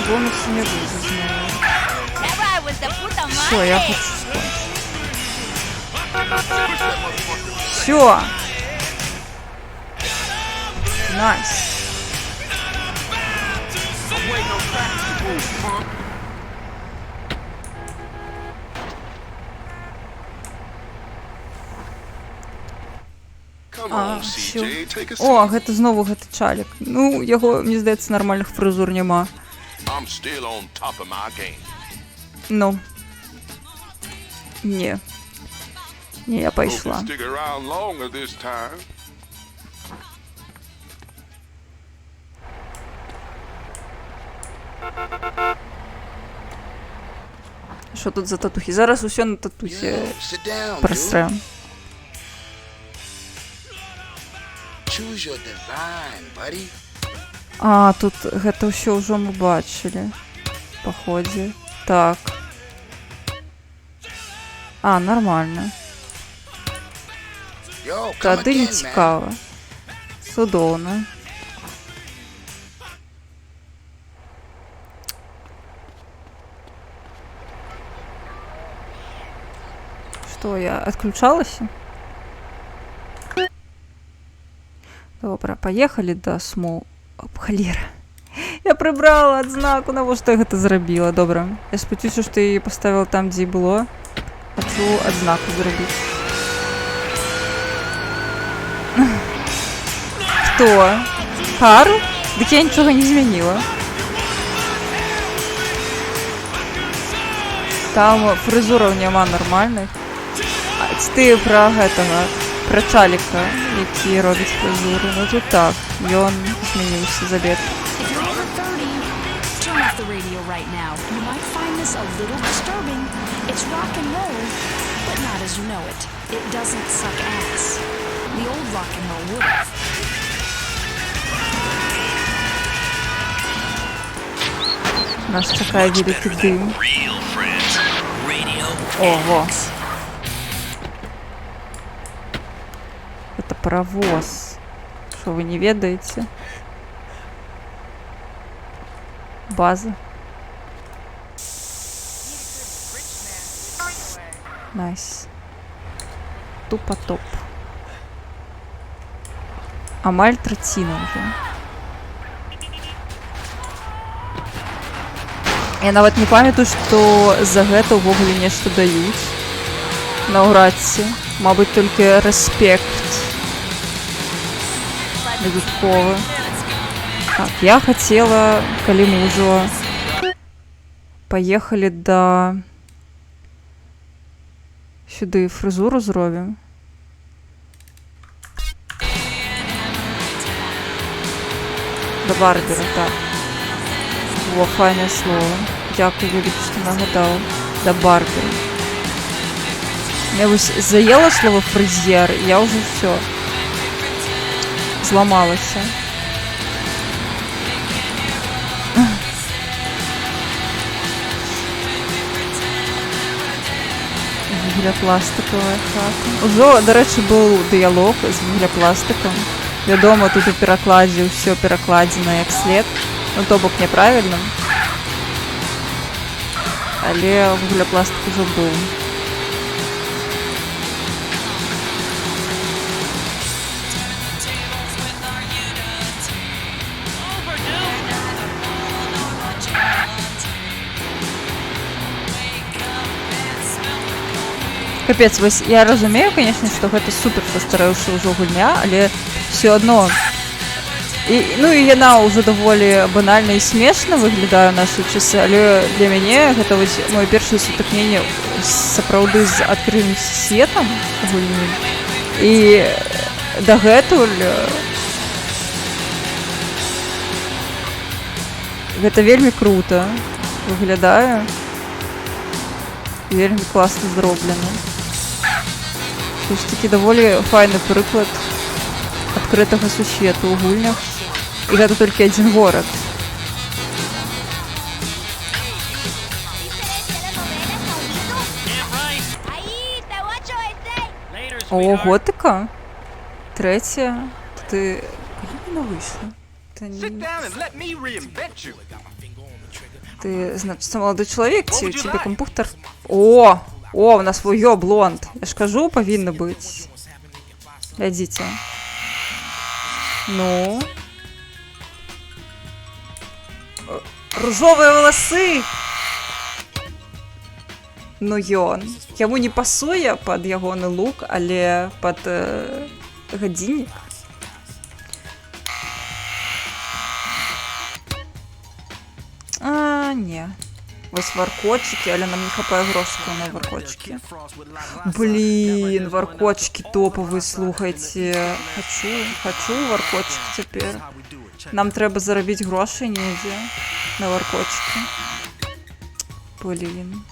Бонусы не буду знову. Все, я хочу скончить. Все. Найс. А, все. О, гэта знову гэты чалік. Ну, яго, мне здаецца, нармальных фрызур няма. I'm still on top of my game. Ну. Не. Не, я пайшла. Stick around longer this time. Що тут за татухи? Зараз усе на татухи просрем. Choose your divine, buddy. А, тут гэта ўсё ўжо мы бачылі. Па ходзе. Так. А, нормально. Тады не цікава. Цудоўна. Што, я адключалася? Добра, паехалі да смоў. Оп, халера. Я прыбрала адзнаку, навошта я гэта зрабіла. Добра. Я спадзяюся, што я паставіла там, дзе і было. Хачу адзнаку зрабіць. Хто? Карл? Дык я нічога не змяніла. Там фризураў няма нормальных. Ты пра гэтага, пра Чаліка, які робіць фризуры. Ну тут так, ён змяніўся за лет. Turn off the radio right now. You might find this a little disturbing. It's rock and roll, but not as you know it. It doesn't suck ass. The old rock and roll would have. Нас чакае великий дым. Ого. Это паровоз. Что вы не ведаете? База. Найс. Тупо топ. Амаль траціна уже. Я нават не памятаю, што за гэта ўвогуле нешта даюць. Наўрад ці. Мабыць, толькі рэспект. Дадатковы. Так, я хацела, калі мы ўжо паехалі да... Сюды фрызуру зробім. Да барбера, так. Во, файне слово. Дякую, великі, што нагадала. Да барбера. Я вось заела слово фрызер, я уже все зламалася. Вугляпластиковая хата. Ужо, до речі, був діалог з вугляпластиком. Вядома, тут у перакладзе ўсё перакладзена як след. Ну, то бок няправільна. Але вугляпластик ужо быў. Капец, вось я разумею, конечно, што гэта супер пастарэўшая ўжо гульня, але все адно. Ну і яна ўжо даволі банальна і смешна выглядае ў нашы часы, але для мяне гэта вось маё першае сутыкненне сапраўды з адкрытым светам гульні. І дагэтуль гэта вельмі крута выглядае. Вельмі класна зроблена. Тут такі даволі файны прыклад адкрытага сусвету ў гульнях. І гэта толькі адзін горад. О, готыка? Трэця? Ты... Калі яна выйшла? Ты, значит, молодой человек, тебе компьютер... О, у нас свой блонд. Я ж кажу, повинно быть. Глядите. Ну. Ружовые волосы. Ну, ён. Яму не пасуе под ягоны лук, але под гадзіннік. Не. Вось варкотчики, але нам не хапае грошку на варкотчики. Блин, варкотчики топовые, слухайте. Хочу варкотчики теперь. Нам трэба зарабіць грошай недзе на варкотчики. Блин.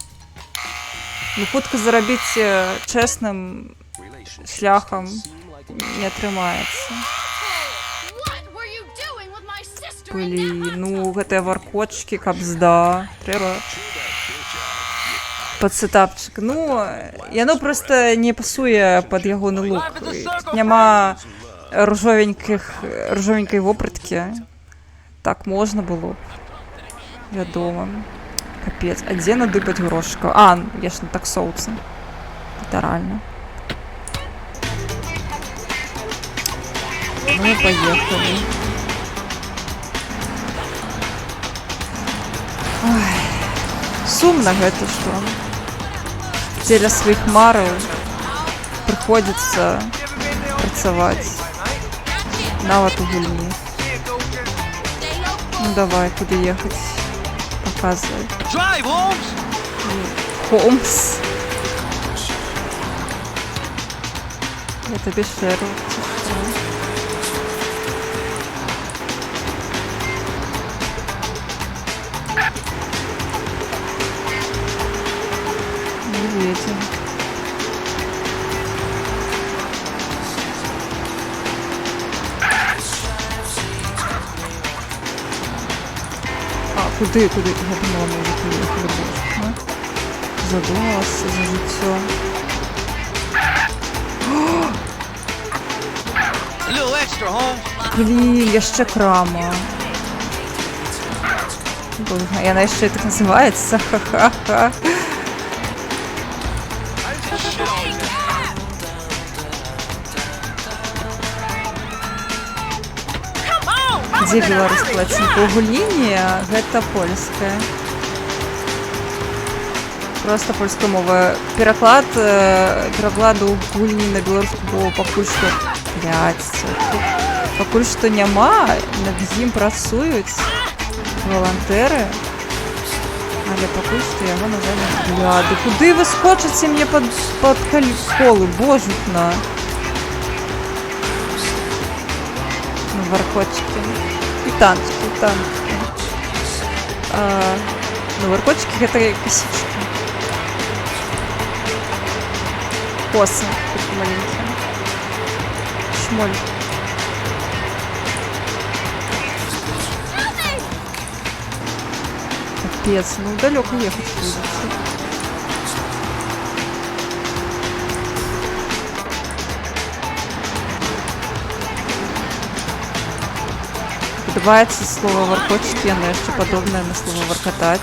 Ну, хутка зарабіць чэсным шляхам не атрымаецца. Блин, ну гэтыя варкотчики, кабзда. Трэба пад сетапчык. Ну, яно просто не пасуе пад ягоны лук. Тут няма ружовенькай вопраткі. Так можна было б. Вядома. Капец, а дзе надыбаць грошка? А, я ж на таксоўцы. Літаральна. Ну и поехали. Ой, сумна гэта, што дзеля сваіх мараў прыходзіцца працаваць нават у гульні. Ну давай, куды ехаць? Показвай. Холмс. Это без Шерлок. Медведи. Куди? Я думала, ми вже приїхали більше. Задумалася за життя. Блін, я ще крама. Я знаю, що так називається. Ха-ха-ха. Дзе беларуская гульня, гэта польская. Просто польская мова. Перакладу гульні на беларускую мову пакуль што, пакуль што няма, над ім працуюць валантэры, але пакуль што яго, на жаль, гляды. Куды вы скочыце мне пад колы, божухна? Ну, варкотчики. И танчики. Ну, варкотчики — это косички. Косы такие маленькие. Шмоль. Капец, ну далеко ехать будет. Подобається слово «варкотчики», оно еще подобное на слово «варкотать».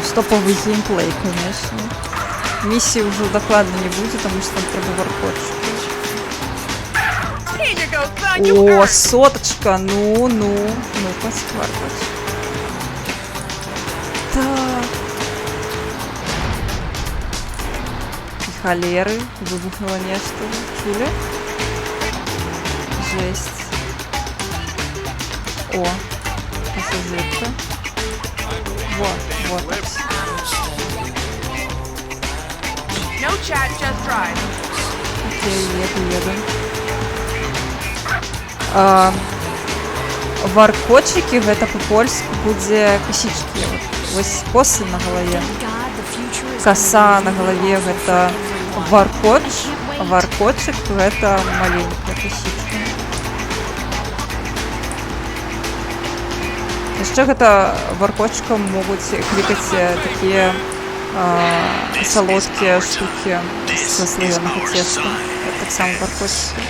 Стоповый геймплей, конечно. Миссии уже докладно не будет, потому что там треба варкотчики. О, соточка, ну-ка, скваркать. Так. И холеры, выбухнуло нечто. Чули? Жесть. О, пассажирка. Вот. Окей, еду. Варкотчики, гэта по-польску будзе косички. Вось косы на голове. Коса на голове гэта варкотч, а варкотчик гэта маленькая косичка. Яшчэ гэта варкотчикам могуць клікаць такія салодкія штукі са слоёнага цеста. Это так само варкотчики.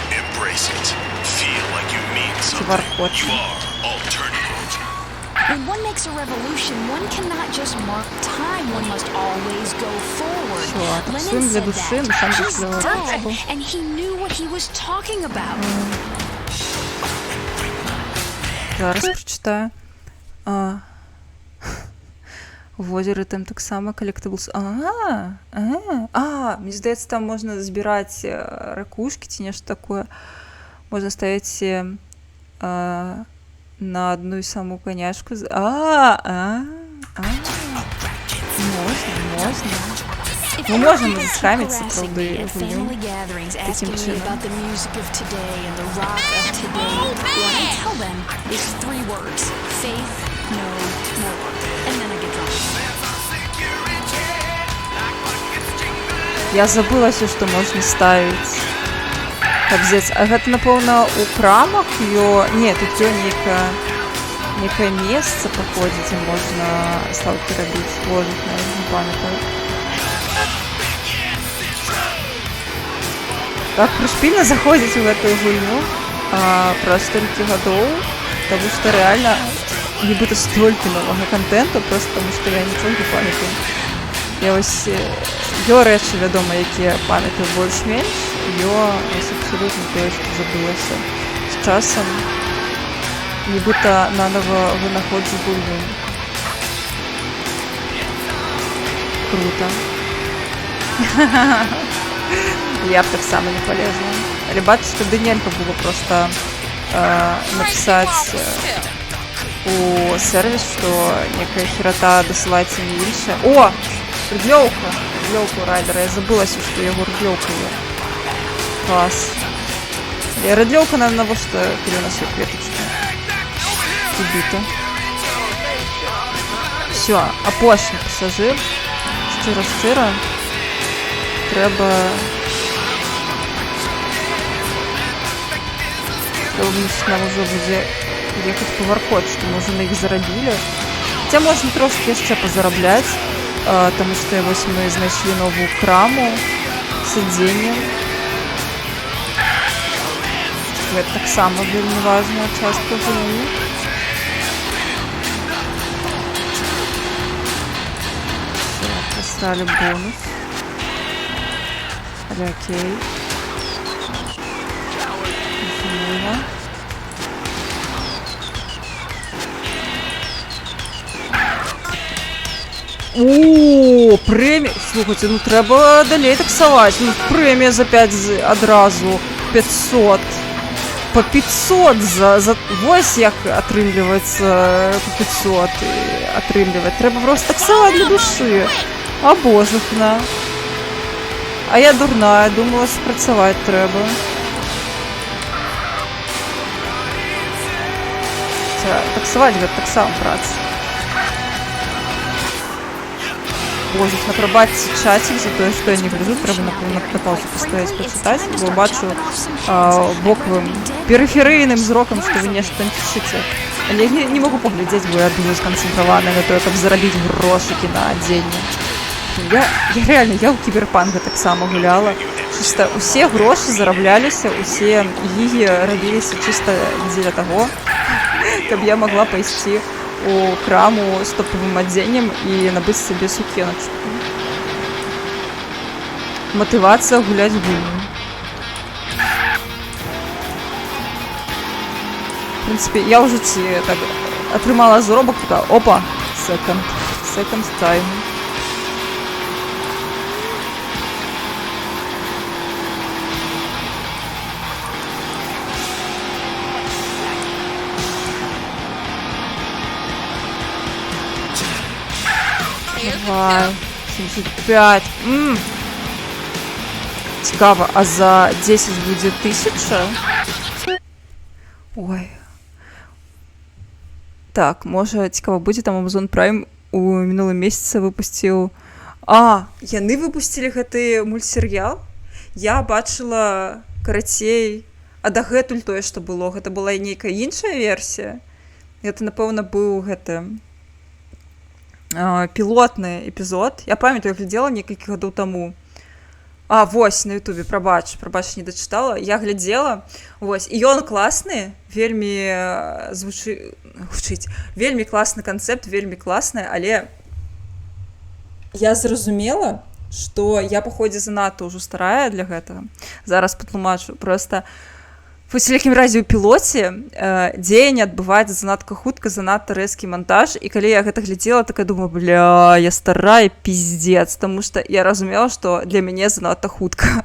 When one makes a revolution, one cannot just mark time. One must always go forward. Lenin said that, and he knew what he was talking about. Зараз прочитаю. В озері там так само коллектиблс. Мені здається, там можна збирати ракушки чи нечто такое. Можно ставить на одну и саму коняшку. Можно. Мы можем заскамиться, правда, и гулю таким чином. Я забыла все, что можно ставить. Капзец. А гэта, напэўна, у крамах ё... Не, тут ё некае месца паходзіць, дзе можна слаўкі рабіць. Боже, не памятаю. Так прышпільна заходзіць у гэтую гульню праз столькі гадоў, потому что реально нібыта столькі новага контенту, просто потому что я нічога не памятаю. Я вось ё рэчы, вядома, якія памятаю больш-менш, ё абсолютно тое, што забылася. З часам нібыта нанова вынаходжу гульню. круто. Я б так само не полезла. Але бачу, що нельга було просто написать у сервіс, що некая херота досилається не інше. О! Рыдлёўка! Рыдлёўка у райдера. Я забылася, што яго рыдлёўка є. Клас. Рыдлёўка на во што, калі у нас є кветачка. Убіта. Все, апошні пасажир. Шчыра-шчыра. Трэба... Нам уже будзе ехаць па варкот, што мы уже на іх зарабілі. Хаця можна трошки яшчэ пазарабляць, таму што вось мы знайшлі новую краму з адзеннем. Гэта таксама вельмі важная частка гульні. Пасталі бонус. Але окей. О, премія. Слухайте, ну треба далей таксаваць. Ну, премія за 5 адразу. 500. По 500 за... Вось як атрымліваецца 500 атрымліваць. Трэба просто таксаваць для душы. А божухна. А я дурная, думала, що працаваць трэба. Таксаваць гэта таксама праца. Боже, на прабачце чатик за тое, што я не гляджу, трэба на паузу пастаяць пачытаць, бо бачу бокавым перыферыйным зрокам, што вы нешта там пішыце. Але я не магу паглядзець, бо я думаю сканцэнтраваная на тое, каб зарабіць грошыкі на адзенне. Я реально, я ў кіберпанка таксама гуляла. Чыста усе грошы зарабляліся, усе гігі рабіліся чыста дзеля таго, каб я могла пайсці у краму з топовым адзеннем і набыць сабе сукеначку. Матывацыя гуляць гульню. В принципе, я ўжо так атрымала заробак, такая, опа, second time. Давай, 75. Цікаво, а за 10 буде 1000? Ой. Так, може цікаво буде, там Amazon Prime у мінулым месяцы выпусціў... А, яны выпусцілі гэты мультсерыял? Я бачыла карацей, а дагэтуль тое, што было. Гэта была нейкая іншая версія. Гэта, напэўна, быў гэты... пілотны эпізод. Я памятаю, я глядзела некалькі гадоў таму. А, вось, на ютубе, прабач, не дачытала. Я глядзела, вось, і ён класны, вельмі гучыць, вельмі класны канцэпт, вельмі класны, але я зразумела, што я, паходзе, занадта ўжо старая для гэтага. Зараз патлумачу, проста в усялякім разе ў пілоце дзеянне адбываецца занадта хутка, занадта рэзкі монтаж, і калі я гэта глядзела, так я думаю, бля, я старая пиздец, таму што я разумела, што для мяне занадта хутка.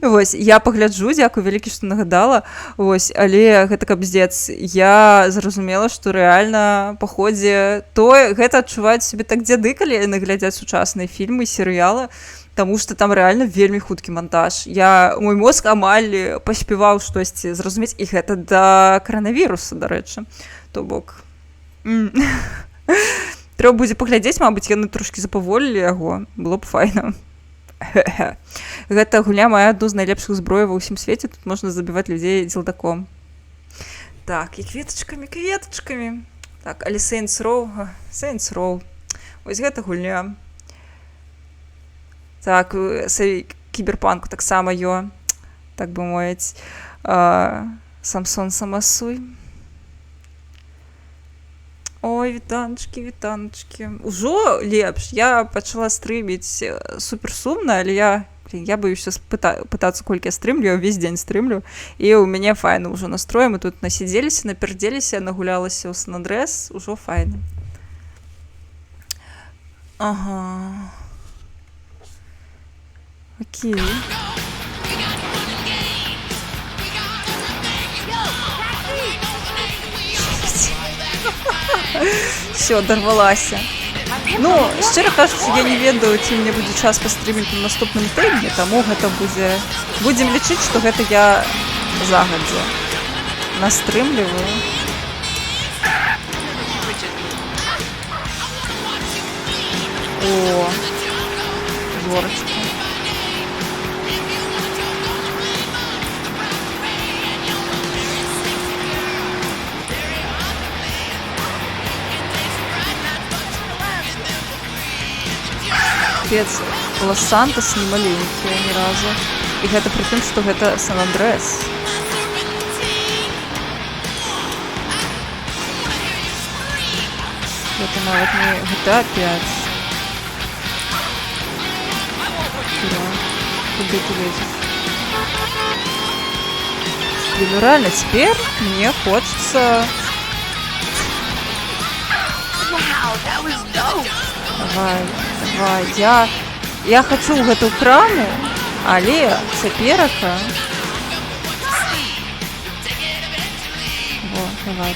Вось, я пагляджу, дзякую вялікі, што нагадала, вось, але гэта капздец. Я зразумела, што рэальна, паходзе, гэта адчуваюць сябе так дзяды, калі яны глядзяць сучасныя фільмы, серыялы, таму што там рэальна вельмі хуткі монтаж. Мой мозг амаль паспяваў штосьці зразумець, і гэта да каранавіруса, дарэчы. То бок... Трэба будзе паглядзець, мабыць, яны трошкі запаволілі яго. Было б файна. Гэта гульня мая адну з найлепшых зброяў ва ўсім свеце. Тут можна забіваць людзей дзелдаком. Так, і кветачкамі. Так, але Saints Row. Вось гэта гульня. Так, кіберпанку таксама ё, так бы мовіць, Самсон Самасуй. Ой, вітаночкі. Ужо лепш. Я пачала стрыміць суперсумна, але я боюся пытацца, колькі я стрымлю, я ўвесь дзень стрымлю, і ў мяне файна ўжо настрой, мы тут насидзеліся, напердзеліся, нагулялася ў Сан-Андрес, ужо файна. Ага. Окей. Все, дорвалася. Ну, щиро кажучи, я не ведаю, ці мне будзе час пастрыміць на наступным тыдні, таму гэта будзе... Будзем лічыць, што гэта я загадзя настрымліваю. О, зорочка. Капец, Лос-Сантос не маленькие ни разу. И гэта при том, что гэта Сан-Андрес. Это нават не GTA 5. Куда ты лезешь? Блин, ну реально, теперь мне хочется... Давай, я хочу в эту краму, але цяперака... Во, давай.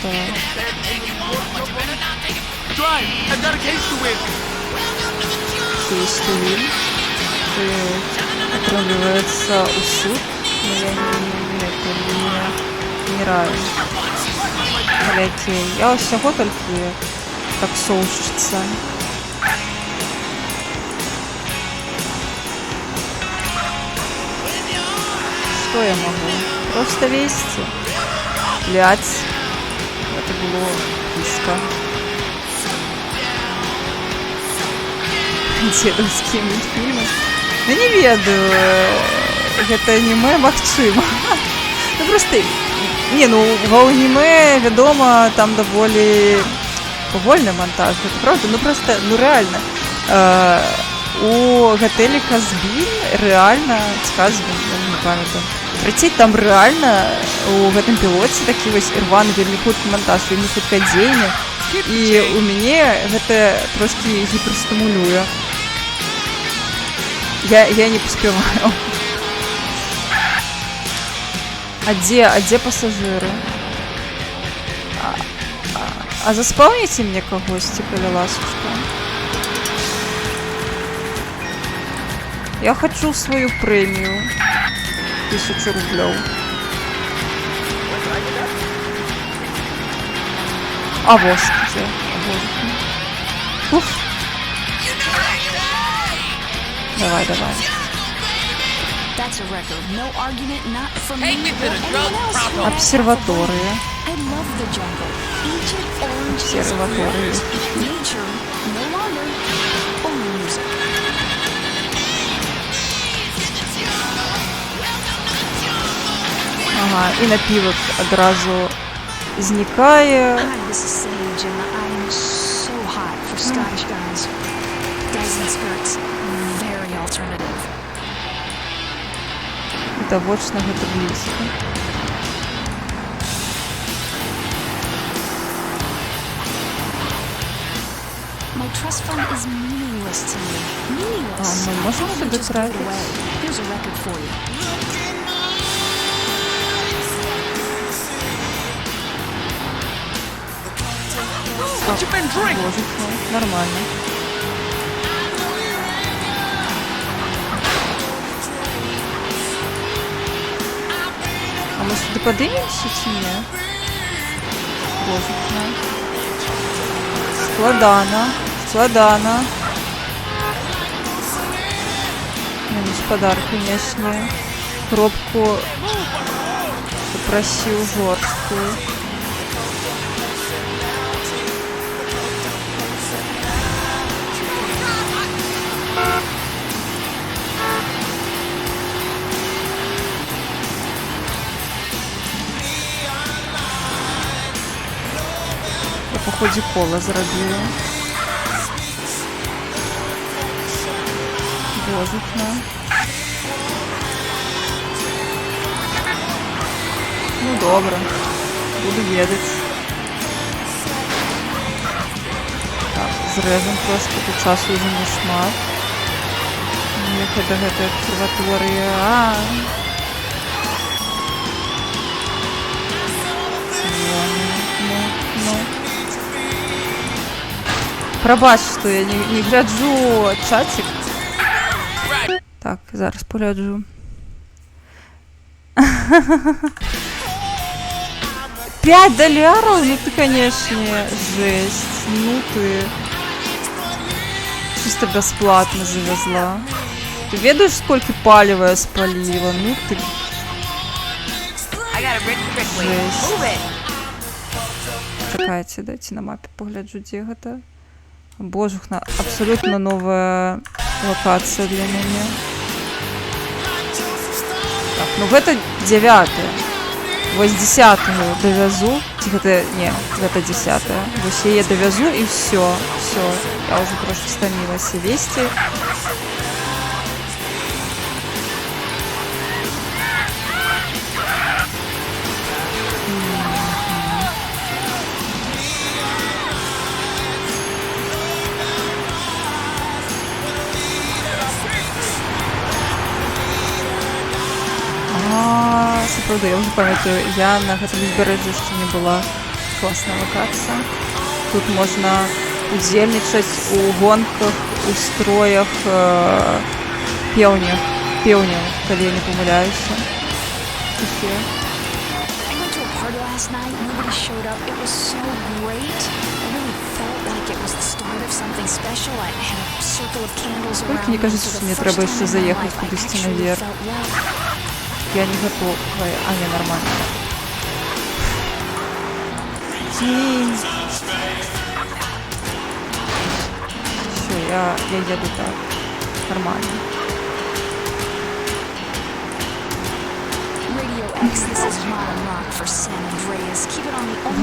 Кейс to win. Ты отправляется у суд, но я не раю. Окей, я всего только так соушится. Что я могу? Просто вести. Блять. Это было близко. Дедовские мультфильмы. Ну не ведаю. Это аниме магчыма. Ну просто... Не, ну в аниме, вядома, там даволі повольны монтаж. Это правда? Ну просто, ну реально. У готелі Казбін реально, Казбін, я не памятаю. Працюць там реально у гэтым пілоце такі вось ірваны вельмі хуткі монтаж, вельмі хутка дзеянне. І у мяне гэта трошки гіперстымулюе. Я не паспяваю. А дзе пассажиры? А заспаўніце мне кагосьці, калі ласочка. Я хочу свою премию. 1000 рублей. А вот где? Уф. Давай. Обсерватория. Обсерватория. Ага, і напівок одразу зникає. Довочно гэта близко. My trust fund is meaningless to me. Meaningless. Мы можем себе тратить. Here's a record for you. What you been drinking? Нормально. А мы сюда поднимемся чи ні? Божечко. Складано. Минус подарок, конечно. Коробку попросил жорсткую. По ході кола зробила. Божечко. Ну добре. Буду їдати. Так, зрэжам трошки, тут часу ўжо не шмат. Ехаць да гэтай абсерваторыі. Ну. Прабач, што я не гляджу чатик. Так, зараз погляджу. 5 долларов? Ну ты, конечно, жесть. Ну ты. Чисто бесплатно завезла. Ты ведаешь, сколько палева я спалила? Ну ты. Жесть. Чекайте, дайте на мапе погляджу, где это. Боже, абсолютно новая локация для меня. Так, ну гэта 9-е. Вось 10-ю довязу. Гэта, не, гэта 10-е. Вось яе довязу і все. Я уже трошки стамілася весці. Сапраўды, я ўжо памятаю, я на гэтым узбярэжжы яшчэ не была. Класная локацыя. Тут можна удзельнічаць у гонках, у строях пеўняў, калі я не памыляюся. Такія. I went to a party last night, nobody showed up. It was so great. I really felt like it was the start of something special. I had a circle of candles around me. Только мне кажется, что мне треба еще заехать кудись наверх. Я не готова. Не, нормально. Все, я еду так. Нормально.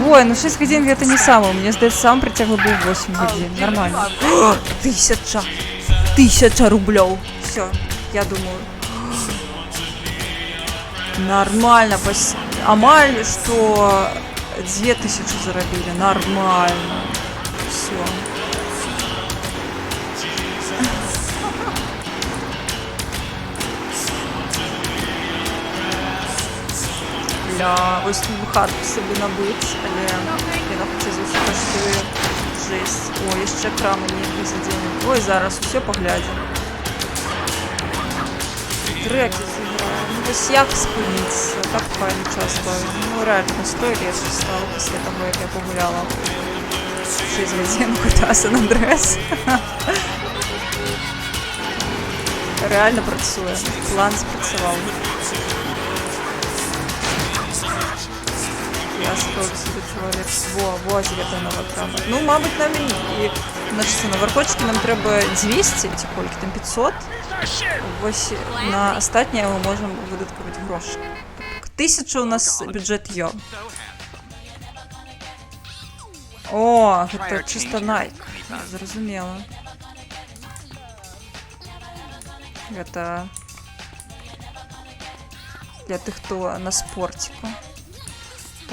Ой, ну 6 годин это не самое. Мне сдается, сам притягла был 8 годин. Нормально. 1000 рублей. Все, я думаю. Нормально. Амаль, что 2000 заробили. Нормально. Все. Ось тут хату собі набити, але я не хочу звучати, коштує жесть. Ой, ще крами ніяких задінок. Ой, зараз все поглядим. Треки зіграю. Ну, ось як спиниться. Так файно час бавить. Ну, реально, 100 лет стало після того, як я погуляла 6 годин GTA San Andreas. Реально працює. План спрацював. Я сколько себе человек. Во, где-то нова крама. Ну, мабуть, нам і на варкочки нам треба 200, ці кольки, там 500. Ось на остатнє ми можемо видаткувати гроші. 1000 у нас бюджет є. О, це чисто Nike. Зрозуміло. Це для тих, хто на спортику.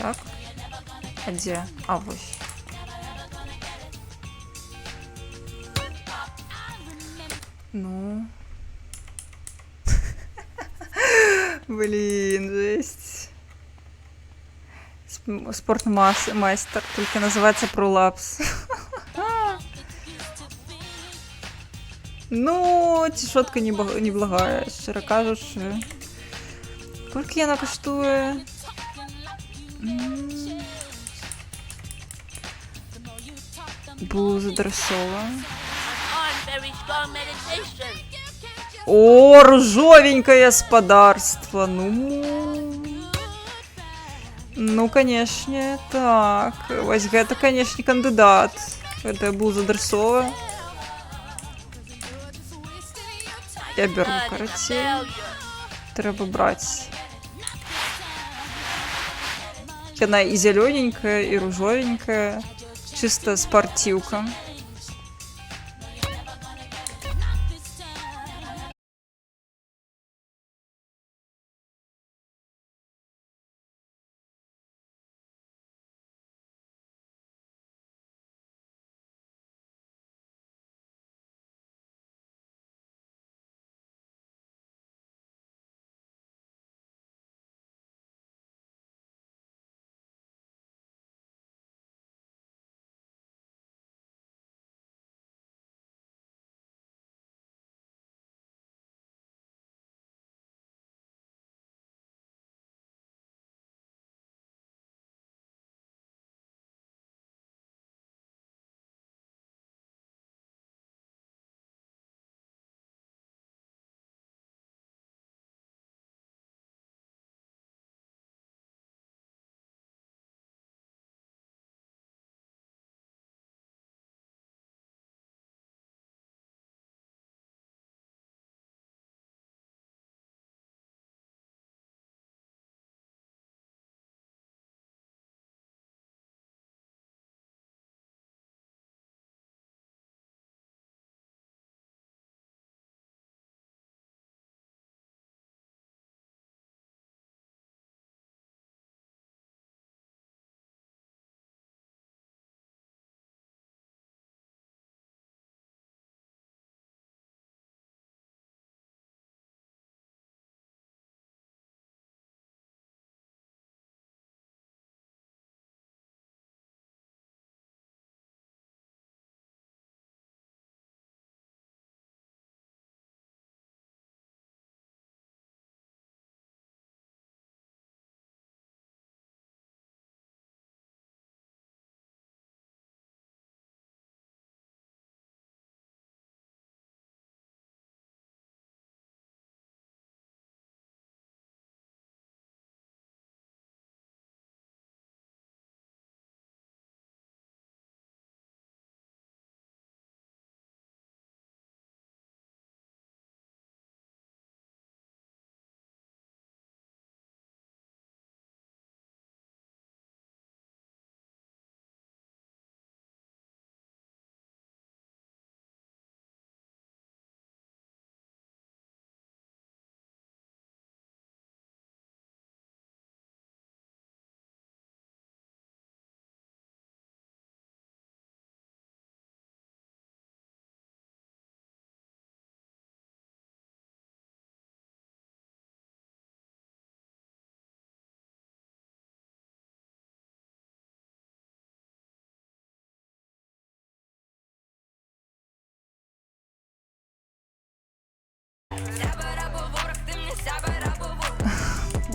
Так. А где? А, вот. Ну. Блин, жесть. Спортмайстер. Только называется Пролапс. Ну, тишотка неблагая, щиро кажучи. Сколько она коштує? Блуза дресова. О, ружовенькое господарство. Ну, конечно, так. Ось гэта, конечно, кандидат. Это блуза дресова. Я беру, короче. Треба брать. Она и зелененькая, и ружовенькая. Чисто спортивка.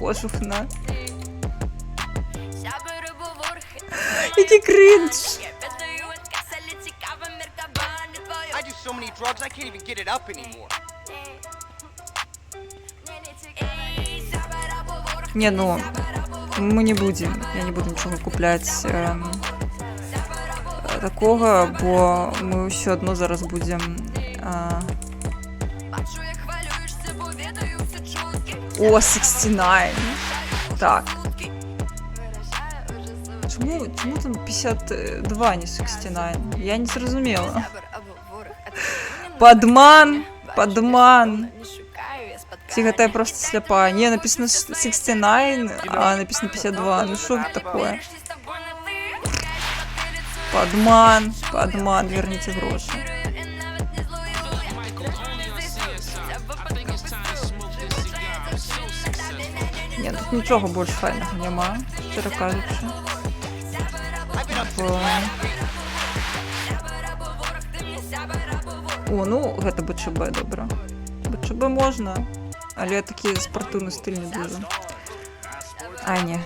кожухна. Який кринж. I do so many drugs, I can't even get it up anymore. Не, ну, мы не будем, я не буду нічого купляти такого, бо ми все одно зараз будемо... О, 69. Так. Чому там 52, а не 69? Я не зрозуміла. Подман! Психота просто слепая. Не, написано 69, а написано 52. Ну что это такое? Подман, верните гроши. Ні, тут нічого більш файного нема, щиро кажучи. О, ну, гэта БЧБ, добра. БЧБ можна, але я такі спортивний стиль не дуже. А, ні.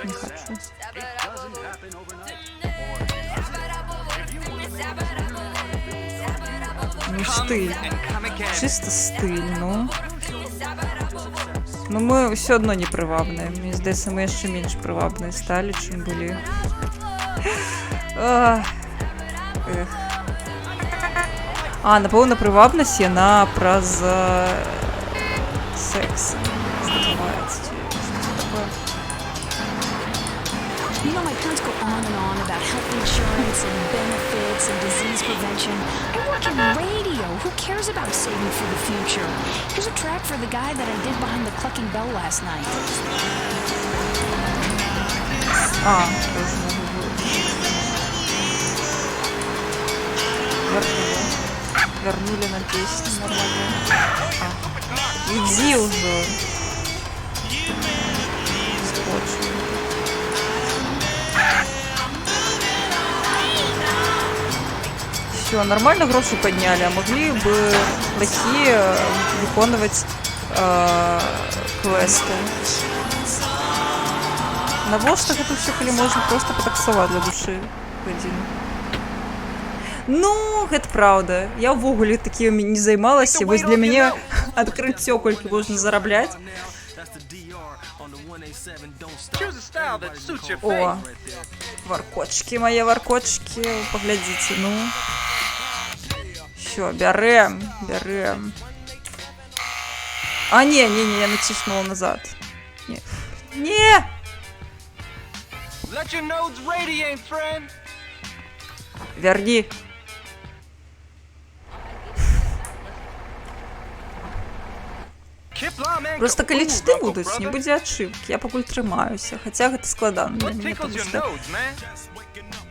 Не хочу. Ну, стиль. Чисто стиль, ну. Но мы все одно не привабные. Мне здається, мы еще меньше привабные стали, чем были. Напевно, привабність яна праз секс. You know, my parents go on and on about health insurance and benefits and disease prevention. I work in radio. Who cares about saving for the future? Here's a track for the guy that I did behind the clucking bell last night. Вернули на песню нормально. Иди уже. Все, нормально гроши подняли, а могли бы плохие виконывать квесты. На воштах это все коли можно просто потаксовать для души. Ну, гэта правда. Я ўвогуле такімі не займалася, вось для мяне адкрыццё колькі можна зарабляць. О, варкочки, мои варкочки, поглядите, ну. Всё, бярем. А, не, я натиснула назад. Не! Верни. Просто калі чты будуць, не будзе адшывкі. Я пакуль трымаюся, хаця гэта складана для мяне, потому што...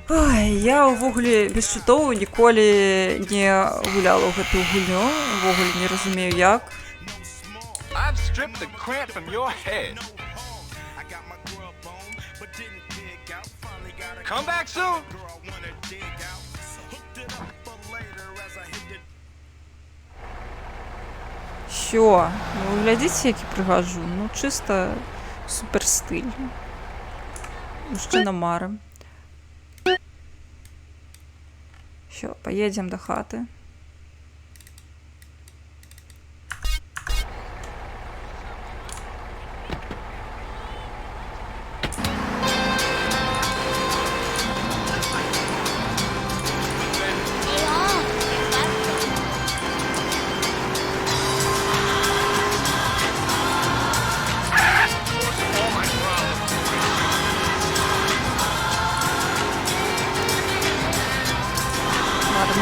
Ой, я ўвогуле без чытоў ніколі не гуляла ў гэтую гульню, ўвогуле не разумею як. Всё, ну глядзіце, які прыгажу, ну чыста супер стыль. Мужчына мары. Всё, поедем до хаты.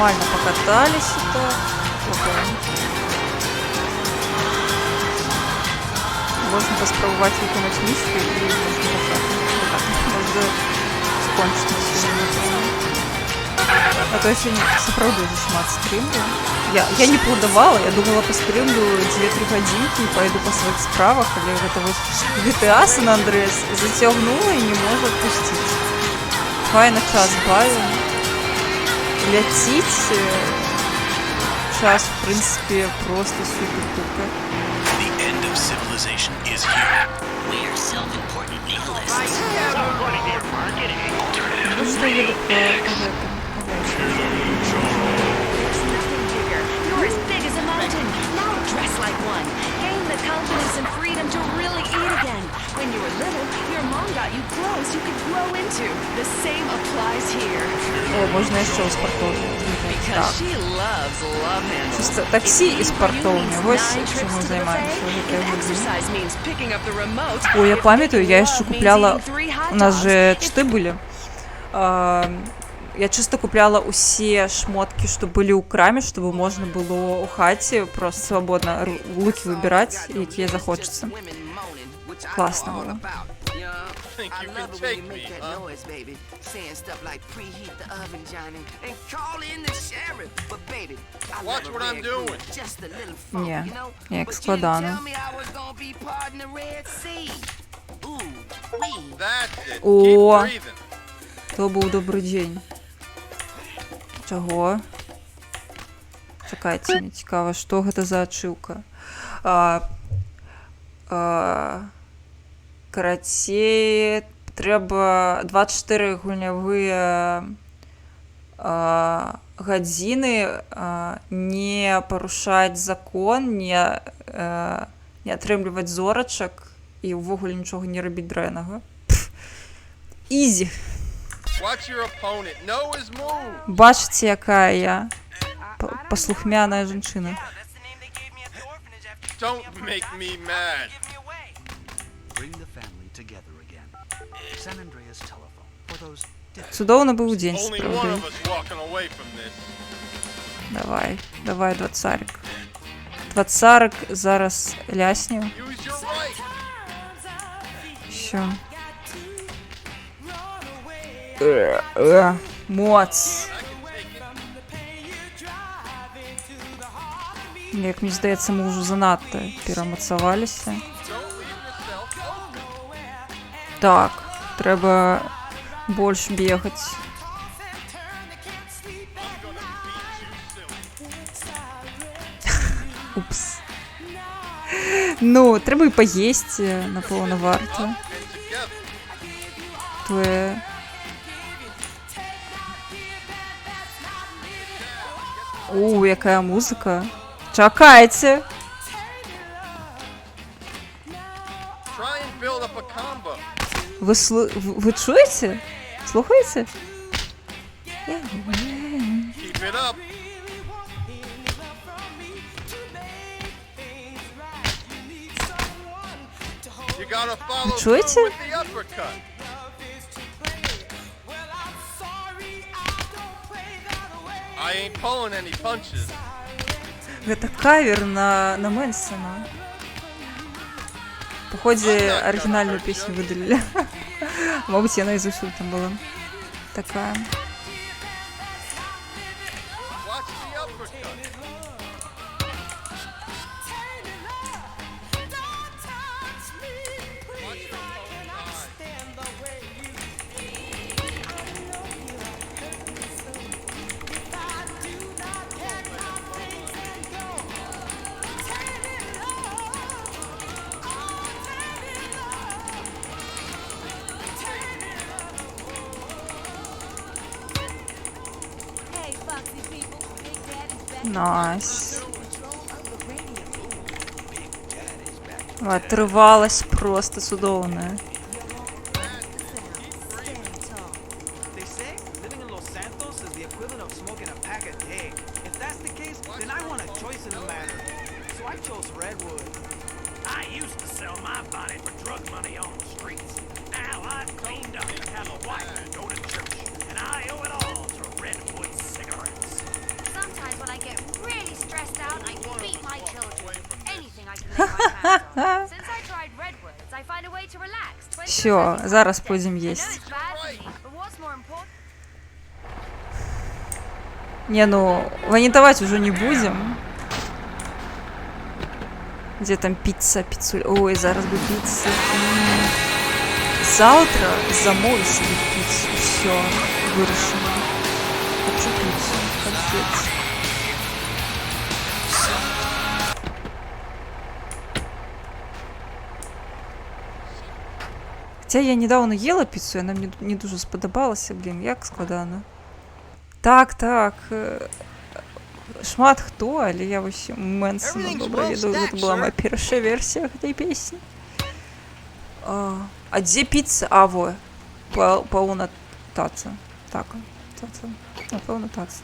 Нормально покатались это. Можно поспробовать выконать миссию и можно скончить на сегодня. А то я сегодня сапраўды шмат стрімлю. Я не планавала, я думала пастрімлю 2-3 гадзінкі і пойду по своих справах, але гэта вот GTA San Andreas зацягнула и не можа отпустить. Файна час бавим. Ляціць час, в принципе, просто супер-пупер. of civilization is here. We're self-important nihilists. Что едут по этому? You're as big as a mountain. Now dress like one. Gain the confidence and freedom to really eat again. When you were little, your mom got you clothes you could grow into. The same applies here. О, можно еще спортовня. Because she loves love handles. Чисто такси и спортовня. Ось чим ми займаємося. Exercise means picking up the remote. Ой, я пам'ятаю, я ще купляла. У нас же чти були. Я чисто купляла усі шмотки, що були у крамі, щоб можна було у хаті просто свободно луки вибирати, які захочеться. Класно було. Think you can take me, huh? Baby, saying stuff like preheat the oven, Johnny, and call in the sheriff. But baby, I Watch what I'm doing. Just a little funk, Ні, you know. як складано. Tell me I was gonna be part in the Red Sea. Ooh, wee. That's it. О, Keep breathing. то був добрий день. Чого? Чекайте, мені цікаво, що це за ачивка. Карате, треба 24 гульняві гадзіни не порушать закон, не атрымліваць зорачак і ўвогуле нічога не рабіць дрэннага. Ізі. Бачыце, якая я паслухмяная жанчына. Don't make me mad. Bring the family together again. San Andreas telephone for those. Цудоўна быў дзень, Only one справді. of us walking away from this. Давай, давай, двадцарик. Двадцарик зараз ляснів. Що? Моц. Як мені здається, ми вже занадто перемацувалися. Так, треба більше бігати. Упс. Ну, треба і поїсти, напевно, варто. Твоє... яка музика. Чекайте. Ви чуєте? Слухаєте? Ви чуєте? I ain't pulling any punches. Гэта кавер на Мэнсона. Походу, оригинальную песню выдалили. Может, она из ушей там была. Такая. Найс. Отрывалась просто судовная. Все, зараз пойдем есть. Не, ну, ванитовать уже не будем. Где там пицца, пиццу? Ой, зараз бы пицца. Завтра замою себе пиццу. Все, вырушено. Хочу пиццу. Конфет. Хоча я недавно їла піцу, і вона мені не дуже сподобалася, блін, як складано. Так, шмат хто, але я вообще Менсона добре веду, це була моя перша версія этой пісні. А где пицца? А, во. Полна таца. Так, таца. Напевно, таца.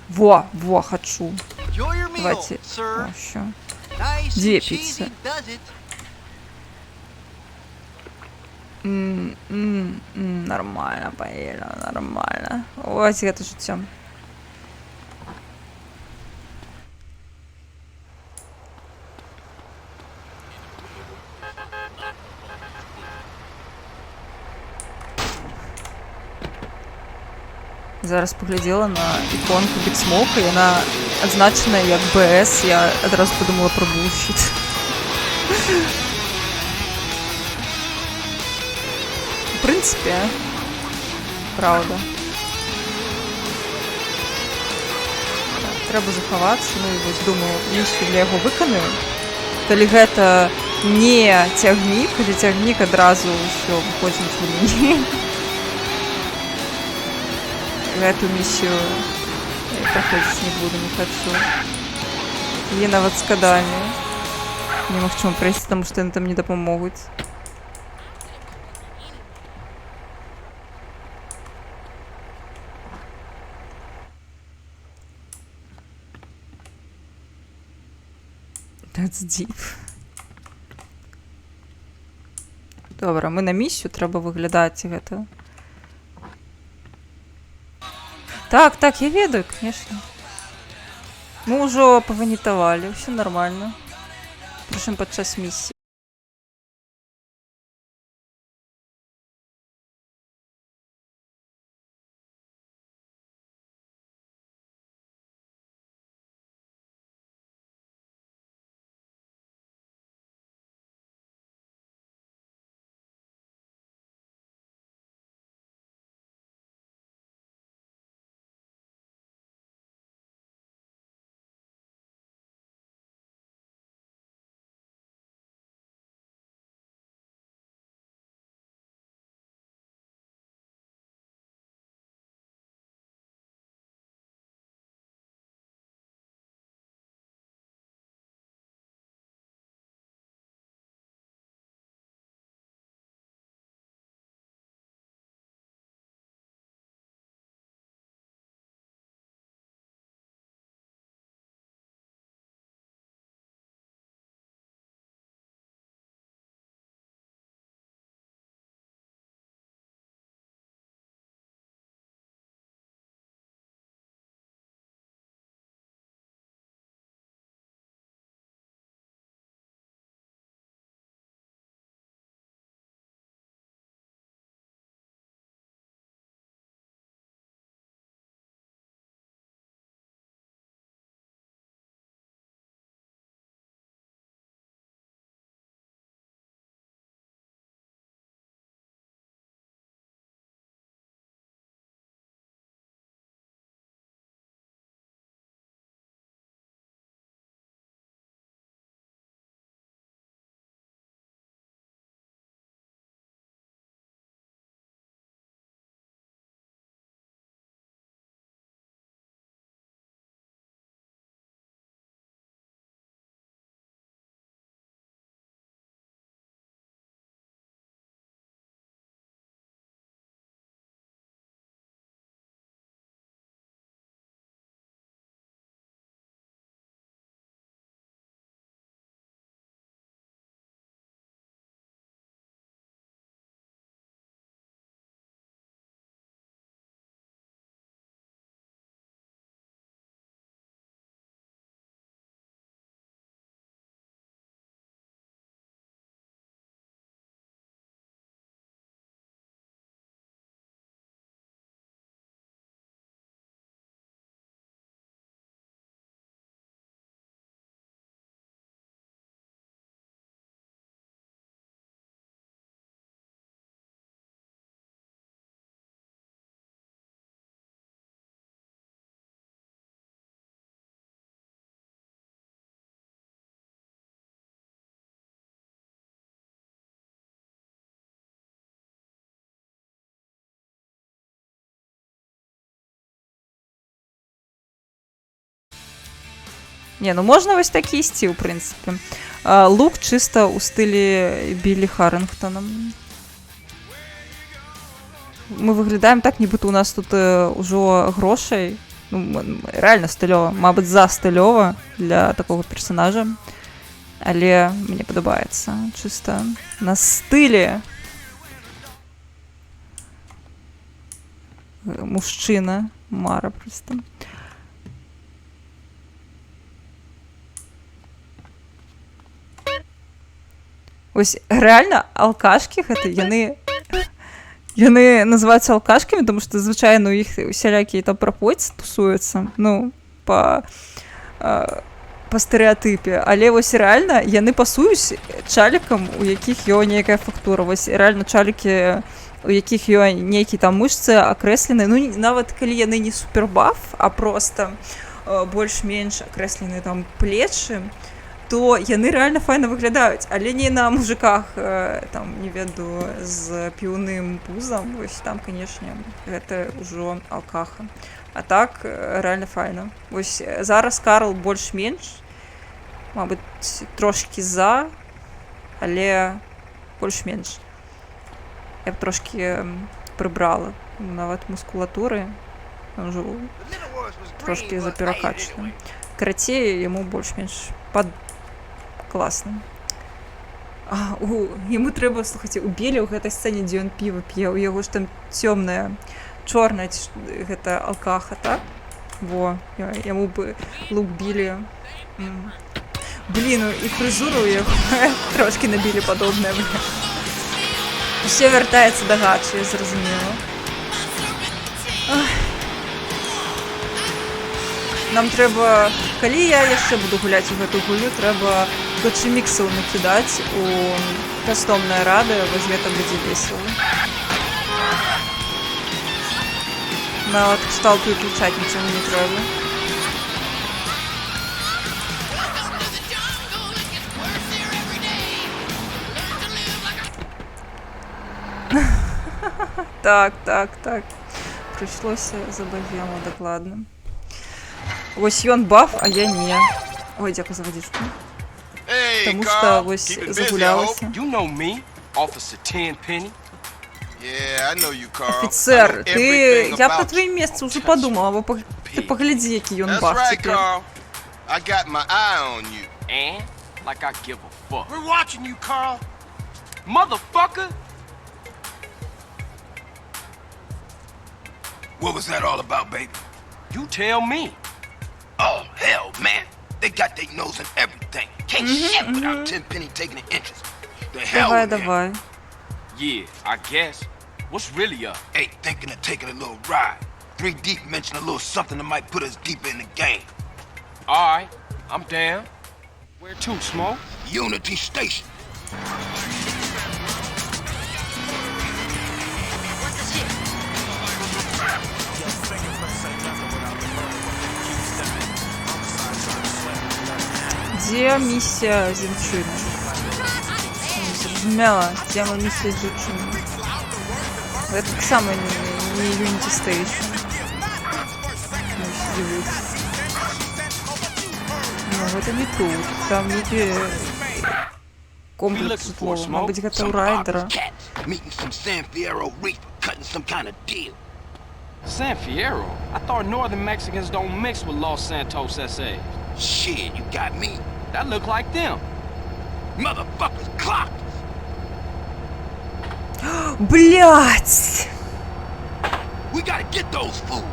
Во, хочу. Давайте. О, що? Две пиццы. Нормально, поела, нормально. Ось это життя. Зараз поглядела на іконку Big Smoke, і вона означена як БС. Я одразу подумала про булшіт. В принципі, правда. Треба заховатися, ну і ось думаю, місію для його виконую. Калі гэта не цягнік, калі цягнік адразу ўсё выходзім з лініі. Эту миссию проходить не буду, не хочу. Її навіть з кодами немагчыма пройсці, тому що вони там не дапамогуць. That's deep. Добре, ми на місію, треба виглядати гэта. Так, я ведаю, конечно. Мы уже пованитовали, все нормально. Причем подчас миссии. Не, ну можна ось так і ісці, в принципі. Лук чисто у стилі Біллі Харрингтона. Ми виглядаємо так, нібито у нас тут уже грошей. Ну, реально стильово. Мабуть, застильово для такого персонажа. Але мені подобається. Чисто на стилі. Мужчина. Мара просто. Ось реально алкашки, яны называюцца алкашками, тому що, звичайно, у їх всялякі там пропойці тусуються, ну, по стереотипі. Але ось реально яны пасуюць чалікам, у яких є нейкая фактура. Ось реально чалікі, у яких є нейкі там мышцы акрэслены. Ну, нават калі яны не супербаф, а просто больш-менш акрэслены там плечы, то яны реально файна выглядаюць, але не на мужиках, там, не веду, з піўным пузам, вось там, канешне, гэта ўжо алкаха. А так, реально файна. Вось зараз Карл больш-менш, мабыць, трошкі за, але больш-менш. Я б трошкі прыбрала нават мускулатуры, ўжо трошкі заперакачаны. Карацей, яму больш-менш класна. Яму трэба, слухайце, у Білі ў гэтай сцэне, дзе ён піва п'е, у яго ж там цёмная, чорная гэта алкаха, так? Во, яму бы лук Білі. Блін, і фрызура у яго трошкі на Білі падобная. Усё вяртаецца да гачы, я зразумела. Нам трэба, калі я яшчэ буду гуляць у гэту гульню, трэба гачы-міксаў накідаць у кастомнае радыё, вось гэта будзе весела. Нават кшталту і включаць нічога не трэба. Так. Прыйшлося за богему, дакладна. Вось ён баф, а я не. Ой, дзякую за вадзічку. Таму што вось загулялася. Офіцер, ты... Я б на твоім месцы ўжо падумала, бо ты паглядзі, які ён баф цяпер. What was that all about, baby? You tell me. Oh, hell, man. They got their nose in everything. Can't shit without Tenpenny taking an interest. The hell with him. Yeah, I guess. What's really up? Hey, thinking of taking a little ride. 3 Deep mentioned a little something that might put us deeper in the game. All right, I'm down. Where to, Smoke? Unity Station. Где миссия Зинчина? Зрозумела, тема миссия Зинчина. Это так само не Unity Station. Ну, это не тут. Там некий комплекс житловый. Может быть, это у Райдера. San Fierro? I thought northern Mexicans don't mix with Los Santos SA. Shit, you got me. That look like them. Motherfuckers clocked. Блять! We gotta get those fools.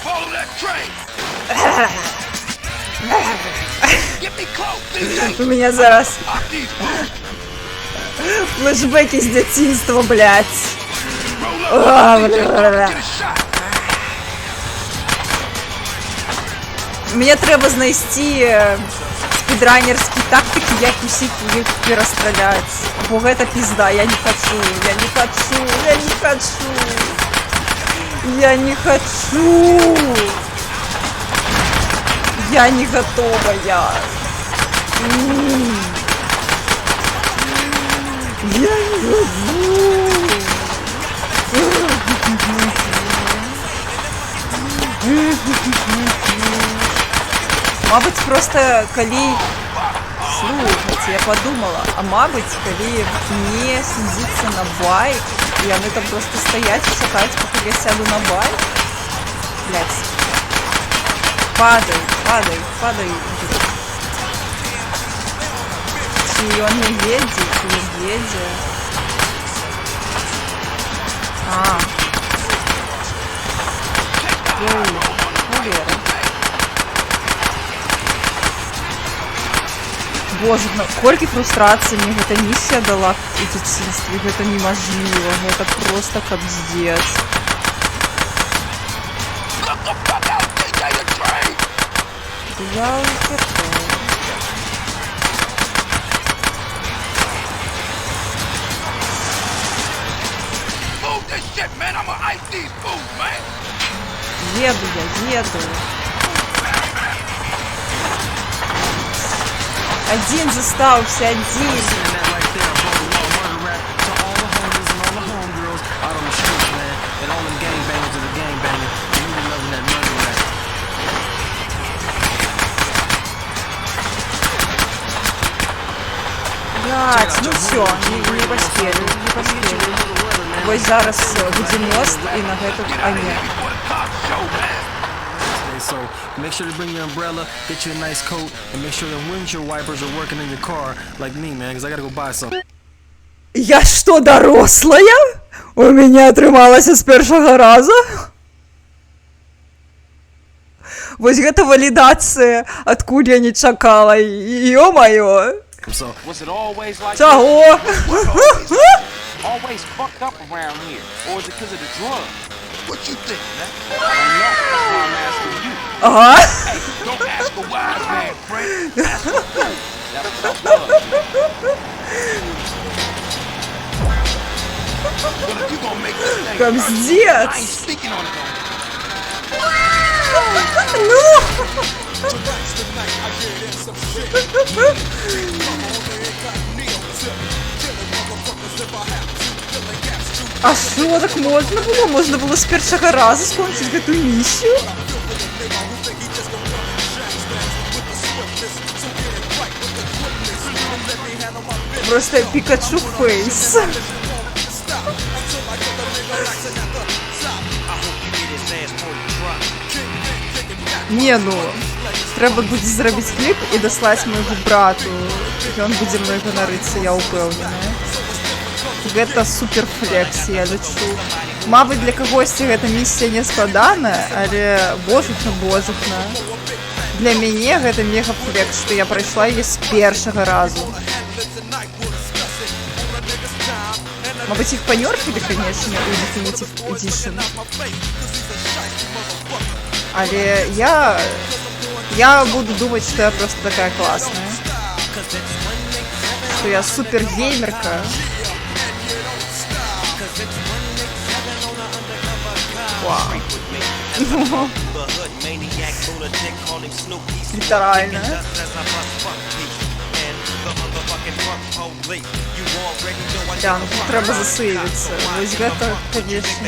Follow that train. Get me close, У меня зараз флешбеки з дитинства, блять. Мені треба знайти спідранерські тактики, як усіх їх перестріляти. Бо гэта пізда, я не хочу. Я не готова, я не готова. Мабыць, просто калі... Слухайте, я подумала, а мабыць, калі не садзіцца на байк, і яны там просто стаяць і чакаць, пакуль я сяду на байк. Блядь. Падай. Ці ён не едзе, ці не едзе. Холера. Боже, колькі фрустрацыі мне гэта місія дала у дзяцінстве, гэта немажліва, гэта просто капздец. Я уцерпаю. Еду. Один застался, один. Блять, ну все, не поспели. Вось зараз будзе мост і на гэтым ане. So make sure to bring your umbrella, get you a nice coat, and make sure the windshield wipers are working in your car, like me, man, because I gotta go buy some. Я что, дорослая? У меня атрымалася з першага раза? Вось гэта валідацыя, адкуль я не чакала, ё-маё. So, was it always like Чаго? Always fucked up around here, or is it because of the drugs? What you think, man? I don't know. That's why I'm asking you. Hey, don't ask a wise man, Frank. Ask a fool. That's what But if you gonna make this thing Капздец! I ain't speaking on it. А що, так можна було? Можна було з першого разу скончити гэту місію? Просто Пикачу фейс. Не, ну, треба буде зробити кліп і дослати моєму брату. Він буде мною ганоритися, я упевнена. Гэта супер флекс, я лечу. Мабуть, для когось гэта місія не складана, але божухна. Для мяне гэта мега флекс, што я прайшла яе з першага разу. Мабуть, іх панёрфілі, конечно, у Definitive Edition. Але я буду думать, что я просто такая классная. Что я супер геймерка. Вау. Литерально. Да, ну тут треба засейвиться. Ось гэта, конечно,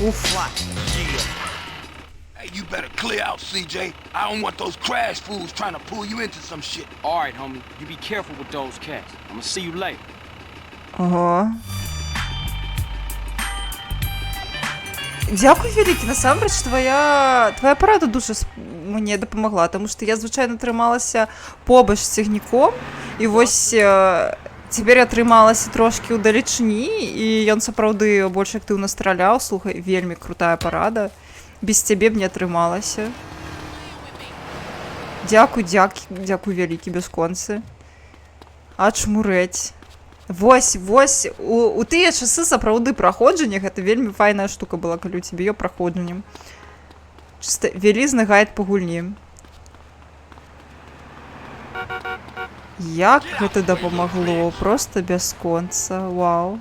уф. Hey, you better clear out, CJ. I don't want those crash fools trying to pull you into some shit. All right, homie. You be careful with those cats. I'm gonna see you later. Ого. Дякую, Великий. Насамрэч, твоя порада дуже мені допомогла, тому що я, звичайно, трималася побач з цягніком, і ось тепер я трималася трошки у далечині, і ён сапраўды больш актыўна страляў. Слухай, вельмі крутая парада. Без цябе б не атрымалася. Дякую, Великий, бясконцы. А чмурэць. Вось, у тыя часы сапраўды праходжання, гэта вельмі файная штука была, калі у цябе ёсць праходжанне. Чыста вялізны гайд па гульні. Як гэта дапамагло, просто бясконца, вау.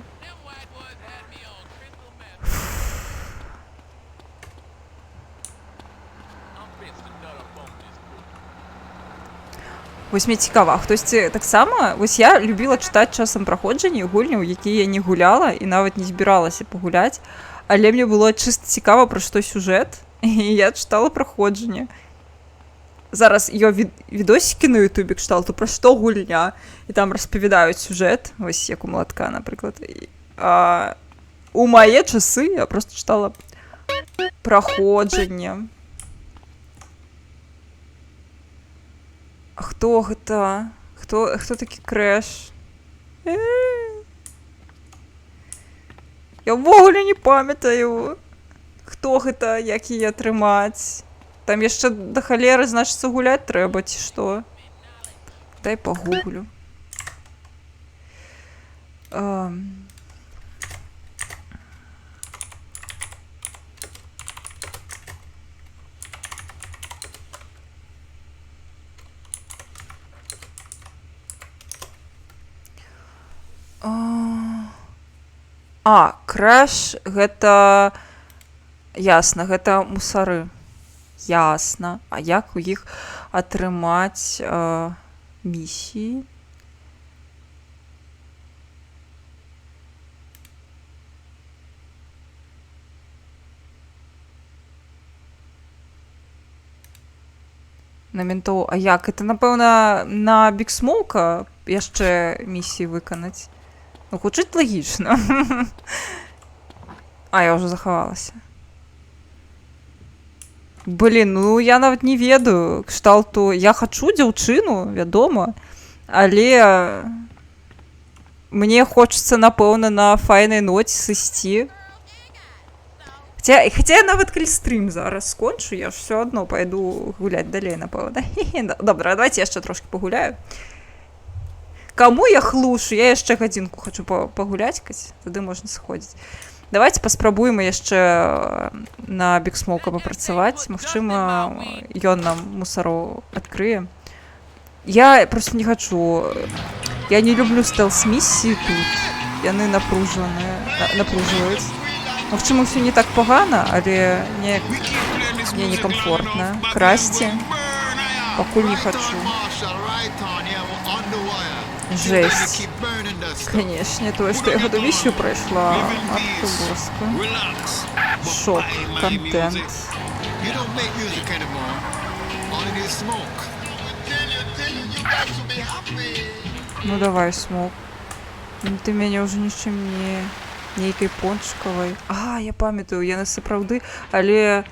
Вось мне цікава, хтосьці таксама, вось я любіла чытаць часам праходжанні гульняў, якія не гуляла і нават не збіралася пагуляць, але мне было чыста цікава, пра што сюжэт, і я чытала праходжанне. зараз є відосики на ютубі кшталту про що гульня, і там розповідають сюжет, ось як у Молотка, наприклад. А у мої часи я просто читала проходження. А хто гэта? Хто такі Крэш? Я ввогуле не памятаю, хто гэта, як яе атрымаць. Там яшчэ да халеры, значыцца, гуляць трэба, ці што? Дай пагуглю. Крэш гэта... Ясна, гэта мусары. Ясна. А як у іх атрымаць місіі? На ментоў. А як? Это, напэўна, на Big Smoke яшчэ місіі выканаць. Ну, гучыць лагічна. А, я ўжо захавалася. Блін, ну я нават не ведаю. Кшталту, я хачу дзяўчыну, вядома, але мне хочацца, напэўна, на файнай ноце сысці. Хаця я нават калі стрым зараз скончу, я ж ўсё адно пайду гуляць далей, напэўна. Добра, давайте яшчэ трошки пагуляю. Каму я хлушу? Я яшчэ гадзінку хачу пагулячкаць, тады можна сходзіць. Давайте паспрабуем яшчэ на Big Smoke папрацаваць. Магчыма, ён нам мусароў адкрые. Я просто не хачу. Я не люблю стелс-місіі тут. Яны напружваюць. Магчыма, ўсё не так пагана, але мне некамфортна. Красці пакуль не хачу. Жесть. Конечно, тое, што я гэту місію прайшла. Матка боска. Шок. Контент. Ну давай, Смок. Ты мяне ўжо нічым не... нейкай пончыкавай. А, я памятаю, яны сапраўды, але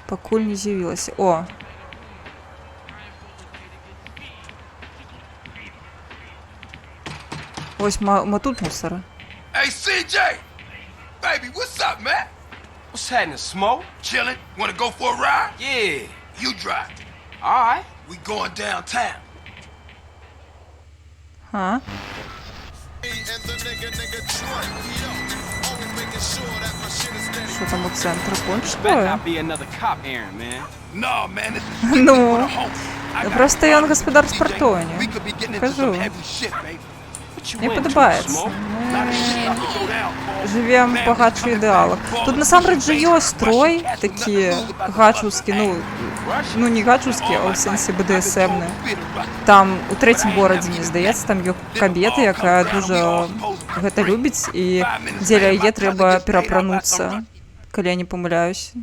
пакуль не з'явілася. О! Ось тут мусора. Hey, CJ! Baby, what's up, man? What's happening, Smoke? Chillin'? Wanna go for a ride? Yeah. You drive. Alright. We going downtown. Huh? Що там у центрі? Пончикова? Ну, просто ён гаспадар спартоўня. Кажу. Мне падабаецца. Мы живем па гачу ідэалах. Тут насамрэч жа ёсць строй такі гачаўскі, ну не гачаўскі, а ў сэнсе БДСМны. Там у трэцім горадзе, мне здаецца, там ёсць кабета, якая дужа гэта любіць, і дзеля яе трэба перапрануцца, калі я не памыляюся.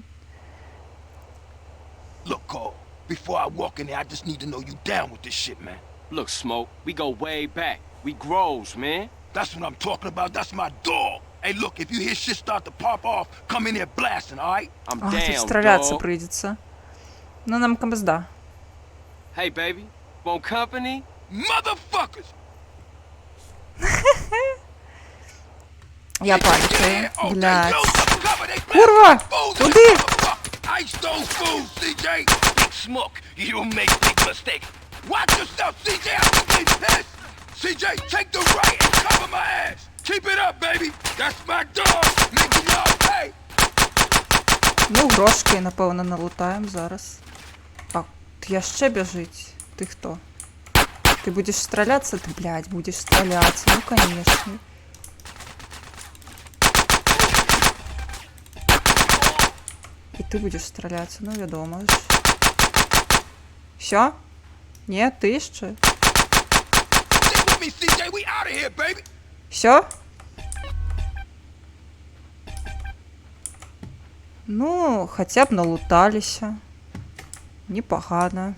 Look, Smoke, we go way back. We grows, man. That's what I'm talking about. That's my dog. Hey, look, if you hear shit start to pop off, come in here blasting, all right? I'm down, тут стреляться придется. Ну, нам камазда. Hey, baby, want company? Motherfuckers! Я памятаю. Блядь. Курва! Туди! Ice those fools, CJ! Smoke, you make big mistake. Watch yourself, CJ! I'm gonna be pissed! CJ, take the right and cover my ass! Keep it up, baby! That's my dog! Making y'all pay! Ну, грошки, напевно, налутаємо зараз. А, яще біжить. Ти хто? Ти будеш стрілятися? Ти, блядь, будеш стрілятися. Ну, конечно. І ти будеш стрілятися, ну, відомо ж. Все? Ні, ти ще? Все? Ну, хотя б налуталися. Непогано.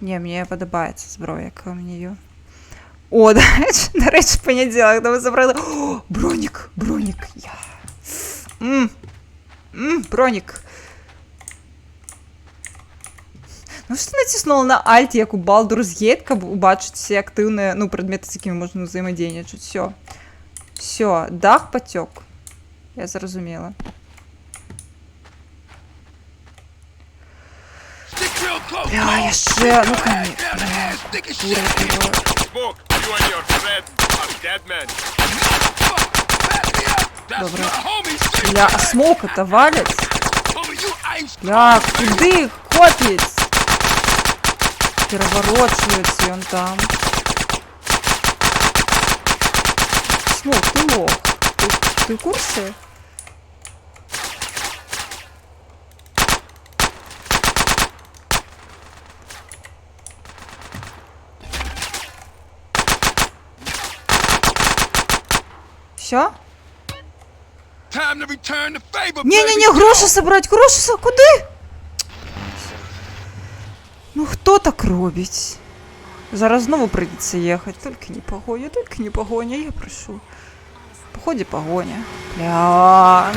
Не, мне подобається зброя, яка мені її. О, до речі, понеділок, ми забрали. О, бронік, бронік. Бронік. Ну, що натиснула на Alt, як у Baldur's Gate, каб убачити всі активні, ну, предмети, з якими можна взаємодіяти. Все. Все, дах потек. Я зрозуміла. Бля, я ще, ну, Добре. Бля, а смоука-то валять? Бля, куди хопить? Переворочується, і он там. Смоук, ти лох. Ти в курсі? Все? Не-не-не, гроші собрать, куди? Ну хто так робить? Зараз знову прийдеться їхати. Тільки не погоня, я прошу. Поході погоня. Бля,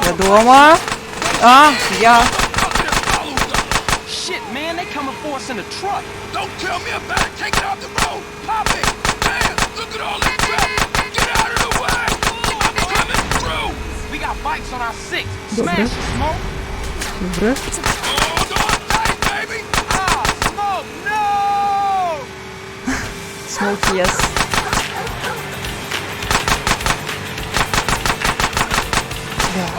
я дома. А, я. Shit, man, they coming for us in a truck. Don't tell me about it. Take it off the road. Pop it. Man, look at all that crap. Get out of the way. I'm coming through. We got bikes on our six. Smash it, Smoke. Добре. Hold on tight, baby. Ah, Smoke, no. Smoke, yes.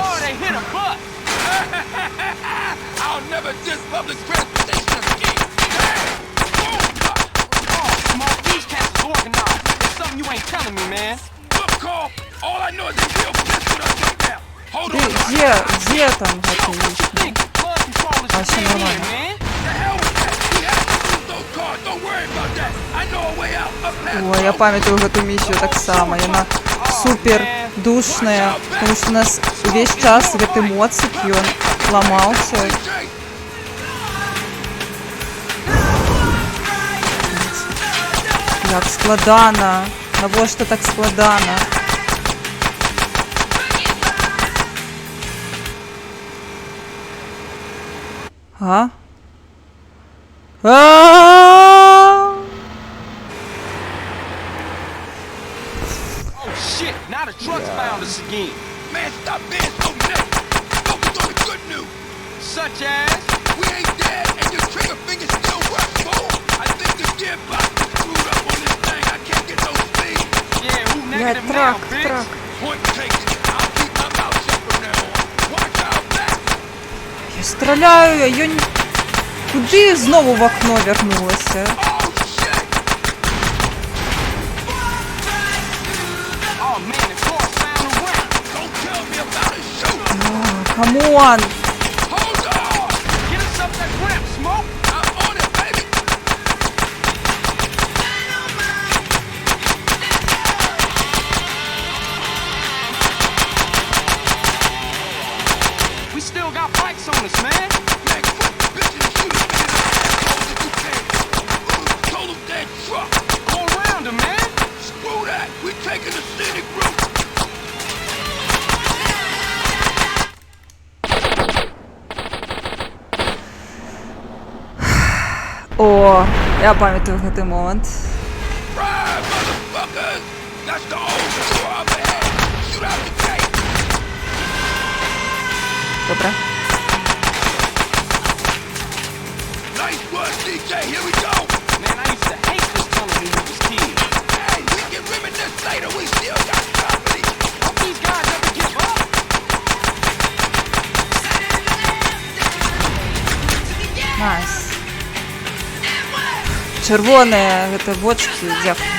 Oh, they hit a bus. I'll never diss public transportation again. Oh, Smoke, these cats is organized. It's something you ain't telling me, man. Look, Carl, all I know is they real pissed with us right now. Hold on. Где там это есть? А, все нормально. Ой, я пам'ятаю эту миссию так само. Она супер душная, потому что у нас весь час в этой моцике он ломался. Як складана. Навошта так складана. А? Oh shit, now the truck's found us again. Man, stop being so negative. Focus on the good news. Such as? We ain't dead and your trigger finger still works, fool. I think the gearbox is screwed up on this thing. I can't get no speed. Yeah, who negative now, bitch? Point taken. I'll keep my mouth shut from now on. Watch out back. Я стріляю, а я не... Куди знову в окно вернулася? Камон! We still got bikes on us, man. Man, quit bitching and shoot as many assholes as you can. Total dead truck. Go around him, man. Screw that. We taking the scenic route. О, я пам'ятаю цей момент. Ride, motherfuckers. That's the old tour of the head. Shoot out the gate. Добре. Nice work, DJ. Here we go. Man, I used to hate this tunnel when we was kids. Hey, we can reminisce later. We still got company. Hope these guys ever give up. Найс. Червоне, это бочки, дякую.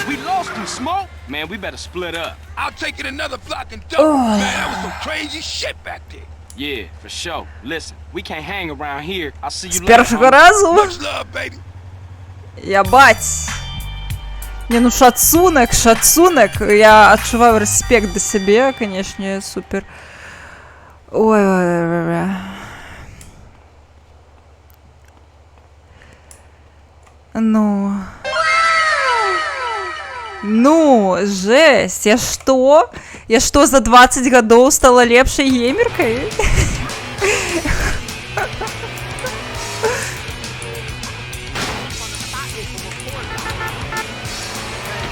We lost him, Smoke. Man, we better split up. I'll take it another block and dump. Man, that was some crazy shit back there. Yeah, for sure. Listen, we can't hang around here. I'll see you З першого разу? Much love, baby. Я бать. Не, ну шацунак, я адчуваю рэспект да сябе, канешне, супер. Ой, ну, жесть, я что за 20 гадоў стала лепшай геймеркай?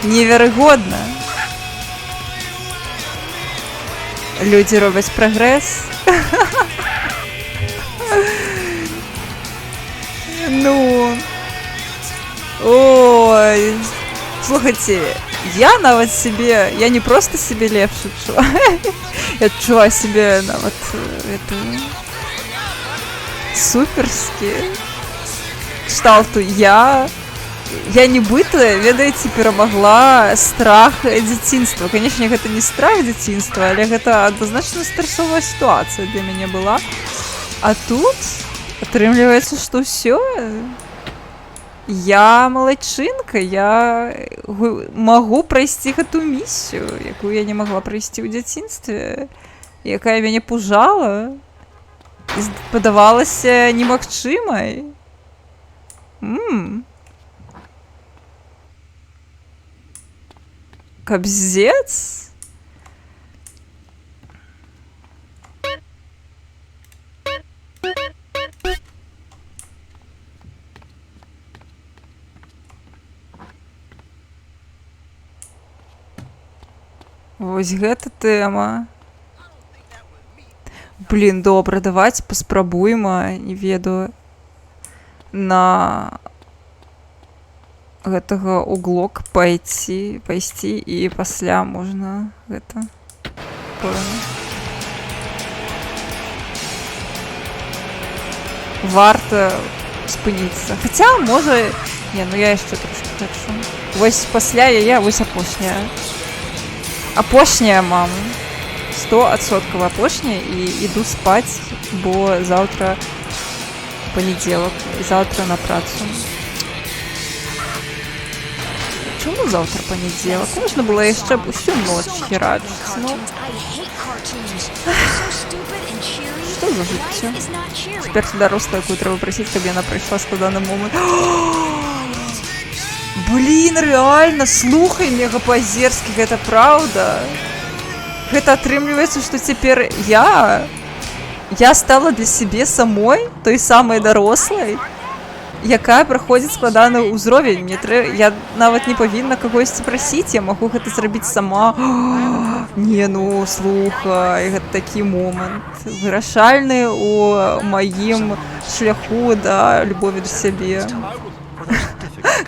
Неверагодна. Людзі робяць прагрэс. Ну. Ой. Слухайте, я нават себе, я не просто себе лепш адчуваю. Я адчуваю себе нават суперскі. Кшталту я нібыта, ведаеце, перамагла страх дзяцінства. Канешне, гэта не страх дзяцінства, але гэта адназначна стрэсовая сітуацыя для мяне была. А тут атрымліваецца, што ўсё. Я малайчынка, я магу прайсці гэту місію, якую я не магла прайсці ў дзяцінстве, якая мяне пужала і падавалася немагчымай. Кабзец? Вось гэта тэма. Блин, добра, давайте паспрабуем, не ведаю, на гэтага углок пайсці і пасля можна гэта варта спыніцца. Хаця, можа, не, ну я яшчэ трошки хачу. Вось пасля яе, вось апошняя. Апошняя, мама. 100% апошняя, і іду спаць, бо заўтра панядзелак, заўтра на працу. Чому завтра понеділок? Можна було ще б усю ноч херачити. Ну. Що за життя? Тепер сюди росла, яку треба просити, щоб вона пройшла складаний момент. Блін, реально, слухай, мегапозерський, гэта правда? Гэта атрымліваецца, што цяпер я стала для себе самой, той самой дарослай, якая праходзіць складаны ўзровень. Я нават не павінна кагосьці прасіць, я магу гэта зрабіць сама. Не, ну, слухай, гэта такі момант вырашальны ў маім шляху да любові да сябе.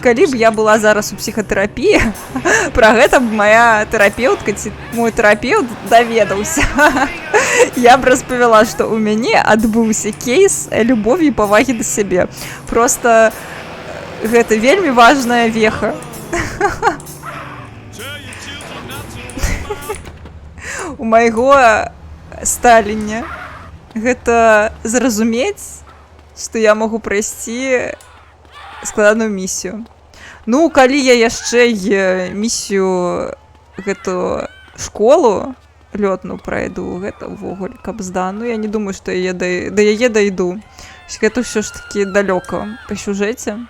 Калі б я была зараз у псіхатэрапіі, пра гэта б моя тэрапеўтка ці мой тэрапеўт даведаўся. Я б распавяла, што ў мяне адбыўся кейс любові і павагі да сябе. Просто гэта вельмі важная веха. У майго сталення гэта зразумець, што я магу прайсці складаную місію. Ну, калі я яшчэ місію гэту школу лётную прайду, гэта ўвогуле кабзда. Ну, я не думаю, што я да яе дайду. Гэта ўсё ж такі далёка па сюжэце.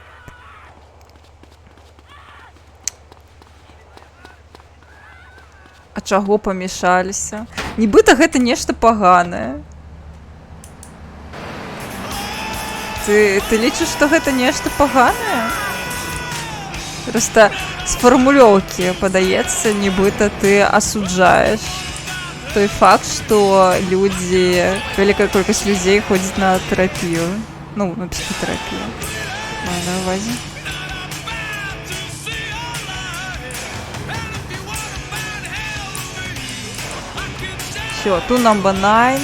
А чаго памешаліся? Нібыта гэта нешта паганае. Ты лічыш, што гэта нешта паганае? Просто з фармулёўкі падаецца, нібыта ты асуджаеш той факт, што людзі, вялікая колькасць людзей ходзіць на тэрапію. Ну, на псіхатэрапію. Маю на ўвазе. Всё, тут number 9.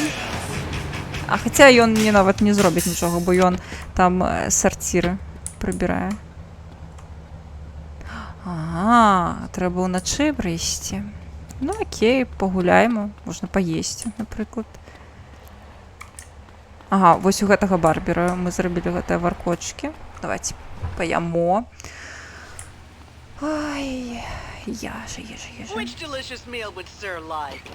А хаця ён мне нават не зробіць нічога, бо ён там сарціры прыбірае. Ага, трэба ўначы прыйсці. Ну окей, пагуляем, можна паесці, напрыклад. Ага, вось у гэтага барбера мы зрабілі гэтыя варкочкі. Давайте паямо. Ой, ежа. Which delicious meal would sir like?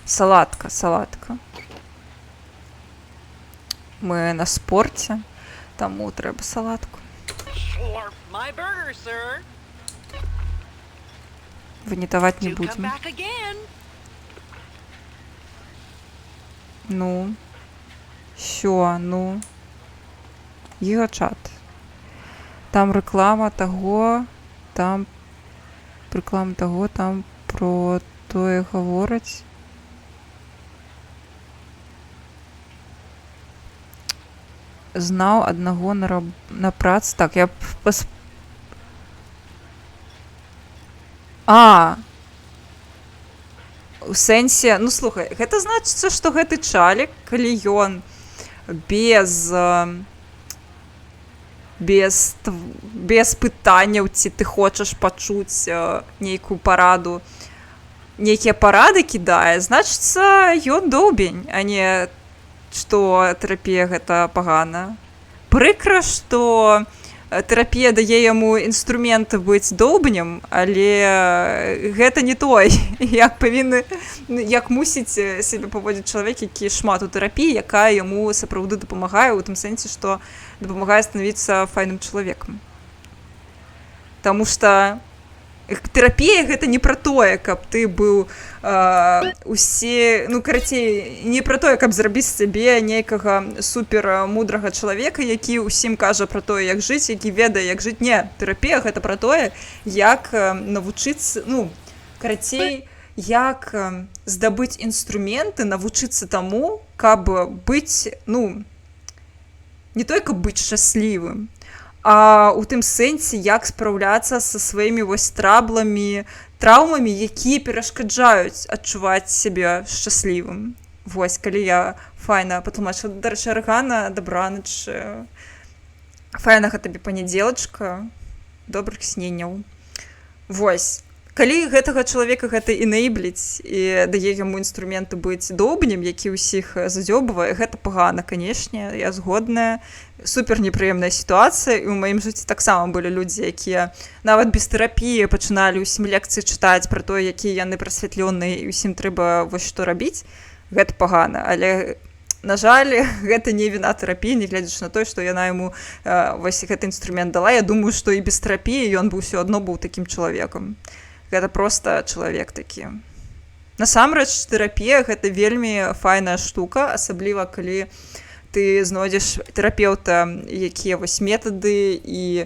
Салатка. Ми на спорті, тому треба салатку. Slurp my burger, sir. Винітувати не Do come будемо. back again. Ну. Що, ну. Гігачат. Там реклама того, там про тое говорить. Знав одного на праці. Так, я у сэнсе, ну слухай, гэта значыцца, што гэты чалік, калі ён без пытанняў, ці ты хочаш пачуць нейкую параду, нейкія парады кідае, значыцца, ён доўбень, а не што тэрапія гэта пагана. Прыкра, што тэрапія дае яму інструменты быць доўбнем, але гэта не той, як мусіць сябе паводзіць чалавек, які шмат у тэрапіі, якая яму сапраўды дапамагае, у тым сэнсе, што дапамагае станавіцца файным чалавекам. Таму што тэрапія гэта не пра тое, каб ты быў не пра тое, каб зрабіць з сябе нейкага супер мудрага чалавека, які ўсім кажа пра тое, як жыць, які ведае, як жыць. Не, тэрапія гэта пра тое, як навучыцца, як здабыць інструменты, навучыцца таму, каб быць, не толькі быць шчаслівым, а у тым сэнсе, як спраўляцца са сваімі вось траўмамі, якія перашкаджаюць адчуваць сябе шчаслівым. Вось, калі я файна патлумачыла. Дарэчы, Аргана, дабранач, файнага табе панядзелачка, добрых сненняў. Вось. Калі гэтага чалавека гэта інэйбліць і дае яму інструменты быць доўбнем, які ўсіх задзёбвае, гэта пагана, канешне, я згодная. Супер непрыемная сітуацыя, і ў маім жыцці таксама былі людзі, якія нават без тэрапіі пачыналі ўсім лекцыі чытаць пра тое, якія яны прасвятлёныя і ўсім трэба вось што рабіць. Гэта пагана, але, на жаль, гэта не віна тэрапіі, не глядзячы на тое, што яна яму вось гэты інструмент дала. Я думаю, што і без тэрапіі ён бы ўсё адно быў такім чалавекам. Гэта проста чалавек такі. Насамрэч, тэрапія гэта вельмі файная штука, асабліва калі ты знойдзеш тэрапеўта, якія вось метады і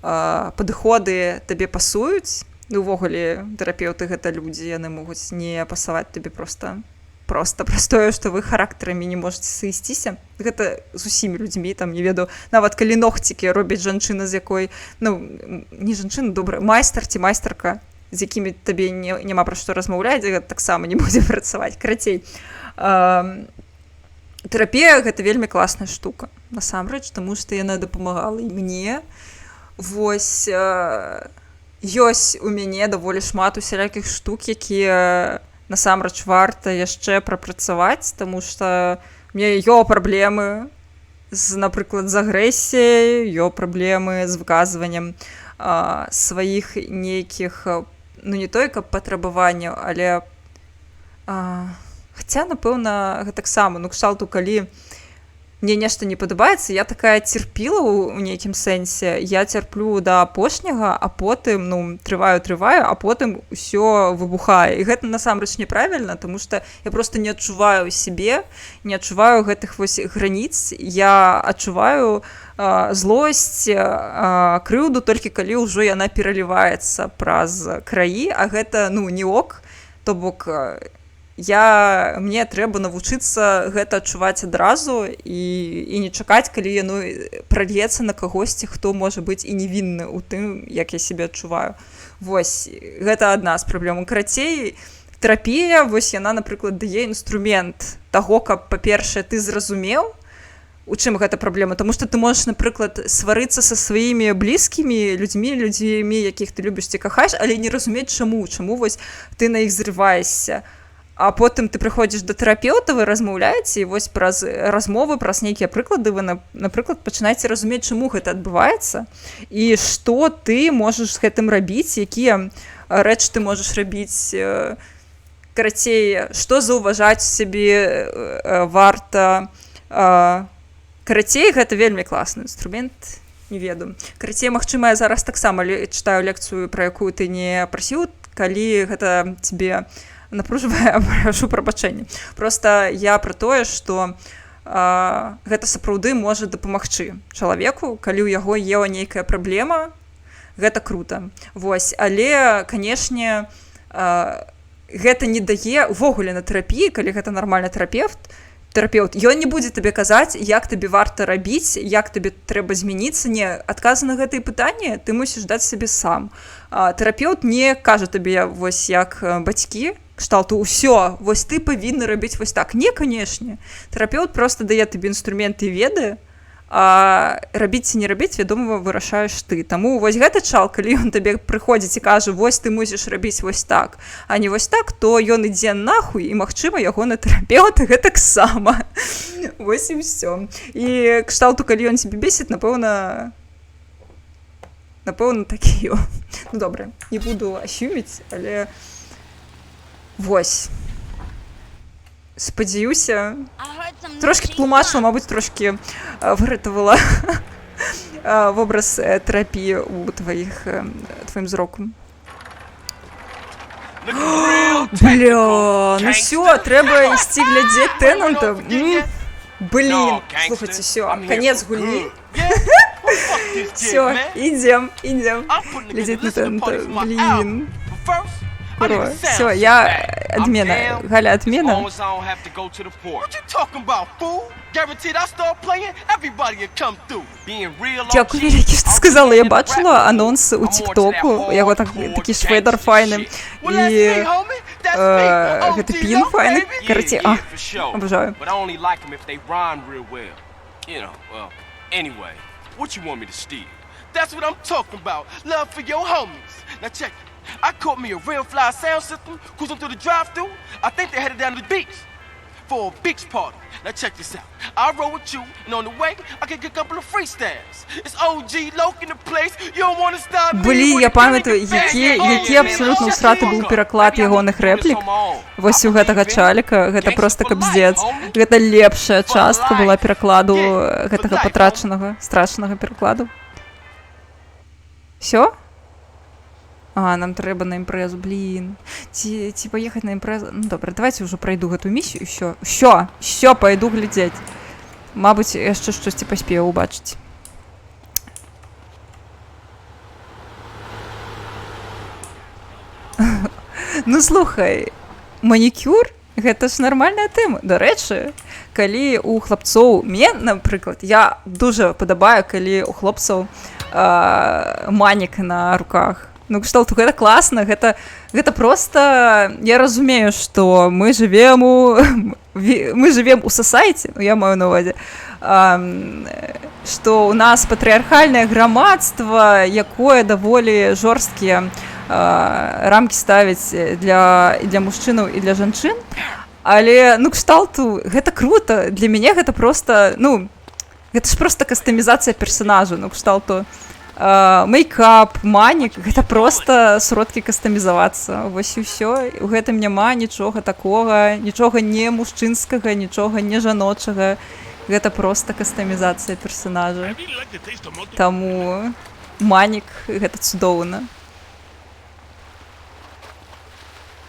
падыходы табе пасуюць. Увогуле, тэрапеўты гэта людзі, яны могуць не пасаваць табе проста праз тое, што вы характарамі не можаце сысціся. Гэта з усімі людзьмі, там, не ведаю, нават калі ногцікі робяць жанчына, з якой, не жанчына, добра, майстар ці майстарка, з якімі табе няма пра што размаўляць, гэта таксама не будзе працаваць. Карацей, тэрапія гэта вельмі класная штука, насамрэч, таму што яна дапамагала і мне. Вось, ёсць у мяне даволі шмат усялякіх штук, якія насамрэч варта яшчэ прапрацаваць, таму што у мяне праблемы напрыклад, з агрэсіяй, праблемы з выказваннем сваіх нейкіх, не толькі патрабаванняў, але хаця, напэўна, гэтаксама, кшталту, калі мне нешта не падабаецца, я такая церпіла ў нейкім сэнсе, я цярплю да апошняга, а потым, трываю, а потым усё выбухае. І гэта насамрэч неправільна, таму што я проста не адчуваю сябе, не адчуваю гэтых вось граніц, я адчуваю злосць, крыўду толькі калі ўжо яна пераліваецца праз краі, а гэта, не ок, то бок мне трэба навучыцца гэта адчуваць адразу і не чакаць, калі яно пральецца на кагосьці, хто можа быць і невінны ў тым, як я сябе адчуваю. Вось, гэта адна з праблем. Карацей, тэрапія, вось яна, напрыклад, дае інструмент таго, каб, па-першае, ты зразумеў, у чым гэта праблема, таму што ты можаш, напрыклад, сварыцца са сваімі блізкімі людзьмі, якіх ты любіш ці кахаеш, але не разумець, чаму вось ты на іх зрываешся. а потым ты прыходзіш да тэрапеўта, вы размаўляеце, і вось праз размовы, праз нейкія прыклады вы, напрыклад, пачынаеце разумець, чаму гэта адбываецца, і што ты можаш з гэтым рабіць, якія рэчы ты можаш рабіць, карацей, што заўважаць сябе варта. Карацей, гэта вельмі класны інструмент, не ведаю. Карацей, магчыма, я зараз таксама чытаю лекцыю, пра якую ты не прасіў, калі гэта тебе напружвае, прашу прабачэння. Проста я пра тое, што гэта сапраўды можа дапамагчы чалавеку, калі ў яго ева нейкая праблема, гэта крута. Вось, але, канешне, гэта не дае увогуле на тэрапіі, калі гэта нармальны тэрапеўт, ён не будзе табе казаць, як табе варта рабіць, як табе трэба змяніцца. Не, адказы на гэтыя пытанні ты мусіш даць сабе сам. Тэрапеўт не кажа табе вось як бацькі, кшталту ўсё, вось ты павінны рабіць вось так. Не, канешне. Тэрапеўт проста дае табе інструменты і веды, а рабіць ці не рабіць, вядома, вырашаеш ты. Таму вось гэты чал, калі ён табе прыходзіць і кажа, вось ты мусіш рабіць вось так, а не вось так, то ён ідзе нахуй, і, магчыма, ягоны тэрапеўт гэтаксама. Вось і ўсё. І кшталту, калі ён цябе бесіць, напэўна, такі. Ну, добра, не буду асюміць, але вось. Спадзяюся, трошки тлумачила, мабуть, трошки врятувала вобраз терапії у твоїм зроком. Бля, ну все, треба йти глядеть Теннанта. Блин, слушайте, все, конец гульни. Все, идем. Глядеть на Теннанта, блин. Все, я отмена. Галя, отмена. Дякую велике, що сказала. Я бачила анонс у ТикТоку. Його такий швейдер файний. І гэта пін файний. Короче, обожаю. I caught me a real fly sound system cruising through the drive-thru. I think they headed down to the beach for a beach party. Now check this out. I'll roll with you, and on the way, I can get a couple of freestyles. It's OG Loke in the place. You don't want to stop me. Блін, я пам'ятаю, які абсолютно усраты був пераклад ягоных рэплік. Вось у гэтага чаліка, гэта просто капздец. Гэта лепшая частка была перакладу гэтага патрачанага, страшнага перакладу. Всё? Нам трэба на імпрэзу, блін. Ці паехаць на імпрэзу? Ну, добра, давайте ўжо прайду гэту місію, ўсё, пайду глядзець. Мабыць, яшчэ штосьці паспею ўбачыць. Ну, слухай, манікюр — гэта ж нармальная тэма. Дарэчы, калі у хлапцоў, мне, напрыклад, я дуже падабаю, калі у хлопцаў манік на руках. Ну, кшталту, гэта класна, гэта просто... Я разумею, што мы жывем у сасайце, ну, я маю на ўвазе, што ў нас патрыархальнае грамадства, якое даволі жорсткія рамкі ставіць для мужчынаў і для жанчын, але, ну, кшталту, гэта круто, для мяне гэта просто, ну, гэта ж просто кастамізацыя персонажа, ну, кшталту, мейкап, манік, гэта просто сродкі кастамізавацца. Вось і ўсё. У гэтым няма нічога такога, нічога не мужчынскага, нічога не жаночага. Гэта просто кастамізацыя персонажа. Таму манік гэта цудоўна.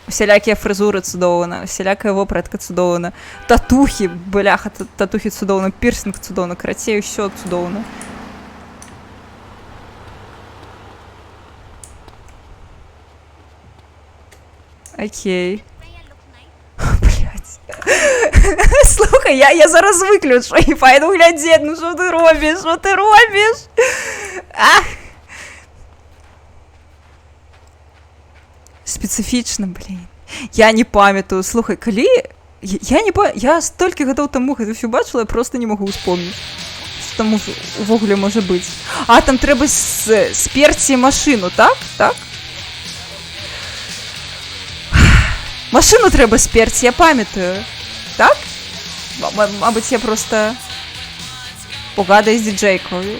Усялякія фрызуры цудоўна, усялякая вопратка цудоўна. Татухі, бляха, татухі цудоўна, пірсінг цудоўна, карацей, усё цудоўна. Окей. Блядь. Слухай, я зараз выключу і пайду глядзець, ну що ти робиш? Специфічна, блін. Я не пам'ятаю. Слухай, калі... Я столькі гадоў таму гэта ўсё бачыла, я просто не магу успомніць. Што там увогуле можа быць. Там трэба сперці машыну, так? Так? Машину треба сперти, я пам'ятаю. Так? Мабуть, я просто погадаю з діджейкою.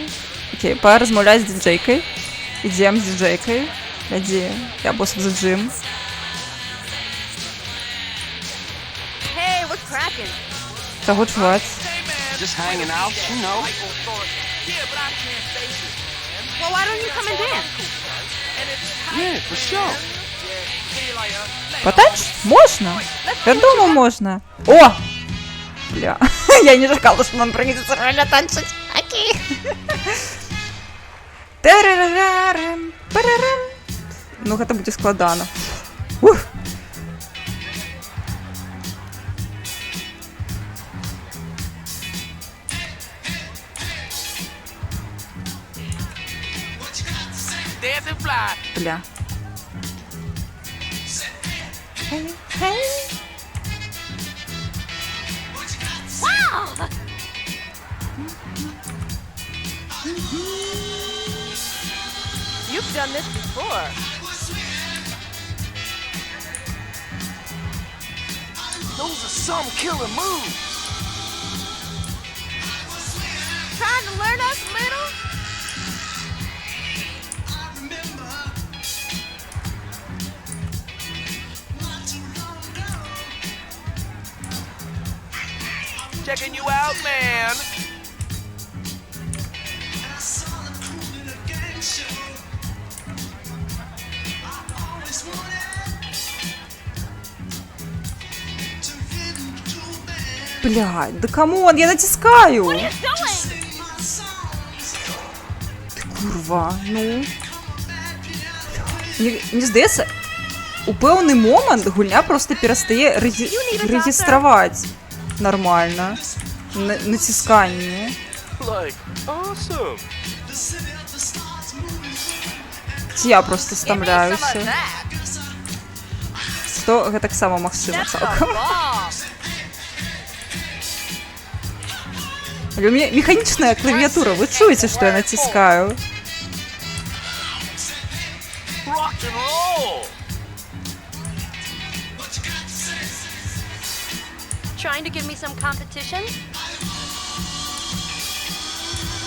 Окей, порозмовляй з діджейкою. Ідем з діджейкою. Гляді, я босс за джим. Hey, what's cracking? Кого чуваць? Just hanging out, you know. Well, why don't you come and dance? Yeah, for sure. Потанчить? Можно. Вядома, можно. О! Бля, я не чакала, што нам прыйдзецца реально танчыць. Окей. Тарарарам, парарам. Ну, гэта будзе складана. Ух! Бля. Wow! You've done this before. Those are some killer moves. Trying to learn us little? Checking you out, man. Блядь, да камон, я натискаю. Ти курва, ну. Мені здається, у певний момент гульня просто перестає реєструвати нормально. Натискання. Like, awesome. Я просто стамляюся. То гэта так само магчыма цалкам. Але у меня механічная клавіатура, вы чуеце, што я націскаю? Rock and roll. Trying to give me some competition?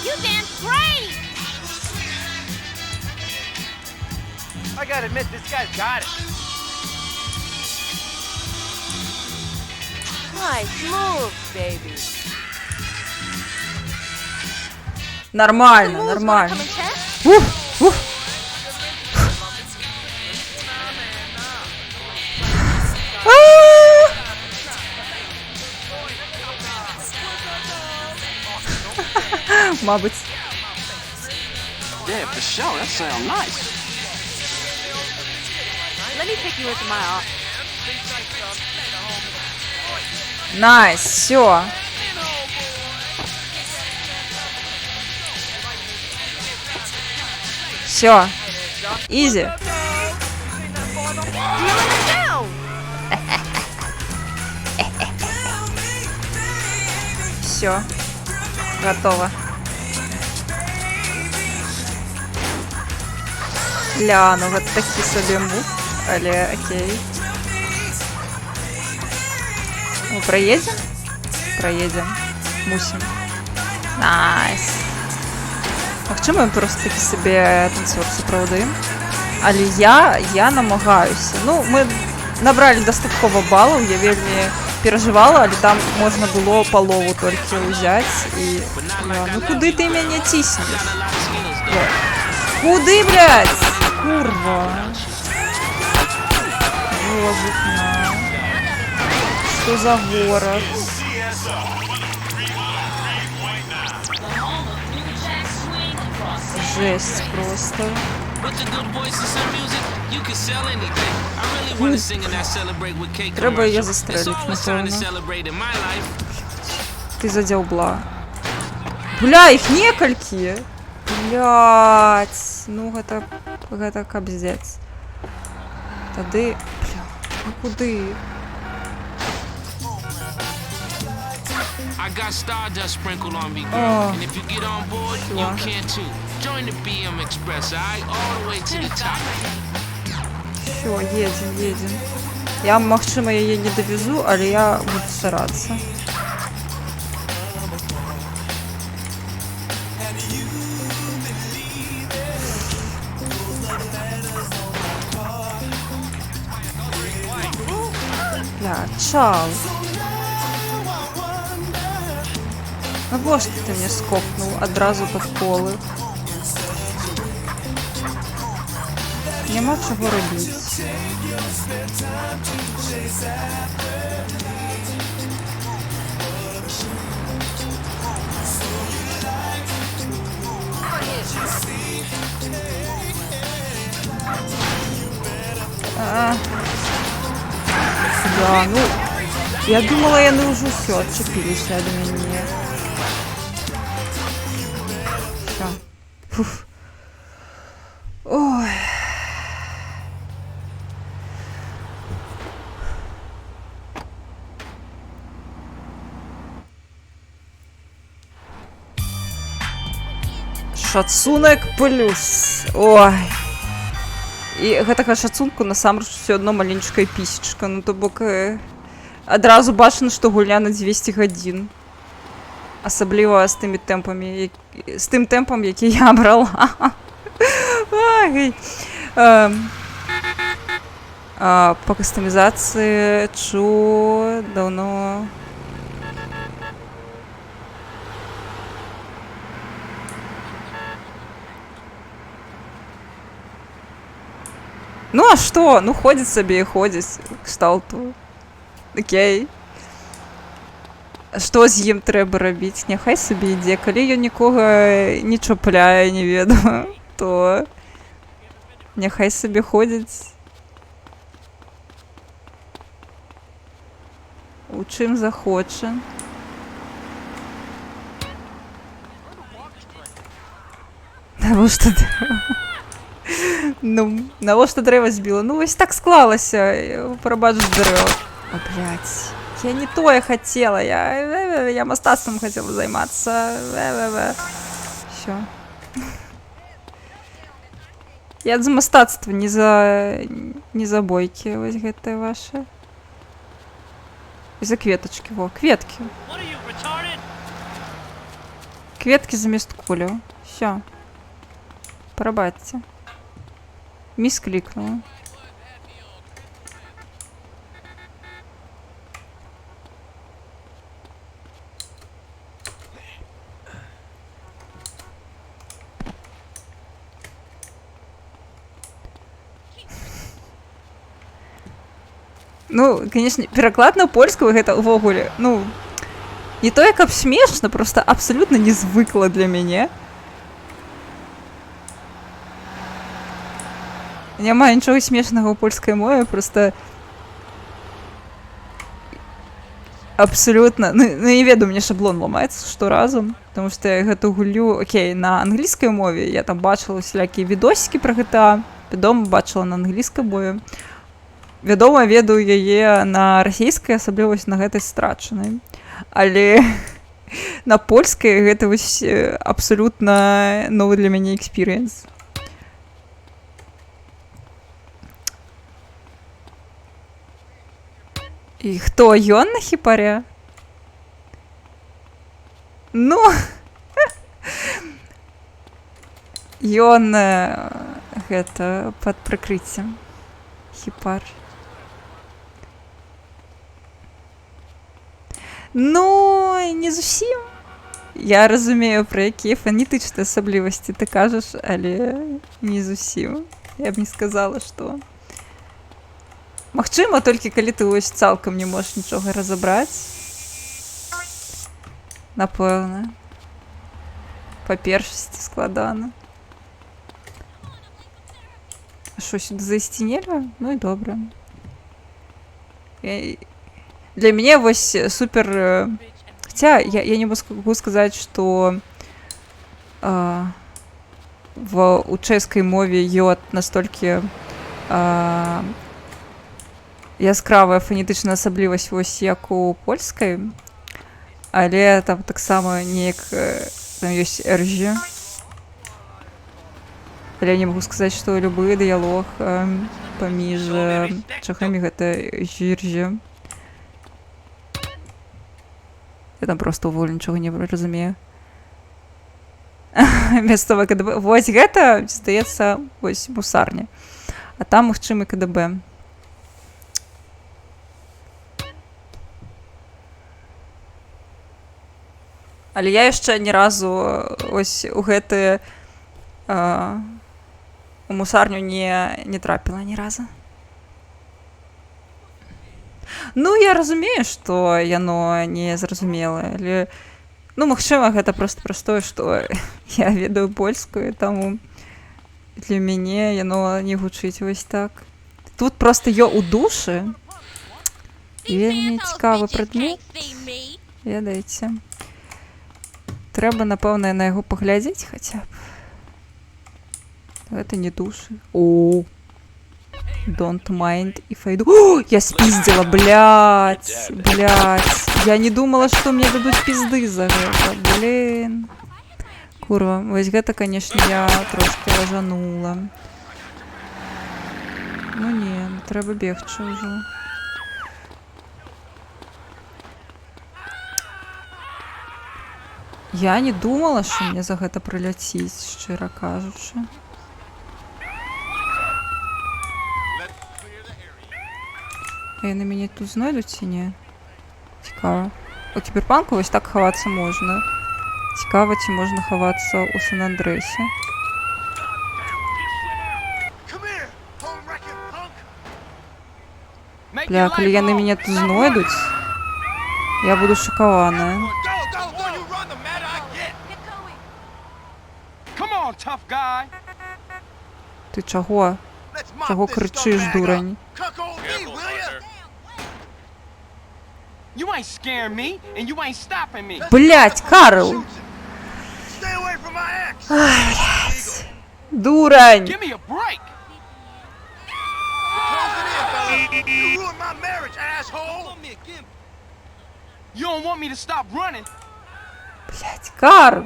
You dance great! I gotta admit, this guy's got it. Nice move, baby. Нормально, нормально. Ух, ух. Мабуть. Yeah, for sure. That sounds nice. Let me take you into my office. Найс, все. Все. Изи. Все. Готово. Ля, ну вот такі собі мув. Але окей. Мы проедем? Проедем. Мусим. Найс. Магчыма, ми просто такі собі танцор супроводаємо. Але я намагаюся. Ну, ми набрали достатково балів, я вельми переживала, але там можна було полову тільки взяти. І... Ну куди ти мене тиснеш? Куди, блядь? Курва. Боже на. Что за город? Жесть просто. Треба її застрелити, напевно. Ти задел бла. Бля, їх некалькі. Блядь. Ну, гэта капздец. Тады... Бля, ну куды? I got stardust sprinkled on me, girl. And if you get on board, you can too. Join the BM Express, alright? All the way to the top. Все, едем. Я, магчыма, яе не давезу, але я буду старацца. Бля, чал. Навошта ты мне скокнуў адразу пад колы? Няма чаго рабіць. Да, ну, я думала, яны ўжо ўсё адчапіліся ад мяне. Всё. Фуф. Ой. Шацунак плюс. Ой. І гэтага шацунку насамрэч усё адно маленечкая пісечка. Ну, то бок адразу бачна, што гульня на 200 гадзін. Асабліва з тымі тэмпамі, з тым тэмпам, які я брала. Ой. Па кастамізацыі чу даўно. Ну а што? Ну ходзіць сабе і ходзіць кшталту. Окей. Што з ім трэба рабіць? Няхай сабе ідзе. Калі ён нікога не чапляе, не ведаю, то няхай сабе ходзіць. У чым захоча. Навошта дрэва? Ну, навошта дрэва збіла? Ну, вось так склалася. Прабач дрэва. О, блядь. Я не тое хацела. Я мастацтвам хацела займацца. Всё. Я за мастацтва, не за бойкі. Вось гэтае ваше. І за кветачкі. Во, кветкі. Кветкі замест куляў. Всё. Прабачце. Місклікнула. Ну, конечно, пераклад на польскую гэта ўвогуле, ну, не тое, каб смешна, просто абсолютно незвыкла для мяне. Няма нічога смешнага ў польскай мове, просто абсолютно, ну не ведаю, мне шаблон ламаецца шторазу, потому что я гэту гулю, окей, на англійскай мове, я там бачыла всякія відосікі пра GTA, вядома, бачыла на англійскай мове, вядома, ведаю яе на расійскай, асабліва на гэтай страчанай, але на польскай гэта вось абсолютно новы для мяне экспірыенс. І хто, ён на хіпаре? Ну, ён гэта пад прыкрыццем. Хіпар. Ну, не зусім. Я разумею, пра якія фанетычныя асаблівасці ты кажаш, але не зусім. Я б не сказала, што... Магчыма, толькі калі ты вось цалкам не можаш нічога разабраць. Напэўна. Па першасці складана. А што, сюды зайсці нельга? Ну і добра. Для мяне вось супер... Хаця, я не могу сказаць, што у чэшскай мове ёд настолькі... яскравая фанетычная асаблівасць вось як у польскай, але там таксама неяк там ёсць RG. Але я не магу сказаць, што любы дыялог паміж чахамі гэтай жіржі. Я там просто ўвогуле нічога не разумею. Мясцовае КДБ. Вось гэта, здаецца, вось мусарня. А там магчымы КДБ. Але я яшчэ ні разу ось у гэты у мусарню не трапіла ні разу. Ну, я разумею, што яно не зразумелае, але ну, магчыма, гэта просто простое, што я ведаю польскую, таму для мяне яно не гучыць вось так. Тут просто ё у душы. Вельмі цікавы прадмет. Ведаеце. Трэба, напэўна, на яго паглядзець хаця б. Гэта не душы. О, don't mind if I do. О, я спиздила, блядь. Я не думала, што мне дадуць пизды за гэта. Блин. Курва, вось гэта, конечно, я трошки лажанула. Ну не, трэба бегчы ўжо. Я не думала, што мне за гэта прыляціць, шчыра кажучы. А яны мяне тут знойдуць ці не? Цікава. У кіберпанку вось так хавацца можна. Цікава, ці можна хавацца ў Сан-Андрэсе. Бля, калі яны мяне тут знойдуць, я буду шакаваная. Ты чаго? Чаго крычыш, дурань? Блядь, Карл! Ай, блядь. Дурань! Блядь, Карл!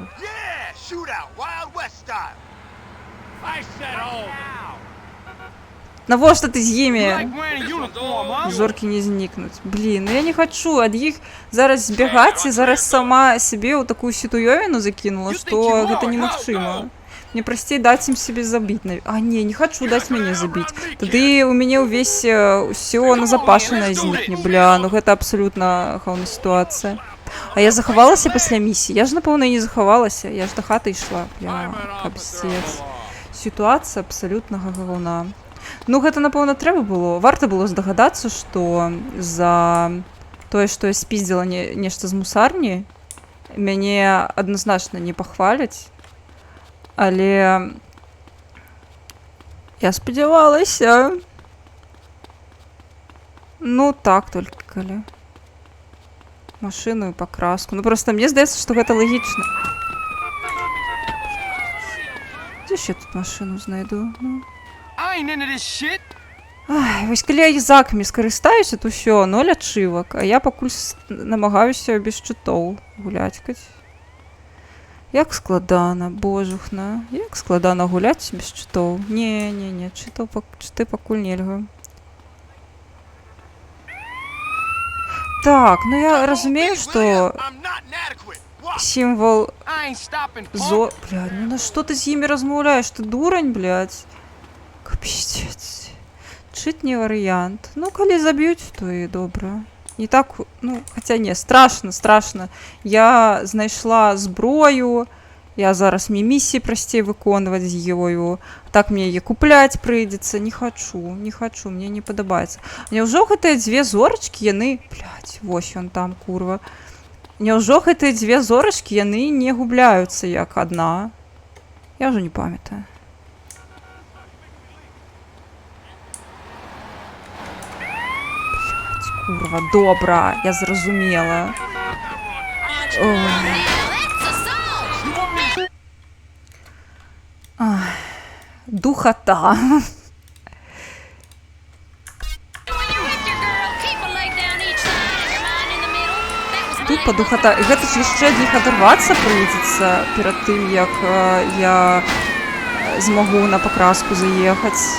Навошта ты з імі? Зоркі не знікнуць. Блин, ну я не хочу ад іх зараз збягаць і зараз сама сябе ў такую сітуёвіну закінула, што гэта немагчыма. Мне прасцей даць ім сябе забіць. А не хочу даць мяне забіць. Тады у мяне ўвесь усё назапашанае знікне. Бля, ну гэта абсалютна хаўная сітуацыя. А я захавалася пасля місіі? Я ж, напэўна, не захавалася. Я ж да хаты ішла. Бля, капсец. Сітуацыя абсалютнага гаўна. Ну, гэта, напэўна, трэба было. Варта было здагадацца, што за тое, што я спиздзіла нешта з мусарні, мяне адназначна не пахваляць. Але я спадзявалася. Ну, так толькі калі. Машыну і пакраску. Ну, проста мне здаецца, што гэта лагічна. Дзе ж я тут машыну знайду? Ну. Ай, вось калі я язакамі скарыстаюся, то ўсё, 0 ачывак, а я пакуль намагаюся без чытоў гуляцькаць. Як складана, божухна, як складана гуляць без чытоў. Не, чыты пакуль нельга. Так, ну я разумею, што сімвал зо... Блядь, ну на што ты з імі размаўляеш? Ты дурань, блядь. Капец. Чыт не варыянт. Ну, калі заб'юць, то і добра. Не так, ну, хаця не, страшна. Я знайшла зброю, я зараз мне місіі прасцей выконваць з ёю. Так мне яе купляць прыйдзецца. Не хочу, мне не падабаецца. Няўжо гэтыя дзве зорачкі, яны... Блядь, вось ён там, курва. Няўжо гэтыя дзве зорачкі, яны не губляюцца як адна? Я ўжо не памятаю. Курва, добра, я зразумела. Духота. Тупа духота. І гэта ж яшчэ ад іх адарвацца прыйдзецца перад тым, як я змагу на пакраску заехаць.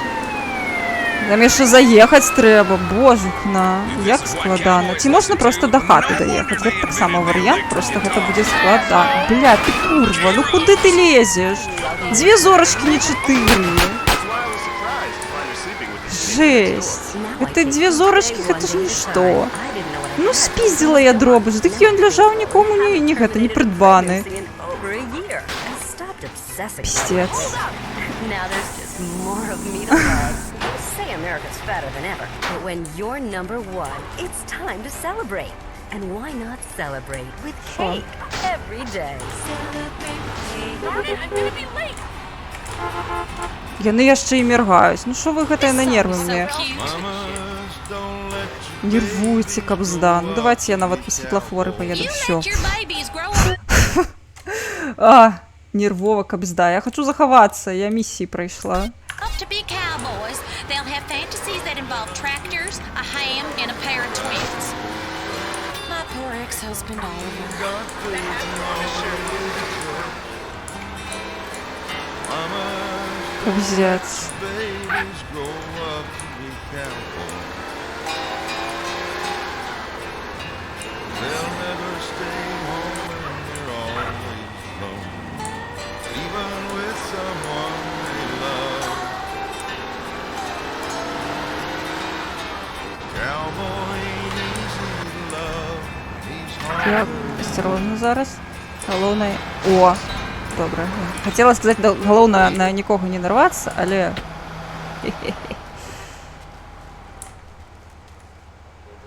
Там яшчэ заехаць трэба, божухна, як складана. Ці можна проста да хаты даехаць? Гэта таксама варыянт, проста гэта будзе складана. Бля, ты курва, ну куды ты лезеш? 2 зорачкі, не 4. Жесть. Это 2 зорачкі, гэта ж нішто. Ну спіздзіла я дробыш, дык ён ляжаў нікому не гэта, не прыдбаны. Пиздец. Now there's just more of me to love. You say America's fatter than ever, but when you're #1, it's time to celebrate. And why not celebrate with cake every day? Яны яшчэ і міргаюць. Ну што вы гэтае на нервы мне? Нервуеце, кабзда. Ну давайте я нават па светлафоры поеду. Всё. Нервова кабзда. Я хочу захавацца. Я місіі прайшла. To be cowboys, they'll have fantasies that involve tractors, a ham, and a pair of twins. My poor ex-husband Oliver. Кобздец. Я осторожно зараз. Галоўнае... О! Добра. Хацела сказаць, галоўна на нікога не нарвацца, але...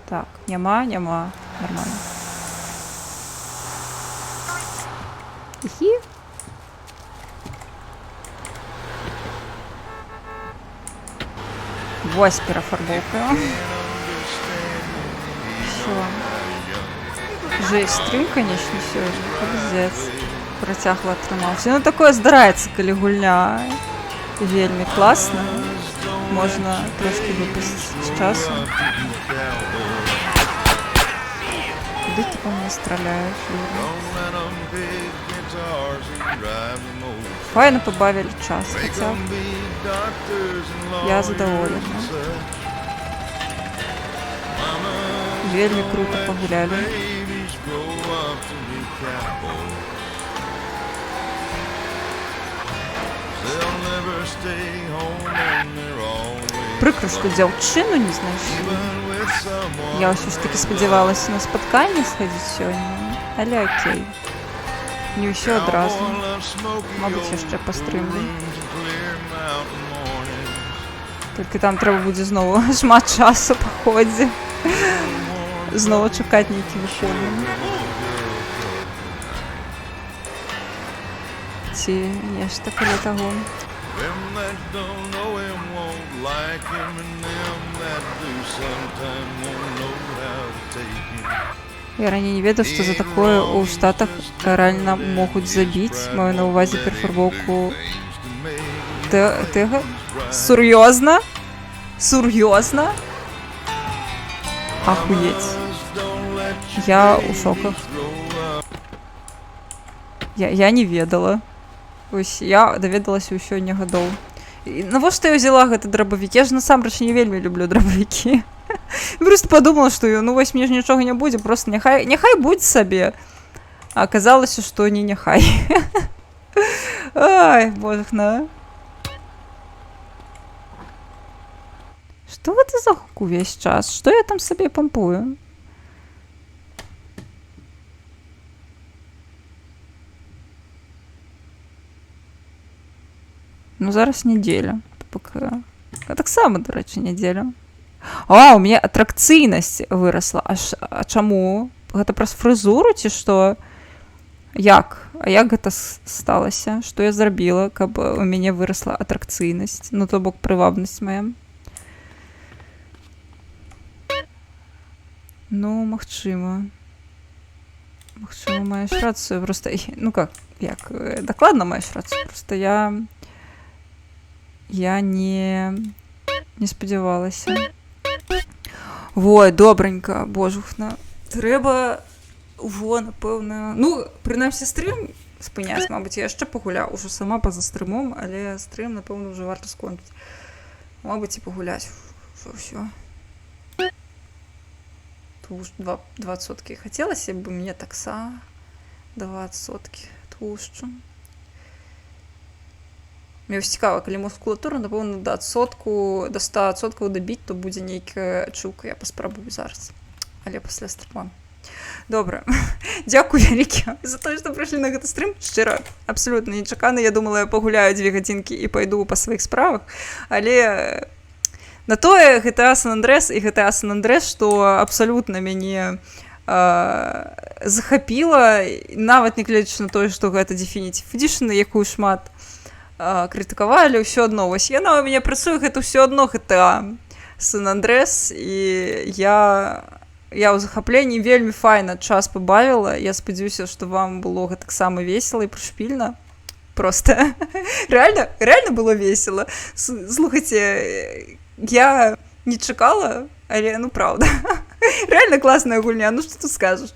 Так, няма. Нормально. Хі. Вось перафарбоўка. Всё. Жесть, стрим, конечно, сегодня. Пиздец. Протягло атрымаўся. Ну такое здараецца, калі гульня вельмі класна. Можна трошки выпусціць з часу. Куды ты по мне страляешь? Файно побавили час, хотя я задоволена. Вельмі круто погуляли. Прикро, що дзяўчыну не знайшлі. Я ўсё ж таки спадзявалася на спатканне схадзіць сёння, але окей. Не ўсё адразу. Мабыць, яшчэ пастрымлю. Толькі там трэба будзе знову шмат часу па ходзе. Знову чакаць нейкі выходны. Ці нешта каля таго. Я ранее не ведаў, што за такое ў Штатах рэальна могуць забіць. Маю на ўвазе перфарбоўку тэга. Сур'ёзна? Сур'ёзна? Ахуеть. Я ў шоках. Я не ведала. Ось я даведалася ў сёння гадоў. Навошта я ўзяла гэты драбавік? Я ж насамрэч не вельмі люблю драбавікі. Просто подумала, што ну вось мне ж нічога не будзе, просто няхай будь сабе. А аказалася, што не няхай. Ай, божахна. Што гэта за гук увесь час? Што я там сабе пампую? Ну, зараз недзеля. А таксама, да рэчы, недзеля. А, у мяне атракцыйнасць вырасла. А чаму? Гэта праз фрызуру ці што? Як? А як гэта сталася? Што я зрабіла, каб у мяне вырасла атракцыйнасць? Ну, то бок прывабнасць мая. Ну, магчыма. Магчыма, маеш рацыю. Просто, ну как, як? Дакладна маеш рацыю. Просто я не спадзявалася. Вой, добранька, божухна. Трэба, напэўна... Ну, прынамсі, стрым спыняць, мабыць, я яшчэ пагуляў ўжо сама па-за стрымом, але стрым, напэўна, ўжо варта скончыць. Мабыць, і пагуляць. Все. 20%. Хотелось бы мне такса 20% тлушчу. Мне цікаво, калі мускулатура, напэўна, да 100% дабіць, то будзе нейкая адчуўка. Я паспрабую зараз. Але пасля стрыма. Добра. Дзякую вялікі за тое, што прыйшлі на гэты стрым. Шчыра, абсалютна нечакана. Я думала, я пагуляю 2 гадзінкі і пайду па сваіх справах. Але на тое GTA San Andreas і GTA San Andreas, што абсалютна мяне захапіла, нават не гледзячы на тое, што гэта Definitive Edition, якую шмат крытыкавалі, ўсё адно. Вось яна ў мяне працуе, гэта ўсё адно GTA San Andreas, і я ў захапленні, вельмі файна час пабавіла. Я спадзяюся, што вам было гэтаксама весела і прышпільна. Просто реально было весело. Слухайте, я не чакала, але ну правда. Реально класная гульня, ну што тут скажаш.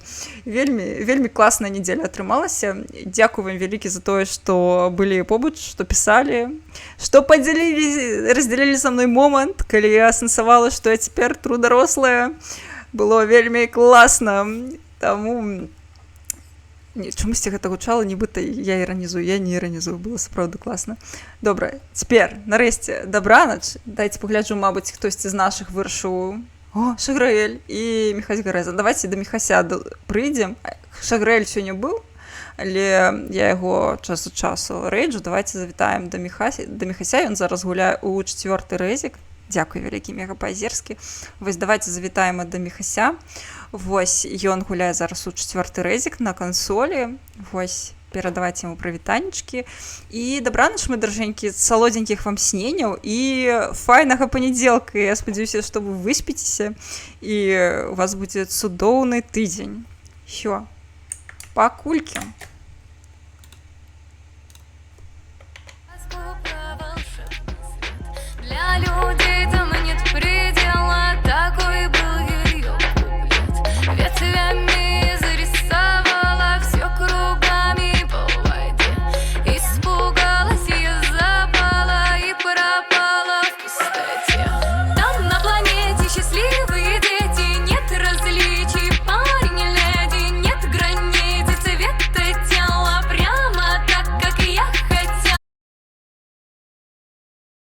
Вельмі класная недзеля атрымалася. Дзякую вам вялікі за тое, што былі побач, што пісалі, што раздзялілі са мной момант, калі я асэнсавала, што я цяпер дарослая. Было вельмі класна. Таму чамусьці гэта гучала, нібыта я іранізую, я не іранізую, было сапраўды класна. Добра, цяпер, нарэшце, дабранач. Дайце пагляджу, мабыць, хтосьці з нашых вырашыў. О, Шаграэль і Міхась Гарэза. Давайце да Міхася прыйдзем. Шаграэль сёння быў, але я яго час ад часу рэйджу. Давайце завітаем да Міхася. Ён зараз гуляе ў 4-й рэзік. Дзякуй вялікі, мега-па-азерскі. Вось давайце завітаем да Міхася. Вось ён гуляе зараз у 4-й рэзік на кансолі. Вось перадаваць яму прывітанечкі. І дабранач, мы даражэнькі, салодзенькіх вам сненяў і файнага панядзелка. Я спадзяюся, што вы выспіцеся і у вас будзе цудоўны тыдзень. Усё. Пакулькі.